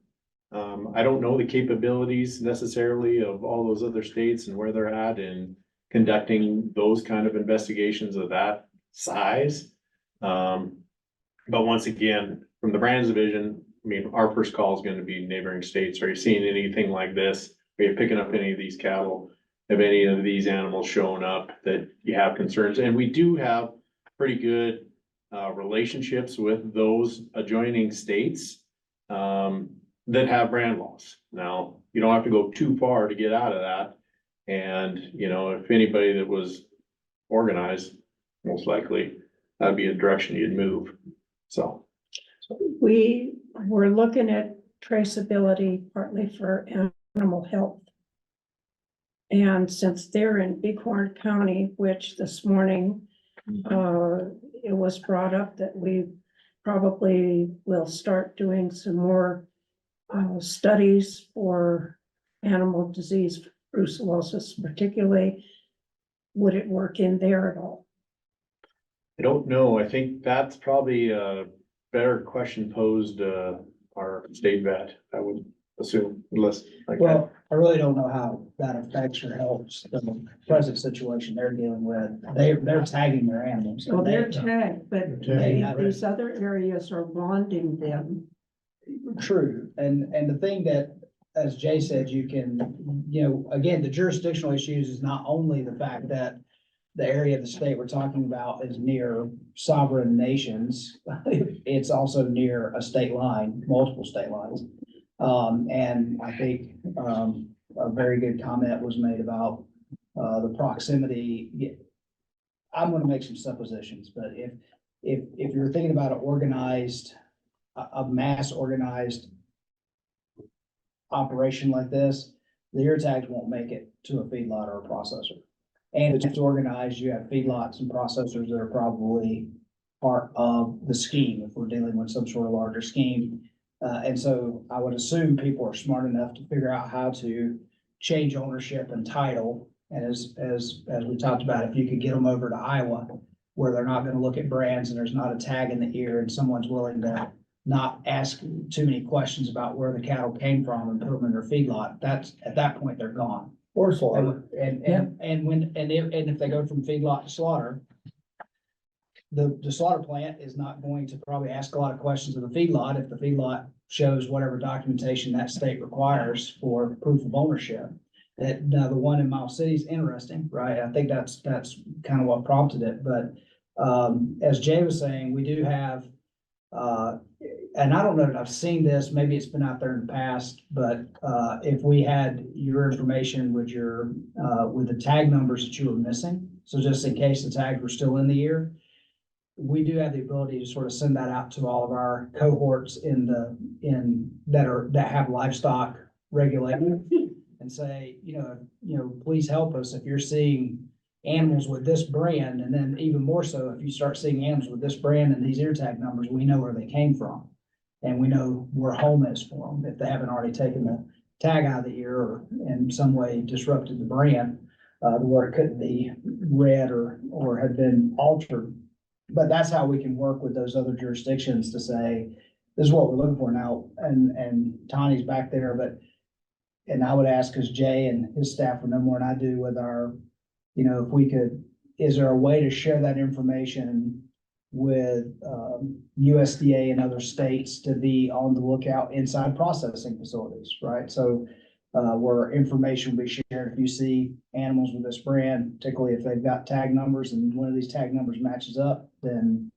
I don't know the capabilities necessarily of all those other states and where they're at in conducting those kind of investigations of that size. But once again, from the Brands Division, I mean, our first call is going to be neighboring states. Are you seeing anything like this? Are you picking up any of these cattle? Have any of these animals shown up that you have concerns? And we do have pretty good relationships with those adjoining states that have brand laws. Now, you don't have to go too far to get out of that. And, you know, if anybody that was organized, most likely that'd be a direction you'd move. So. We were looking at traceability partly for animal health. And since they're in Bighorn County, which this morning, it was brought up that we probably will start doing some more studies for animal disease, brucellosis particularly. Would it work in there at all? I don't know. I think that's probably a better question posed our state vet, I would assume, unless. Well, I really don't know how that affects or helps the present situation they're dealing with. They're tagging their animals. Well, they're tagged, but tagged. these other areas are bonding them. True, and the thing that, as Jay said, you can, you know, again, the jurisdictional issues is not only the fact that the area of the state we're talking about is near sovereign nations, it's also near a state line, multiple state lines. And I think, a very good comment was made about, the proximity. I'm gonna make some suppositions, but if you're thinking about a mass organized operation like this, the ear tags won't make it to a feedlot or a processor. And if it's organized, you have feedlots and processors that are probably part of the scheme if we're dealing with some sort of larger scheme. And so I would assume people are smart enough to figure out how to change ownership and title. And as we talked about, if you could get them over to Iowa, where they're not gonna look at brands and there's not a tag in the ear and someone's willing to not ask too many questions about where the cattle came from and put them in their feedlot, that's, at that point, they're gone. Or slaughter. And if they go from feedlot to slaughter, the slaughter plant is not going to probably ask a lot of questions of the feedlot if the feedlot shows whatever documentation that state requires for proof of ownership. That, now the one in Miles City is interesting, right? I think that's kind of what prompted it, but, as Jay was saying, we do have, and I don't know if I've seen this, maybe it's been out there in the past, but, if we had your information with your, with the tag numbers that you were missing, so just in case the tags were still in the year, we do have the ability to sort of send that out to all of our cohorts that have livestock regulated and say, please help us if you're seeing animals with this brand, and then even more so, if you start seeing animals with this brand and these ear tag numbers, we know where they came from. And we know where home is for them, if they haven't already taken the tag out of the ear or in some way disrupted the brand, where it couldn't be read or had been altered. But that's how we can work with those other jurisdictions to say, this is what we're looking for now, and Tawny's back there, and I would ask, cause Jay and his staff would know more than I do with our, if we could, is there a way to share that information with, USDA and other states to be on the lookout inside processing facilities, right? So, where information will be shared, if you see animals with this brand, particularly if they've got tag numbers and one of these tag numbers matches up, then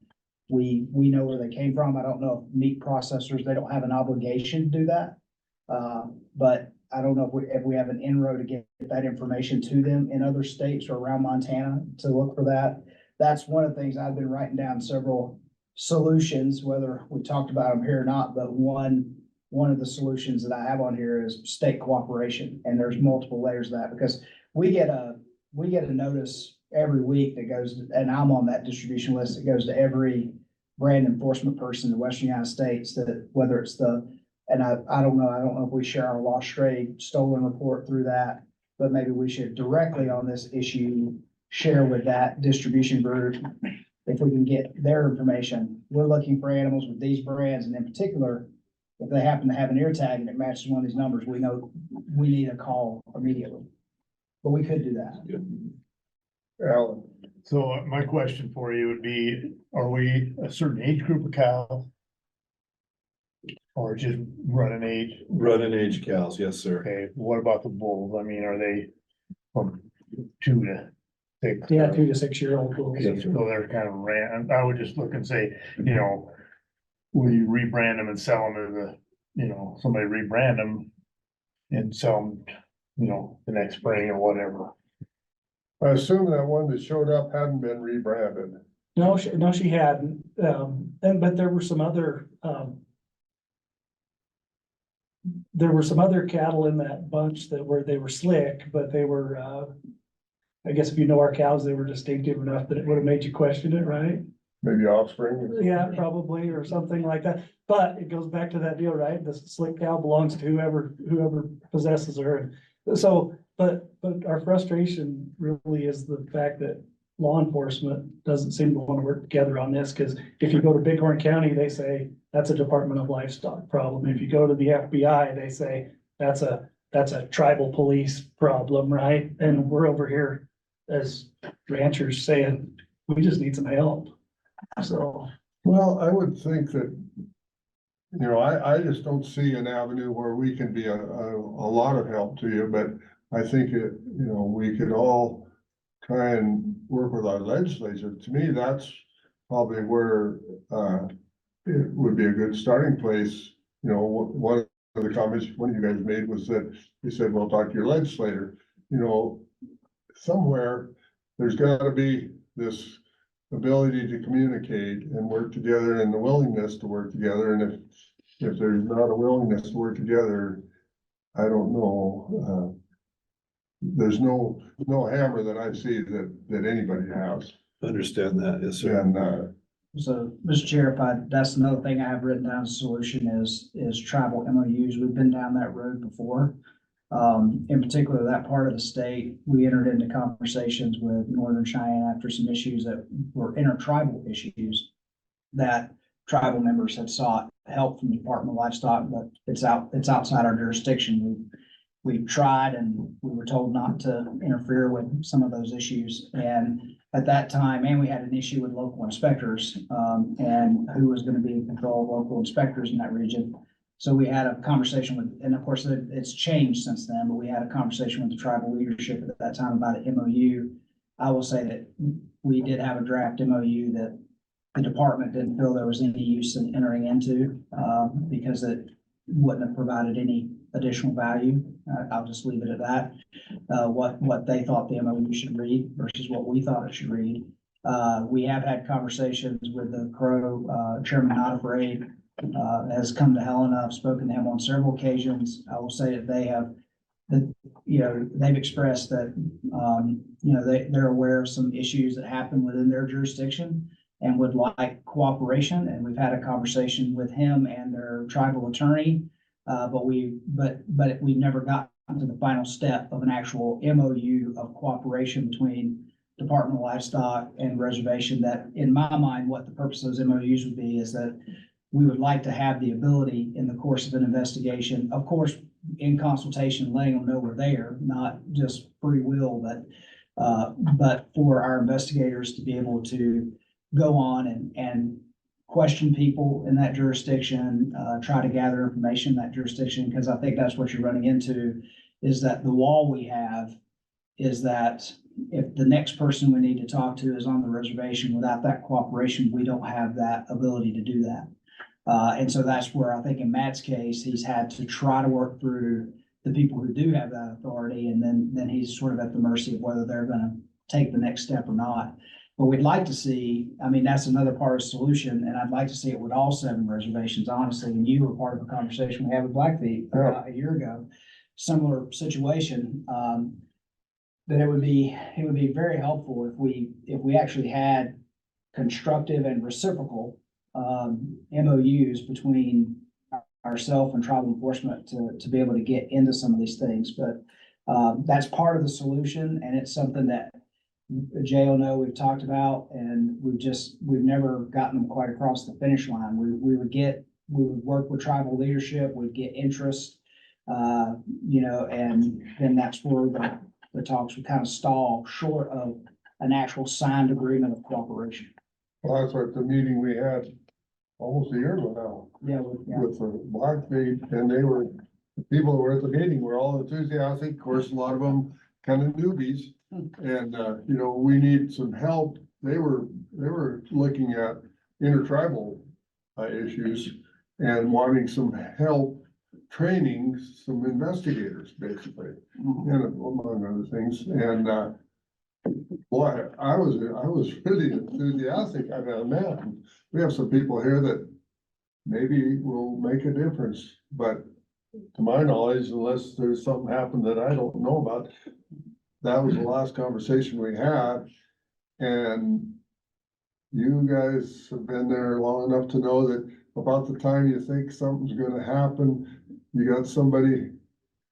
we know where they came from. I don't know if meat processors, they don't have an obligation to do that. But I don't know if we have an inroad to get that information to them in other states or around Montana to look for that. That's one of the things I've been writing down, several solutions, whether we talked about them here or not, but one of the solutions that I have on here is state cooperation, and there's multiple layers of that, because we get a notice every week that goes, and I'm on that distribution list, that goes to every brand enforcement person in the Western United States, that whether it's and I don't know if we share our lost stray stolen report through that, but maybe we should directly on this issue share with that distribution group. If we can get their information, we're looking for animals with these brands, and in particular, if they happen to have an ear tag and it matches one of these numbers, we know we need a call immediately. But we could do that. Alan. So my question for you would be, are we a certain age group of cow? Or just running age? Running age cows, yes, sir. Okay, what about the bulls? I mean, are they from 2 to 6? Yeah, 2 to 6 year old bulls. Okay, so they're kind of I would just look and say, will you rebrand them and sell them as somebody rebrand them and sell them, the next spring or whatever. I assume that one that showed up hadn't been rebranded. No, she hadn't, but there were some other, cattle in that bunch they were slick, but they were, I guess if you know our cows, they were distinctive enough that it would have made you question it, right? Maybe offspring. Yeah, probably, or something like that. But it goes back to that deal, right? The slick cow belongs to whoever possesses her. And so, but our frustration really is the fact that law enforcement doesn't seem to want to work together on this, because if you go to Bighorn County, they say that's a Department of Livestock problem. If you go to the FBI, they say that's a tribal police problem, right? And we're over here as ranchers saying, we just need some help. So. Well, I would think that, I just don't see an avenue where we can be a lot of help to you, but I think we could all try and work with our legislature. To me, that's probably where, it would be a good starting place. One of the comments one of you guys made was that you said, well, talk to your legislator. Somewhere there's gotta be this ability to communicate and work together, and the willingness to work together. And if there's not a willingness to work together, I don't know. There's no hammer that I see that anybody has. Understand that, yes, sir. And, So, Mr. Chair, that's another thing I have written down as a solution is tribal MOUs. We've been down that road before. In particular, that part of the state, we entered into conversations with Northern Cheyenne after some issues that were intertribal issues that tribal members have sought help from the Department of Livestock, but it's outside our jurisdiction. We've tried and we were told not to interfere with some of those issues. And at that time, and we had an issue with local inspectors, and who was gonna be in control of local inspectors in that region. So we had a conversation with, and of course, it's changed since then, but we had a conversation with the tribal leadership at that time about an MOU. I will say that we did have a draft MOU that the department didn't feel there was any use in entering into, because it wouldn't have provided any additional value. I'll just leave it at that. What they thought the MOU should read versus what we thought it should read. We have had conversations with the Crow, Chairman Not Afraid, has come to Helena. I've spoken to him on several occasions. I will say that they've expressed that, they're aware of some issues that happen within their jurisdiction and would like cooperation. And we've had a conversation with him and their tribal attorney. But we've never gotten to the final step of an actual MOU of cooperation between Department of Livestock and reservation. That, in my mind, what the purpose of those MOUs would be is that we would like to have the ability in the course of an investigation, of course, in consultation, letting them know we're there, not just free will, but for our investigators to be able to go on and question people in that jurisdiction, try to gather information in that jurisdiction, because I think that's what you're running into, is that the wall we have is that if the next person we need to talk to is on the reservation, without that cooperation, we don't have that ability to do that. And so that's where I think in Matt's case, he's had to try to work through the people who do have that authority, and then he's sort of at the mercy of whether they're gonna take the next step or not. But we'd like to see, I mean, that's another part of the solution, and I'd like to see it with all 7 reservations, honestly. And you were part of a conversation we had with Blackfeet about a year ago, similar situation. That it would be very helpful if we actually had constructive and reciprocal MOUs between ourselves and tribal enforcement to be able to get into some of these things. But that's part of the solution, and it's something that Jay will know we've talked about, and we've never gotten them quite across the finish line. We would work with tribal leadership, we'd get interest, and then that's where the talks would kind of stall short of an actual signed agreement of cooperation. Well, that's what the meeting we had almost a year ago now. Yeah. With the Blackfeet, and the people who were at the meeting were all enthusiastic. Of course, a lot of them kind of newbies. And, we need some help. They were looking at intertribal issues and wanting some help training some investigators, basically, and among other things. And, boy, I was really enthusiastic. I mean, man, we have some people here that maybe will make a difference, but to my knowledge, unless there's something happened that I don't know about, that was the last conversation we had. And you guys have been there long enough to know that about the time you think something's gonna happen, you got somebody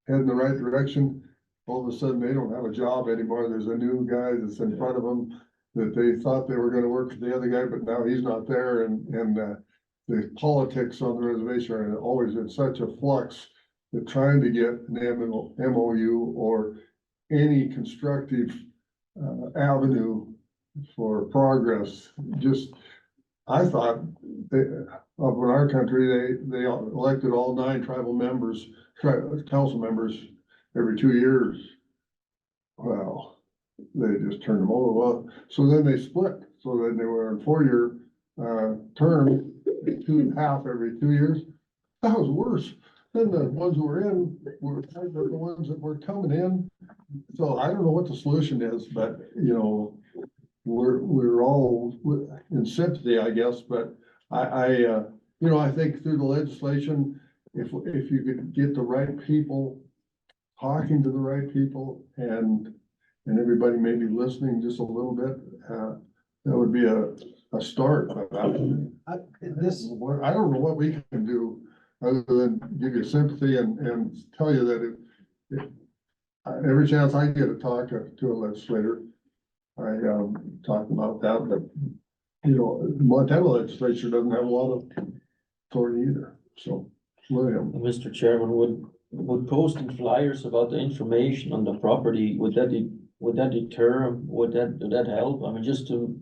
heading the right direction, all of a sudden they don't have a job anymore. There's a new guy that's in front of them that they thought they were gonna work for the other guy, but now he's not there. And the politics on the reservation are always in such a flux that trying to get an MOU or any constructive avenue for progress, I thought up in our country, they elected all 9 tribal members, council members every 2 years. Well, they just turned them over. Well, so then they split. So then they were in 4-year term, half every 2 years. That was worse. Then the ones who were in were the ones that were coming in. So I don't know what the solution is, but we're all in sympathy, I guess. But I think through the legislation, if you could get the right people talking to the right people and everybody maybe listening just a little bit, that would be a start. I don't know what we can do other than give you sympathy and tell you that every chance I get to talk to a legislator, I talk about that. But you know, Montana legislature doesn't have a lot of authority either, so. William, Mr. Chairman, would posting flyers about the information on the property, would that deter, would that help? I mean, just so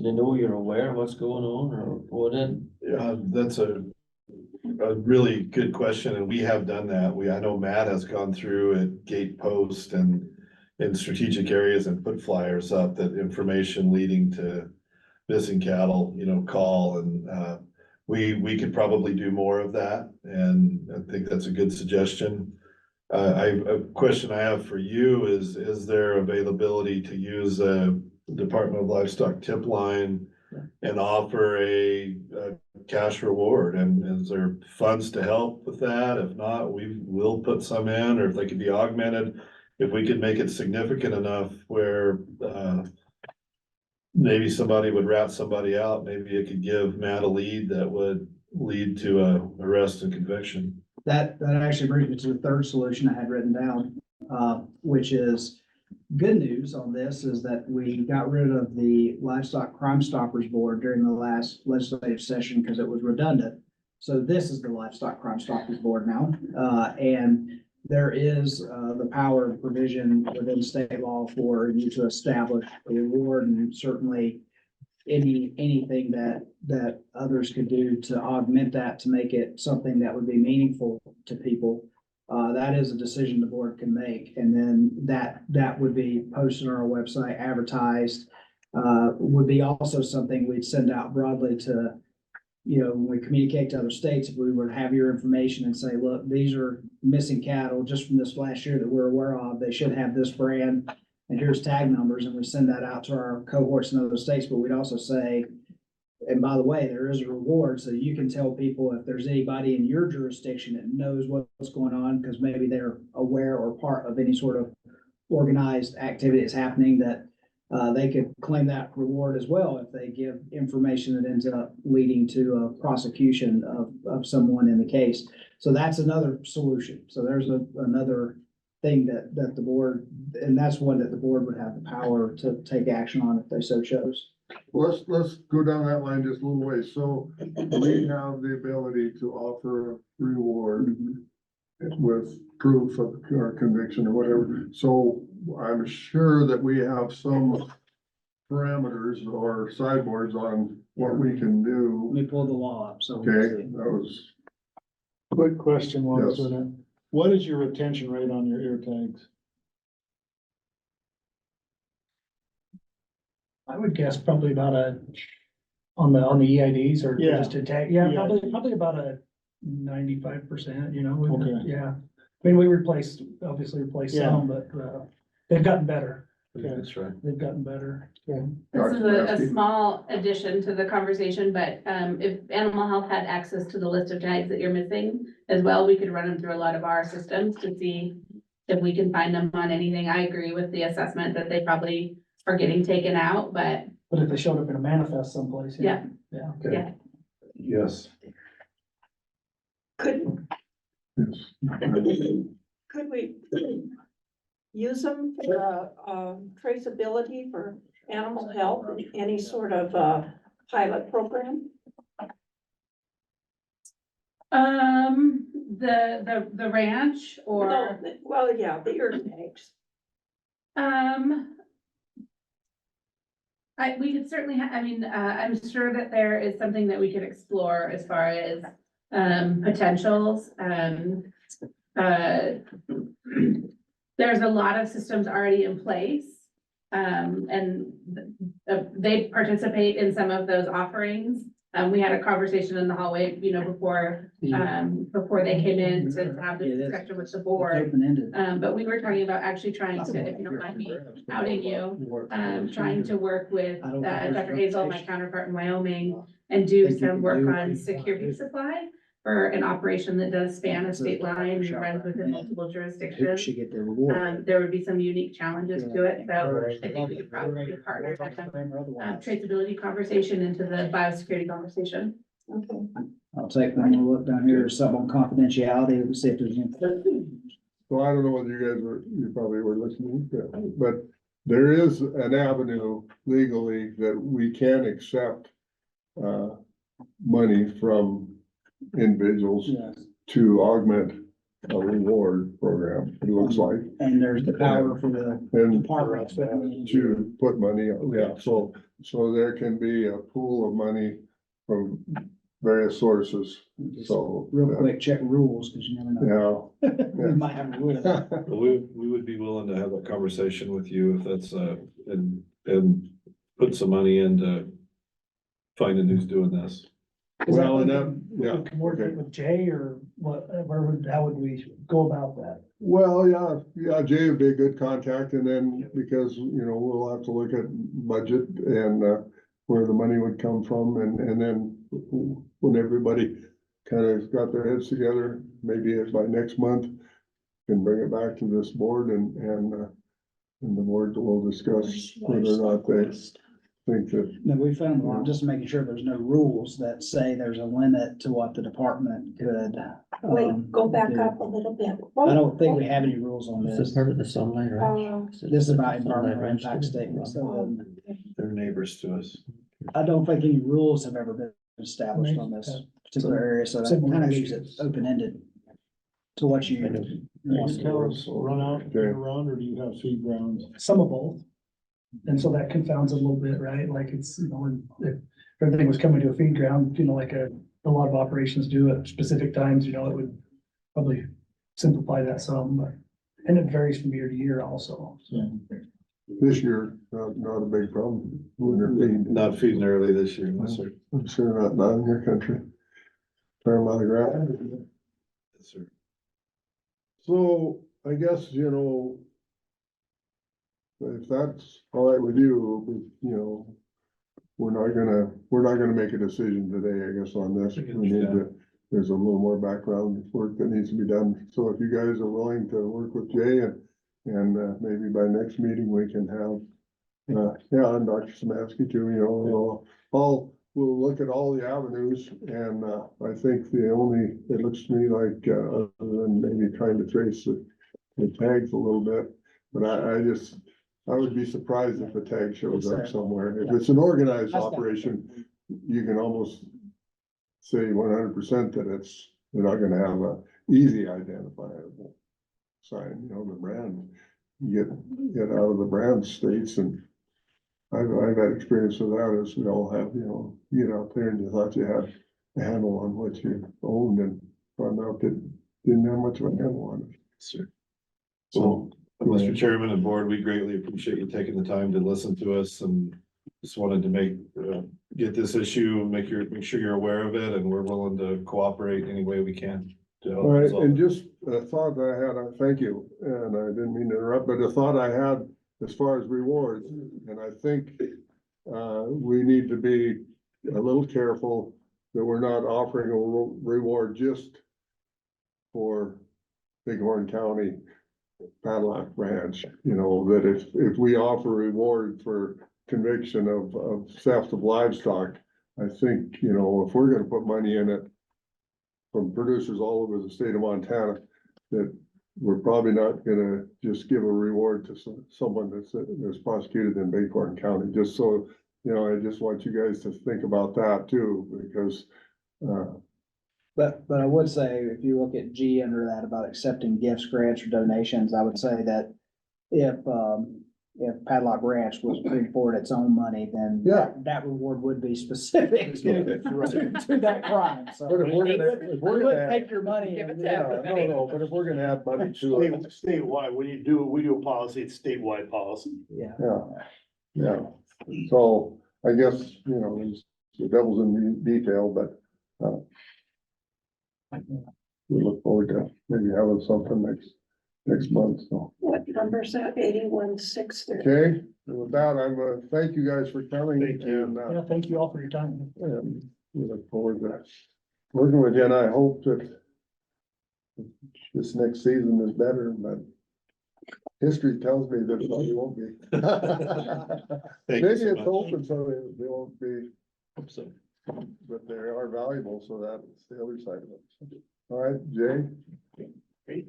they know you're aware of what's going on, or would it? That's a really good question, and we have done that. I know Matt has gone through at gate post and in strategic areas and put flyers up that information leading to missing cattle, call, and we could probably do more of that, and I think that's a good suggestion. A question I have for you is there availability to use a Department of Livestock tip line and offer a cash reward? And is there funds to help with that? If not, we'll put some in, or if they could be augmented, if we could make it significant enough where maybe somebody would rat somebody out, maybe it could give Matt a lead that would lead to a arrest and conviction. That actually brings me to the third solution I had written down, which is good news on this is that we got rid of the Livestock Crime Stoppers Board during the last legislative session because it was redundant. So this is the Livestock Crime Stoppers Board now, and there is the power of provision within state law for you to establish a reward, and certainly anything that others could do to augment that, to make it something that would be meaningful to people. That is a decision the board can make, and then that would be posted on our website, advertised. Would be also something we'd send out broadly to, when we communicate to other states, if we were to have your information and say, look, these are missing cattle just from this last year that we're aware of, they should have this brand, and here's tag numbers, and we send that out to our cohorts in other states. But we'd also say, and by the way, there is a reward, so you can tell people if there's anybody in your jurisdiction that knows what's going on, because maybe they're aware or part of any sort of organized activity that's happening, that they could claim that reward as well if they give information that ends up leading to a prosecution of someone in the case. So that's another solution. So there's another thing that the board, and that's one that the board would have the power to take action on if they so chose. let's go down that line just a little way. So we have the ability to offer a reward with proof of our conviction or whatever. So I'm sure that we have some parameters or sideboards on what we can do. Let me pull the law up. So Okay, that was, Quick question while I was Yes. doing it. What is your retention rate on your ear tags? I would guess probably about on the EIDs or Yeah. just a tag, yeah, Yeah. probably about a 95%, Okay. yeah. I mean, we obviously replaced Yeah. some, but, they've gotten better, That's right. they've gotten better. This is a small addition to the conversation, but if animal health had access to the list of tags that you're missing as well, we could run them through a lot of our systems to see if we can find them on anything. I agree with the assessment that they probably are getting taken out, but But if they showed up in a manifest someplace. yeah, Yeah. Okay. yeah. Yes. Could, yes. could we use them for, traceability for animal health, any sort of, pilot program? The ranch or, No, well, yeah, the ear tags. we could certainly I'm sure that there is something that we could explore as far as, potentials. There's a lot of systems already in place. And they participate in some of those offerings. We had a conversation in the hallway, before they came in to have this discussion with the board. Open-ended. But we were talking about actually trying to, if you don't mind me outing you, trying to work with Dr. Hazel, my counterpart in Wyoming, and do some work on security supply for an operation that does span a state line and runs within multiple Who jurisdictions. should get the reward? There would be some unique challenges to it, so I think we could probably partner that kind of traceability conversation into the biosecurity conversation. Okay. I'll take one more look down here, something on confidentiality, we'll see if there's anything. So I don't know whether you probably were listening, but there is an avenue legally that we can accept money from individuals Yes. to augment a reward program, it looks like. And there's the power for the And department. to put money, yeah, so there can be a pool of money from various sources, so. Real quick, check rules, cause you never know. Yeah. We might have a rule. We would be willing to have that conversation with you if that's, and put some money into finding who's doing this. Is that Well, and something that, we yeah, would coordinate okay. with Jay or what, how would we go about that? Well, yeah, Jay would be a good contact, and then, because, we'll have to look at budget and, where the money would come from, and then when everybody kind of got their heads together, maybe by next month, can bring it back to this board and the board will discuss whether or not they think that. No, we found one, just making sure there's no rules that say there's a limit to what the department could. Wait, go back do. up a little bit. I don't think we have any rules on Is this. this part of the Sunlight Ranch? This is about environmental Sunlight Ranch impact too? statements, so They're neighbors to us. I don't think any rules have ever been established on this particular area, so that kind of leaves it open-ended to what you. want to do. Run out, year round, or do you have feed grounds? Some of both. And so that confounds it a little bit, right? Like it's, when if everything was coming to a feed ground, like a lot of operations do at specific times, it would probably simplify that some, but, and it varies from year to year also, so. This year, not a big problem. Winter feed. Not feeding early this year, no, sir. I'm sure not in your country. Fair amount of ground. Yes, sir. So I guess, if that's all right with you, we're not gonna make a decision today, I guess, on this. We need to, there's a little more background work that needs to be done. So if you guys are willing to work with Jay and maybe by next meeting we can have, and Dr. Samansky too, we'll look at all the avenues, and I think it looks to me like, other than maybe trying to trace the tags a little bit, but I would be surprised if a tag shows up somewhere. If it's an organized operation, you can almost say 100% that they're not gonna have a easy identifiable sign, the brand. You get out of the brand states, and I've had experience with that, as we all have, you get out there and you thought you had a handle on what you owned and found out that didn't have much of a handle on it. Sir. So, Mr. Chairman and Board, we greatly appreciate you taking the time to listen to us, and just wanted to get this issue, make sure you're aware of it, and we're willing to cooperate any way we can. To help All right, resolve and it. just a thought that I had, thank you, and I didn't mean to interrupt, but a thought I had as far as rewards, and I think we need to be a little careful that we're not offering a reward just for Bighorn County Padlock Ranch, that if we offer reward for conviction of theft of livestock, I think, if we're gonna put money in it from producers all over the state of Montana, that we're probably not gonna just give a reward to someone that's prosecuted in Bighorn County, just so, I just want you guys to think about that too, because, But I would say, if you look at G under that about accepting gifts, grants, or donations, I would say that if Padlock Ranch was putting forward its own money, then Yeah. that reward would be specific to that crime, so. But if we're gonna You wouldn't take your money. Give it and- to everybody. no, but if we're gonna add money to it, Statewide, we do a policy, it's statewide policy. Yeah. yeah. So I guess, there's the devil's in the detail, but, we look forward to maybe having something next month, so. What number's that? 81,630. Okay, and with that, I'm gonna thank you guys for coming. Thank you. And, Yeah, thank you all for your time. we look forward to working with you, and I hope that this next season is better, but history tells me that it probably won't be. Thank Maybe you so it's much. open, so they won't be, Hope so. but they are valuable, so that's the other side of it. All right, Jay? Great.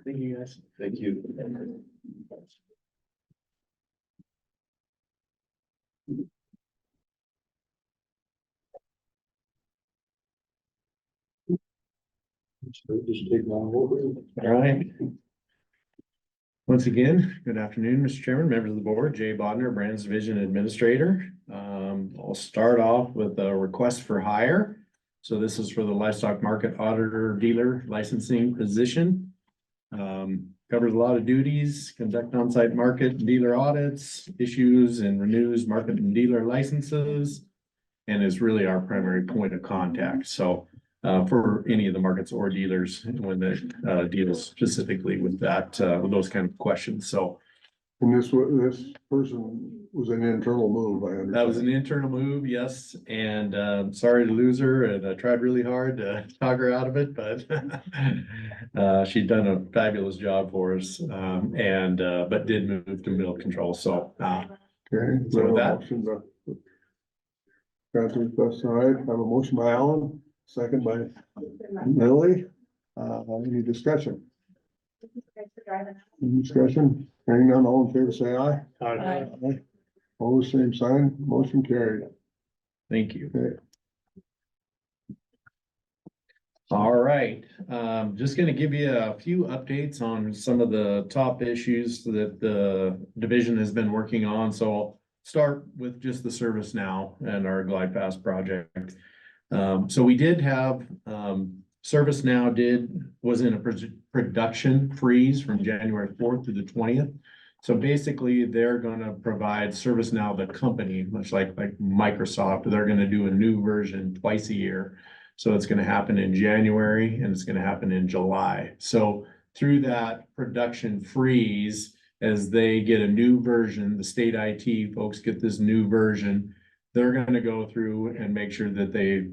Thank you, guys. Thank you. All right. Once again, good afternoon, Mr. Chairman, members of the board, Jay Bodnar, Brands Division Administrator. I'll start off with a request for hire. So this is for the livestock market auditor dealer licensing position. Covers a lot of duties, conduct on-site market and dealer audits, issues and renews market and dealer licenses, and is really our primary point of contact. So for any of the markets or dealers when they deals specifically with that, with those kind of questions. So. And this person was an internal move, I understand. That was an internal move, yes, and sorry to lose her, and I tried really hard to talk her out of it, but she'd done a fabulous job for us, but did move to middle control, so. Okay, So with that. motion to grant the request, all right, I have a motion by Alan, second by Lily. Any discussion? Any discussion? Hearing none, all in favor, say aye. Aye. All the same sign, motion carried. Thank you. Okay. All right, just gonna give you a few updates on some of the top issues that the division has been working on. So I'll start with just the service now and our Glide Fast project. So we did have, ServiceNow was in a production freeze from January 4th to the 20th. So basically, they're gonna provide ServiceNow, the company, much like Microsoft, they're gonna do a new version twice a year. So it's gonna happen in January and it's gonna happen in July. So through that production freeze, as they get a new version, the state IT folks get this new version, they're gonna go through and make sure that they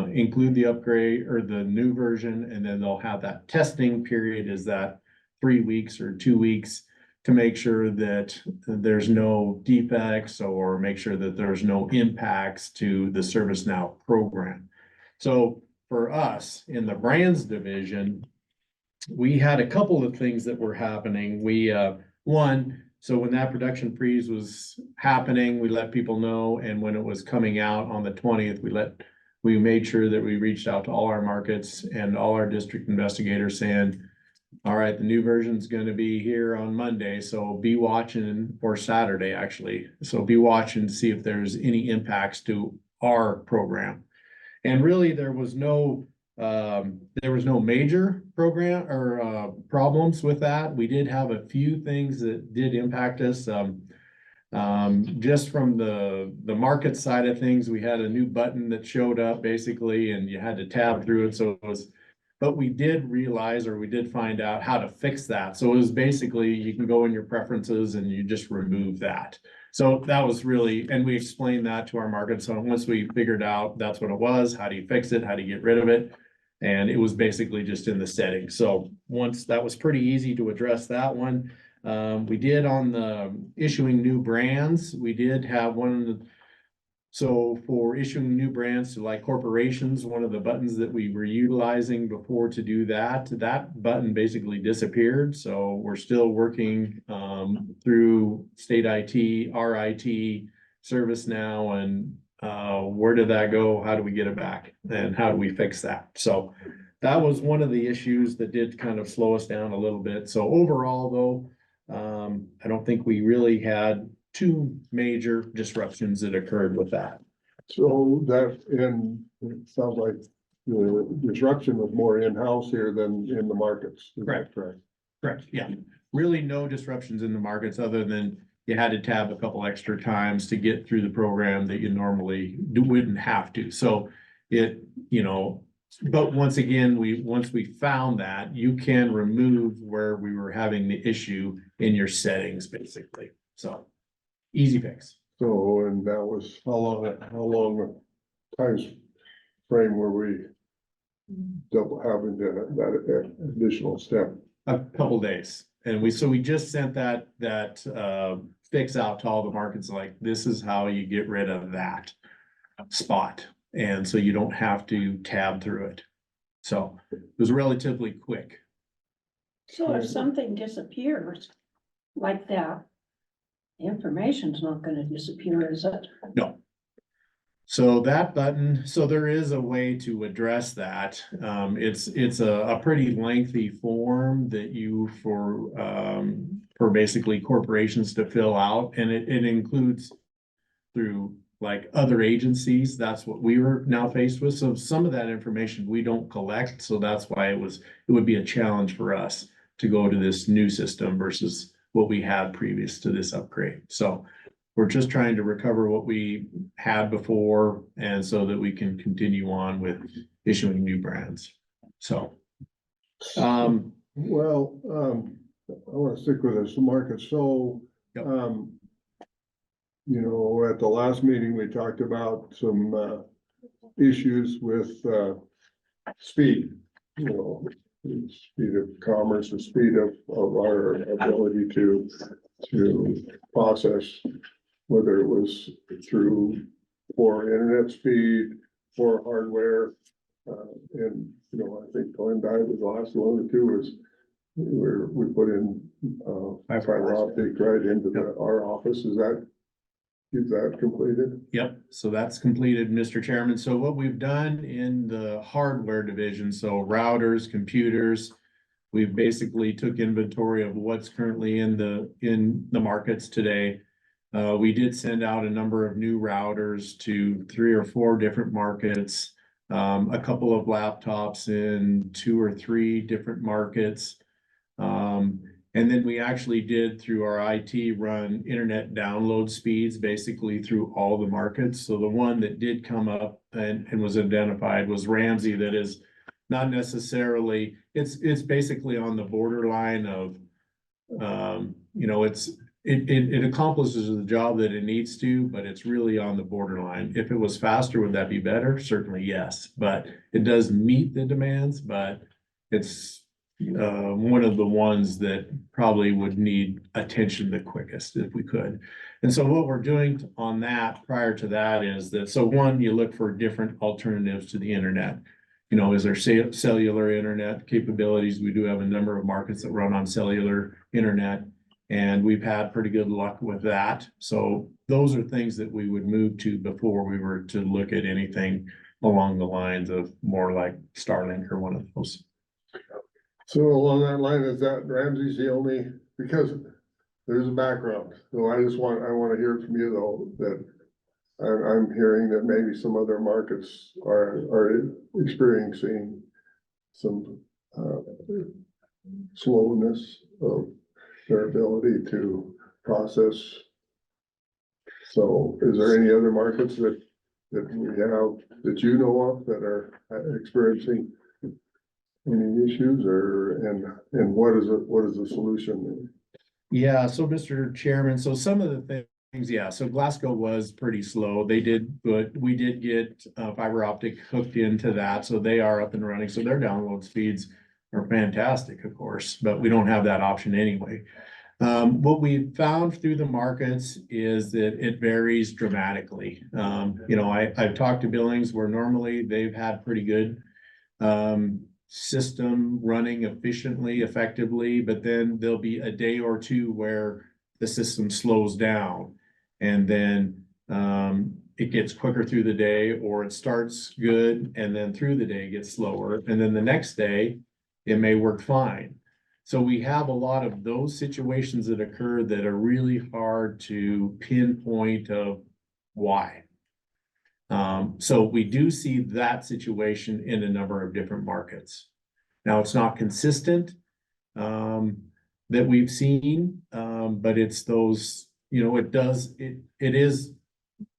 include the upgrade or the new version, and then they'll have that testing period is that 3 weeks or 2 weeks to make sure that there's no defects or make sure that there's no impacts to the ServiceNow program. So for us in the brands division, we had a couple of things that were happening. So when that production freeze was happening, we let people know, and when it was coming out on the 20th, we made sure that we reached out to all our markets and all our district investigators saying, all right, the new version's gonna be here on Monday, so be watching, or Saturday, actually. So be watching to see if there's any impacts to our program. And really, there was no major program or problems with that. We did have a few things that did impact us. Just from the market side of things, we had a new button that showed up basically, and you had to tab through it. So it was, but we did realize, or we did find out how to fix that. So it was basically, you can go in your preferences and you just remove that. So that was really, and we explained that to our market. So once we figured out that's what it was, how do you fix it? How do you get rid of it? And it was basically just in the settings. So once that was pretty easy to address that one. We did on the issuing new brands, we did have so for issuing new brands to like corporations, one of the buttons that we were utilizing before to do that button basically disappeared. So we're still working through state IT, our IT, ServiceNow, and where did that go? How do we get it back? And how do we fix that? So that was one of the issues that did kind of slow us down a little bit. So overall though, I don't think we really had two major disruptions that occurred with that. So it sounds like the disruption was more in-house here than in the markets. Is that correct? Correct, yeah. Really no disruptions in the markets other than you had to tab a couple extra times to get through the program that you normally wouldn't have to. So but once again, once we found that, you can remove where we were having the issue in your settings, basically. So easy fix. So, and that was how long a time frame were we having that additional step? A couple days. And we just sent that fix out to all the markets, like this is how you get rid of that spot. And so you don't have to tab through it. So it was relatively quick. So if something disappears like that, The information's not gonna disappear, is it? No. So that button, so there is a way to address that. It's a pretty lengthy form that for basically corporations to fill out, and it includes through like other agencies. That's what we were now faced with. So some of that information we don't collect, so that's why it would be a challenge for us to go to this new system versus what we had previous to this upgrade. So we're just trying to recover what we had before, and so that we can continue on with issuing new brands. So, I wanna stick with this market. So, Yep. you know, at the last meeting, we talked about some, issues with, speed, you know, speed of commerce, the speed of our ability to process, whether it was through for internet speed, for hardware. And, you know, I think Glenn Dye was the last one, or two was where we put in, fiber optic right into our office. Is that completed? Yep, so that's completed, Mr. Chairman. So what we've done in the hardware division, so routers, computers, we've basically took inventory of what's currently in the markets today. We did send out a number of new routers to 3 or 4 different markets, a couple of laptops in 2 or 3 different markets. And then we actually did, through our IT, run internet download speeds basically through all the markets. So the one that did come up and was identified was Ramsey. That is not necessarily, it's basically on the borderline of, you know, it accomplishes the job that it needs to, but it's really on the borderline. If it was faster, would that be better? Certainly, yes, but it does meet the demands, but it's one of the ones that probably would need attention the quickest if we could. And so what we're doing on that prior to that is that, so one, you look for different alternatives to the internet. You know, is there cellular internet capabilities? We do have a number of markets that run on cellular internet, and we've had pretty good luck with that. So those are things that we would move to before we were to look at anything along the lines of more like Starlink or one of those. So along that line, is that Ramsey's the only, because there's a background, so I wanna hear from you though, that I'm hearing that maybe some other markets are experiencing some, slowness of their ability to process. So is there any other markets that we have, that you know of, that are experiencing any issues, and what is the solution? Yeah, so Mr. Chairman, so some of the things, yeah, so Glasgow was pretty slow. But we did get fiber optic hooked into that, so they are up and running. So their download speeds are fantastic, of course, but we don't have that option anyway. What we found through the markets is that it varies dramatically. You know, I've talked to Billings where normally they've had pretty good system running efficiently, effectively, but then there'll be a day or two where the system slows down, and then it gets quicker through the day, or it starts good and then through the day gets slower, and then the next day it may work fine. So we have a lot of those situations that occur that are really hard to pinpoint of why. So we do see that situation in a number of different markets. Now, it's not consistent that we've seen, but it's those, you know, it is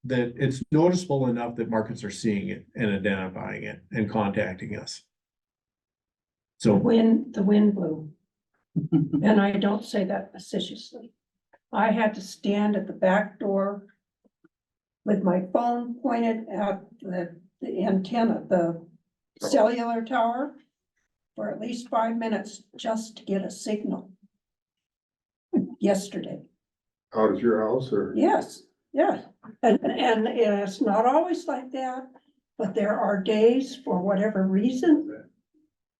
that it's noticeable enough that markets are seeing it and identifying it and contacting us. So The wind blew. And I don't say that facetiously. I had to stand at the back door with my phone pointed at the antenna, the cellular tower, for at least 5 minutes just to get a signal. Yesterday. Out of your house, or? Yes, yeah. And it's not always like that, but there are days, for whatever reason,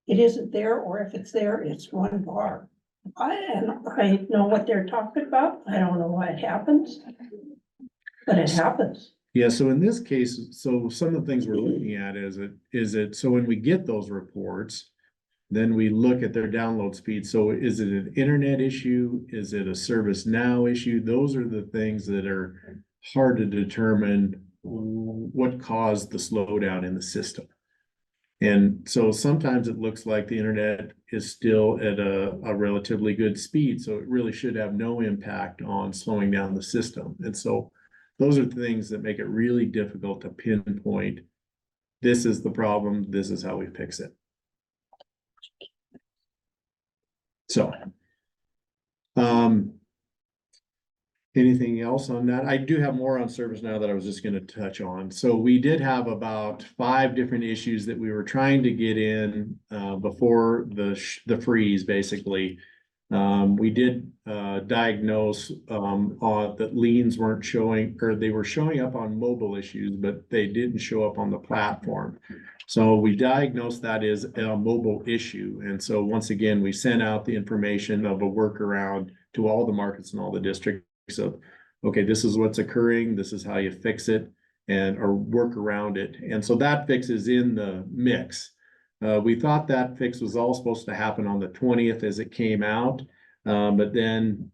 it isn't there, or if it's there, it's one bar. I know what they're talking about. I don't know why it happens. But it happens. Yeah, so in this case, so some of the things we're looking at so when we get those reports, then we look at their download speed. So is it an internet issue? Is it a ServiceNow issue? Those are the things that are hard to determine what caused the slowdown in the system. And so sometimes it looks like the internet is still at a relatively good speed, so it really should have no impact on slowing down the system. And so those are things that make it really difficult to pinpoint, this is the problem, this is how we fix it. So, anything else on that? I do have more on ServiceNow that I was just going to touch on. So we did have about 5 different issues that we were trying to get in before the freeze, basically. We did diagnose that liens weren't showing, or they were showing up on mobile issues, but they didn't show up on the platform. So we diagnosed that as a mobile issue. And so once again, we sent out the information of a workaround to all the markets and all the districts of, okay, this is what's occurring, this is how you fix it, and or work around it. And so that fix is in the mix. We thought that fix was all supposed to happen on the 20th as it came out, but then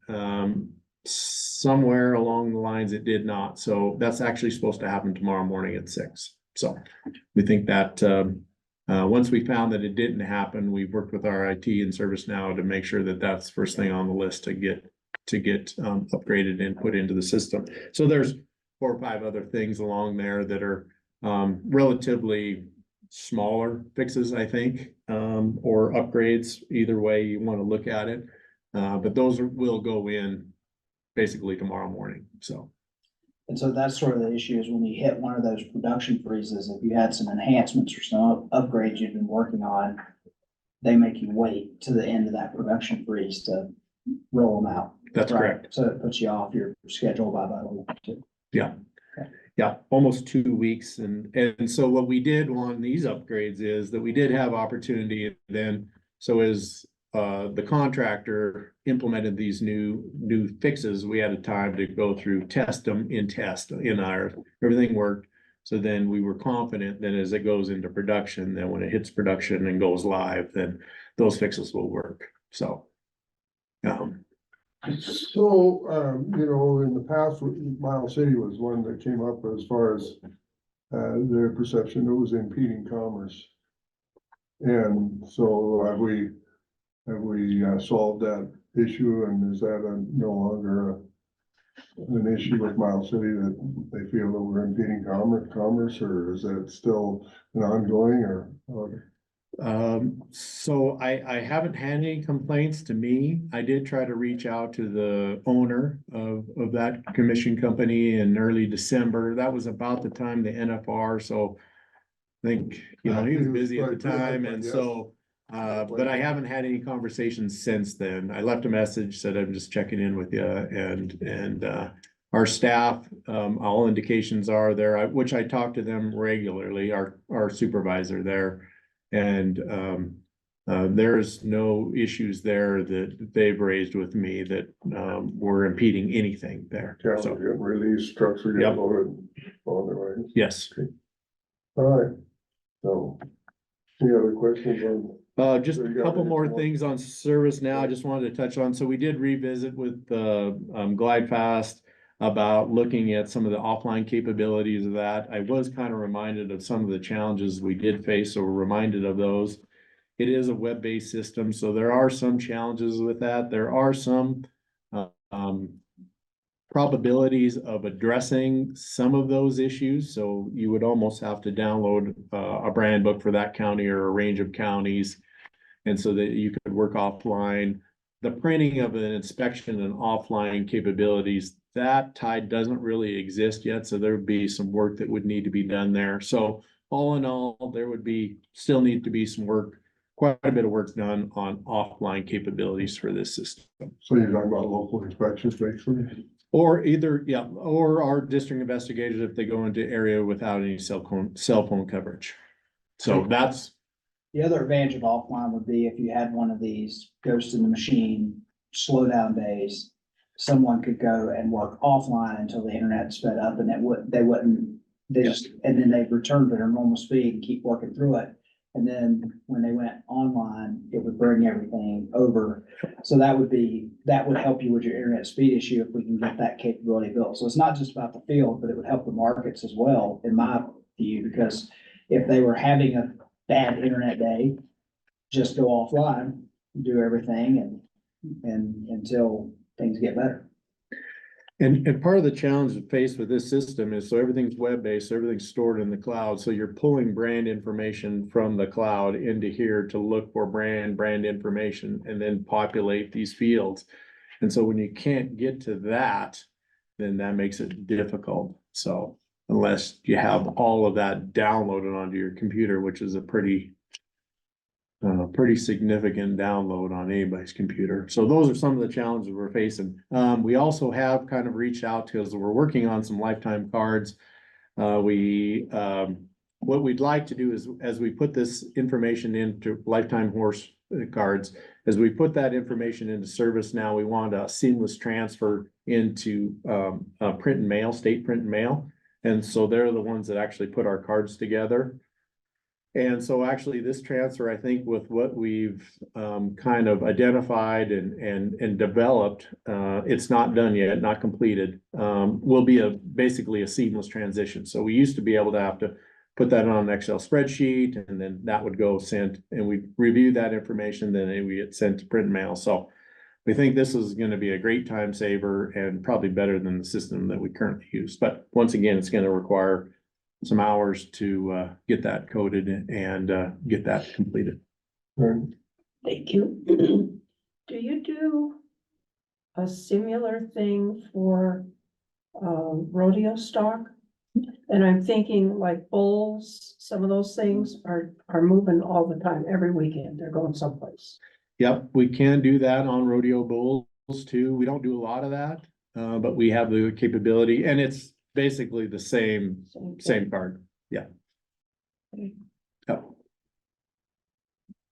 somewhere along the lines it did not. So that's actually supposed to happen tomorrow morning at 6. So we think that once we found that it didn't happen, we've worked with our IT and ServiceNow to make sure that that's first thing on the list to get upgraded and put into the system. So there's 4 or 5 other things along there that are relatively smaller fixes, I think, or upgrades, either way you want to look at it. But those will go in basically tomorrow morning. So. And so that's sort of the issue is when you hit one of those production freezes, if you had some enhancements or some upgrades you've been working on, they make you wait to the end of that production freeze to roll them out. That's right? correct. So it puts you off your schedule by about a week or 2. Yeah. Yeah, almost 2 weeks. And so what we did on these upgrades is that we did have opportunity then. So as the contractor implemented these new fixes, we had a time to go through everything worked. So then we were confident that as it goes into production, then when it hits production and goes live, then those fixes will work. So. So, in the past, Miles City was one that came up as far as their perception it was impeding commerce. And so have we solved that issue, and is that no longer an issue with Miles City that they feel that we're impeding commerce, or is that still an ongoing or? So I haven't had any complaints to me. I did try to reach out to the owner of that commission company in early December. That was about the time the NFR, so I think, he was busy at the time, and so but I haven't had any conversations since then. I left a message, said I'm just checking in with you, and our staff, all indications are there, which I talk to them regularly, our supervisor there. And there's no issues there that they've raised with me that were impeding anything there. So release trucks are getting loaded on their way. Yes. Okay. All right. So any other questions on? Just a couple more things on ServiceNow I just wanted to touch on. So we did revisit with GlideFast about looking at some of the offline capabilities of that. I was kind of reminded of some of the challenges we did face, so we're reminded of those. It is a web-based system, so there are some challenges with that. There are some probabilities of addressing some of those issues. So you would almost have to download a brand book for that county or a range of counties, and so that you could work offline. The printing of an inspection and offline capabilities, that tide doesn't really exist yet. So there would be some work that would need to be done there. So all in all, there would still need to be some work, quite a bit of work done on offline capabilities for this system. So you're talking about local inspections, basically? Or or our district investigators if they go into area without any cell phone coverage. So that's. The other advantage of offline would be if you had one of these ghosts in the machine slowdown days, someone could go and work offline until the internet sped up and and then they'd return to their normal speed and keep working through it. And then when they went online, it would bring everything over. So that would help you with your internet speed issue if we can get that capability built. So it's not just about the field, but it would help the markets as well, in my view, because if they were having a bad internet day, just go offline, do everything and until things get better. And part of the challenge faced with this system is, so everything's web-based, everything's stored in the cloud, so you're pulling brand information from the cloud into here to look for brand information and then populate these fields. And so when you can't get to that, then that makes it difficult. So unless you have all of that downloaded onto your computer, which is a pretty significant download on anybody's computer. So those are some of the challenges we're facing. We also have kind of reached out to, as we're working on some lifetime cards. What we'd like to do is, as we put this information into lifetime horse cards, as we put that information into service now, we want a seamless transfer into print and mail, state print and mail. And so they're the ones that actually put our cards together. And so actually this transfer, I think with what we've kind of identified and developed, it's not done yet, not completed, will be basically a seamless transition. So we used to be able to have to put that on an Excel spreadsheet, and then that would go sent, and we review that information, then we get sent to print and mail. So we think this is going to be a great time saver and probably better than the system that we currently use. But once again, it's going to require some hours to get that coded and get that completed. Thank you. Do you do a similar thing for rodeo stock? And I'm thinking like bulls, some of those things are moving all the time, every weekend, they're going someplace. Yep, we can do that on rodeo bulls too. We don't do a lot of that, but we have the capability, and it's basically the same card. Yeah. Yep.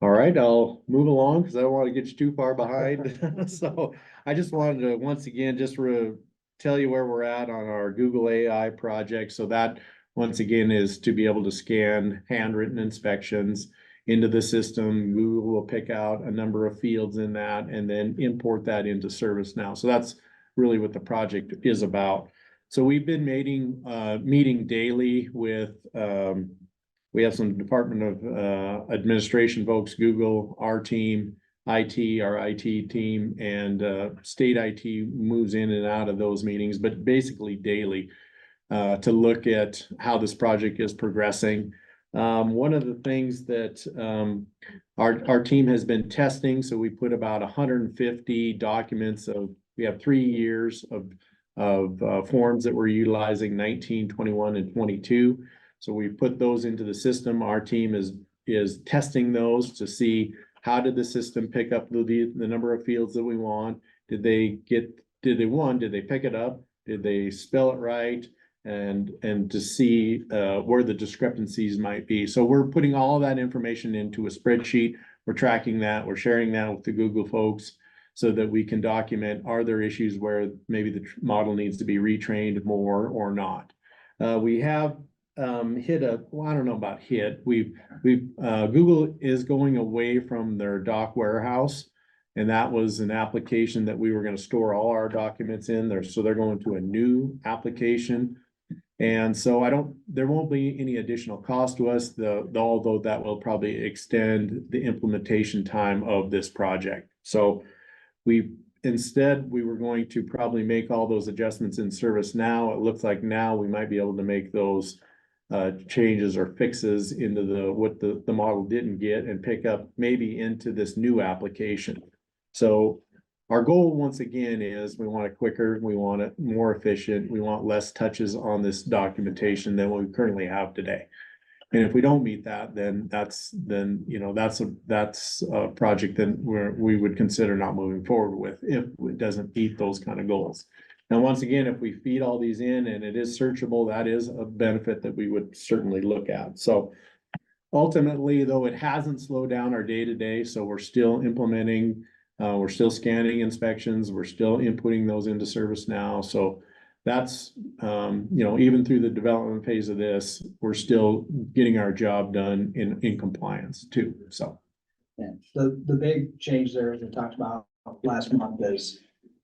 All right, I'll move along because I don't want to get you too far behind. So I just wanted to once again just tell you where we're at on our Google AI project. So that once again is to be able to scan handwritten inspections into the system. Google will pick out a number of fields in that and then import that into ServiceNow. So that's really what the project is about. So we've been meeting daily with, we have some Department of Administration folks, Google, our team, our IT team, and state IT moves in and out of those meetings, but basically daily to look at how this project is progressing. One of the things that our team has been testing, so we put about 150 documents we have 3 years of forms that we're utilizing, 19, 21, and 22. So we put those into the system. Our team is testing those to see how did the system pick up the number of fields that we want. Did they pick it up? Did they spell it right? And to see where the discrepancies might be. So we're putting all of that information into a spreadsheet. We're tracking that. We're sharing that with the Google folks so that we can document, are there issues where maybe the model needs to be retrained more or not. We have hit I don't know about hit. Google is going away from their doc warehouse. And that was an application that we were going to store all our documents in there. So they're going to a new application. And so there won't be any additional cost to us, although that will probably extend the implementation time of this project. So instead, we were going to probably make all those adjustments in ServiceNow. It looks like now we might be able to make those changes or fixes into what the model didn't get and pick up maybe into this new application. So our goal, once again, is we want it quicker, we want it more efficient, we want less touches on this documentation than what we currently have today. And if we don't meet that, then that's a project that we would consider not moving forward with if it doesn't meet those kind of goals. Now, once again, if we feed all these in and it is searchable, that is a benefit that we would certainly look at. So ultimately, though, it hasn't slowed down our day-to-day, so we're still implementing We're still scanning inspections. We're still inputting those into service now. So that's, even through the development phase of this, we're still getting our job done in compliance too. So. Yeah, the big change there that we talked about last month is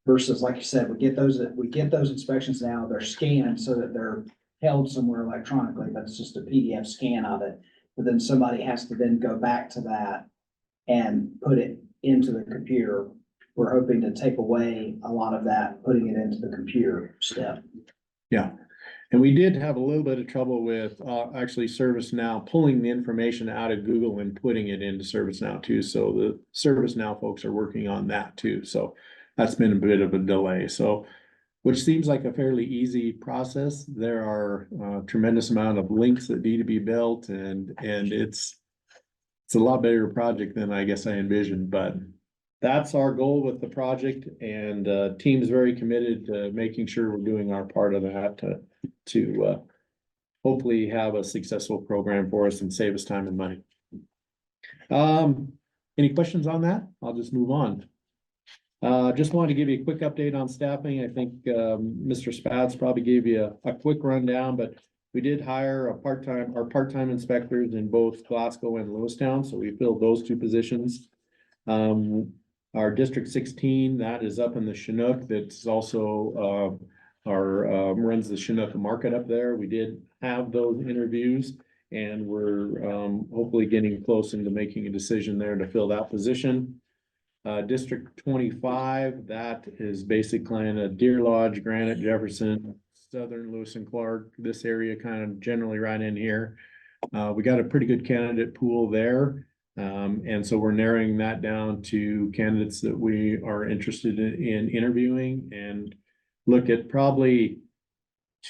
versus, like you said, we get those inspections now, they're scanned so that they're held somewhere electronically, but it's just a PDF scan of it. But then somebody has to then go back to that and put it into the computer. We're hoping to take away a lot of that, putting it into the computer step. Yeah, and we did have a little bit of trouble with actually ServiceNow pulling the information out of Google and putting it into ServiceNow too. So the ServiceNow folks are working on that too. So that's been a bit of a delay. So, which seems like a fairly easy process. There are a tremendous amount of links that need to be built, and it's a lot bigger project than I guess I envisioned, but that's our goal with the project, and team's very committed to making sure we're doing our part of that to hopefully have a successful program for us and save us time and money. Any questions on that? I'll just move on. Just wanted to give you a quick update on staffing. I think Mr. Spatz probably gave you a quick rundown, but we did hire our part-time inspectors in both Glasgow and Lewistown, so we filled those two positions. Our District 16, that is up in the Chinook, that's also runs the Chinook market up there. We did have those interviews, and we're hopefully getting close into making a decision there to fill that position. District 25, that is basically kind of Deer Lodge, Granite, Jefferson, Southern Lewis and Clark, this area kind of generally right in here. We got a pretty good candidate pool there. And so we're narrowing that down to candidates that we are interested in interviewing, and look at probably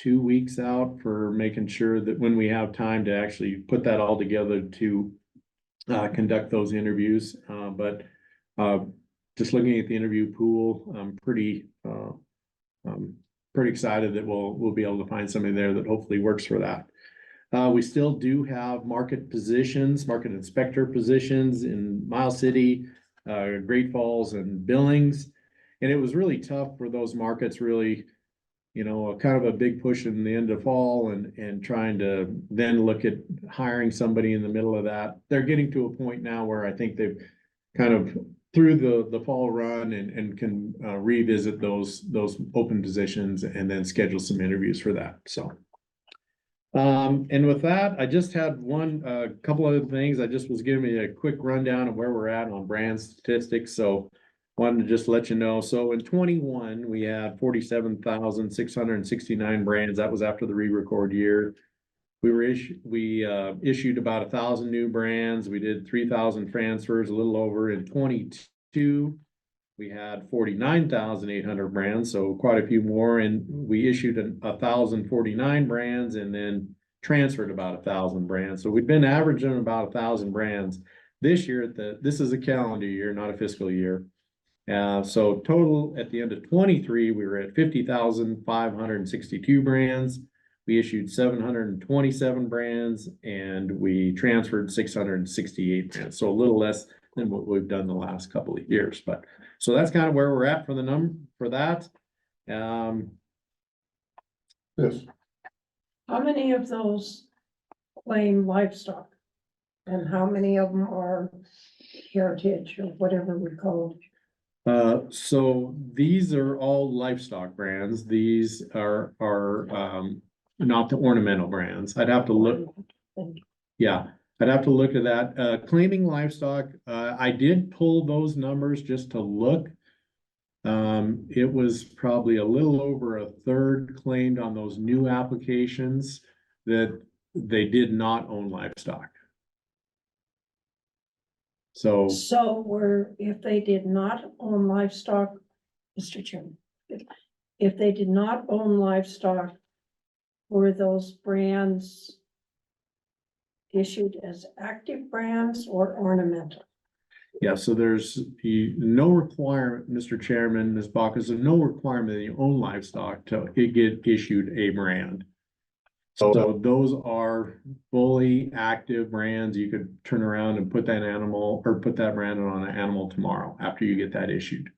2 weeks out for making sure that when we have time to actually put that all together to conduct those interviews. But just looking at the interview pool, I'm pretty excited that we'll be able to find somebody there that hopefully works for that. We still do have market inspector positions in Miles City, Great Falls, and Billings. And it was really tough for those markets, really, kind of a big push in the end of fall and trying to then look at hiring somebody in the middle of that. They're getting to a point now where I think they've kind of through the fall run and can revisit those open positions and then schedule some interviews for that. So. And with that, I just had a couple other things. I just was giving you a quick rundown of where we're at on brand statistics. So wanted to just let you know. So in 21, we had 47,669 brands. That was after the re-record year. We issued about 1,000 new brands. We did 3,000 transfers, a little over. In 22, we had 49,800 brands, so quite a few more, and we issued 1,049 brands and then transferred about 1,000 brands. So we've been averaging about 1,000 brands this year. This is a calendar year, not a fiscal year. So total at the end of 23, we were at 50,562 brands. We issued 727 brands, and we transferred 668 brands. So a little less than what we've done the last couple of years, but so that's kind of where we're at for the number for that. Yes. How many of those claim livestock? And how many of them are heritage or whatever we call it? So these are all livestock brands. These are not the ornamental brands. I'd have to look. Yeah, I'd have to look at that. Claiming livestock, I did pull those numbers just to look. It was probably a little over a third claimed on those new applications that they did not own livestock. So if they did not own livestock, Mr. Chairman, if they did not own livestock, were those brands issued as active brands or ornamental? yeah, so there's no requirement, Mr. Chairman, Ms. Bacchus, there's no requirement that you own livestock to get issued a brand. So those are fully active brands. You could turn around and put that animal or put that brand on an animal tomorrow after you get that issued.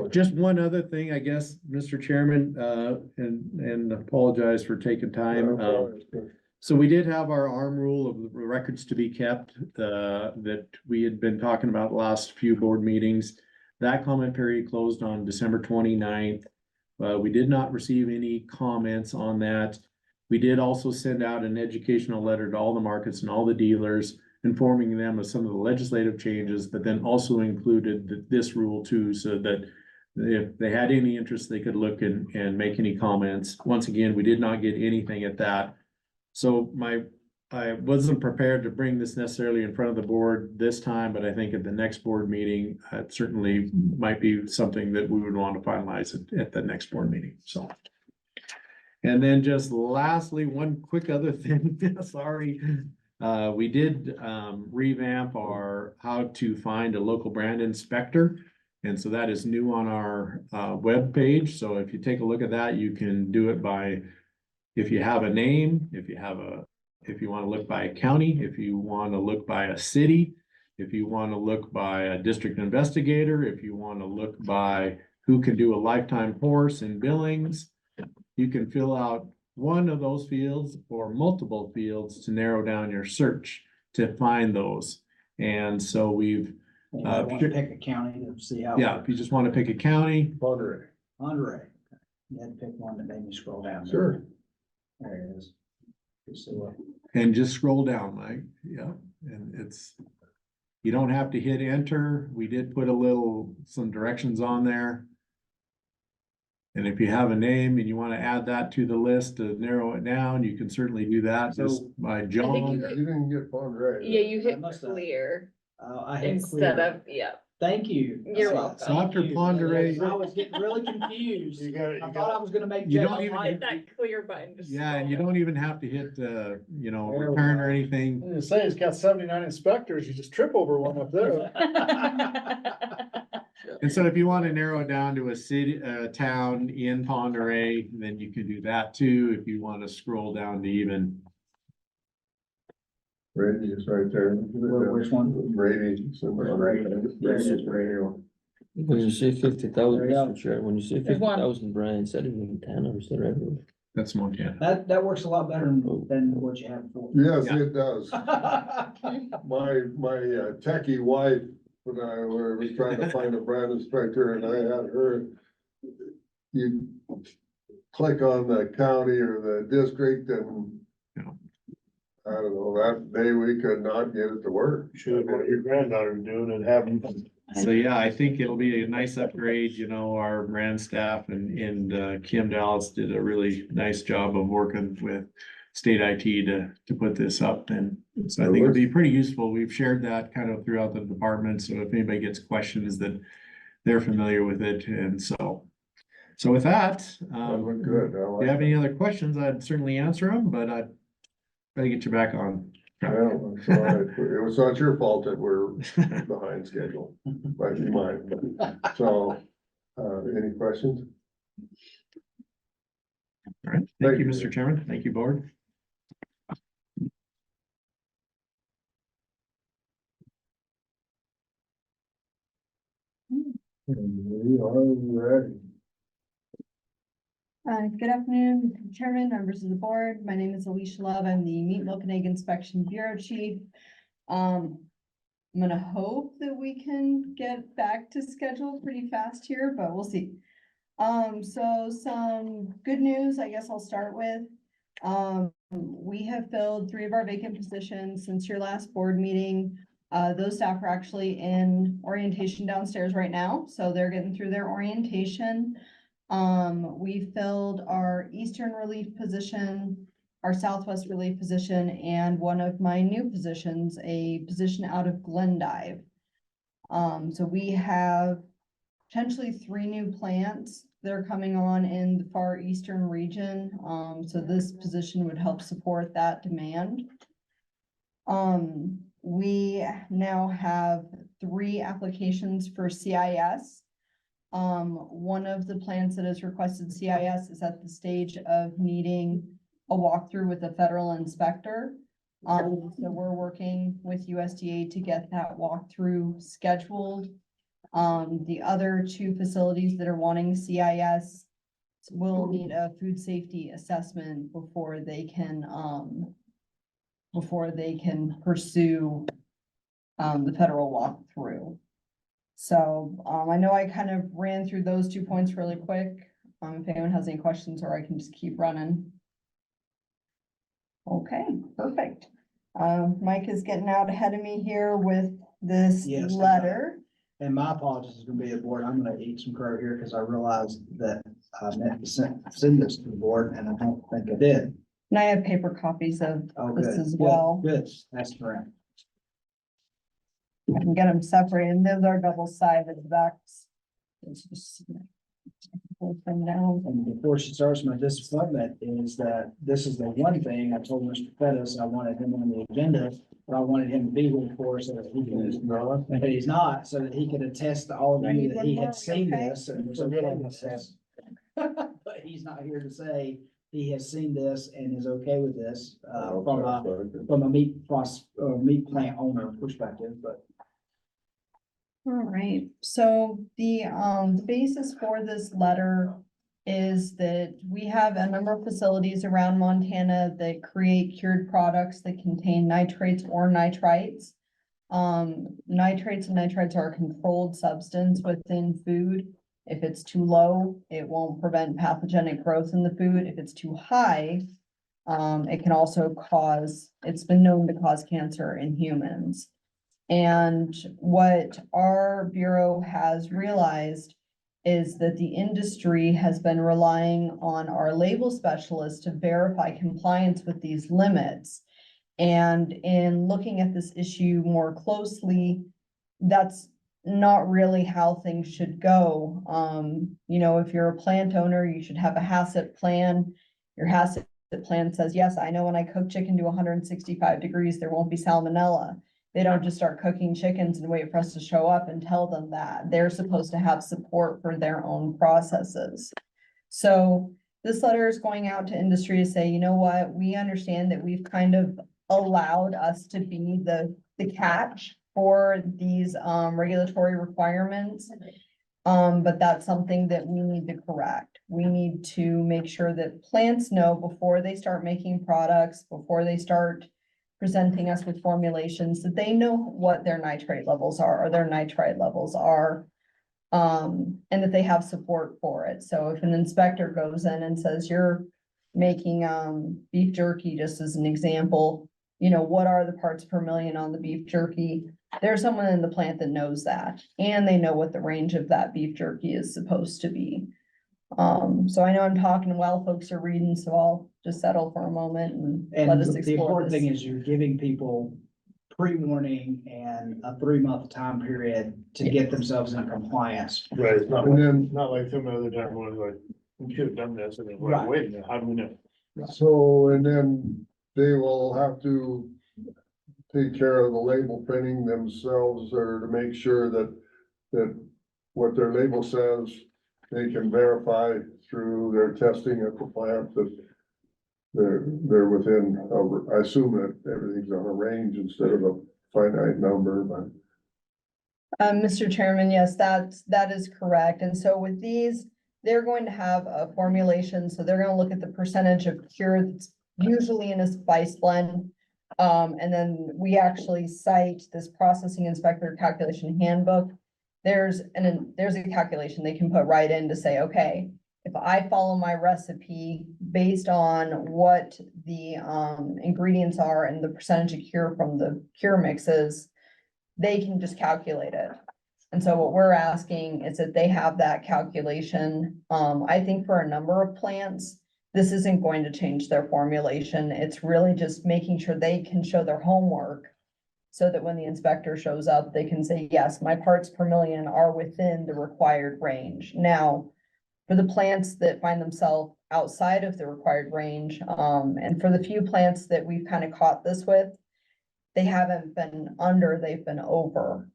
Just one other thing, I guess, Mr. Chairman, and apologize for taking time. So we did have our ARM rule of records to be kept, that we had been talking about the last few board meetings. That comment period closed on December 29th. We did not receive any comments on that. We did also send out an educational letter to all the markets and all the dealers, informing them of some of the legislative changes, but then also included this rule too, so that if they had any interest, they could look and make any comments. Once again, we did not get anything at that. So I wasn't prepared to bring this necessarily in front of the board this time, but I think at the next board meeting, it certainly might be something that we would want to finalize at the next board meeting, so. And then just lastly, one quick other thing, sorry. We did revamp our how to find a local brand inspector. And so that is new on our web page. So if you take a look at that, you can do it by, if you have a name, if you want to look by a county, if you want to look by a city, if you want to look by a district investigator, if you want to look by who can do a lifetime horse in Billings, you can fill out one of those fields or multiple fields to narrow down your search to find those. And so we've Pick a county to see how. yeah, if you just want to pick a county. Monterey. Monterey. You had to pick one that made me scroll down. Sure. There it is. So, And just scroll down, Mike. Yeah, and you don't have to hit enter. We did put some directions on there. And if you have a name and you want to add that to the list to narrow it down, you can certainly do that just by John. You didn't get Monterey. Yeah, you hit must have- clear I hit instead clear. of, yeah. Thank you. You're welcome. So after Ponderay, I was getting really confused. I thought I was gonna make. You Jeff don't even like- Hit that clear button. just yeah, and you scroll don't even have to hit, we return go. or anything. You say it's got 79 inspectors, you just trip over one up there. And so if you want to narrow it down to a city, town in Ponderay, then you can do that too. If you want to scroll down to even, Brady is right there. Which one? Brady. Radio. When you say 50,000, There you go. Mr. Chair, when you say There's one. 50,000, Brian, is that in Montana or is that everywhere? that's Montana. That works a lot better than what you had before. Yes, Yeah. it does. My techie wife, when I was trying to find a brand inspector and I had her, you click on the county or the district and Yeah. I don't know, that day we could not get it to work. Should have one of your granddaughters doing it, have them. So yeah, I think it'll be a nice upgrade, our brand staff and Kim Dallas did a really nice job of working with state IT to put this up, and so I think it'll be pretty useful. We've shared that kind of throughout the department, so if anybody gets questions that they're familiar with it, and so with that, That looked good. I if like you have that. any other questions, I'd certainly answer them, but I'd try to get you back on track. Well, I'm sorry. It was not your fault that we're behind schedule, might be mine, but, so, any questions? All right, thank you, Mr. Chairman. Thank you, board. We are ready. Good afternoon, Mr. Chairman, members of the board. My name is Alicia Love. I'm the Meat, Milk and Egg Inspection Bureau Chief. I'm gonna hope that we can get back to schedule pretty fast here, but we'll see. So some good news, I guess I'll start with. We have filled 3 of our vacant positions since your last board meeting. Those staff are actually in orientation downstairs right now, so they're getting through their orientation. We filled our Eastern Relief position, our Southwest Relief position, and one of my new positions, a position out of Glendive. So we have potentially 3 new plants that are coming on in the far eastern region. So this position would help support that demand. We now have 3 applications for CIS. One of the plants that has requested CIS is at the stage of needing a walkthrough with a federal inspector. So we're working with USDA to get that walkthrough scheduled. The other two facilities that are wanting CIS will need a food safety assessment before they can pursue the federal walkthrough. So, I know I kind of ran through those 2 points really quick. If anyone has any questions, or I can just keep running. Okay, perfect. Mike is getting out ahead of me here with this Yes. letter. And my apologies is gonna be the board. I'm gonna eat some crow here because I realized that I meant to send this to the board and I don't think I did. And I have paper copies of Oh, this good, as good, well. good. That's correct. I can get them separated. And those are double-sided backs. It's just- pull them down. And before she starts, my disappointment is that this is the one thing I told Mr. Pettis I wanted him on the agenda, but I wanted him to be here for so that he can, but he's not, so that he could attest to all of you that he had seen this and was okay with this. But he's not here to say he has seen this and is okay with this, from a meat plant owner perspective, but. All right, so the basis for this letter is that we have a number of facilities around Montana that create cured products that contain nitrates or nitrites. Nitrates and nitrites are a controlled substance within food. If it's too low, it won't prevent pathogenic growth in the food. If it's too high, it can also it's been known to cause cancer in humans. And what our Bureau has realized is that the industry has been relying on our label specialists to verify compliance with these limits. And in looking at this issue more closely, that's not really how things should go. If you're a plant owner, you should have a HACCP plan. Your HACCP plan says, yes, I know when I cook chicken to 165 degrees, there won't be salmonella. They don't just start cooking chickens and wait for us to show up and tell them that. They're supposed to have support for their own processes. So this letter is going out to industry to say, you know what, we understand that we've kind of allowed us to be the catch for these regulatory requirements. But that's something that we need to correct. We need to make sure that plants know before they start making products, before they start presenting us with formulations, that they know what their nitrate levels are or their nitrite levels are. And that they have support for it. So if an inspector goes in and says, you're making beef jerky, just as an example, what are the parts per million on the beef jerky? There's someone in the plant that knows that, and they know what the range of that beef jerky is supposed to be. So I know I'm talking while folks are reading, so I'll just settle for a moment and let us The explore important this. thing is you're giving people pre-warning and a 3-month time period to get themselves in compliance. Right, it's not And like, then- not like some other time was like, we should have done this, and then, Right. wait a minute, how do we know? So, and then they will have to take care of the label printing themselves, or to make sure that what their label says, they can verify through their testing at the plant that they're within, I assume that everything's on a range instead of a finite number, but. Mr. Chairman, yes, that is correct. And so with these, they're going to have a formulation, so they're gonna look at the percentage of cure that's usually in a spice blend. And then we actually cite this processing inspector calculation handbook. There's a calculation they can put right in to say, okay, if I follow my recipe based on what the ingredients are and the percentage of cure from the cure mixes, they can just calculate it. And so what we're asking is that they have that calculation. I think for a number of plants, this isn't going to change their formulation. It's really just making sure they can show their homework so that when the inspector shows up, they can say, yes, my parts per million are within the required range. Now, for the plants that find themselves outside of the required range, and for the few plants that we've kind of caught this with, they haven't been under, they've been over.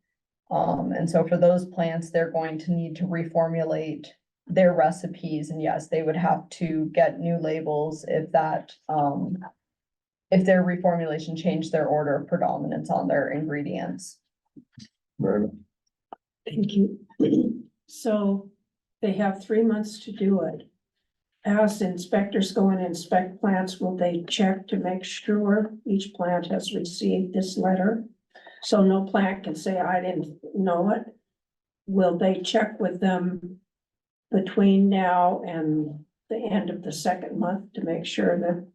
And so for those plants, they're going to need to reformulate their recipes, and yes, they would have to get new labels if that, if their reformulation changed their order of predominance on their ingredients. Right. Thank you. So they have 3 months to do it. As inspectors go and inspect plants, will they check to make sure each plant has received this letter? So no plant can say, I didn't know it. Will they check with them between now and the end of the second month to make sure that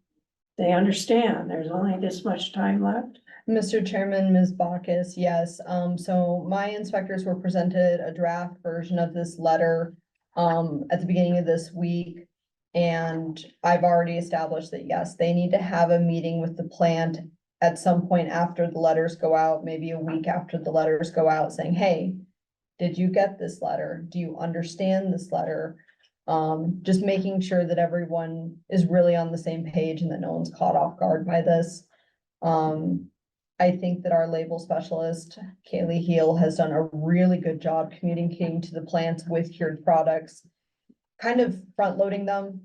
they understand there's only this much time left? Mr. Chairman, Ms. Bacchus, yes. So my inspectors were presented a draft version of this letter at the beginning of this week. And I've already established that, yes, they need to have a meeting with the plant at some point after the letters go out, maybe a week after the letters go out, saying, hey, did you get this letter? Do you understand this letter? Just making sure that everyone is really on the same page and that no one's caught off guard by this. I think that our label specialist, Kaylee Heel, has done a really good job communicating to the plants with cured products, kind of front loading them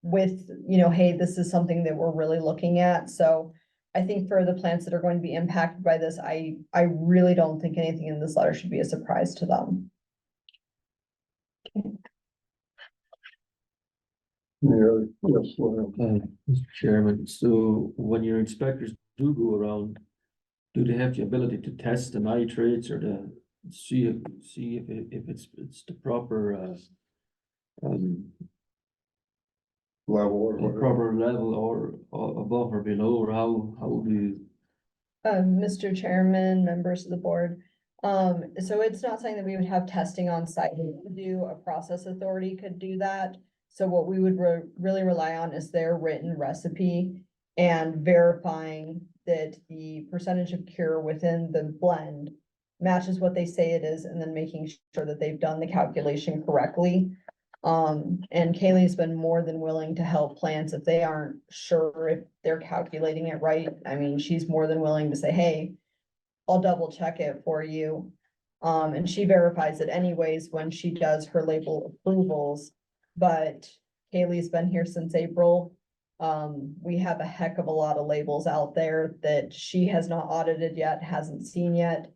with, you know, hey, this is something that we're really looking at. So I think for the plants that are going to be impacted by this, I really don't think anything in this letter should be a surprise to them. Yeah, yes, well, Mr. Chairman, so when your inspectors do go around, do they have the ability to test the nitrates or to see if it's the proper, level or the whatever. proper level or above or below, or how do you? Mr. Chairman, members of the board. So it's not something that we would have testing on site. We could do, a process authority could do that. So what we would really rely on is their written recipe and verifying that the percentage of cure within the blend matches what they say it is, and then making sure that they've done the calculation correctly. And Kaylee's been more than willing to help plants if they aren't sure if they're calculating it right. I mean, she's more than willing to say, hey, I'll double check it for you. And she verifies it anyways when she does her label approvals. But Kaylee's been here since April. We have a heck of a lot of labels out there that she has not audited yet, hasn't seen yet.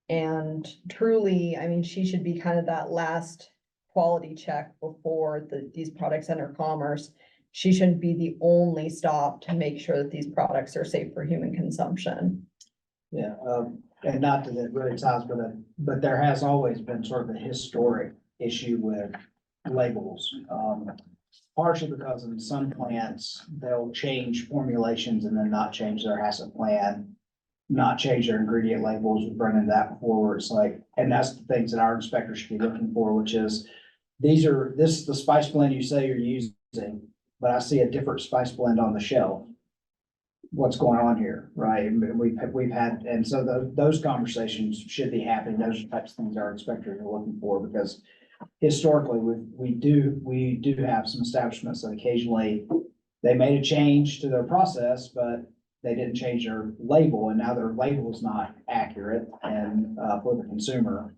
And truly, I mean, she should be kind of that last quality check before these products enter commerce. She shouldn't be the only stop to make sure that these products are safe for human consumption. Yeah, and not that it really ties, but there has always been sort of a historic issue with labels. Partially because in some plants, they'll change formulations and then not change their HACCP plan, not change their ingredient labels. We've run into that before where it's like, and that's the things that our inspectors should be looking for, which is this is the spice blend you say you're using, but I see a different spice blend on the shelf. What's going on here, right? And we've had, and so those conversations should be happening. Those are the types of things our inspectors are looking for, because historically, we do have some establishments that occasionally they made a change to their process, but they didn't change their label, and now their label is not accurate and for the consumer.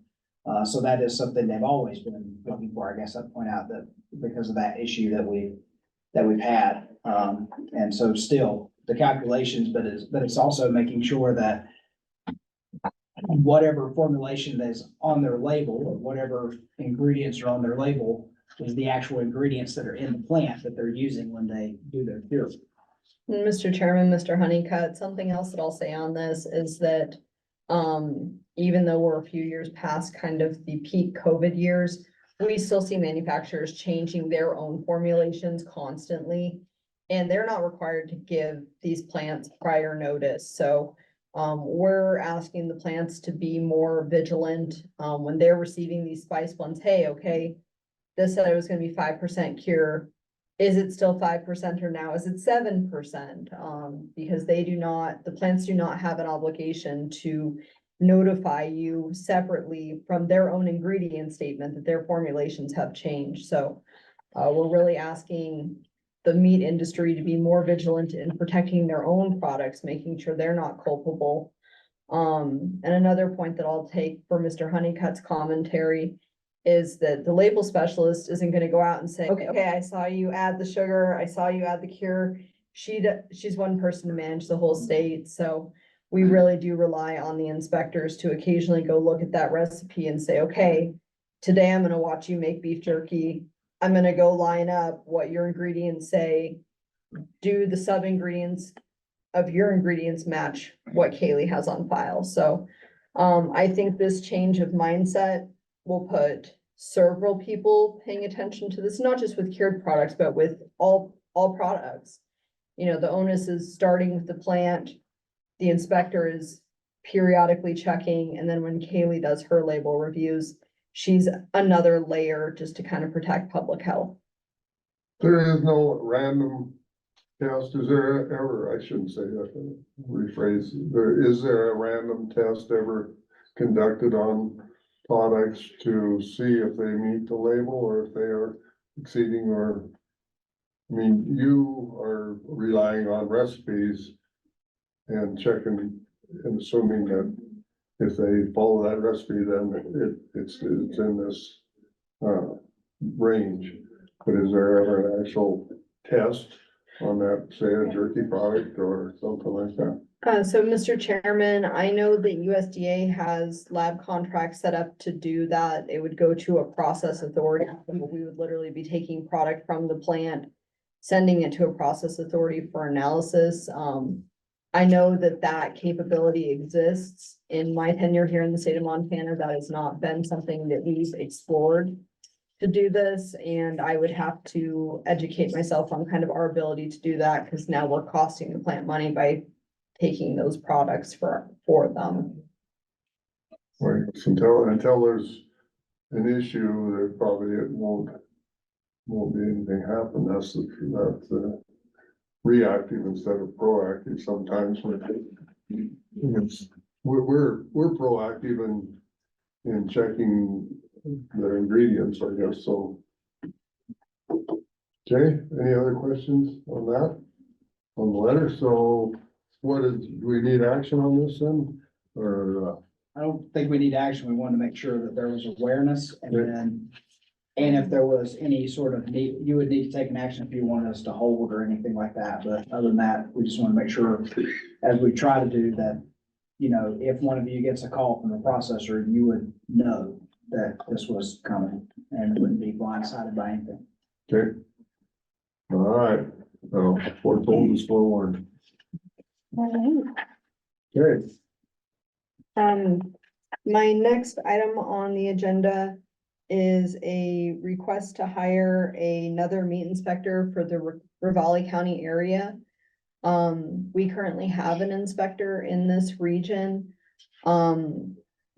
So that is something they've always been looking for. I guess I'd point out that because of that issue that we've had, and so still the calculations, but it's also making sure that whatever formulation is on their label or whatever ingredients are on their label is the actual ingredients that are in the plant that they're using when they do their cure. Mr. Chairman, Mr. Honeycutt, something else that I'll say on this is that even though we're a few years past kind of the peak COVID years, we still see manufacturers changing their own formulations constantly. And they're not required to give these plants prior notice. So we're asking the plants to be more vigilant when they're receiving these spice blends. Hey, okay, this said it was going to be 5% cure. Is it still 5% or now is it 7%? Because the plants do not have an obligation to notify you separately from their own ingredient statement that their formulations have changed. So we're really asking the meat industry to be more vigilant in protecting their own products, making sure they're not culpable. And another point that I'll take for Mr. Honeycutt's commentary is that the label specialist isn't gonna go out and say, okay, I saw you add the sugar, I saw you add the cure. She's one person to manage the whole state, so we really do rely on the inspectors to occasionally go look at that recipe and say, okay, today I'm gonna watch you make beef jerky. I'm gonna go line up what your ingredients say. Do the sub ingredients of your ingredients match what Kaylee has on file? So I think this change of mindset will put several people paying attention to this, not just with cured products, but with all products. You know, the onus is starting with the plant. The inspector is periodically checking, and then when Kaylee does her label reviews, she's another layer just to kind of protect public health. There is no random test, is there ever, I shouldn't say that, rephrase, is there a random test ever conducted on products to see if they meet the label or if they are exceeding or? I mean, you are relying on recipes and checking and assuming that if they follow that recipe, then it's in this range. But is there ever an actual test on that, say a jerky product or something like that? So Mr. Chairman, I know that USDA has lab contracts set up to do that. It would go to a process authority. We would literally be taking product from the plant, sending it to a process authority for analysis. I know that that capability exists. In my tenure here in the state of Montana, that has not been something that we've explored to do this, and I would have to educate myself on kind of our ability to do that, because now we're costing the plant money by taking those products for them. Right, so until there's an issue, there probably it won't be anything happen. That's reactive instead of proactive sometimes. We're proactive in checking the ingredients, I guess, so. Okay, any other questions on that? On the letter, so do we need action on this then? Or, I don't think we need action. We wanted to make sure that there was awareness and if there was any sort of need, you would need to take an action if you want us to hold or anything like that. But other than that, we just want to make sure, as we try to do that, you know, if one of you gets a call from the processor, you would know that this was coming and wouldn't be blindsided by anything. okay. All right, so foretold is forewarned. Okay. My next item on the agenda is a request to hire another meat inspector for the Ravalli County area. We currently have an inspector in this region.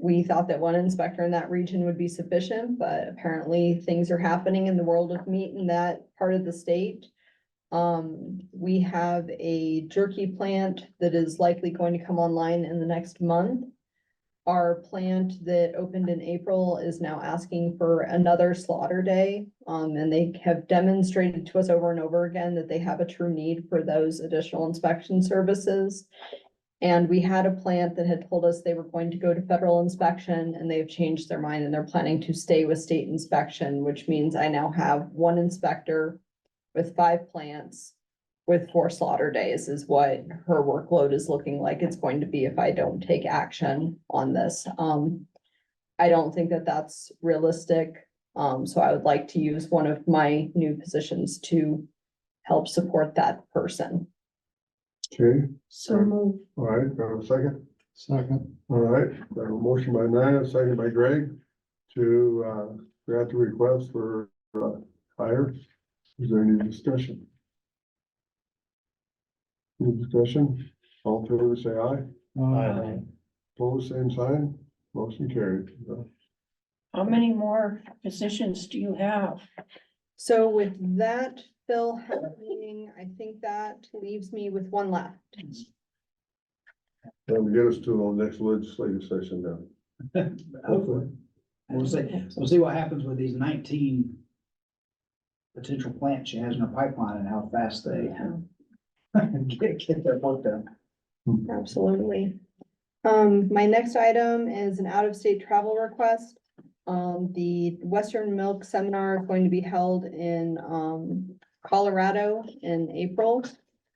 We thought that one inspector in that region would be sufficient, but apparently things are happening in the world of meat in that part of the state. We have a jerky plant that is likely going to come online in the next month. Our plant that opened in April is now asking for another slaughter day. And they have demonstrated to us over and over again that they have a true need for those additional inspection services. And we had a plant that had told us they were going to go to federal inspection, and they've changed their mind and they're planning to stay with state inspection, which means I now have one inspector with 5 plants with 4 slaughter days is what her workload is looking like it's going to be if I don't take action on this. I don't think that that's realistic. So I would like to use one of my new positions to help support that person. Okay, So move. all right, got a second? Second. All right, got a motion by Nina, second by Greg to grant the request for hire. Is there any discussion? Any discussion? All in favor, say aye. Aye. Opposed, same sign. Motion carried. How many more positions do you have? So with that bill happening, I think that leaves me with one left. That'll get us to the next legislative session now. Hopefully. We'll see what happens with these 19 potential plants she has in her pipeline and how fast they get their work done. Absolutely. My next item is an out-of-state travel request. The Western Milk Seminar is going to be held in, Colorado in April.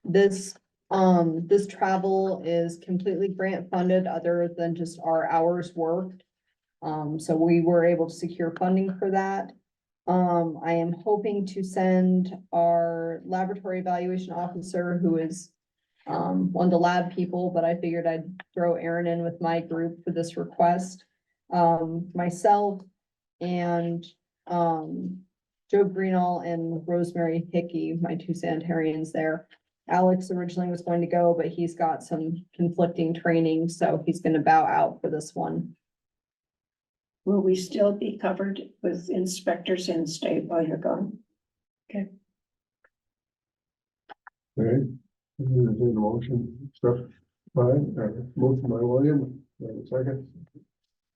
This travel is completely grant funded other than just our hours worked. So we were able to secure funding for that. I am hoping to send our laboratory evaluation officer, who is one of the lab people, but I figured I'd throw Aaron in with my group for this request. Myself and Joe Greenall and Rosemary Hickey, my two sanitarians there. Alex originally was going to go, but he's got some conflicting training, so he's gonna bow out for this one. Will we still be covered with inspectors in state while you're gone? Okay. Okay, entertain a motion, stuff, fine, motion by William, second.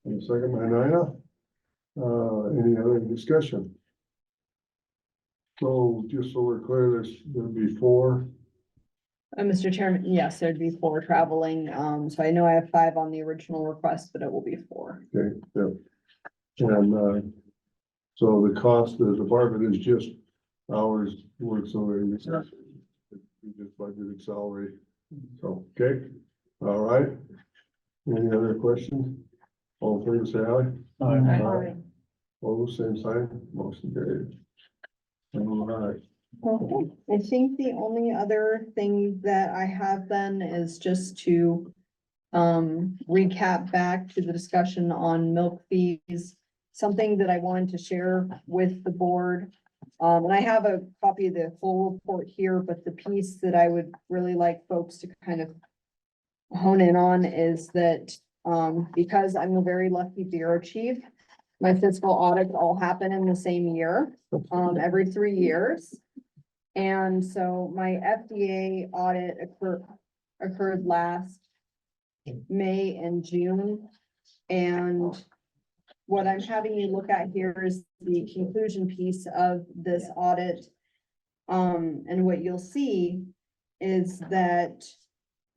And a second by Nina. Any other discussion? So just so we're clear, there'll be 4. Mr. Chairman, yes, there'd be 4 traveling. So I know I have 5 on the original request, but it will be 4. Okay, yeah. And, so the cost of the department is just hours work, so we just budgeted salary. So, okay, all right. Any other questions? All in favor, say aye. Aye. All same sign, motion carried. All right. Okay, I think the only other thing that I have then is just to recap back to the discussion on milk fees. Something that I wanted to share with the board. And I have a copy of the full report here, but the piece that I would really like folks to kind of hone in on is that because I'm a very lucky bureau chief, my fiscal audits all happen in the same year, every 3 years. And so my FDA audit occurred last May and June. And what I'm having you look at here is the conclusion piece of this audit. And what you'll see is that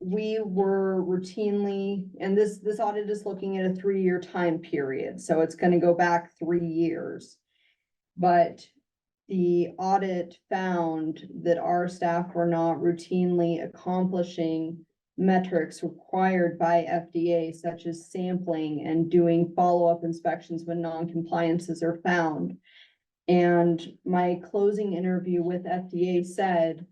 we were routinely, and this audit is looking at a 3-year time period, so it's gonna go back 3 years. But the audit found that our staff were not routinely accomplishing metrics required by FDA, such as sampling and doing follow-up inspections when non-compliances are found. And my closing interview with FDA said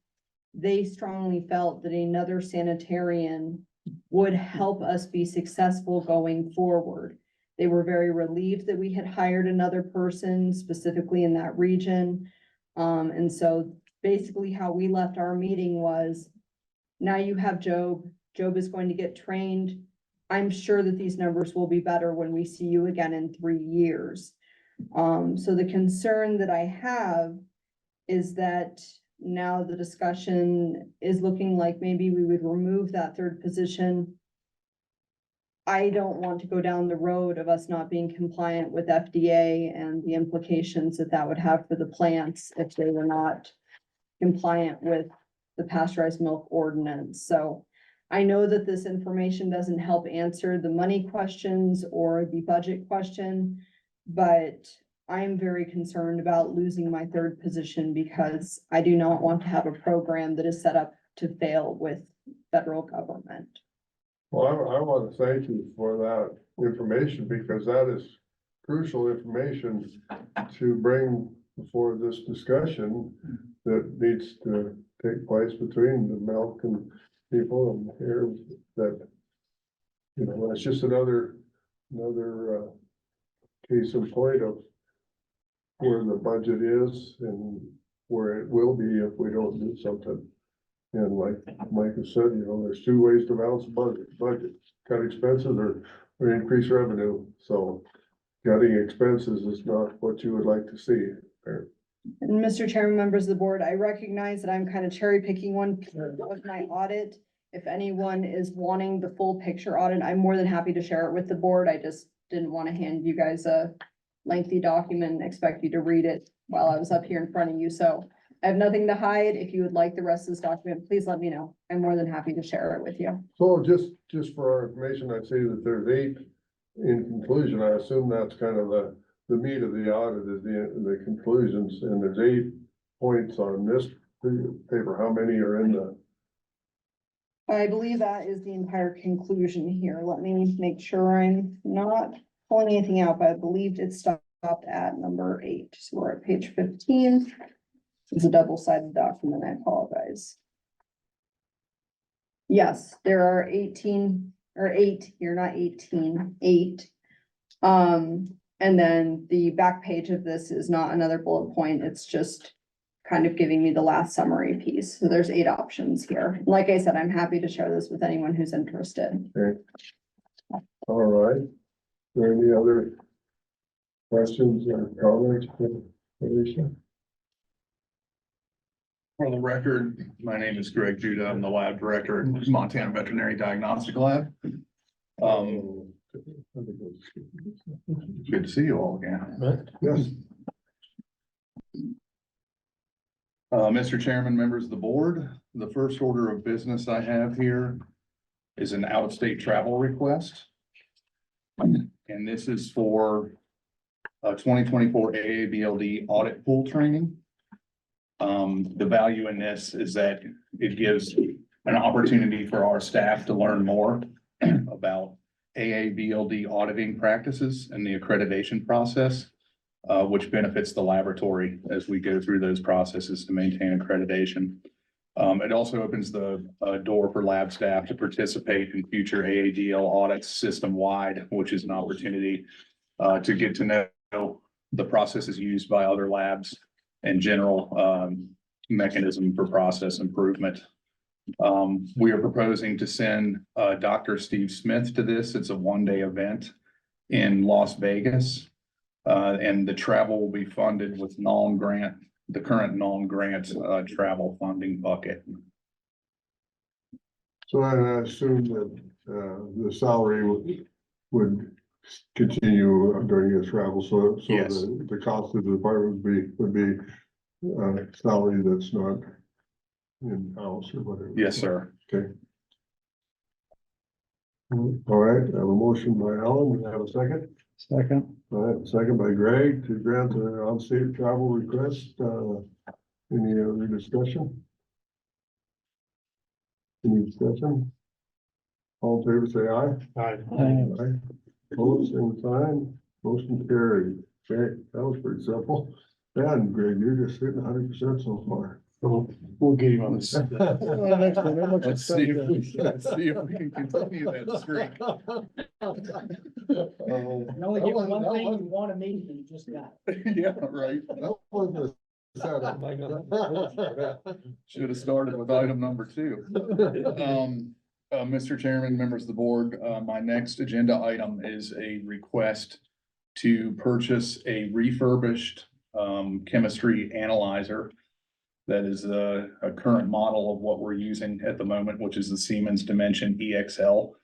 they strongly felt that another sanitarian would help us be successful going forward. They were very relieved that we had hired another person specifically in that region. And so basically how we left our meeting was, now you have Job. Job is going to get trained. I'm sure that these numbers will be better when we see you again in 3 years. So the concern that I have is that now the discussion is looking like maybe we would remove that 3rd position. I don't want to go down the road of us not being compliant with FDA and the implications that that would have for the plants if they were not compliant with the pasteurized milk ordinance. So I know that this information doesn't help answer the money questions or the budget question, but I am very concerned about losing my 3rd position because I do not want to have a program that is set up to fail with federal government. Well, I want to thank you for that information because that is crucial information to bring before this discussion that needs to take place between the milk and people and here that, you know, it's just another case in point of where the budget is and where it will be if we don't do something. And like Mike has said, you know, there's 2 ways to balance budget, cut expenses or increase revenue. So cutting expenses is not what you would like to see there. And Mr. Chairman, members of the board, I recognize that I'm kind of cherry picking one with my audit. If anyone is wanting the full picture audit, I'm more than happy to share it with the board. I just didn't want to hand you guys a lengthy document and expect you to read it while I was up here in front of you. So I have nothing to hide. If you would like the rest of this document, please let me know. I'm more than happy to share it with you. So just for our information, I'd say that there's 8 in conclusion. I assume that's kind of the meat of the audit is the conclusions, and there's 8 points on this paper. How many are in the? I believe that is the entire conclusion here. Let me make sure I'm not pulling anything out, but I believed it stopped at number 8. So we're at page 15. It's a double-sided document. I apologize. Yes, there are 18 or 8 here, not 18, 8. And then the back page of this is not another bullet point. It's just kind of giving me the last summary piece. So there's 8 options here. Like I said, I'm happy to share this with anyone who's interested. Okay. All right. Are there any other questions or comments? Alicia? For the record, my name is Greg Judah. I'm the lab director at Montana Veterinary Diagnostic Lab. Good to see you all again. Yes. Mr. Chairman, members of the board, the first order of business I have here is an out-of-state travel request. And this is for 2024 AABLD audit pool training. The value in this is that it gives an opportunity for our staff to learn more about AABLD auditing practices and the accreditation process, which benefits the laboratory as we go through those processes to maintain accreditation. It also opens the door for lab staff to participate in future AADL audits system-wide, which is an opportunity to get to know the processes used by other labs and general mechanism for process improvement. We are proposing to send Dr. Steve Smith to this. It's a one-day event in Las Vegas. And the travel will be funded with non-grant, the current non-grant travel funding bucket. So I assume that the salary would continue during his travel, so Yes. the cost of the department would be salary that's not in-house or whatever. Yes, sir. Okay. All right, I have a motion by Alan. We have a second. Second. All right, second by Greg to grant the on-state travel request. Any other discussion? Any discussion? All in favor, say aye. Aye. Opposed, same sign. Motion carried. Okay, that was pretty simple. And Greg, you're just hitting 100% so far. We'll get him on this. Let's see if we can continue that streak. You only get one thing you want to meet, and you just got it. Yeah, right. That was a setup. Should have started with item number 2. Mr. Chairman, members of the board, my next agenda item is a request to purchase a refurbished chemistry analyzer. That is a current model of what we're using at the moment, which is the Siemens Dimension EXL.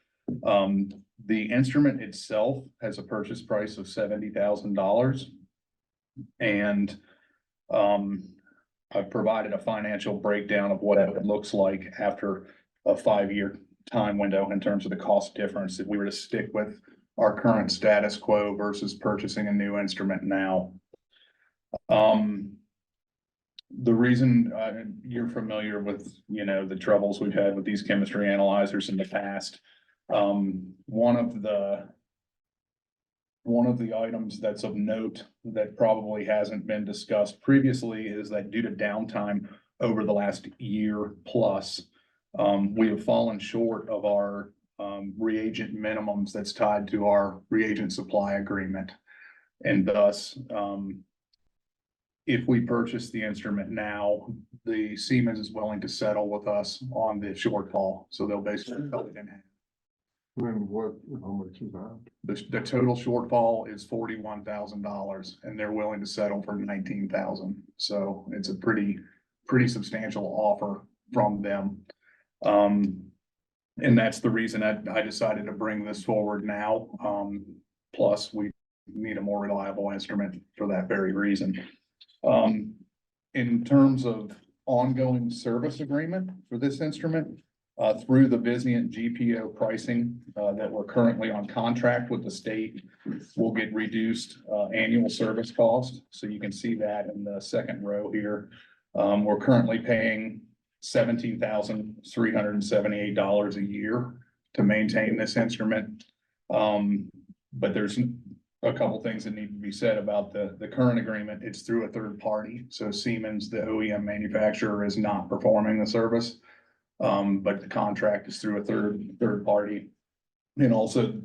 The instrument itself has a purchase price of $70,000. And I've provided a financial breakdown of what it looks like after a 5-year time window in terms of the cost difference if we were to stick with our current status quo versus purchasing a new instrument now. The reason you're familiar with, the troubles we've had with these chemistry analyzers in the past. One of the items that's of note that probably hasn't been discussed previously is that due to downtime over the last year plus, we have fallen short of our reagent minimums that's tied to our reagent supply agreement. And thus, if we purchase the instrument now, the Siemens is willing to settle with us on the shortfall. So they'll basically cut it in half. And how much is that? The total shortfall is $41,000 and they're willing to settle for $19,000. So it's a pretty substantial offer from them. And that's the reason I decided to bring this forward now. Plus we need a more reliable instrument for that very reason. in terms of ongoing service agreement for this instrument, through the Vizient GPO pricing, that we're currently on contract with the state, will get reduced, annual service cost. So you can see that in the second row here. We're currently paying $17,378 a year to maintain this instrument. But there's a couple things that need to be said about the current agreement. It's through a third party. So Siemens, the OEM manufacturer, is not performing the service. But the contract is through a third party. And also,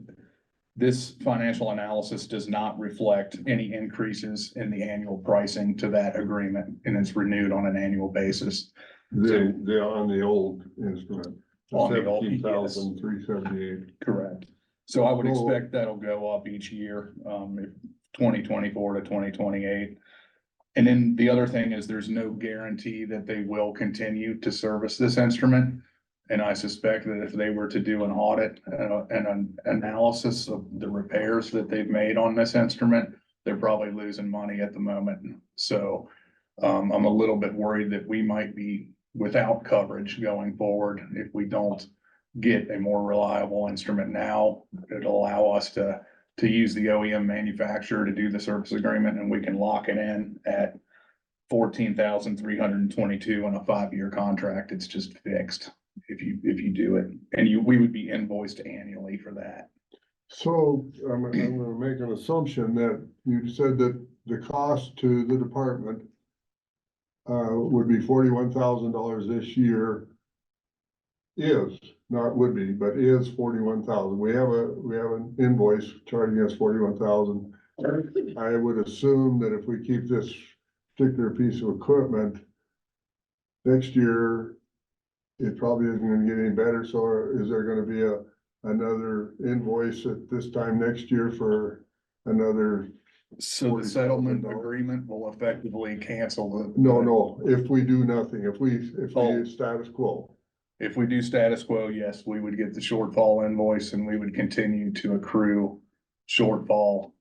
this financial analysis does not reflect any increases in the annual pricing to that agreement, and it's renewed on an annual basis. They're on the old instrument. On the old, yes. 17,378. Correct. So I would expect that'll go up each year, 2024 to 2028. And then the other thing is there's no guarantee that they will continue to service this instrument. And I suspect that if they were to do an audit and an analysis of the repairs that they've made on this instrument, they're probably losing money at the moment. So I'm a little bit worried that we might be without coverage going forward if we don't get a more reliable instrument now. It'll allow us to use the OEM manufacturer to do the service agreement, and we can lock it in at $14,322 on a 5-year contract. It's just fixed if you do it, and we would be invoiced annually for that. So I'm gonna make an assumption that you said that the cost to the department would be $41,000 this year. Is, not would be, but is 41,000. We have an invoice charging us 41,000. I would assume that if we keep this particular piece of equipment, next year, it probably isn't gonna get any better. So is there gonna be another invoice at this time next year for another? So the settlement agreement will effectively cancel the. No, if we do nothing, if we status quo. If we do status quo, yes, we would get the shortfall invoice and we would continue to accrue shortfall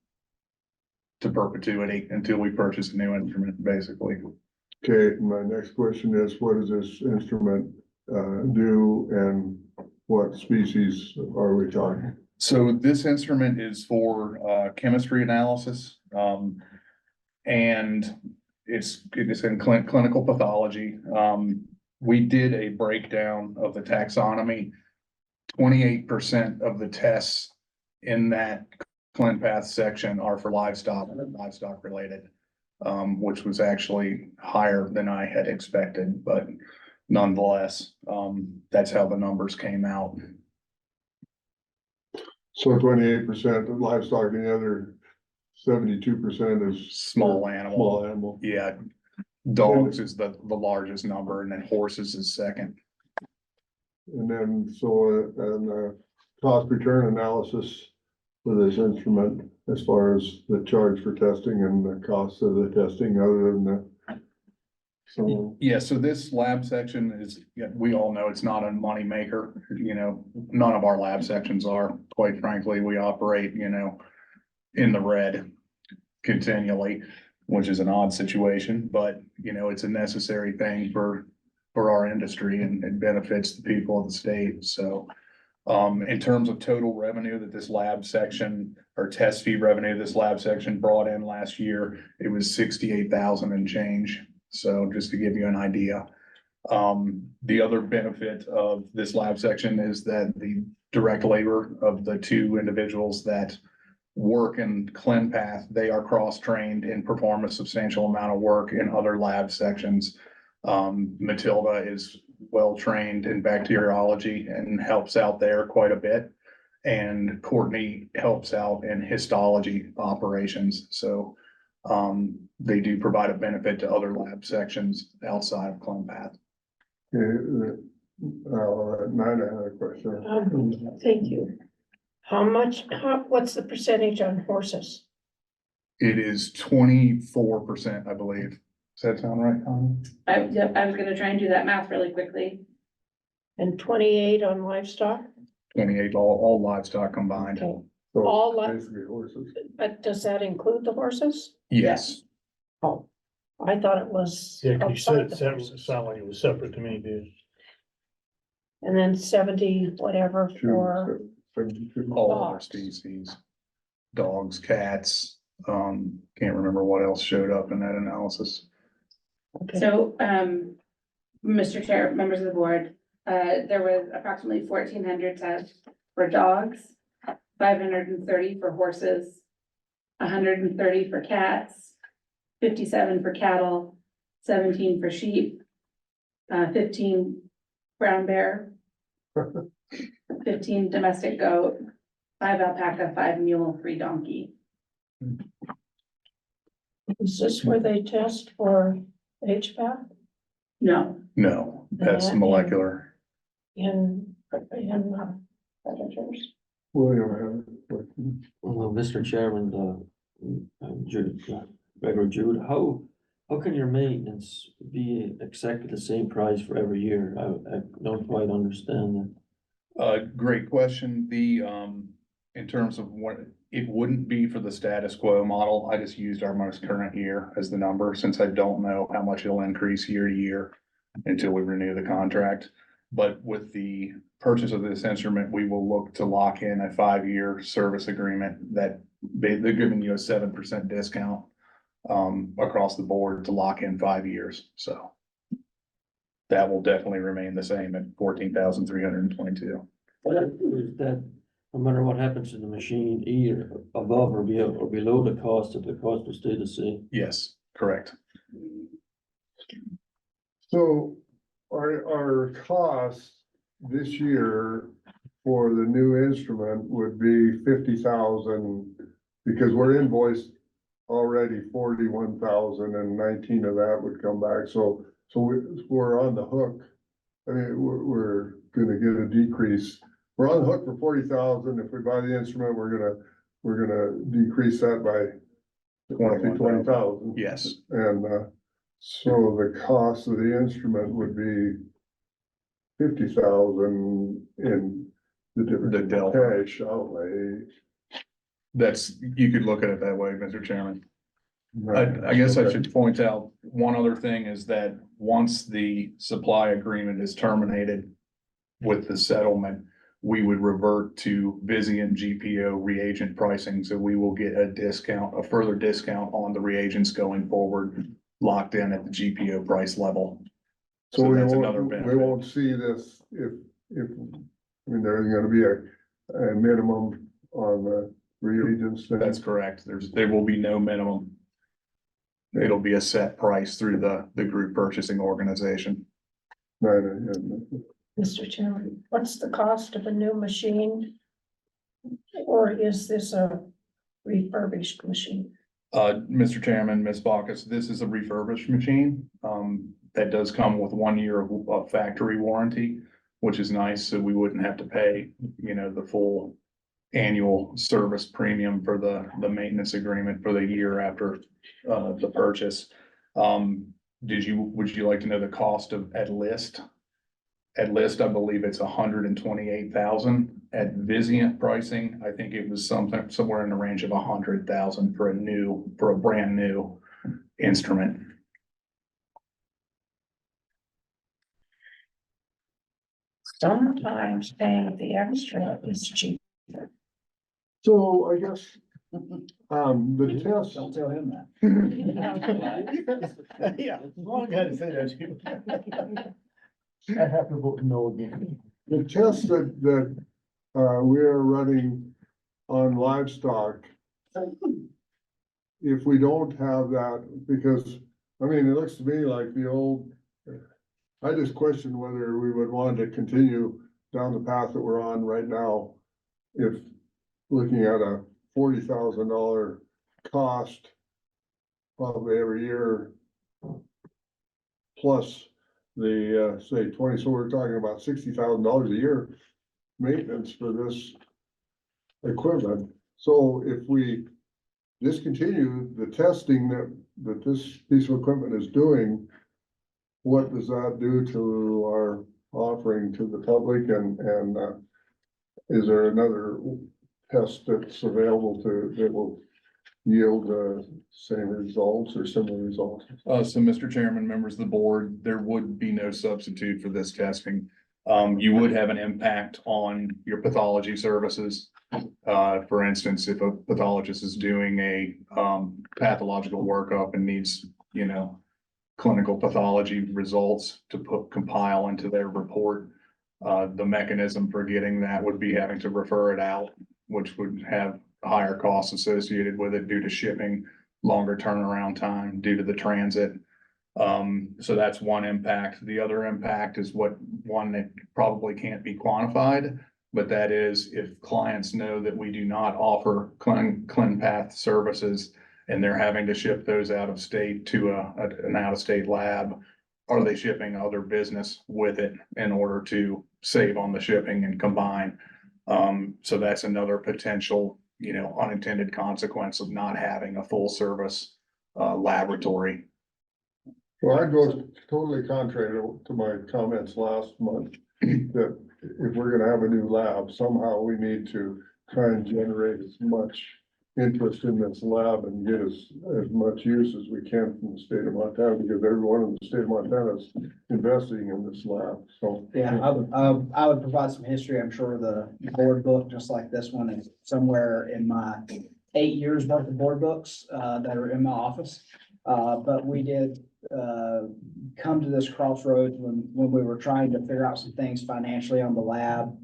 to perpetuity until we purchase a new instrument, basically. Okay, my next question is, what does this instrument do and what species are we talking? So this instrument is for chemistry analysis, and it's in clinical pathology. We did a breakdown of the taxonomy. 28% of the tests in that ClinPath section are for livestock related, which was actually higher than I had expected, but nonetheless, that's how the numbers came out. So 28% of livestock and the other 72% is Small animal. Small animal. Yeah, dogs is the largest number, and then horses is second. And then, so, cost return analysis for this instrument as far as the charge for testing and the cost of the testing other than the. So, Yeah, so this lab section is, yeah, we all know it's not a money maker, you know, none of our lab sections are, quite frankly. We operate, you know, in the red continually, which is an odd situation, but you know, it's a necessary thing for our industry, and it benefits the people of the state. So in terms of total revenue that this lab section, or test fee revenue, this lab section brought in last year, it was 68,000 and change. So just to give you an idea. The other benefit of this lab section is that the direct labor of the two individuals that work in ClinPath, they are cross-trained and perform a substantial amount of work in other lab sections. Matilda is well-trained in bacteriology and helps out there quite a bit. And Courtney helps out in histology operations. So they do provide a benefit to other lab sections outside of ClinPath. okay, Nina had a question. Thank you. What's the percentage on horses? It is 24%, I believe. Does that sound right, Connie? I was gonna try and do that math really quickly. And 28 on livestock? 28, all livestock combined. Okay. So All li- basically horses. But does that include the horses? Yes. Oh, I thought it was. Yeah, 'cause you said outside it the sounded, horses. like it was separate to me, dude. And then 70 whatever for, All other Dogs. species, dogs, cats, can't remember what else showed up in that analysis. okay, So, Mr. Chair, members of the board, there was approximately 1,400 tests for dogs, 530 for horses, 130 for cats, 57 for cattle, 17 for sheep, 15 brown bear, 15 domestic goat, 5 alpaca, 5 mule, 3 donkey. is this where they test for HVAC No, No, that's Yeah. molecular. in predators? William, Well, Mr. Chairman, Jude, Regular Jude, how can your maintenance be exactly the same price for every year? I don't quite understand that. Great question. In terms of what, it wouldn't be for the status quo model. I just used our most current year as the number, since I don't know how much it'll increase year to year until we renew the contract. But with the purchase of this instrument, we will look to lock in a 5-year service agreement that they're giving you a 7% discount across the board to lock in 5 years. So that will definitely remain the same at 14,322. Is that, no matter what happens to the machine, either above or below the cost, if the cost will stay the same? Yes, correct. so our cost this year for the new instrument would be 50,000, because we're invoiced already 41,000 and 19 of that would come back, so we're on the hook. I mean, we're gonna get a decrease. We're on the hook for 40,000. If we buy the instrument, we're gonna decrease that by 20,000. Yes, And, so the cost of the instrument would be 50,000 in the different delta. cash outlay. You could look at it that way, Mr. Chairman. I guess I should point out one other thing is that once the supply agreement is terminated with the settlement, we would revert to Vizient GPO reagent pricing. So we will get a further discount on the reagents going forward, locked in at the GPO price level. So that's another we benefit. won't see this if, I mean, there's gonna be a minimum on the reagents. then. That's correct. There will be no minimum. It'll be a set price through the group purchasing organization. Mr. Chairman, what's the cost of a new machine? Or is this a refurbished machine? Mr. Chairman, Ms. Bacchus, this is a refurbished machine. That does come with 1 year of factory warranty, which is nice, so we wouldn't have to pay, the full annual service premium for the maintenance agreement for the year after the purchase. Would you like to know the cost of at list? At list, I believe it's 128,000. At Vizient pricing, I think it was somewhere in the range of 100,000 for a brand new instrument. Sometimes paying the extra is cheap. So I guess, the test. Don't tell him that. Yeah, wrong guy to say that to. I have to vote no again. The test that we are running on livestock. If we don't have that, because, I mean, it looks to me like the old. I just question whether we would want to continue down the path that we're on right now. If looking at a $40,000 cost. Probably every year. Plus the, say 20, so we're talking about $60,000 a year maintenance for this equipment. So if we discontinue the testing that this piece of equipment is doing, what does that do to our offering to the public, and is there another test that's available that will yield, same results or similar results? So Mr. Chairman, members of the board, there would be no substitute for this testing. You would have an impact on your pathology services. For instance, if a pathologist is doing a, pathological workup and needs, clinical pathology results to compile into their report, the mechanism for getting that would be having to refer it out, which would have higher costs associated with it due to shipping, longer turnaround time due to the transit. So that's one impact. The other impact is one that probably can't be quantified, but that is if clients know that we do not offer ClinPath services and they're having to ship those out of state to an out-of-state lab, are they shipping other business with it in order to save on the shipping and combine? So that's another potential, unintended consequence of not having a full service laboratory. Well, I'd go totally contrary to my comments last month, that if we're gonna have a new lab, somehow we need to try and generate as much interest in this lab and get as much use as we can from the state of Montana, because everyone in the state of Montana is investing in this lab, so. Yeah, I would provide some history. I'm sure the board book, just like this one, is somewhere in my 8 years worth of board books, that are in my office. But we did, come to this crossroads when we were trying to figure out some things financially on the lab.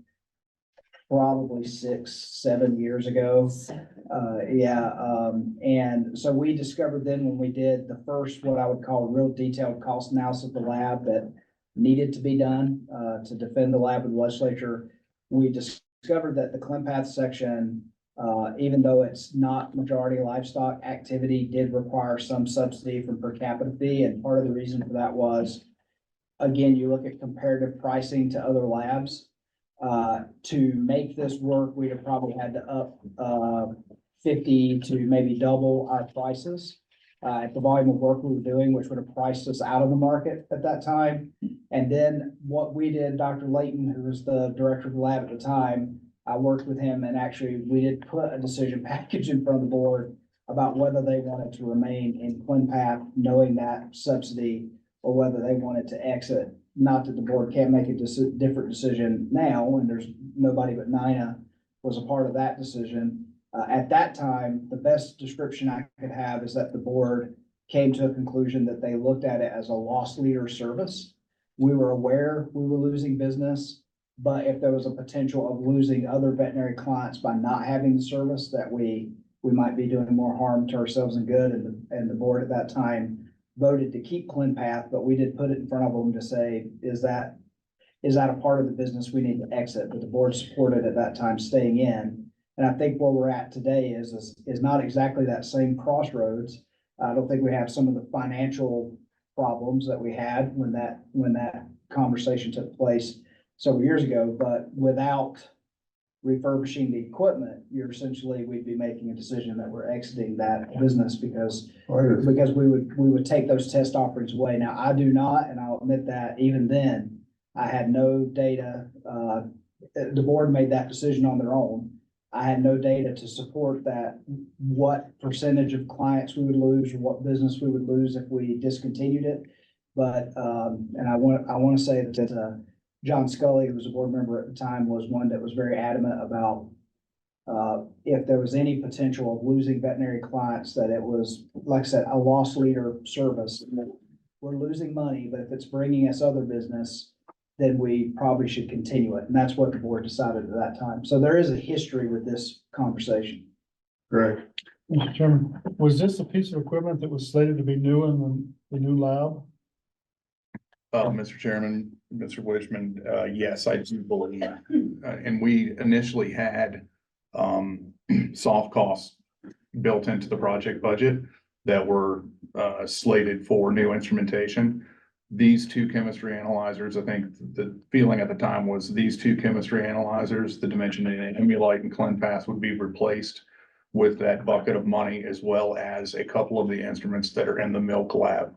Probably 6-7 years ago. And so we discovered then when we did the first, what I would call real detailed cost analysis of the lab that needed to be done, to defend the lab with the legislature. We discovered that the ClinPath section, even though it's not majority livestock activity, did require some subsidy from per capita fee. And part of the reason for that was, again, you look at comparative pricing to other labs. To make this work, we'd have probably had to up 50 to maybe double our prices at the volume of work we were doing, which would have priced us out of the market at that time. And then what we did, Dr. Layton, who was the director of the lab at the time, I worked with him, and actually we did put a decision package in front of the board about whether they wanted to remain in ClinPath, knowing that subsidy, or whether they wanted to exit. Not that the board can't make a different decision now, and there's nobody but Nina was a part of that decision. At that time, the best description I could have is that the board came to a conclusion that they looked at it as a loss leader service. We were aware we were losing business, but if there was a potential of losing other veterinary clients by not having the service, that we might be doing more harm to ourselves and good. And the board at that time voted to keep ClinPath, but we did put it in front of them to say, is that a part of the business we need to exit? But the board supported at that time staying in. And I think where we're at today is not exactly that same crossroads. I don't think we have some of the financial problems that we had when that conversation took place several years ago, but without refurbishing the equipment, we'd be making a decision that we're exiting that business because we would take those test offerings away. Now, I do not, and I'll admit that even then, I had no data. The board made that decision on their own. I had no data to support that, what percentage of clients we would lose or what business we would lose if we discontinued it. But, and I want to say that, John Scully, who was a board member at the time, was one that was very adamant about if there was any potential of losing veterinary clients, that it was, like I said, a loss leader service. We're losing money, but if it's bringing us other business, then we probably should continue it. And that's what the board decided at that time. So there is a history with this conversation. Great. Mr. Chairman, was this a piece of equipment that was slated to be new in the new lab? Mr. Chairman, Mr. Wishman, yes, I do believe that. And we initially had soft costs built into the project budget that were slated for new instrumentation. These two chemistry analyzers, I think the feeling at the time was these two chemistry analyzers, the Dimension and Emulite and ClinPath, would be replaced with that bucket of money, as well as a couple of the instruments that are in the milk lab.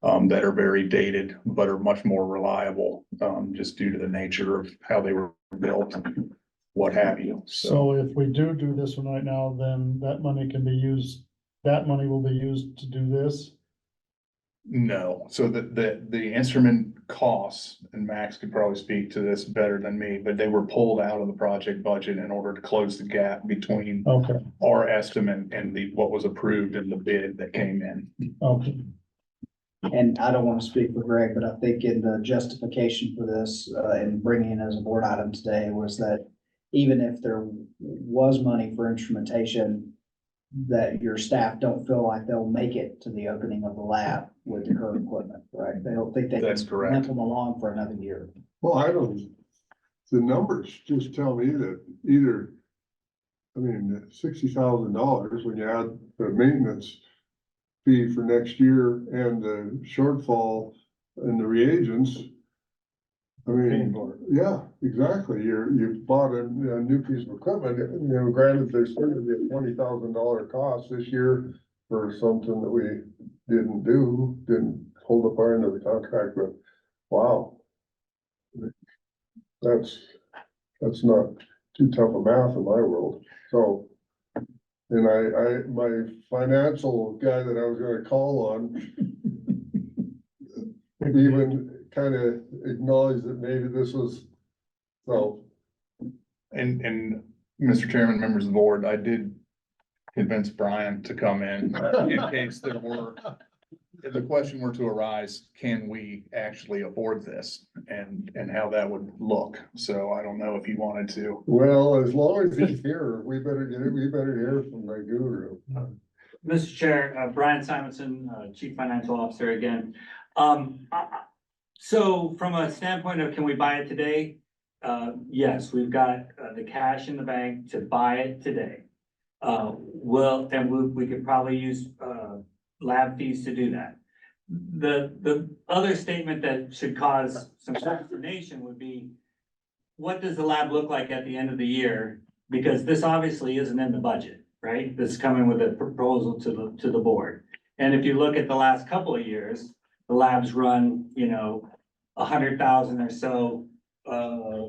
That are very dated, but are much more reliable, just due to the nature of how they were built and what have you. So if we do this one right now, then that money can be used that money will be used to do this? No, so the instrument costs, and Max could probably speak to this better than me, but they were pulled out of the project budget in order to close the gap between Okay, our estimate and what was approved in the bid that came in. okay. And I don't want to speak for Greg, but I think in the justification for this, and bringing it as a board item today was that even if there was money for instrumentation, that your staff don't feel like they'll make it to the opening of the lab with the current equipment, right? They don't think they That's can correct. limp them along for another year. Well, I don't, the numbers just tell me that either, I mean, $60,000 when you add the maintenance fee for next year and the shortfall in the reagents. I mean, yeah, exactly. You bought a new piece of equipment, granted, there's going to be a $20,000 cost this year for something that we didn't hold up our end of the contract, but wow. That's not too tough a math in my world, so. And my financial guy that I was gonna call on even kind of acknowledged that maybe this was, so. And Mr. Chairman, members of the board, I did convince Brian to come in case there were, if the question were to arise, can we actually afford this and how that would look? So I don't know if you wanted to. Well, as long as he's here, we better hear from my guru. Mr. Chair, Brian Simonson, Chief Financial Officer again. So from a standpoint of can we buy it today? Yes, we've got the cash in the bank to buy it today. We could probably use lab fees to do that. The other statement that should cause some consternation would be, what does the lab look like at the end of the year? Because this obviously isn't in the budget, right? This is coming with a proposal to the board. And if you look at the last couple of years, the labs run, 100,000 or so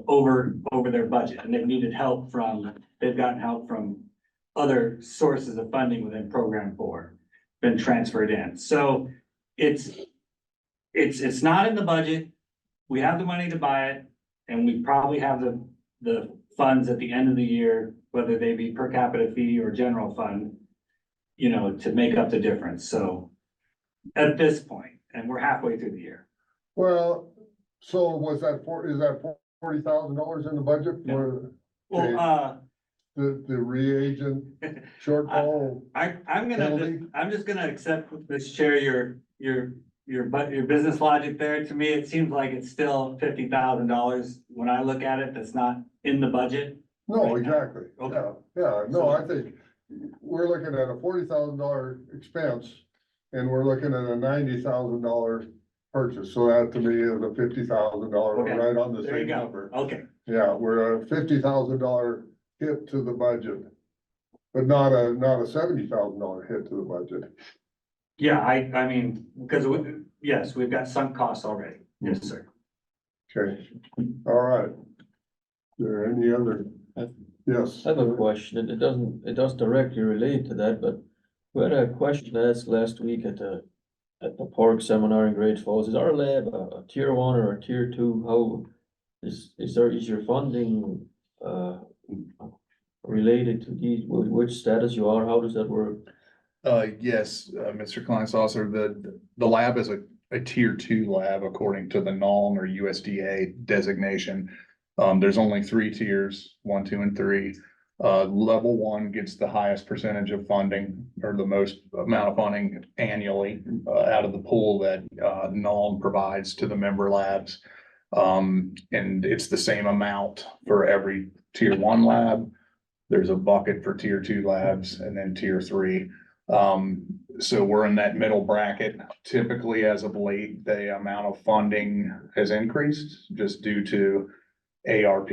over their budget, and they've gotten help from other sources of funding within Program 4, been transferred in. So it's not in the budget. We have the money to buy it, and we probably have the funds at the end of the year, whether they be per capita fee or general fund, to make up the difference. So at this point, and we're halfway through the year. Well, so is that $40,000 in the budget for Well, the reagent shortfall? I'm just gonna accept, Mr. Chair, your business logic there. To me, it seems like it's still $50,000 when I look at it, that's not in the budget. No, exactly. Okay. Yeah, no, I think we're looking at a $40,000 expense and we're looking at a $90,000 purchase. So that to me is a $50,000, Okay. right on the There you same go. number. Okay, Yeah, we're a $50,000 hit to the budget, but not a $70,000 hit to the budget. yeah, I mean, because yes, we've got sunk costs already. Yes, sir. Okay, all right. Is there any other? Yes. I have a question, it doesn't directly relate to that, but we had a question asked last week at the park seminar in Great Falls. Is our lab a tier 1 or a tier 2? How is your funding related to these, which status you are? How does that work? Yes, Mr. Kleinsasser, the lab is a tier 2 lab according to the NALM or USDA designation. There's only 3 tiers, 1, 2, and 3. Level 1 gets the highest percentage of funding or the most amount of funding annually out of the pool that NALM provides to the member labs. And it's the same amount for every tier 1 lab. There's a bucket for tier 2 labs and then tier 3. So we're in that middle bracket. Typically, as of late, the amount of funding has increased just due to ARP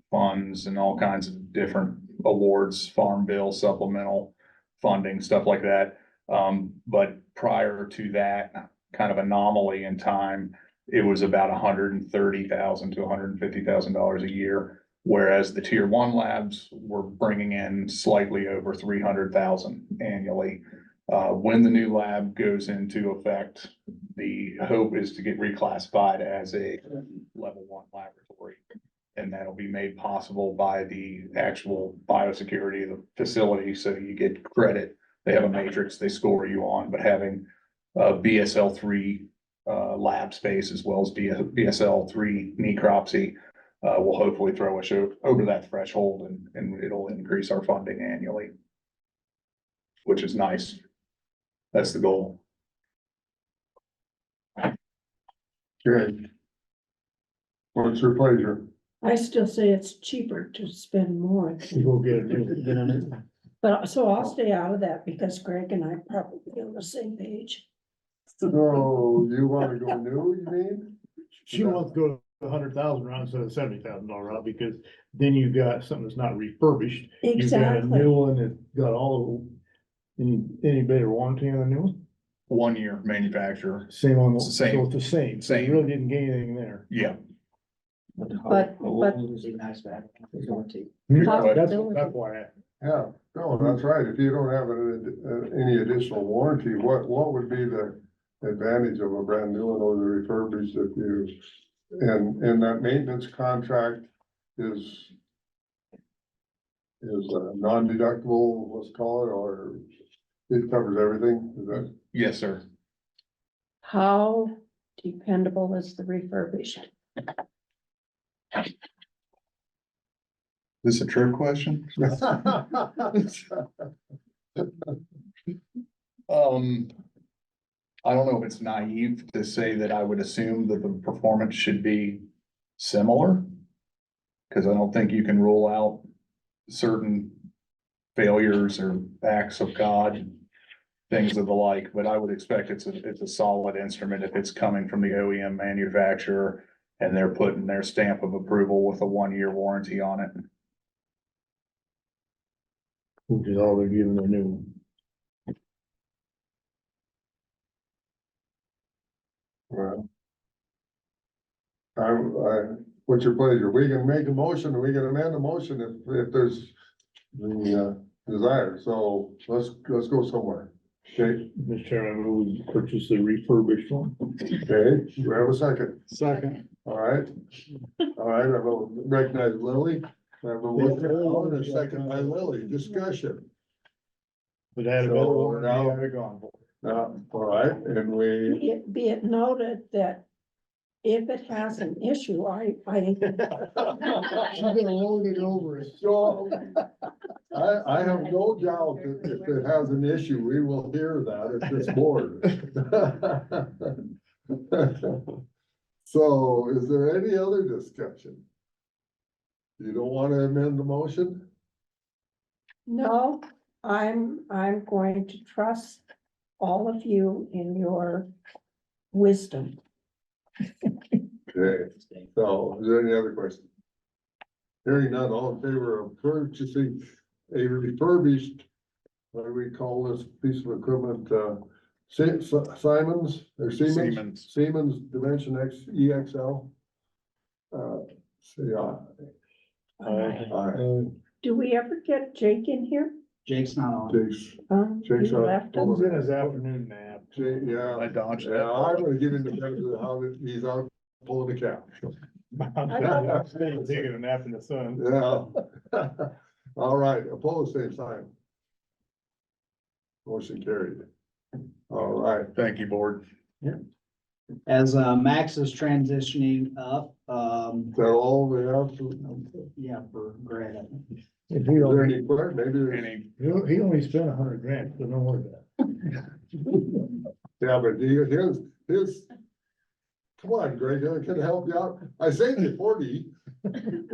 funds and all kinds of different awards, farm bill, supplemental funding, stuff like that. But prior to that kind of anomaly in time, it was about $130,000 to $150,000 a year. Whereas the tier 1 labs were bringing in slightly over $300,000 annually. When the new lab goes into effect, the hope is to get reclassified as a level 1 laboratory. And that'll be made possible by the actual biosecurity of the facility, so you get credit. They have a matrix they score you on, but having BSL-3 lab space as well as BSL-3 necropsy will hopefully throw us over that threshold, and it'll increase our funding annually, which is nice. That's the goal. Good. What's your pleasure? I still say it's cheaper to spend more. We'll get a new. But, so I'll stay out of that because Greg and I probably on the same page. So you wanna go new, you mean? She wants to go to 100,000 round instead of $70,000 route, because then you've got something that's not refurbished. You've got a Exactly. new one that's got all, any better warranty on the new one? 1 year manufacturer. Same on the, It's the same. so it's the same. So you Same. really didn't gain anything there. Yeah. But- Nice back. That's why. Yeah, no, that's right. If you don't have any additional warranty, what would be the advantage of a brand new one or the refurbished if you, and that maintenance contract is non-deductible, let's call it, or it covers everything? Is that? Yes, sir. How dependable is the refurbished? This a trick question? I don't know if it's naive to say that I would assume that the performance should be similar. Cause I don't think you can rule out certain failures or acts of God, things of the like, but I would expect it's a solid instrument if it's coming from the OEM manufacturer and they're putting their stamp of approval with a 1-year warranty on it. Which is all they're giving their new one. Well. What's your pleasure? We can make a motion, or we can amend a motion if there's the desire, so let's go somewhere. Okay, Mr. Chairman, we purchased the refurbished one. okay, do we have a second? Second. All right, I will recognize Lily. I have a motion and a second by Lily, discussion. But I had a better So, one, now- I had it gone for. All right, and we. Be it noted that if it has an issue, I She's gonna load it over it. So, I have no doubt that if it has an issue, we will hear that at this board. So, is there any other discussion? You don't want to amend the motion? No, I'm going to trust all of you in your wisdom. Okay, so is there any other question? Hearing none, all in favor of purchasing a refurbished, what do we call this piece of equipment, Simons or Siemens? Siemens Dimension X EXL. Say aye. Do we ever get Jake in here? Jake's not on. Jake's He on. left us? He's in his afternoon nap. Yeah. I dodged Yeah, that. I'm gonna give him the benefit of how he's out pulling the cow. I'm taking a nap in the sun. Yeah. All right, opposed, same sign. Motion carried. All right. Thank you, board. As Max is transitioning up, Is that all we have to? yeah, for Greg. If Is he there only, any, maybe there's, he only spent 100 grand, so don't worry about yeah, but his, come on, Greg, I can help you out. I saved you 40. it.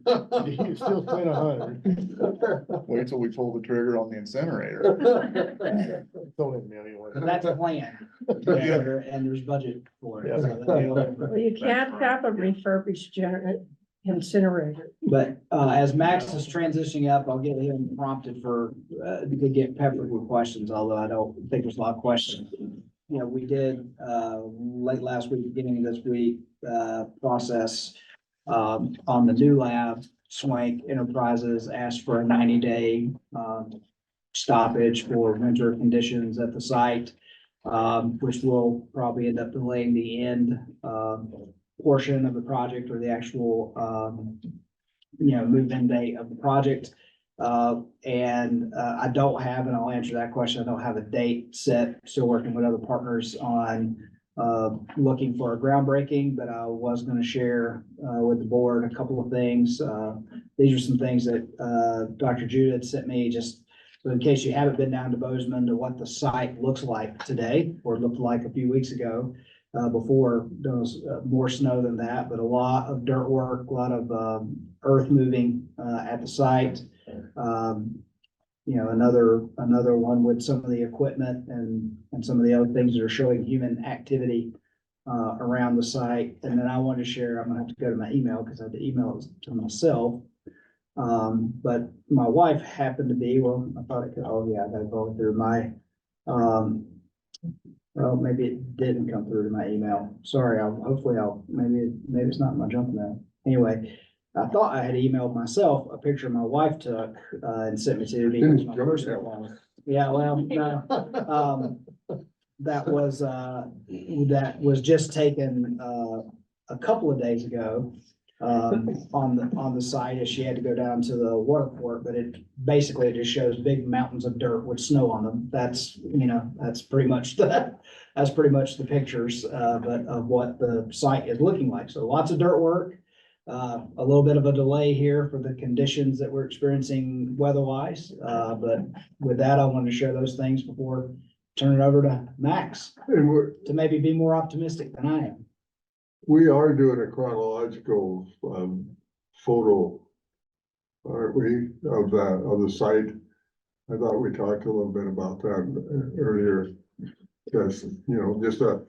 You still spent 100. Wait till we pull the trigger on the incinerator. Told him anyway. That's a plan. And there's budget for it. so Well, you can't have a refurbished incinerator. But as Max is transitioning up, I'll get him prompted to get peppered with questions, although I don't think there's a lot of questions. You know, we did late last week, beginning of this week, process on the new lab. Swank Enterprises asked for a 90-day stoppage for winter conditions at the site, which will probably end up delaying the end, portion of the project or the actual, move-in date of the project. I don't have, and I'll answer that question, I don't have a date set, still working with other partners on looking for a groundbreaking, but I was gonna share with the board a couple of things. These are some things that Dr. Judith sent me, just so in case you haven't been down to Bozeman, to what the site looks like today, or looked like a few weeks ago. Before there was more snow than that, but a lot of dirt work, a lot of earth moving at the site. Another one with some of the equipment and some of the other things that are showing human activity around the site. And then I want to share, I'm gonna have to go to my email because I had to email it to myself. But my wife happened to be, well, I thought it could, oh yeah, I gotta go through my, well, maybe it didn't come through to my email. Sorry, maybe it's not in my junk mail. Anyway, I thought I had emailed myself a picture my wife took, and sent me to me. Didn't jump that long. Yeah, well, no, that was just taken, a couple of days ago, on the site, as she had to go down to the water port, but it basically just shows big mountains of dirt with snow on them. That's pretty much the pictures, but of what the site is looking like. So lots of dirt work, a little bit of a delay here for the conditions that we're experiencing weather-wise. But with that, I wanted to share those things before turning it over to Max to maybe be more optimistic than I am. We are doing a chronological, photo, aren't we, of the site? I thought we talked a little bit about that earlier. Just, just a,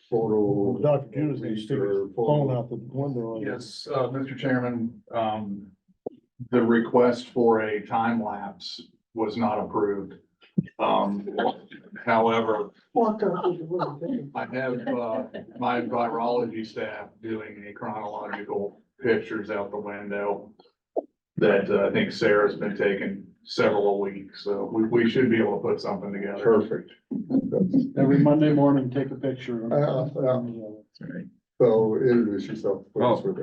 photo. Dr. Judith needs to stick his phone out the window. Yes, Mr. Chairman, the request for a time lapse was not approved. However, I have, my virology staff doing a chronological pictures out the window that I think Sarah's been taking several weeks, so we should be able to put something together. Perfect. Every Monday morning, take a picture. So introduce yourself.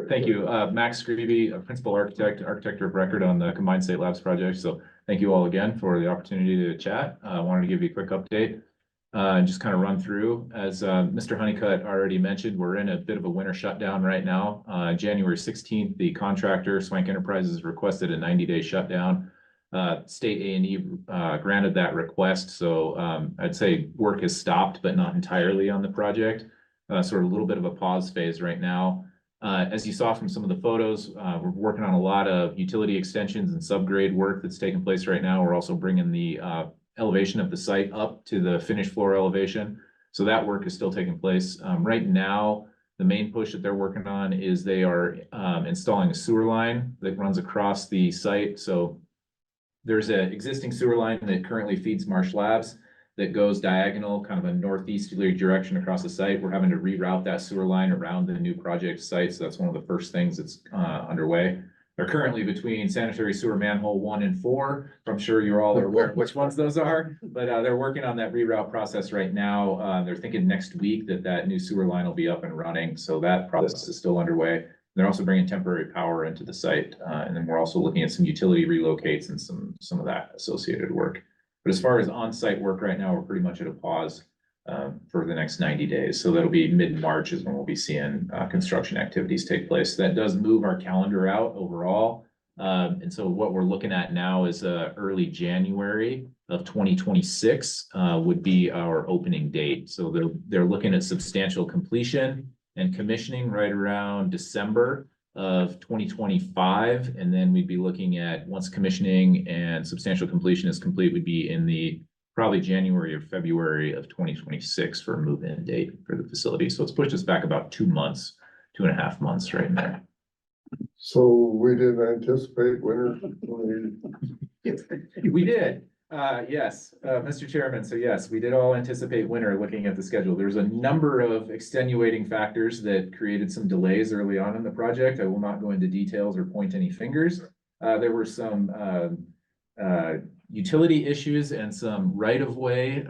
Thank you. Max Greavy, Principal Architect of Record on the Combined State Labs project. So thank you all again for the opportunity to chat. I wanted to give you a quick update and just kind of run through. As Mr. Honeycutt already mentioned, we're in a bit of a winter shutdown right now. January 16th, the contractor, Swank Enterprises, requested a 90-day shutdown. State A&E granted that request. So I'd say work has stopped, but not entirely on the project. Sort of a little bit of a pause phase right now. As you saw from some of the photos, we're working on a lot of utility extensions and subgrade work that's taking place right now. We're also bringing the elevation of the site up to the finished floor elevation. So that work is still taking place. Right now, the main push that they're working on is they are installing a sewer line that runs across the site. So there's an existing sewer line that currently feeds Marsh Labs that goes diagonal, kind of a northeasterly direction across the site. We're having to reroute that sewer line around the new project site. So that's one of the first things that's underway. They're currently between sanitary sewer manhole 1 and 4. I'm sure you're all aware of which ones those are, but they're working on that reroute process right now. They're thinking next week that new sewer line will be up and running. So that process is still underway. They're also bringing temporary power into the site. And then we're also looking at some utility relocates and some of that associated work. But as far as on-site work right now, we're pretty much at a pause for the next 90 days. So that'll be mid-March is when we'll be seeing construction activities take place. That does move our calendar out overall. And so what we're looking at now is early January of 2026 would be our opening date. So they're looking at substantial completion and commissioning right around December of 2025. And then we'd be looking at, once commissioning and substantial completion is complete, we'd be in the probably January or February of 2026 for a move-in date for the facility. So it's pushed us back about 2 months, 2.5 months right now. So we didn't anticipate winter. We did. Yes, Mr. Chairman. So yes, we did all anticipate winter looking at the schedule. There's a number of extenuating factors that created some delays early on in the project. I will not go into details or point any fingers. There were some utility issues and some right-of-way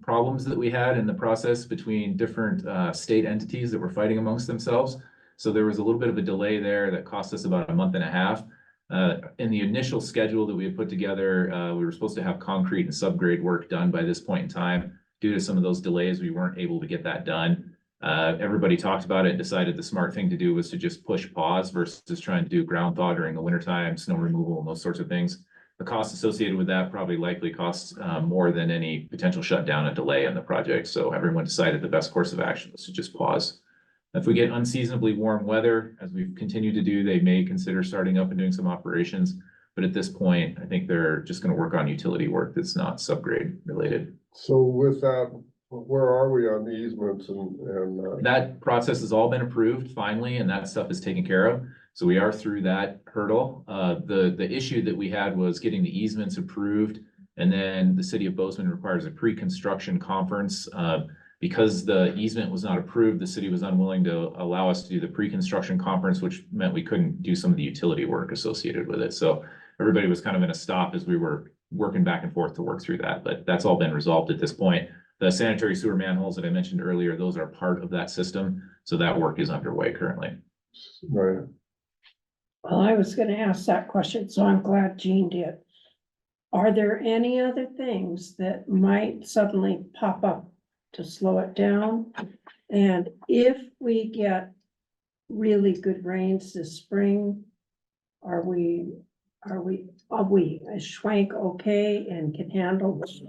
problems that we had in the process between different state entities that were fighting amongst themselves. So there was a little bit of a delay there that cost us about a month and a half. In the initial schedule that we had put together, we were supposed to have concrete and subgrade work done by this point in time. Due to some of those delays, we weren't able to get that done. Everybody talked about it and decided the smart thing to do was to just push pause versus trying to do ground thaw during the wintertime, snow removal and those sorts of things. The cost associated with that probably likely costs more than any potential shutdown and delay in the project. So everyone decided the best course of action was to just pause. If we get unseasonably warm weather, as we've continued to do, they may consider starting up and doing some operations. But at this point, I think they're just going to work on utility work that's not subgrade related. So with that, where are we on the easements and That process has all been approved finally, and that stuff is taken care of. So we are through that hurdle. The issue that we had was getting the easements approved. And then the city of Bozeman requires a pre-construction conference. Because the easement was not approved, the city was unwilling to allow us to do the pre-construction conference, which meant we couldn't do some of the utility work associated with it. So everybody was kind of in a stop as we were working back and forth to work through that, but that's all been resolved at this point. The sanitary sewer manholes that I mentioned earlier, those are part of that system. So that work is underway currently. right? Well, I was gonna ask that question, so I'm glad Jean did. Are there any other things that might suddenly pop up to slow it down? And if we get really good rains this spring, are we a Schwank okay and can handle this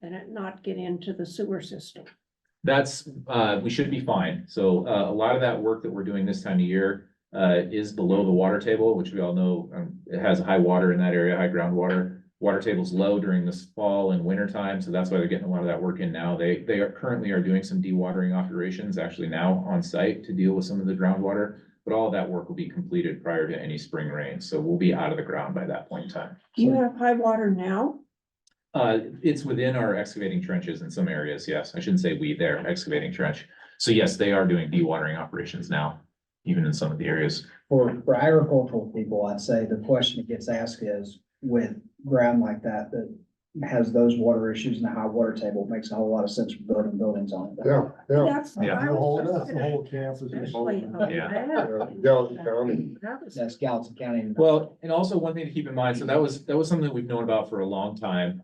and it not get into the sewer system? That's, we should be fine. So, a lot of that work that we're doing this time of year, is below the water table, which we all know, it has high water in that area, high groundwater. Water table's low during this fall and winter time, so that's why they're getting a lot of that work in now. They are currently doing some dewatering operations actually now on site to deal with some of the groundwater, but all of that work will be completed prior to any spring rain. So we'll be out of the ground by that point in time. Do you have high water now? It's within our excavating trenches in some areas, yes. I shouldn't say we, they're excavating trench. So yes, they are doing dewatering operations now, even in some of the areas. For agricultural people, I'd say the question that gets asked is, with ground like that, that has those water issues and the high water table, it makes a whole lot of sense for building buildings on it. Yeah, yeah. That's. Yeah. I The whole, was that's just the gonna- whole campus. Especially on Yeah. that. Gallatin County. That was- That's Gallatin County. Well, and also one thing to keep in mind, so that was something that we've known about for a long time.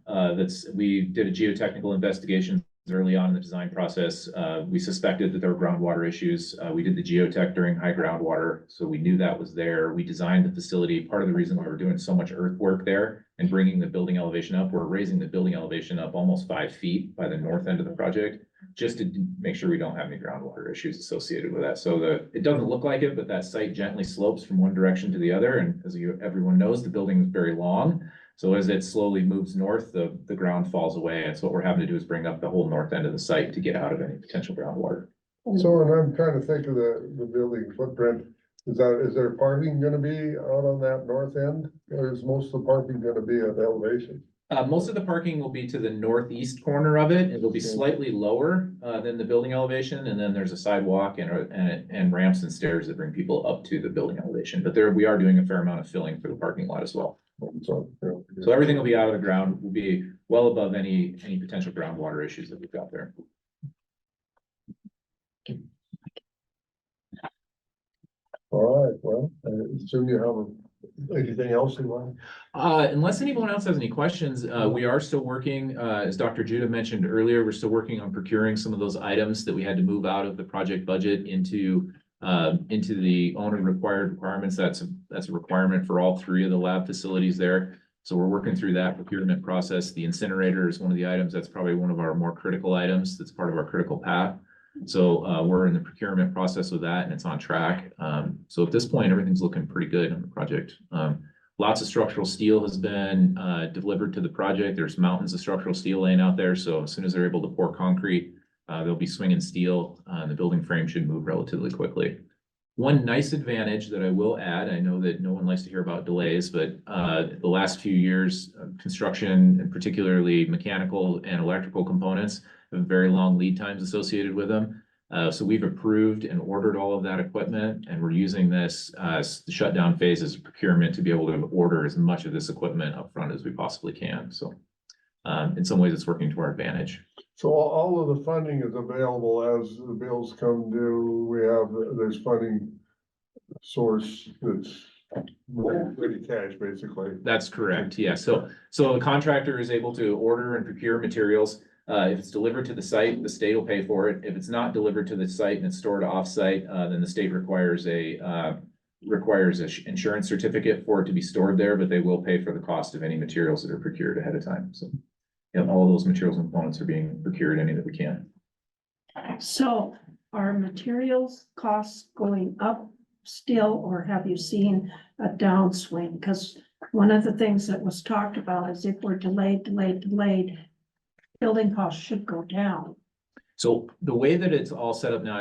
We did a geotechnical investigation early on in the design process. We suspected that there were groundwater issues. We did the geotech during high groundwater, so we knew that was there. We designed the facility. Part of the reason why we're doing so much earthwork there and bringing the building elevation up, we're raising the building elevation up almost 5 feet by the north end of the project, just to make sure we don't have any groundwater issues associated with that. So it doesn't look like it, but that site gently slopes from one direction to the other. And as everyone knows, the building is very long. So as it slowly moves north, the ground falls away. And so what we're having to do is bring up the whole north end of the site to get out of any potential groundwater. So, and I'm trying to think of the building footprint. Is there parking gonna be out on that north end? Or is most of the parking gonna be at elevation? Most of the parking will be to the northeast corner of it. It'll be slightly lower than the building elevation. And then there's a sidewalk and ramps and stairs that bring people up to the building elevation. But we are doing a fair amount of filling for the parking lot as well. So, yeah. So everything will be out of the ground, will be well above any potential groundwater issues that we've got there. All right, well, I assume you have anything else you want? Unless anyone else has any questions, we are still working, as Dr. Judah mentioned earlier, we're still working on procuring some of those items that we had to move out of the project budget into the owner required requirements. That's a requirement for all 3 of the lab facilities there. So we're working through that procurement process. The incinerator is one of the items that's probably one of our more critical items. That's part of our critical path. So we're in the procurement process with that and it's on track. So at this point, everything's looking pretty good on the project. Lots of structural steel has been delivered to the project. There's mountains of structural steel laying out there. So as soon as they're able to pour concrete, they'll be swinging steel. The building frame should move relatively quickly. One nice advantage that I will add, I know that no one likes to hear about delays, but the last few years, construction and particularly mechanical and electrical components have very long lead times associated with them. So we've approved and ordered all of that equipment, and we're using this, the shutdown phase as procurement to be able to order as much of this equipment upfront as we possibly can. So in some ways, it's working to our advantage. So all of the funding is available as the bills come due. We have, there's funding source that's ready cash, basically. That's correct, yeah. So the contractor is able to order and procure materials. If it's delivered to the site, the state will pay for it. If it's not delivered to the site and it's stored off-site, then the state requires a insurance certificate for it to be stored there, but they will pay for the cost of any materials that are procured ahead of time. So, yeah, all of those materials and components are being procured, any that we can. So are materials costs going up still, or have you seen a downswing? Because one of the things that was talked about is if we're delayed, building costs should go down. So the way that it's all set up now,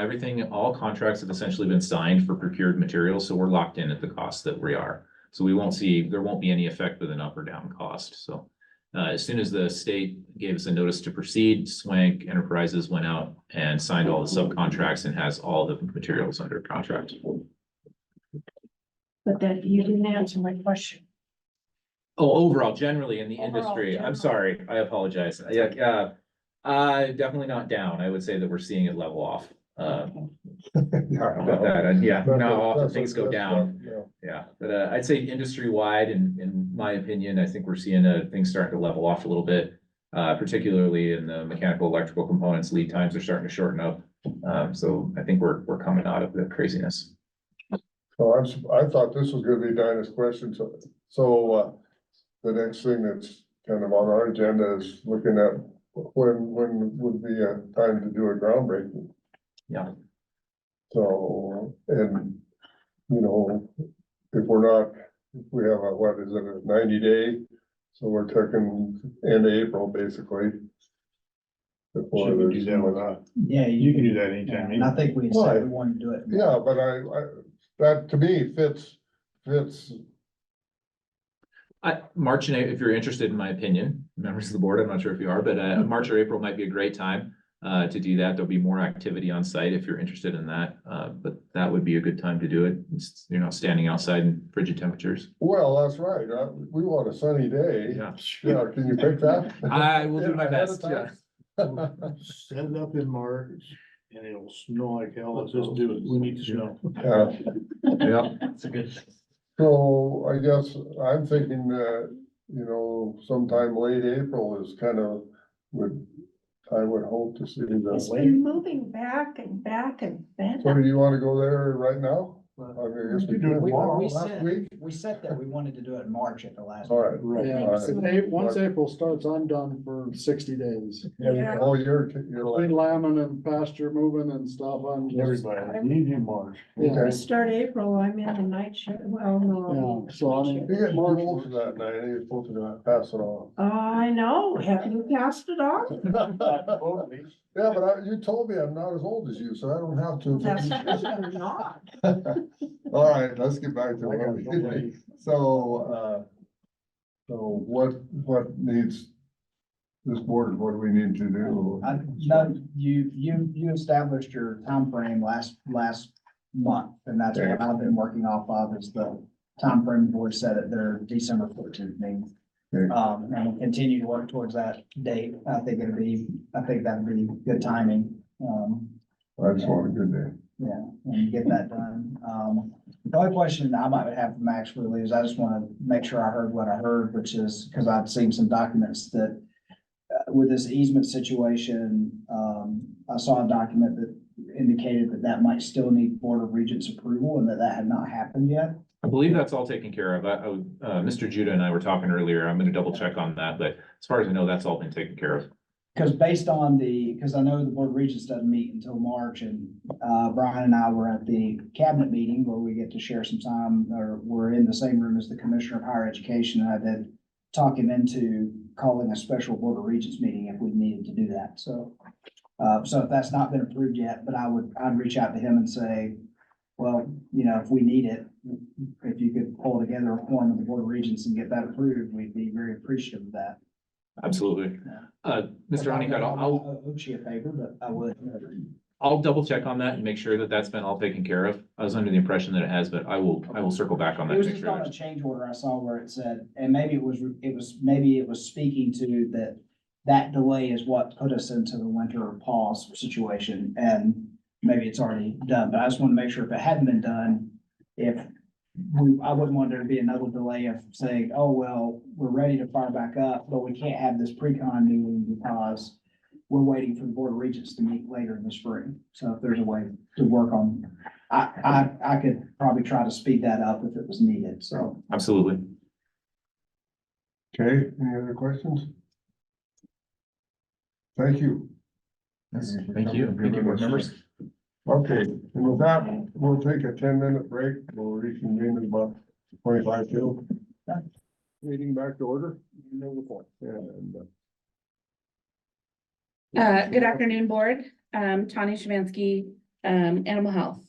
all contracts have essentially been signed for procured materials, so we're locked in at the cost that we are. So there won't be any effect with an up or down cost. So as soon as the state gave us a notice to proceed, Swank Enterprises went out and signed all the subcontracts and has all the materials under contract. But that you didn't answer my question. Oh, overall, generally in the Overall, industry, I'm general. sorry, I apologize. Yeah, definitely not down. I would say that we're seeing it level off. About that, and yeah, not often things go down. Yeah, but I'd say industry-wide, in my opinion, I think we're seeing things starting to level off a little bit. Particularly in the mechanical, electrical components, lead times are starting to shorten up. So I think we're coming out of the craziness. So I thought this was gonna be Dinah's question, so the next thing that's kind of on our agenda is looking at when would be a time to do a groundbreaking. Yeah. So, and, you know, if we have what is it, a 90-day? So we're talking end of April, basically. Before Should we do there's that or not? Yeah, You can do that anytime. And I think we said we wanted to do it. Yeah, but that to me fits. March and April, if you're interested in my opinion, members of the board, I'm not sure if you are, but March or April might be a great time to do that. There'll be more activity on site if you're interested in that. But that would be a good time to do it. You're not standing outside in frigid temperatures. Well, that's right. We want a sunny day. Yeah. Yeah, can you pick that? I will do my Ahead of best, time? yeah. Set it up in March and it'll snow like hell. Let's just do it. We need to snow. Yeah. Yeah. That's a good. So I guess I'm thinking that, you know, sometime late April is kind of I would hope to see It's the. been moving back and back and back. So do you want to go there right now? I mean, I guess we do it could. tomorrow. Last week? We said that we wanted to do it in March at the last. All right. Yeah, All right. once April starts, I'm done for 60 days. Yeah. Oh, you're Between like, lambing and pasture moving and stuff, I'm just. Everybody, need you March. Yeah. I start April, I'm in the night shift, well, no. Yeah, so I mean, you're getting too old for that night, you're supposed to pass it on. I know, have you passed it on? Yeah, but you told me I'm not as old as you, so I don't have to. That's just not. All right, let's get back to what we did. So what needs this board, what do we need to do? No, you established your timeframe last month, and that's what I've been working off of, is the timeframe the board set at their December 14th meeting. Okay. And we'll continue to work towards that date. I think that'd be good timing. I just want a good day. Yeah, and get that done. The only question I might have for Max really is I just want to make sure I heard what I heard, which is because I've seen some documents that with this easement situation, I saw a document that indicated that might still need Board of Regents approval and that had not happened yet. I believe that's all taken care of. Mr. Judah and I were talking earlier. I'm gonna double check on that, but as far as I know, that's all been taken care of. Because based on because I know the Board of Regents doesn't meet until March, and Brian and I were at the cabinet meeting where we get to share some time, or we're in the same room as the Commissioner of Higher Education, and I did talk him into calling a special Board of Regents meeting if we needed to do that. So if that's not been approved yet, but I'd reach out to him and say, well, you know, if we need it, if you could pull together a form of the Board of Regents and get that approved, we'd be very appreciative of that. Absolutely. Mr. Honeycutt, I owe you a favor, but I would. I'll double check on that and make sure that that's been all taken care of. I was under the impression that it has, but I will circle back on that. It was and make just sure on a that's- change order I saw where it said, and maybe maybe it was speaking to that. That delay is what put us into the winter pause situation, and maybe it's already done, but I just want to make sure if it hadn't been done, I wouldn't want there to be another delay of saying, oh, well, we're ready to fire back up, but we can't have this pre-con meeting because we're waiting for the Board of Regents to meet later in the spring. So if there's a way to work on, I could probably try to speed that up if it was needed, so. Absolutely. Okay, any other questions? Thank you. Thank you. Thank you, board members. Okay, and with that, we'll take a 10-minute break. We'll reconvene in about 25 till. Meeting back to order. And, Good afternoon, board. Tanya Shemansky, Animal Health.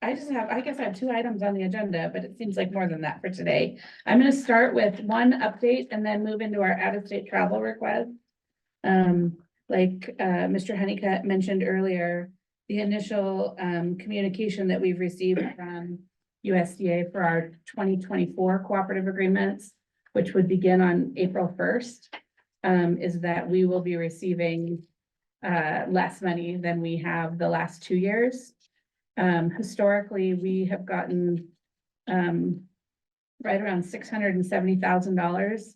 I guess I have 2 items on the agenda, but it seems like more than that for today. I'm gonna start with one update and then move into our out-of-state travel request. Like Mr. Honeycutt mentioned earlier, the initial communication that we've received from USDA for our 2024 cooperative agreements, which would begin on April 1st, is that we will be receiving less money than we have the last 2 years. Historically, we have gotten right around $670,000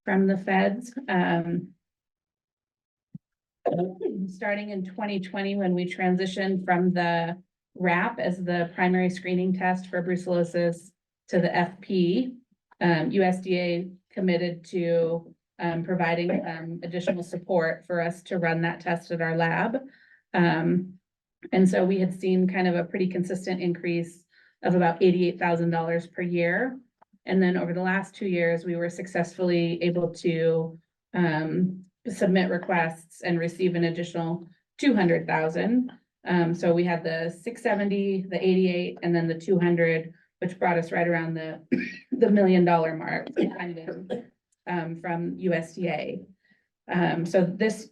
from the feds. Starting in 2020, when we transitioned from the RAP as the primary screening test for brucellosis to the FP, USDA committed to providing additional support for us to run that test at our lab. And so we had seen kind of a pretty consistent increase of about $88,000 per year. And then over the last 2 years, we were successfully able to submit requests and receive an additional 200,000. So we had the 670, the 88, and then the 200, which brought us right around the $1 million mark from USDA. So this,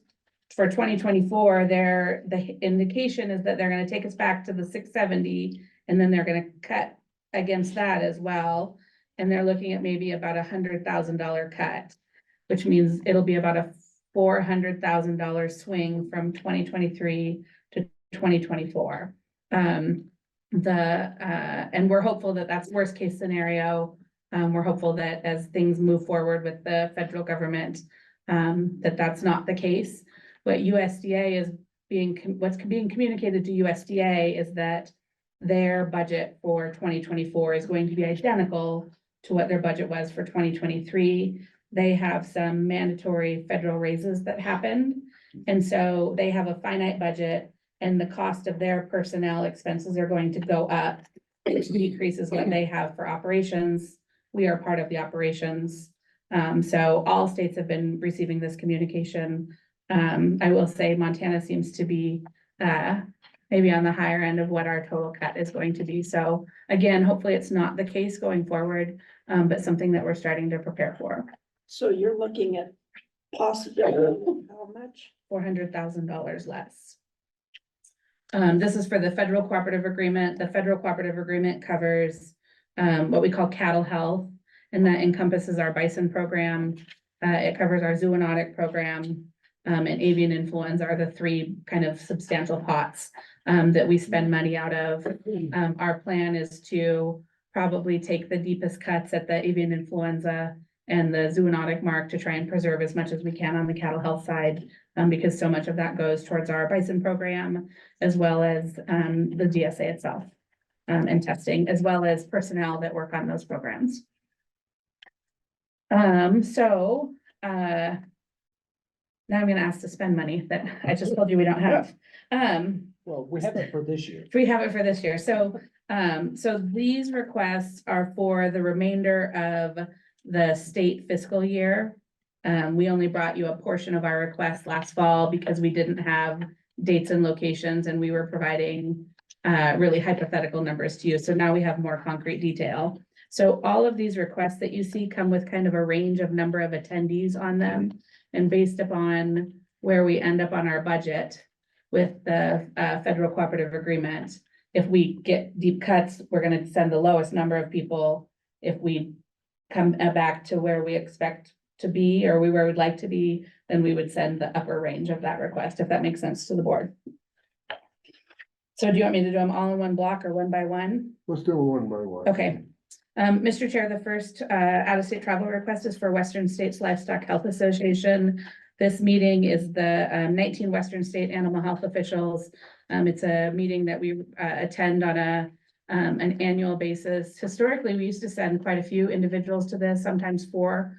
for 2024, the indication is that they're gonna take us back to the 670, and then they're gonna cut against that as well. And they're looking at maybe about $100,000 cut, which means it'll be about a $400,000 swing from 2023 to 2024. And we're hopeful that that's worst case scenario. We're hopeful that as things move forward with the federal government, that that's not the case. What USDA is what's being communicated to USDA is that their budget for 2024 is going to be identical to what their budget was for 2023. They have some mandatory federal raises that happened. And so they have a finite budget, and the cost of their personnel expenses are going to go up, which decreases what they have for operations. We are part of the operations. So all states have been receiving this communication. I will say Montana seems to be maybe on the higher end of what our total cut is going to be. So again, hopefully it's not the case going forward, but something that we're starting to prepare for. So you're looking at possibly how much? $400,000 less. This is for the federal cooperative agreement. The federal cooperative agreement covers what we call cattle health, and that encompasses our bison program. It covers our zoonotic program, and avian influenza are the 3 kind of substantial pots that we spend money out of. Our plan is to probably take the deepest cuts at the avian influenza and the zoonotic mark to try and preserve as much as we can on the cattle health side, because so much of that goes towards our bison program, as well as the DSA itself, and testing, as well as personnel that work on those programs. Now I'm gonna ask to spend money that I just told you we don't have. Well, we have it for this year. We have it for this year. So these requests are for the remainder of the state fiscal year. We only brought you a portion of our request last fall because we didn't have dates and locations, and we were providing really hypothetical numbers to you. So now we have more concrete detail. So all of these requests that you see come with kind of a range of number of attendees on them. And based upon where we end up on our budget, with the federal cooperative agreement. If we get deep cuts, we're gonna send the lowest number of people. If we come back to where we expect to be, or where we'd like to be, then we would send the upper range of that request, if that makes sense to the board. So do you want me to do them all in one block or one by one? Let's do it one by one. Okay. Mr. Chair, the first out-of-state travel request is for Western States Livestock Health Association. This meeting is the 19 Western State animal health officials. It's a meeting that we attend on an annual basis. Historically, we used to send quite a few individuals to this, sometimes 4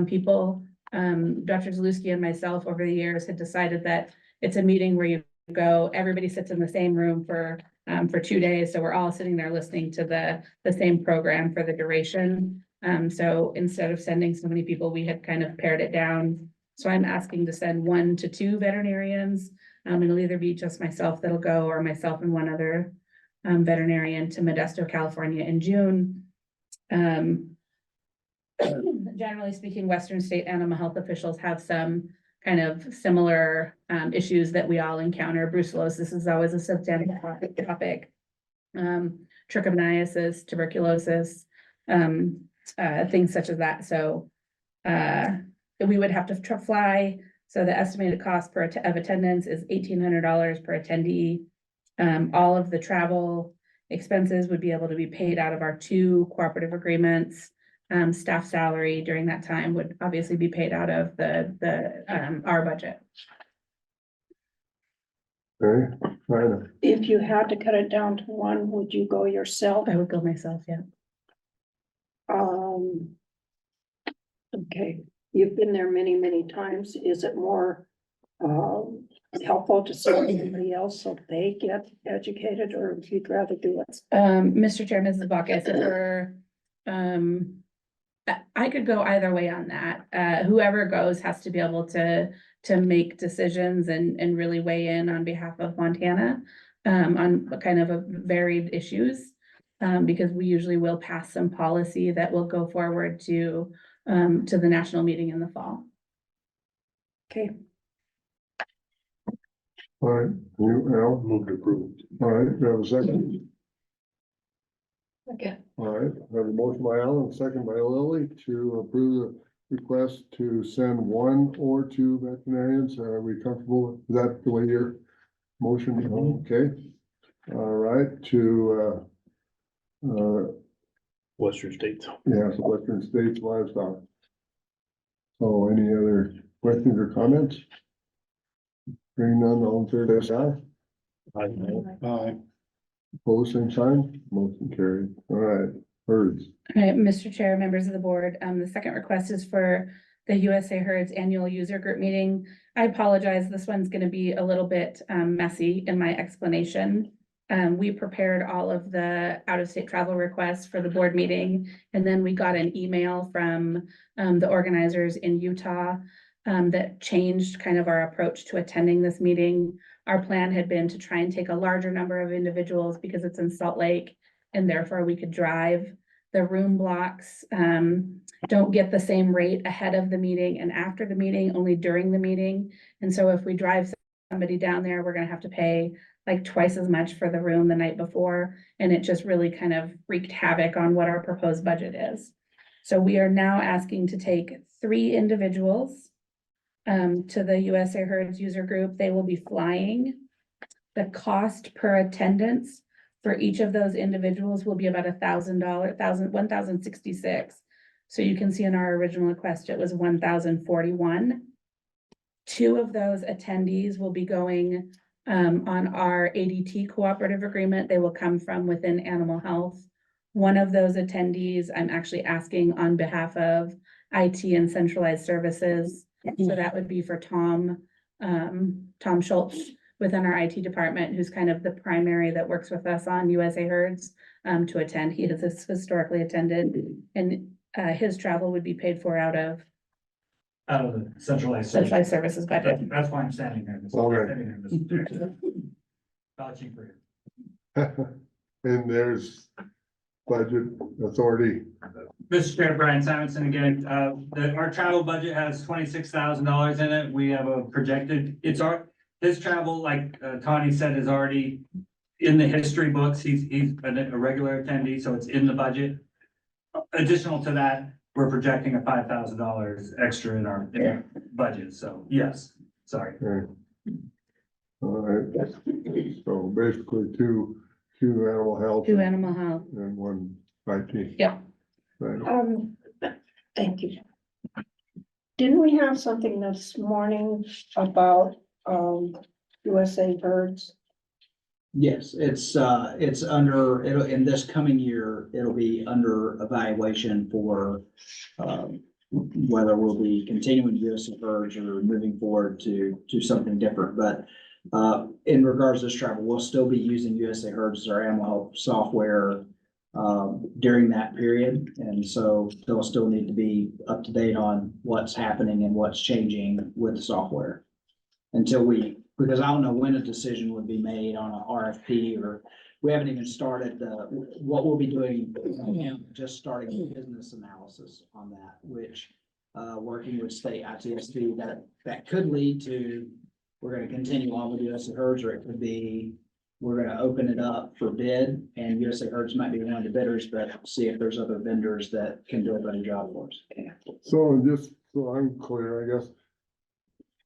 people. Dr. Zaluski and myself over the years had decided that it's a meeting where you go, everybody sits in the same room for 2 days. So we're all sitting there listening to the same program for the duration. So instead of sending so many people, we had kind of pared it down. So I'm asking to send 1 to 2 veterinarians. It'll either be just myself that'll go, or myself and one other veterinarian to Modesto, California in June. Generally speaking, Western state animal health officials have some kind of similar issues that we all encounter. Brucellosis is always a substantial topic. Trichomoniasis, tuberculosis, things such as that. So we would have to fly. So the estimated cost of attendance is $1,800 per attendee. All of the travel expenses would be able to be paid out of our 2 cooperative agreements. Staff salary during that time would obviously be paid out of our budget. Okay, fine. If you had to cut it down to 1, would you go yourself? I would go myself, yeah. Okay, you've been there many, many times. Is it more helpful to see somebody else so they get educated, or if you'd rather do it? Mr. Chair, Mrs. Bacchus, if we're, I could go either way on that. Whoever goes has to be able to make decisions and really weigh in on behalf of Montana on kind of a varied issues. Because we usually will pass some policy that will go forward to the national meeting in the fall. Okay. All right, you, Al? Move to approve. All right, do you have a second? Okay. All right, I have a motion by Alan, second by Lily to approve the request to send 1 or 2 veterinarians. Are we comfortable? Is that the way your motion? Okay. All right, to Western States. yeah, so Western States Livestock. So any other questions or comments? Hearing none, all in favor, say aye. Aye. Opposed, same sign, motion carried. All right, herds. All right, Mr. Chair, members of the board, the second request is for the USA Herds Annual User Group Meeting. I apologize, this one's gonna be a little bit messy in my explanation. We prepared all of the out-of-state travel requests for the board meeting, and then we got an email from the organizers in Utah that changed kind of our approach to attending this meeting. Our plan had been to try and take a larger number of individuals because it's in Salt Lake, and therefore we could drive. The room blocks don't get the same rate ahead of the meeting and after the meeting, only during the meeting. And so if we drive somebody down there, we're gonna have to pay like twice as much for the room the night before. And it just really kind of wreaked havoc on what our proposed budget is. So we are now asking to take 3 individuals to the USA Herds user group. They will be flying. The cost per attendance for each of those individuals will be about $1,066. So you can see in our original request, it was 1,041. 2 of those attendees will be going on our ADT cooperative agreement. They will come from within animal health. One of those attendees, I'm actually asking on behalf of IT and centralized services. So that would be for Tom Schultz within our IT department, who's kind of the primary that works with us on USA Herds to attend. He has historically attended, and his travel would be paid for out of the centralized services budget. That's why I'm standing here. Vouching for you. And there's budget authority. Mr. Chair, Brian Simonson again, our travel budget has $26,000 in it. We have a projected, his travel, like Tawny said, is already in the history books. He's a regular attendee, so it's in the budget. Additional to that, we're projecting a $5,000 extra in our budget, so yes, sorry. Okay. All right, so basically two animal health. To animal health. And one IT. Yep. Right. Thank you. Didn't we have something this morning about, USA birds? Yes, it's under, in this coming year, it'll be under evaluation for, whether we'll be continuing US Birds or moving forward to something different, but, in regards to this travel, we'll still be using USA Herds as our animal health software, during that period, and so they'll still need to be up to date on what's happening and what's changing with the software. Because I don't know when a decision would be made on a RFP, or we haven't even started what we'll be doing, just starting the business analysis on that, which, working with state ITSD, that could lead to, we're gonna continue on with USA Herds, or it could be, we're gonna open it up for bid, and USA Herds might be one of the bidders, but see if there's other vendors that can do a better job for us. So just so I'm clear, I guess,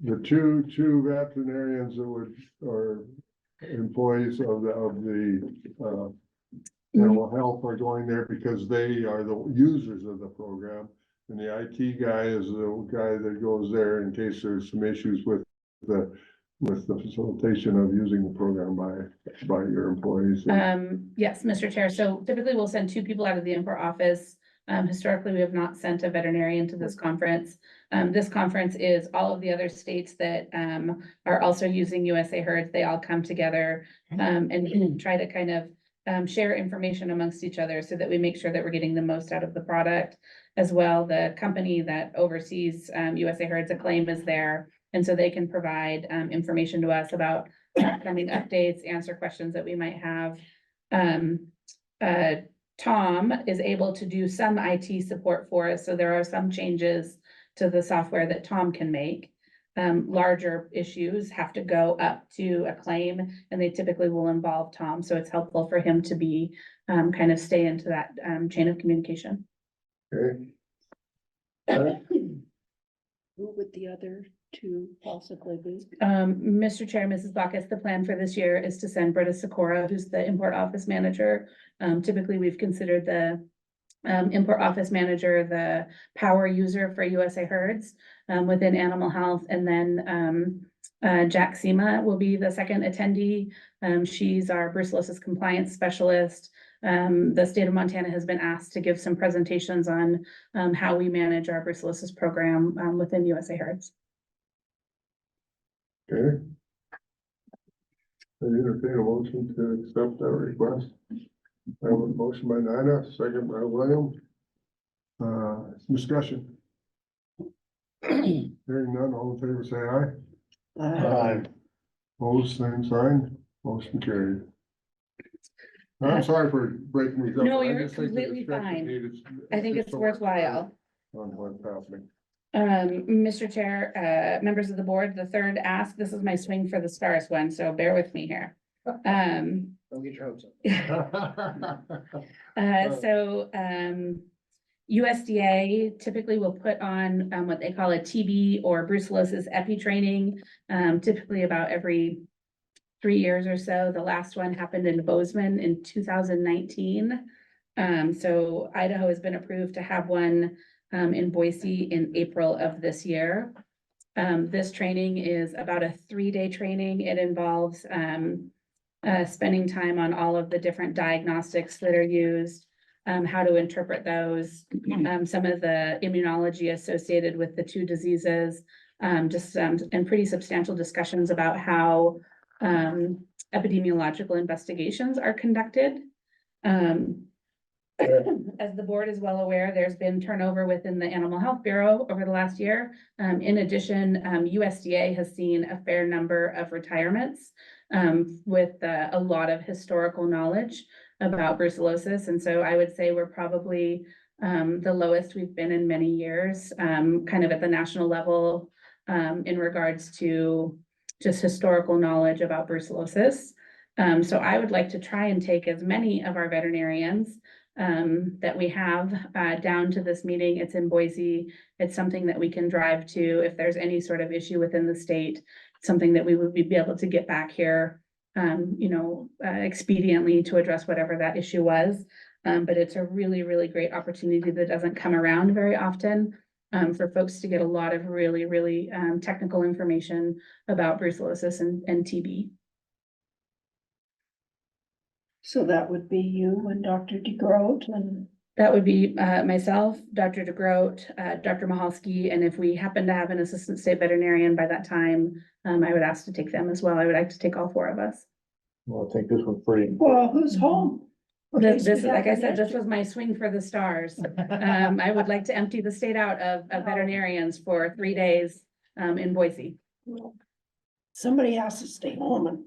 the two veterinarians that are employees of the animal health are going there because they are the users of the program. And the IT guy is the guy that goes there in case there's some issues with the facilitation of using the program by your employees. Yes, Mr. Chair. So typically we'll send two people out of the import office. Historically, we have not sent a veterinarian to this conference. This conference is all of the other states that are also using USA Herds. They all come together and try to kind of share information amongst each other so that we make sure that we're getting the most out of the product as well. The company that oversees USA Herds Acclaim is there. And so they can provide information to us about upcoming updates, answer questions that we might have. Tom is able to do some IT support for us, so there are some changes to the software that Tom can make. Larger issues have to go up to Acclaim, and they typically will involve Tom, so it's helpful for him to be kind of stay into that chain of communication. Okay. Who would the other two possibly be? Mr. Chair, Mrs. Bacchus, the plan for this year is to send Britta Sikora, who's the import office manager. Typically, we've considered the import office manager the power user for USA Herds within animal health. And then Jack Sema will be the second attendee. She's our brucellosis compliance specialist. The state of Montana has been asked to give some presentations on how we manage our brucellosis program within USA Herds. Okay. I entertain a motion to accept that request. I have a motion by Nina, second by William. Discussion. Hearing none, all in favor, say aye. Aye. Opposed, same sign, motion carried. I'm sorry for breaking these up. No, I you're just think the completely discussion fine. needed- I think it's worthwhile. On what's happening. Mr. Chair, members of the board, the third ask, this is my swing for the stars one, so bear with me here. Don't get your hopes up. USDA typically will put on what they call a TB or brucellosis epi training, typically about every 3 years or so. The last one happened in Bozeman in 2019. So Idaho has been approved to have one in Boise in April of this year. This training is about a 3-day training. It involves spending time on all of the different diagnostics that are used, how to interpret those, some of the immunology associated with the two diseases, and pretty substantial discussions about how epidemiological investigations are conducted. As the board is well aware, there's been turnover within the Animal Health Bureau over the last year. In addition, USDA has seen a fair number of retirements with a lot of historical knowledge about brucellosis. And so I would say we're probably the lowest we've been in many years, kind of at the national level in regards to just historical knowledge about brucellosis. So I would like to try and take as many of our veterinarians that we have down to this meeting. It's in Boise. It's something that we can drive to if there's any sort of issue within the state, something that we would be able to get back here, expediently to address whatever that issue was. But it's a really, really great opportunity that doesn't come around very often for folks to get a lot of really, really technical information about brucellosis and TB. So that would be you and Dr. DeGroat and. That would be myself, Dr. DeGroat, Dr. Mahalski, and if we happen to have an assistant state veterinarian by that time, I would ask to take them as well. I would like to take all 4 of us. Well, I think this one's pretty. Well, who's home? This, like I said, this was my swing for the stars. I would like to empty the state out of veterinarians for 3 days in Boise. Well, somebody has to stay home and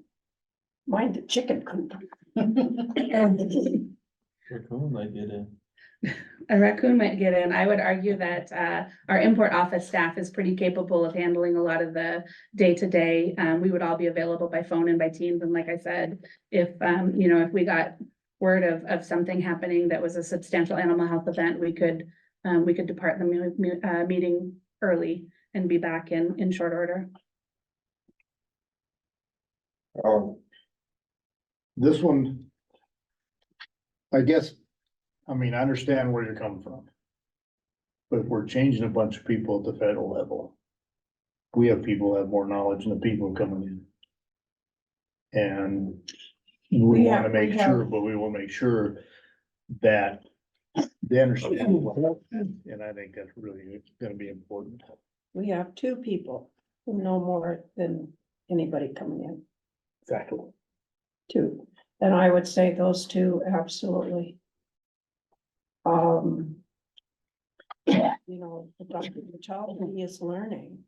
mind the chicken coop. Raccoon might get in. A raccoon might get in. I would argue that our import office staff is pretty capable of handling a lot of the day-to-day. We would all be available by phone and by Teams. And like I said, if if we got word of something happening that was a substantial animal health event, we could depart the meeting early and be back in short order. This one, I guess, I mean, I understand where you're coming from. But if we're changing a bunch of people at the federal level, we have people who have more knowledge than the people coming in. And we want to make sure, but we will make sure that they understand what happened, and I think that's really gonna be important. We have 2 people who know more than anybody coming in. Exactly. 2. And I would say those 2 absolutely. The child is learning.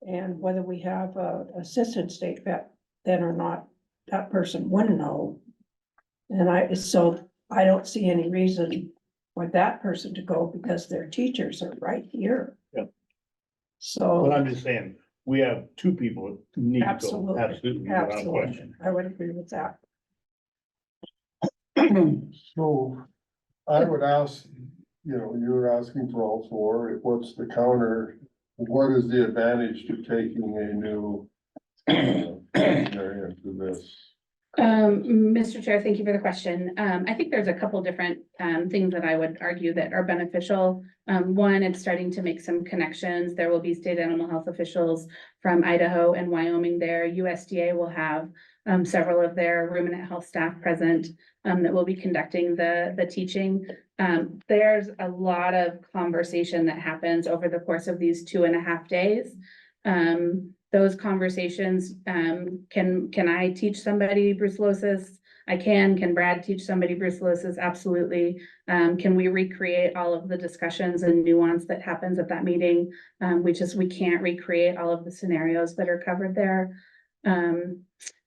And whether we have a assistant state vet then or not, that person wouldn't know. And I don't see any reason for that person to go because their teachers are right here. Yep. So. But I'm just saying, we have 2 people that need to go, Absolutely, absolutely, without absolutely. question. I would agree with that. So I would ask, you're asking for all 4, what's the counter? What is the advantage to taking a new veterinarian to this? Mr. Chair, thank you for the question. I think there's a couple different things that I would argue that are beneficial. One, it's starting to make some connections. There will be state animal health officials from Idaho and Wyoming there. USDA will have several of their ruminant health staff present that will be conducting the teaching. There's a lot of conversation that happens over the course of these 2.5 days. Those conversations, can I teach somebody brucellosis? I can. Can Brad teach somebody brucellosis? Absolutely. Can we recreate all of the discussions and nuance that happens at that meeting? We can't recreate all of the scenarios that are covered there. And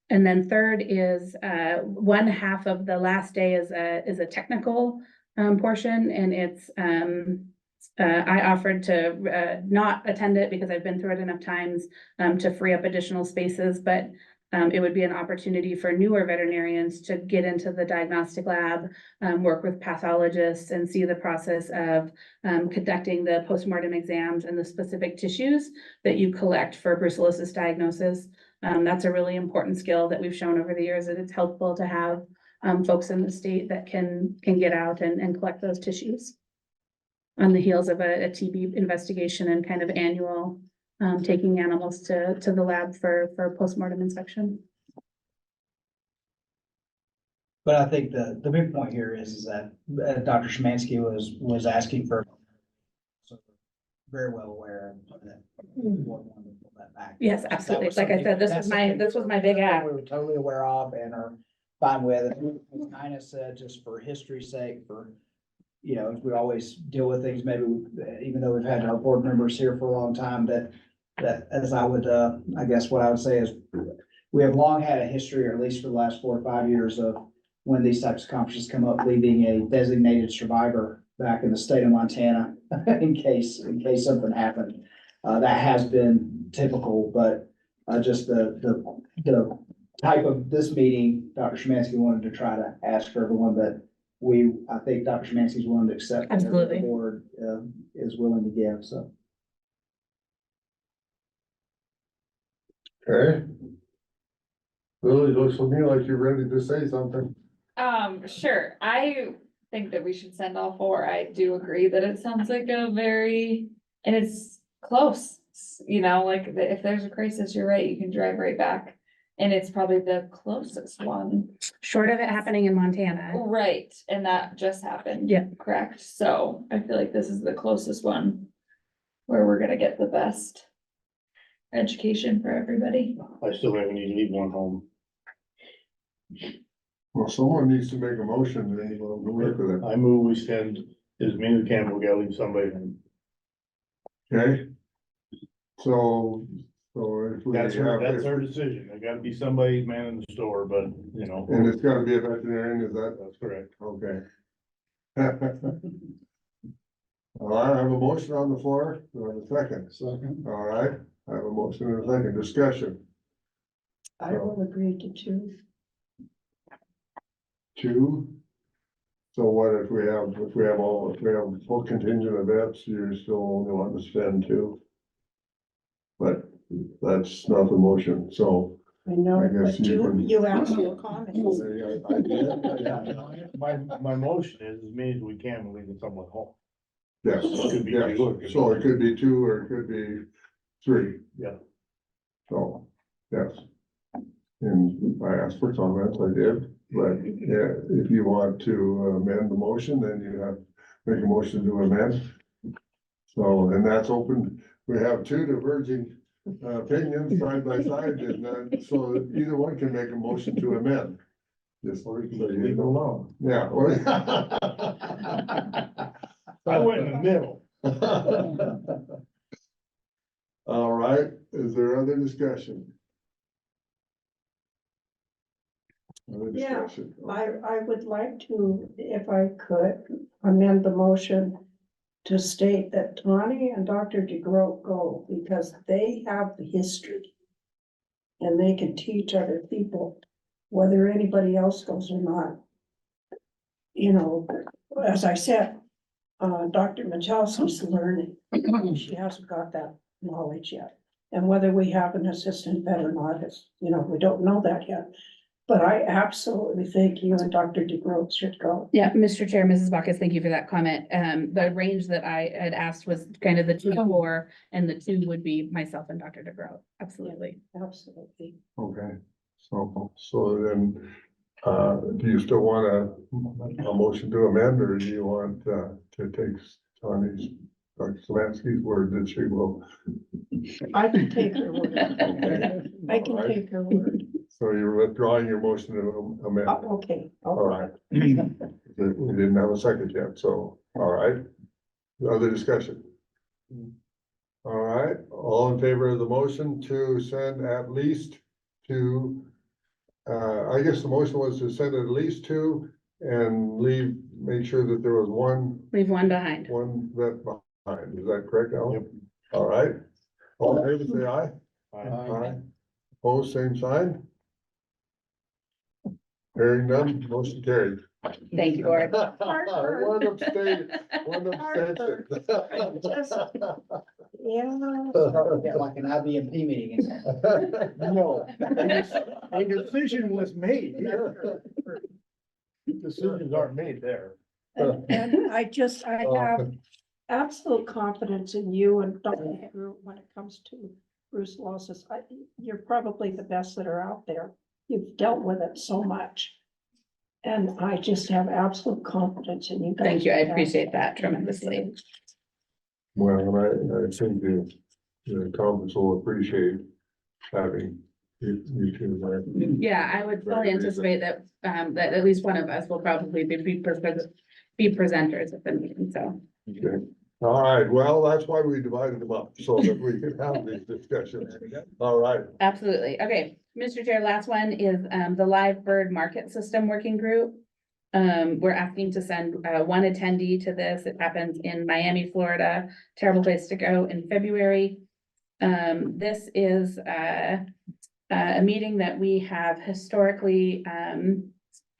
then third is 1/2 of the last day is a technical portion, and it's I offered to not attend it because I've been through it enough times to free up additional spaces, but it would be an opportunity for newer veterinarians to get into the diagnostic lab, work with pathologists and see the process of conducting the postmortem exams and the specific tissues that you collect for brucellosis diagnosis. That's a really important skill that we've shown over the years, that it's helpful to have folks in the state that can get out and collect those tissues on the heels of a TB investigation and kind of annual taking animals to the lab for postmortem inspection. But I think the big point here is that Dr. Szymanski was asking for. So very well aware of that. Yes, absolutely. Like I said, this was my big app. We were totally aware of and are fine with it. As Nina said, just for history's sake, we always deal with things, maybe even though we've had our board members here for a long time, that as I would, I guess what I would say is we have long had a history, or at least for the last 4 or 5 years, of when these types of conferences come up, leaving a designated survivor back in the state of Montana in case something happened. That has been typical, but just the type of this meeting, Dr. Szymanski wanted to try to ask for everyone, but I think Dr. Szymanski's willing to accept. whatever Absolutely. The board, is willing to give, so. Okay. Lily, looks to me like you're ready to say something. Sure, I think that we should send all four. I do agree that it sounds like and it's close. You know, like, if there's a crisis, you're right, you can drive right back. And it's probably the closest one. Short of it happening in Montana. Right, and that just happened. Yeah. Correct, so I feel like this is the closest one where we're gonna get the best education for everybody. I still think we need to leave one home. Well, someone needs to make a motion and we'll work with it. I move we send as many as can, we gotta leave somebody home. Okay? So if we That's have, our decision. There gotta be somebody manning the store, but, you know. and it's gotta be a veterinarian, is that? That's correct. Okay. All right, I have a motion on the floor. Do I have a second? Second. All right, I have a motion and a second. Discussion. I will agree to choose. Two. So what if we have full contingent of vets, you're still only wanting to spend two? But that's not the motion, so. I know, I guess but you can- you asked for comments. I did. My motion is as many as we can, we're leaving someone home. Yes, It could be yes, two, it could be so it could be two or it could be three. Yeah. So, yes. And I asked for comments, I did, but yeah, if you want to amend the motion, then you have, make a motion to amend. So, and that's open, we have two diverging opinions side by side, and so either one can make a motion to amend. Just so you Leave it alone. Yeah. I went in the middle. All right, is there other discussion? Other Yeah. discussion? I would like to, if I could, amend the motion to state that Tawny and Dr. DeGroat go because they have the history. And they can teach other people, whether anybody else goes or not. You know, as I said, Dr. Machelski's learning. She hasn't got that knowledge yet. And whether we have an assistant vet or not is, you know, we don't know that yet. But I absolutely think you and Dr. DeGroat should go. Yeah, Mr. Chair, Mrs. Backus, thank you for that comment. The range that I had asked was kind of the 2 to 4, and the 2 would be myself and Dr. DeGroat. Absolutely. Absolutely. Okay, so then, do you still want a motion to amend, or do you want, to take Tony's, Dr. Szymanski's word that she will? I can take her word. I can Alright. take her word. So you're withdrawing your motion to amend? Okay. All right. We didn't have a second yet, so, all right. Other discussion? All right, all in favor of the motion to send at least two? I guess the motion was to send at least two and make sure that there was Leave one behind. one vet behind. Is that correct, Alan? Yep. All right. All in favor, say aye. Aye. Opposed, same sign. Hearing none, motion carried. Thank you, Board. One abstain, one abstention. Yeah. Like an IBMP meeting. No, a decision was made. Decisions aren't made there. And I have absolute confidence in you and Dr. DeGroat when it comes to brucellosis. You're probably the best that are out there. You've dealt with it so much. And I just have absolute confidence in you guys. Thank you. I appreciate that tremendously. Well, and I think the conference will appreciate having you two there. Yeah, I would fully anticipate that, that at least one of us will probably be presenters at the meeting, so. Okay, all right, well, that's why we divided them up, so that we could have these discussions. All right. Absolutely. Okay, Mr. Chair, last one is the live bird market system working group. We're asking to send one attendee to this. It happens in Miami, Florida. Terrible place to go in February. This is a meeting that we have historically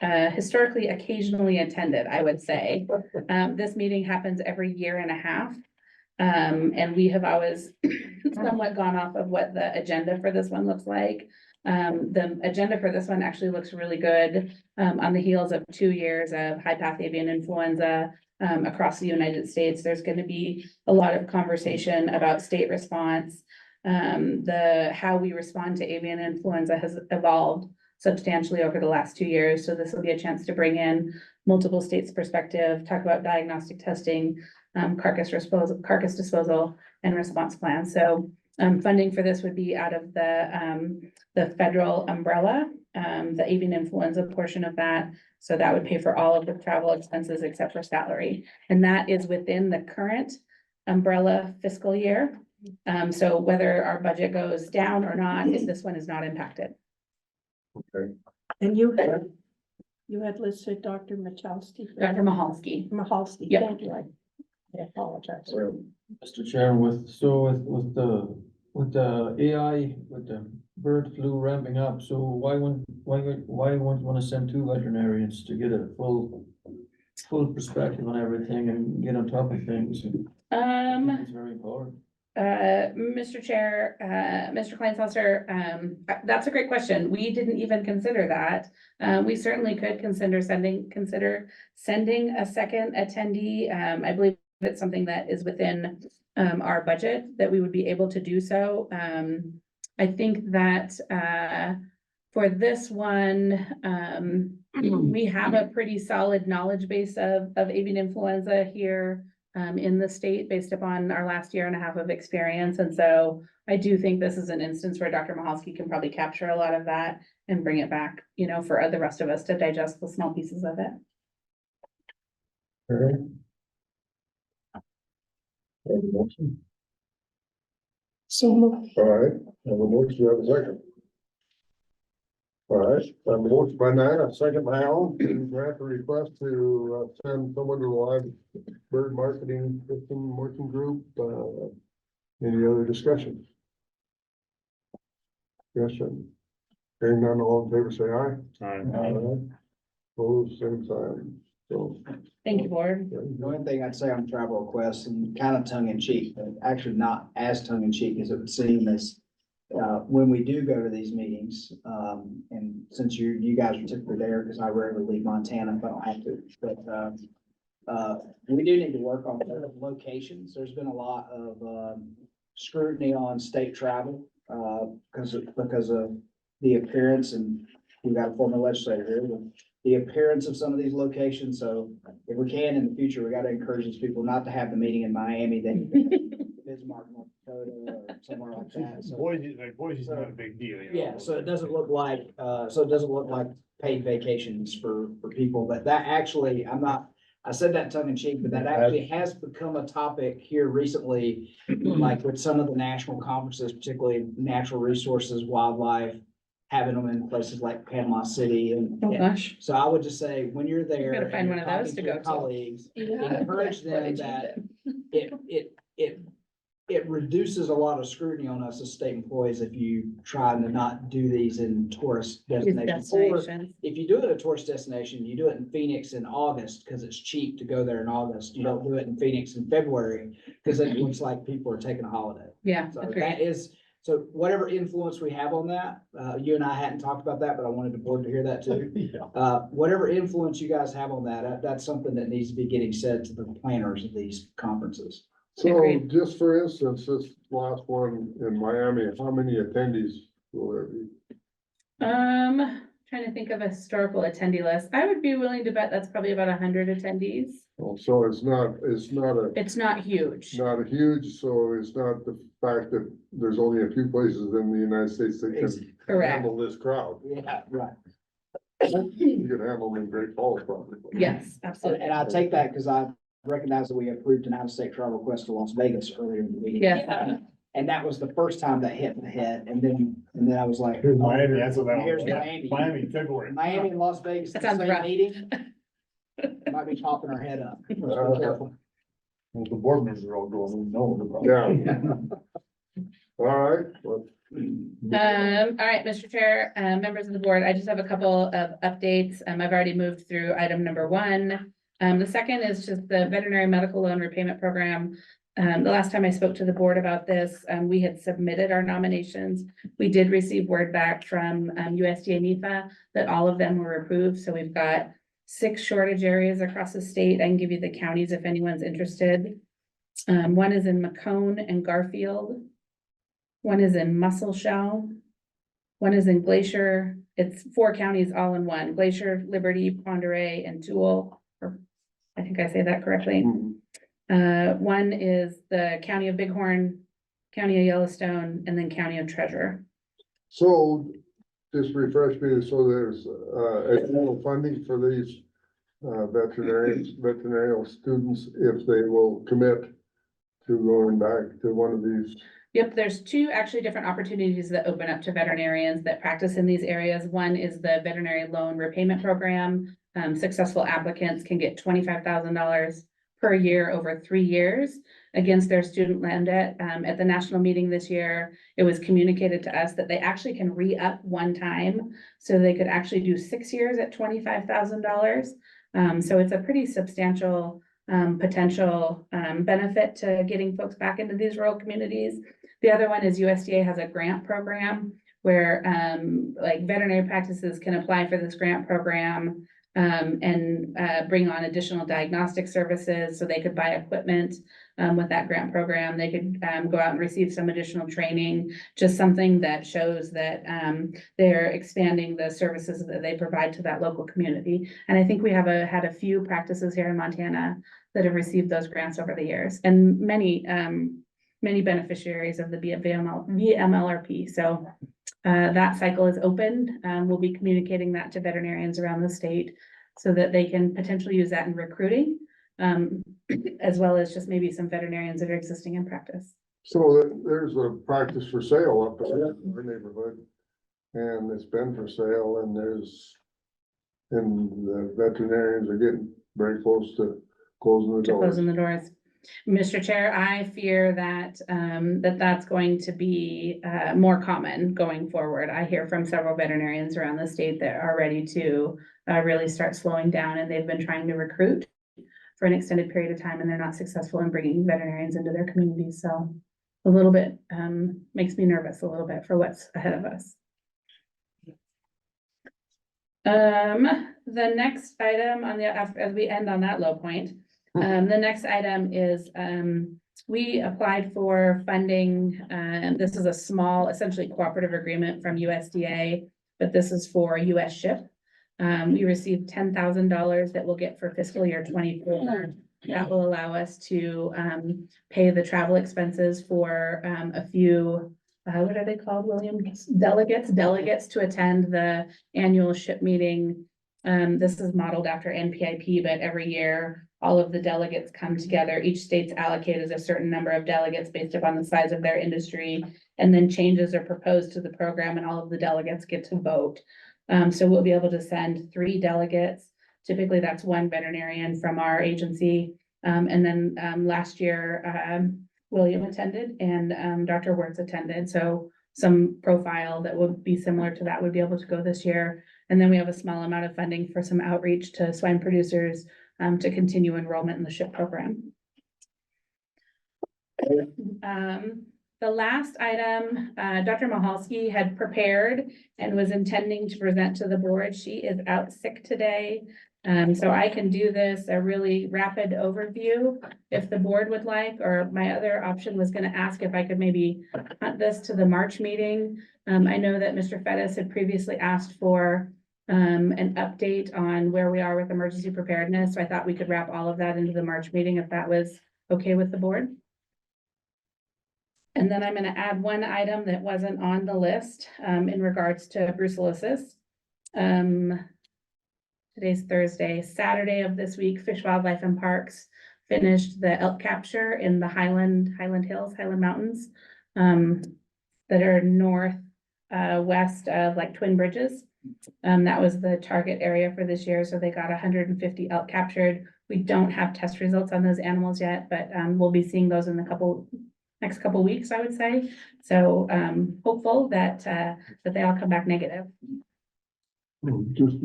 occasionally attended, I would say. This meeting happens every year and a half. And we have always somewhat gone off of what the agenda for this one looks like. The agenda for this one actually looks really good, on the heels of 2 years of high path avian influenza, across the United States. There's going to be a lot of conversation about state response. How we respond to avian influenza has evolved substantially over the last 2 years. So this will be a chance to bring in multiple states' perspective, talk about diagnostic testing, carcass disposal and response plans. So funding for this would be out of the federal umbrella, the avian influenza portion of that. So that would pay for all of the travel expenses except for salary. And that is within the current umbrella fiscal year. So whether our budget goes down or not, this one is not impacted. Okay. And you had listed Dr. Machalski. Dr. Mahalski. Mahalski, Yep. thank you. I apologize. Mr. Chair, with the AI, with the bird flu ramping up, so why won't want to send 2 veterinarians to get a full perspective on everything and get on top of things? It's very important. Mr. Chair, Mr. Kleinfelser, that's a great question. We didn't even consider that. We certainly could consider sending a second attendee. I believe it's something that is within our budget that we would be able to do so. I think that for this one, we have a pretty solid knowledge base of avian influenza here in the state based upon our last year and a half of experience. And so I do think this is an instance where Dr. Mahalski can probably capture a lot of that and bring it back, for the rest of us to digest the small pieces of it. So moved. All right, have a motion, you have a second. All right, I have a motion by Nina, second by Alan, to grant the request to send someone to the live bird marketing system working group. Any other discussion? Discussion. Hearing none, all in favor, say aye. Aye. Opposed, same sign. So. Thank you, board. The only thing I'd say on travel requests, and kind of tongue in cheek, but actually not as tongue in cheek as it would seem, is when we do go to these meetings, and since you guys are typically there, because I rarely leave Montana if I don't have to, but we do need to work on locations. There's been a lot of scrutiny on state travel because of the appearance, and we've got a former legislator here, but the appearance of some of these locations. So if we can in the future, we got to encourage these people not to have the meeting in Miami, then Bismarck, North Dakota, or somewhere like that. So, Boise's not a big deal. yeah, so it doesn't look like, paid vacations for people, but that actually, I said that tongue in cheek, but that actually has become a topic here recently, like with some of the national conferences, particularly natural resources, wildlife, having them in places like Panama City and. Oh, gosh. So I would just say, when you're there. Gotta find and one you're of those talking to your go to. colleagues, Yeah. encourage them that it reduces a lot of scrutiny on us as state employees if you try to not do these in tourist destinations. Or if you do it at a tourist destination, you do it in Phoenix in August because it's cheap to go there in August. You don't do it in Phoenix in February because it looks like people are taking a holiday. Yeah, So agreed. that is, so whatever influence we have on that, you and I hadn't talked about that, but I wanted the board to hear that too. Whatever influence you guys have on that, that's something that needs to be getting said to the planners of these conferences. So Agreed. just for instance, this last one in Miami, how many attendees will there be? Trying to think of a historical attendee list. I would be willing to bet that's probably about 100 attendees. Oh, so it's not It's not huge. not a huge, so it's not the fact that there's only a few places in the United States that can Correct. handle this crowd. Yeah, right. You can handle them in Great Falls probably. Yes, absolutely. And I take that because I recognize that we approved an out-of-state travel request to Las Vegas earlier in the week. Yeah. And that was the first time that hit the head. And then I was like. Here's Miami, that's what that Here's was. Miami. Miami, February. Miami and Las Vegas, That the sounds same rough. meeting. Might be popping our head up. Let's be careful. Well, the board members are all going, we know about. Yeah. All right, well, All right, Mr. Chair, members of the board, I just have a couple of updates. I've already moved through item number 1. The second is just the veterinary medical loan repayment program. The last time I spoke to the board about this, we had submitted our nominations. We did receive word back from USDA NEFA that all of them were approved. So we've got 6 shortage areas across the state. I can give you the counties if anyone's interested. One is in Macomb and Garfield. One is in Musselshell. One is in Glacier. It's 4 counties all in one: Glacier, Liberty, Pend Oreille, and Toole. Or I think I say that correctly. One is the county of Bighorn, county of Yellowstone, and then county of Treasure. so just refresh me, so there's, additional funding for these, veterinarian students if they will commit to going back to one of these. Yep, there's 2 actually different opportunities that open up to veterinarians that practice in these areas. One is the veterinary loan repayment program. Successful applicants can get $25,000 per year over 3 years against their student loan debt. At the national meeting this year, it was communicated to us that they actually can re-up one time. So they could actually do 6 years at $25,000. So it's a pretty substantial potential benefit to getting folks back into these rural communities. The other one is USDA has a grant program where like veterinary practices can apply for this grant program and bring on additional diagnostic services. So they could buy equipment with that grant program. They could go out and receive some additional training, just something that shows that they're expanding the services that they provide to that local community. And I think we have had a few practices here in Montana that have received those grants over the years, and many beneficiaries of the VMLRP. So that cycle is open. We'll be communicating that to veterinarians around the state so that they can potentially use that in recruiting, as well as just maybe some veterinarians that are existing in practice. So there's a practice for sale up in our neighborhood, and it's been for sale, and the veterinarians are getting very close to closing the doors. Closing the doors. Mr. Chair, I fear that that's going to be more common going forward. I hear from several veterinarians around the state that are ready to really start slowing down, and they've been trying to recruit for an extended period of time, and they're not successful in bringing veterinarians into their communities. So a little bit makes me nervous a little bit for what's ahead of us. The next item on the, as we end on that low point, the next item is, we applied for funding, and this is a small, essentially cooperative agreement from USDA, but this is for US SHIP. We received $10,000 that we'll get for fiscal year 24. That will allow us to pay the travel expenses for a few, what are they called, William? Delegates to attend the annual SHIP meeting. This is modeled after NPIP, but every year all of the delegates come together. Each state's allocated a certain number of delegates based upon the size of their industry, and then changes are proposed to the program and all of the delegates get to vote. So we'll be able to send 3 delegates. Typically that's 1 veterinarian from our agency. And then last year, William attended and Dr. Wertz attended. So some profile that would be similar to that would be able to go this year. And then we have a small amount of funding for some outreach to swine producers to continue enrollment in the SHIP program. The last item, Dr. Mahalski had prepared and was intending to present to the board. She is out sick today. So I can do this, a really rapid overview if the board would like, or my other option was going to ask if I could maybe hunt this to the March meeting. I know that Mr. Fettis had previously asked for an update on where we are with emergency preparedness. So I thought we could wrap all of that into the March meeting if that was okay with the board. And then I'm going to add one item that wasn't on the list in regards to brucellosis. Today's Thursday. Saturday of this week, Fish, Wildlife and Parks finished the elk capture in the Highland Mountains that are north west of like Twin Bridges. That was the target area for this year. So they got 150 elk captured. We don't have test results on those animals yet, but we'll be seeing those in next couple weeks, I would say. So, hopeful that they all come back negative. Just,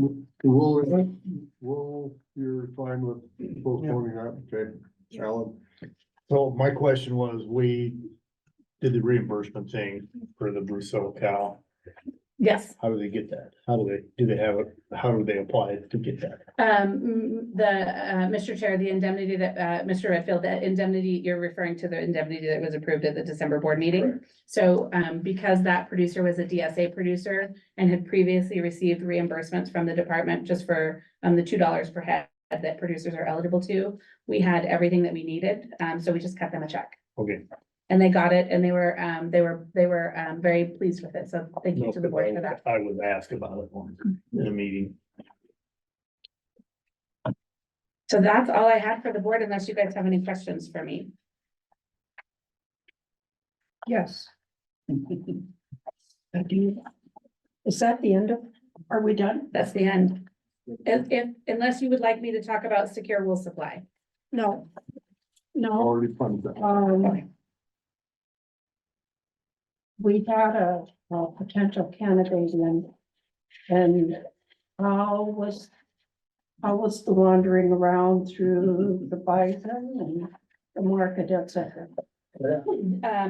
you're fine with postponing that, okay, Alan? So my question was, we did the reimbursement thing for the Brusso cow. Yes. How do they get that? Do they have it? How do they apply it to get that? Mr. Chair, the indemnity that, Mr. Redfield, that indemnity, you're referring to the indemnity that was approved at the December board meeting. So, because that producer was a DSA producer and had previously received reimbursements from the department just for, the $2 per head that producers are eligible to, we had everything that we needed. So we just cut them a check. Okay. And they got it, and they were very pleased with it, so thank you to the board for that. I was asked about it in a meeting. So that's all I had for the board, unless you guys have any questions for me. Yes. Is that the end of, are we done? That's the end. Unless you would like me to talk about secure wool supply. No. No. Already funded that. We had a potential candidate and how was the wandering around through the bison and the market, et cetera?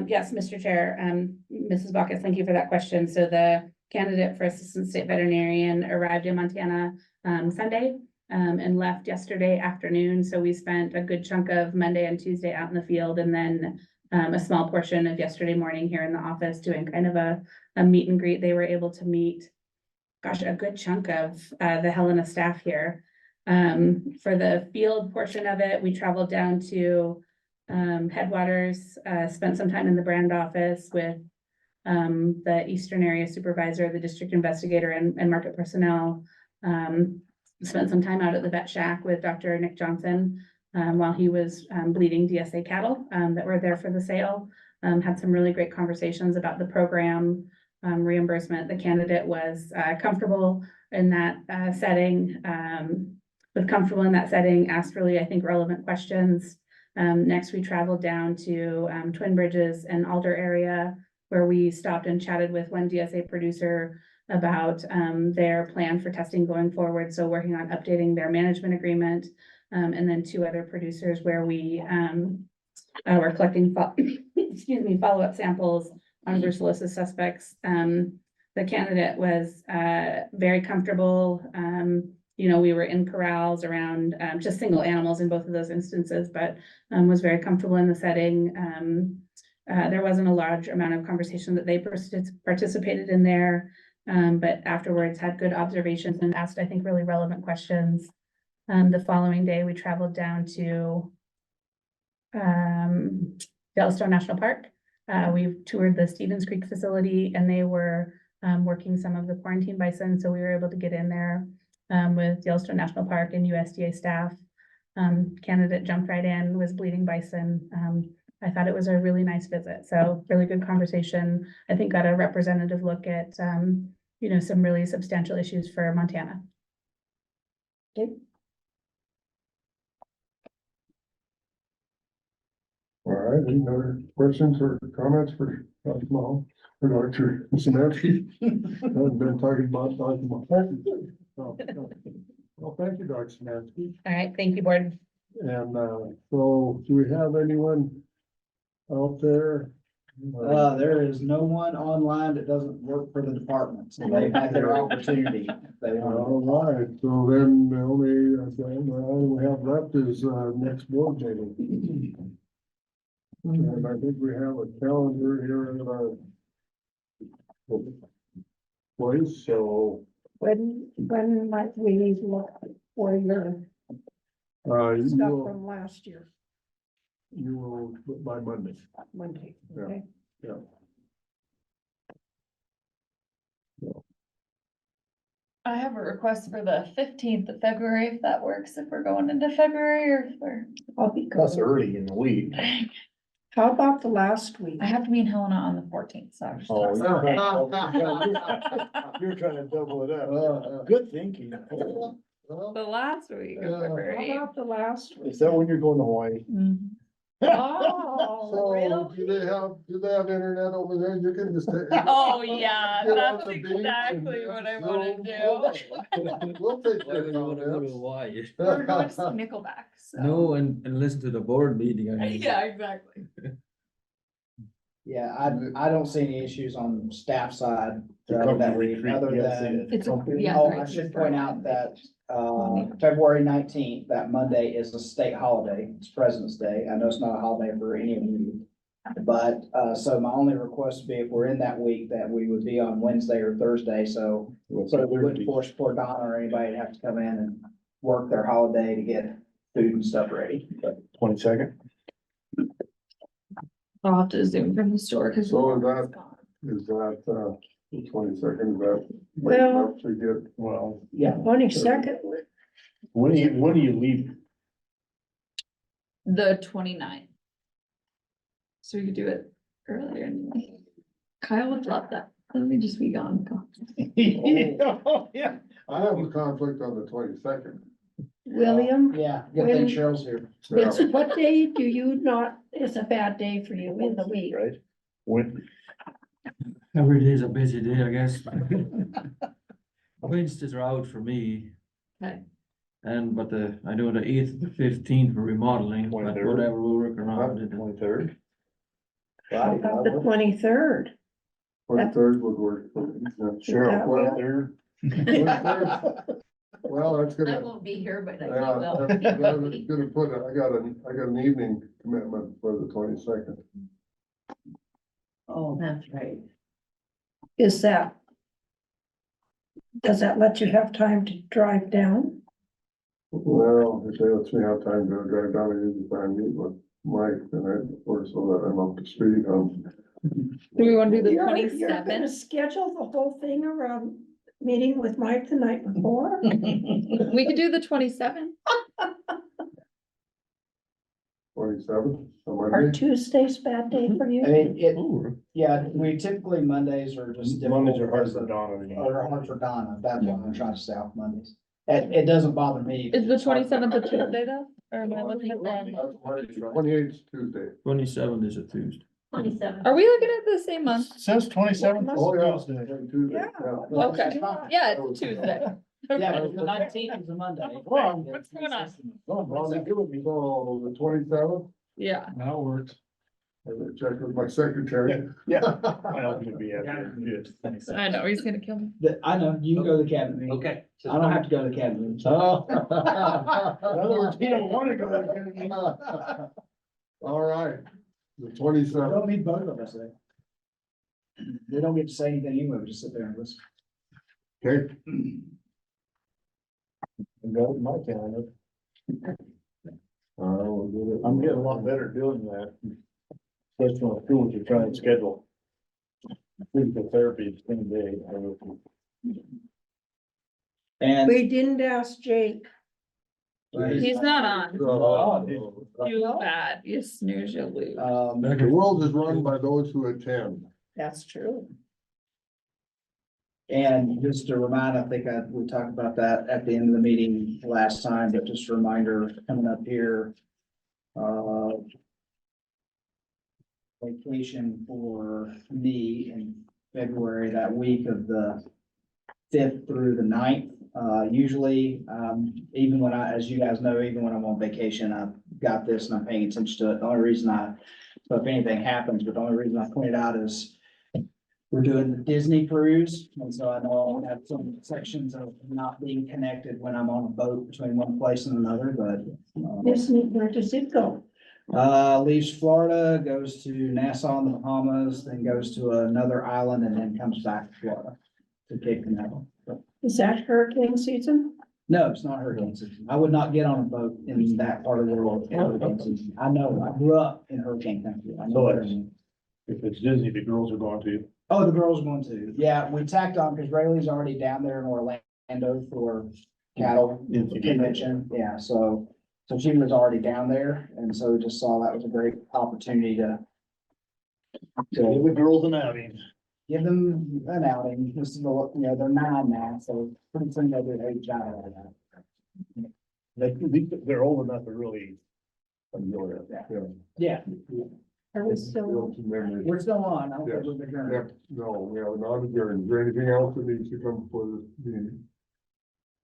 Yes, Mr. Chair, Mrs. Bacchus, thank you for that question. So the candidate for Assistant State Veterinarian arrived in Montana Sunday and left yesterday afternoon. So we spent a good chunk of Monday and Tuesday out in the field, and then a small portion of yesterday morning here in the office doing kind of a meet and greet. They were able to meet, gosh, a good chunk of the Helena staff here. For the field portion of it, we traveled down to Headwaters, spent some time in the brand office with the Eastern Area Supervisor, the district investigator, and market personnel. Spent some time out at the vet shack with Dr. Nick Johnson while he was bleeding DSA cattle that were there for the sale. Had some really great conversations about the program, reimbursement. The candidate was comfortable in that setting, asked really, I think, relevant questions. Next, we traveled down to Twin Bridges and Alder area, where we stopped and chatted with one DSA producer about their plan for testing going forward. So working on updating their management agreement. And then two other producers where we were collecting follow-up samples on brucellosis suspects. The candidate was very comfortable. We were in corrals around just single animals in both of those instances, but was very comfortable in the setting. There wasn't a large amount of conversation that they participated in there, but afterwards had good observations and asked, I think, really relevant questions. The following day, we traveled down to Yellowstone National Park. We toured the Stevens Creek facility, and they were working some of the quarantine bison, so we were able to get in there with Yellowstone National Park and USDA staff. Candidate jumped right in, was bleeding bison. I thought it was a really nice visit, so really good conversation. I think got a representative look at some really substantial issues for Montana. Okay. All right, any other questions or comments for Dr. Mahal or Dr. Szymanski? I've been talking about Dr. Mahal. Well, thank you, Dr. Szymanski. All right, thank you, board. And so do we have anyone out there? There is no one online that doesn't work for the department, so they've had their opportunity. All right, so then the only thing we have left is next board meeting. And I think we have a calendar here in our place, so. When might we look for your stuff You from last year? will, by Monday. Monday, Yeah. okay? Yeah. I have a request for the 15th of February, if that works, if we're going into February or if we're. I'll be That's good. early in the week. How about the last week? I have to be in Helena on the 14th, so. Oh, you're trying to double it up. Good thinking. The last week of How February. about the last week? Is that when you're going to Hawaii? Mhm. Oh, So do they have internet over there? You can just. Oh, yeah, Get on that's the beach and exactly what I wanna do. We'll take Why your would you wanna go to comments. Hawaii? We're going to see Nickelback, so. No, and listen to the board meeting, I mean. Yeah, exactly. Yeah, I don't see any issues on staff side. The that company week, retreat, other yes, than- It's, yeah. Oh, I should point out that, February 19th, that Monday is a state holiday. It's President's Day. I know it's not a holiday for any of you. But, so my only request would be if we're in that week, that we would be on Wednesday or Thursday, so we wouldn't force poor Donna or anybody to have to come in and work their holiday to get food and stuff ready. But 22nd. I'll have to zoom from the store, cause. So is that, the 22nd, that? Well- To get, Well, yeah, 22nd. when do you leave? The 29th. So we could do it earlier. Kyle would love that. Let me just be gone. Yeah. I have a conflict on the 22nd. William, yeah, good thing When- Cheryl's here. it's, what day do you not, is a bad day for you in the week? Right? When, Every day is a busy day, I guess. Wednesdays are out for me. Okay. But I know the 8th, the 15th for remodeling, but 23rd. whatever, we'll work around it. 23rd? How about the 23rd? 23rd would work. for me. Cheryl, Well, 23rd? 23rd. Well, that's I gonna, won't be here, but I yeah, will. I'm gonna put, I got an evening commitment for the 22nd. Oh, that's right. Is that? Does that let you have time to drive down? Well, if they let me have time to drive down, I usually try and meet with Mike the night before so that I'm up to speed on. Do we wanna do the You're gonna 27th? schedule the whole thing around meeting with Mike the night before? We could do the 27th. 27th, on Are Monday. Tuesdays bad day for I you? mean, yeah, we typically Mondays are just. Mondays are hard difficult for because Donna. of- Are hard for Donna, that's why I'm trying to stay off Mondays. It doesn't bother me. Is the 27th a Tuesday though? Or am I looking at that? 28th is Tuesday. 27th is a Tuesday. 27. Are we looking at the same month? Says 27th. Oh, yeah. Tuesday. Tuesday, yeah. Okay, yeah, it's a Tuesday. Yeah, the 19th is a Monday. What's going on? So the 27th, Yeah. That works. I will check with my secretary. Yeah. Well, it'll be after. Good. I know, he's gonna kill me. I know, you can go to the cabinet meeting. Okay. I don't have to go to the cabinet meeting. Oh. In other words, he don't wanna go to the cabinet meeting. All right, the I 27th. don't need both of us there. They don't get to say anything anyway, we just sit there and listen. Okay, Go to my calendar. I'm getting a lot better doing that. Especially when schools are trying to schedule. Physical therapy the same day. And. We didn't ask Jake. He's not on. so, Too bad. You snooze, you'll lose. the world is run by those who attend. That's true. And just a reminder, I think we talked about that at the end of the meeting last time, but just a reminder coming up here. Vacation for me in February, that week of the 5th through the 9th. Usually, even when as you guys know, even when I'm on vacation, I've got this and I'm paying attention to it. The only reason so if anything happens, but the only reason I point it out is we're doing the Disney cruise, and so I know I'll have some sections of not being connected when I'm on a boat between one place and another, but. Disney, where does it go? Leaves Florida, goes to Nassau in the Bahamas, then goes to another island and then comes back to Florida to Cape Canaveral. Is that hurricane season? No, it's not hurricane season. I would not get on a boat in that part of the world in hurricane season. I know, I grew up in hurricane country. I know So what it's- I mean. If it's Disney, the girls are going to. Oh, the girls are going to. Yeah, we tacked on because Rayleigh's already down there in Orlando for cattle convention. Yeah, so she was already down there, and so we just saw that was a great opportunity to Give the girls an outing. give them an outing. This is, they're 9 now, so pretty soon they'll be age out of that. They're old enough to really Yeah, Are we still? we're still on. I don't think we're adjourned. Yep, no, we are not adjourned. Is there anything else that needs to come before this meeting?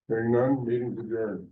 Hearing none, meeting's adjourned.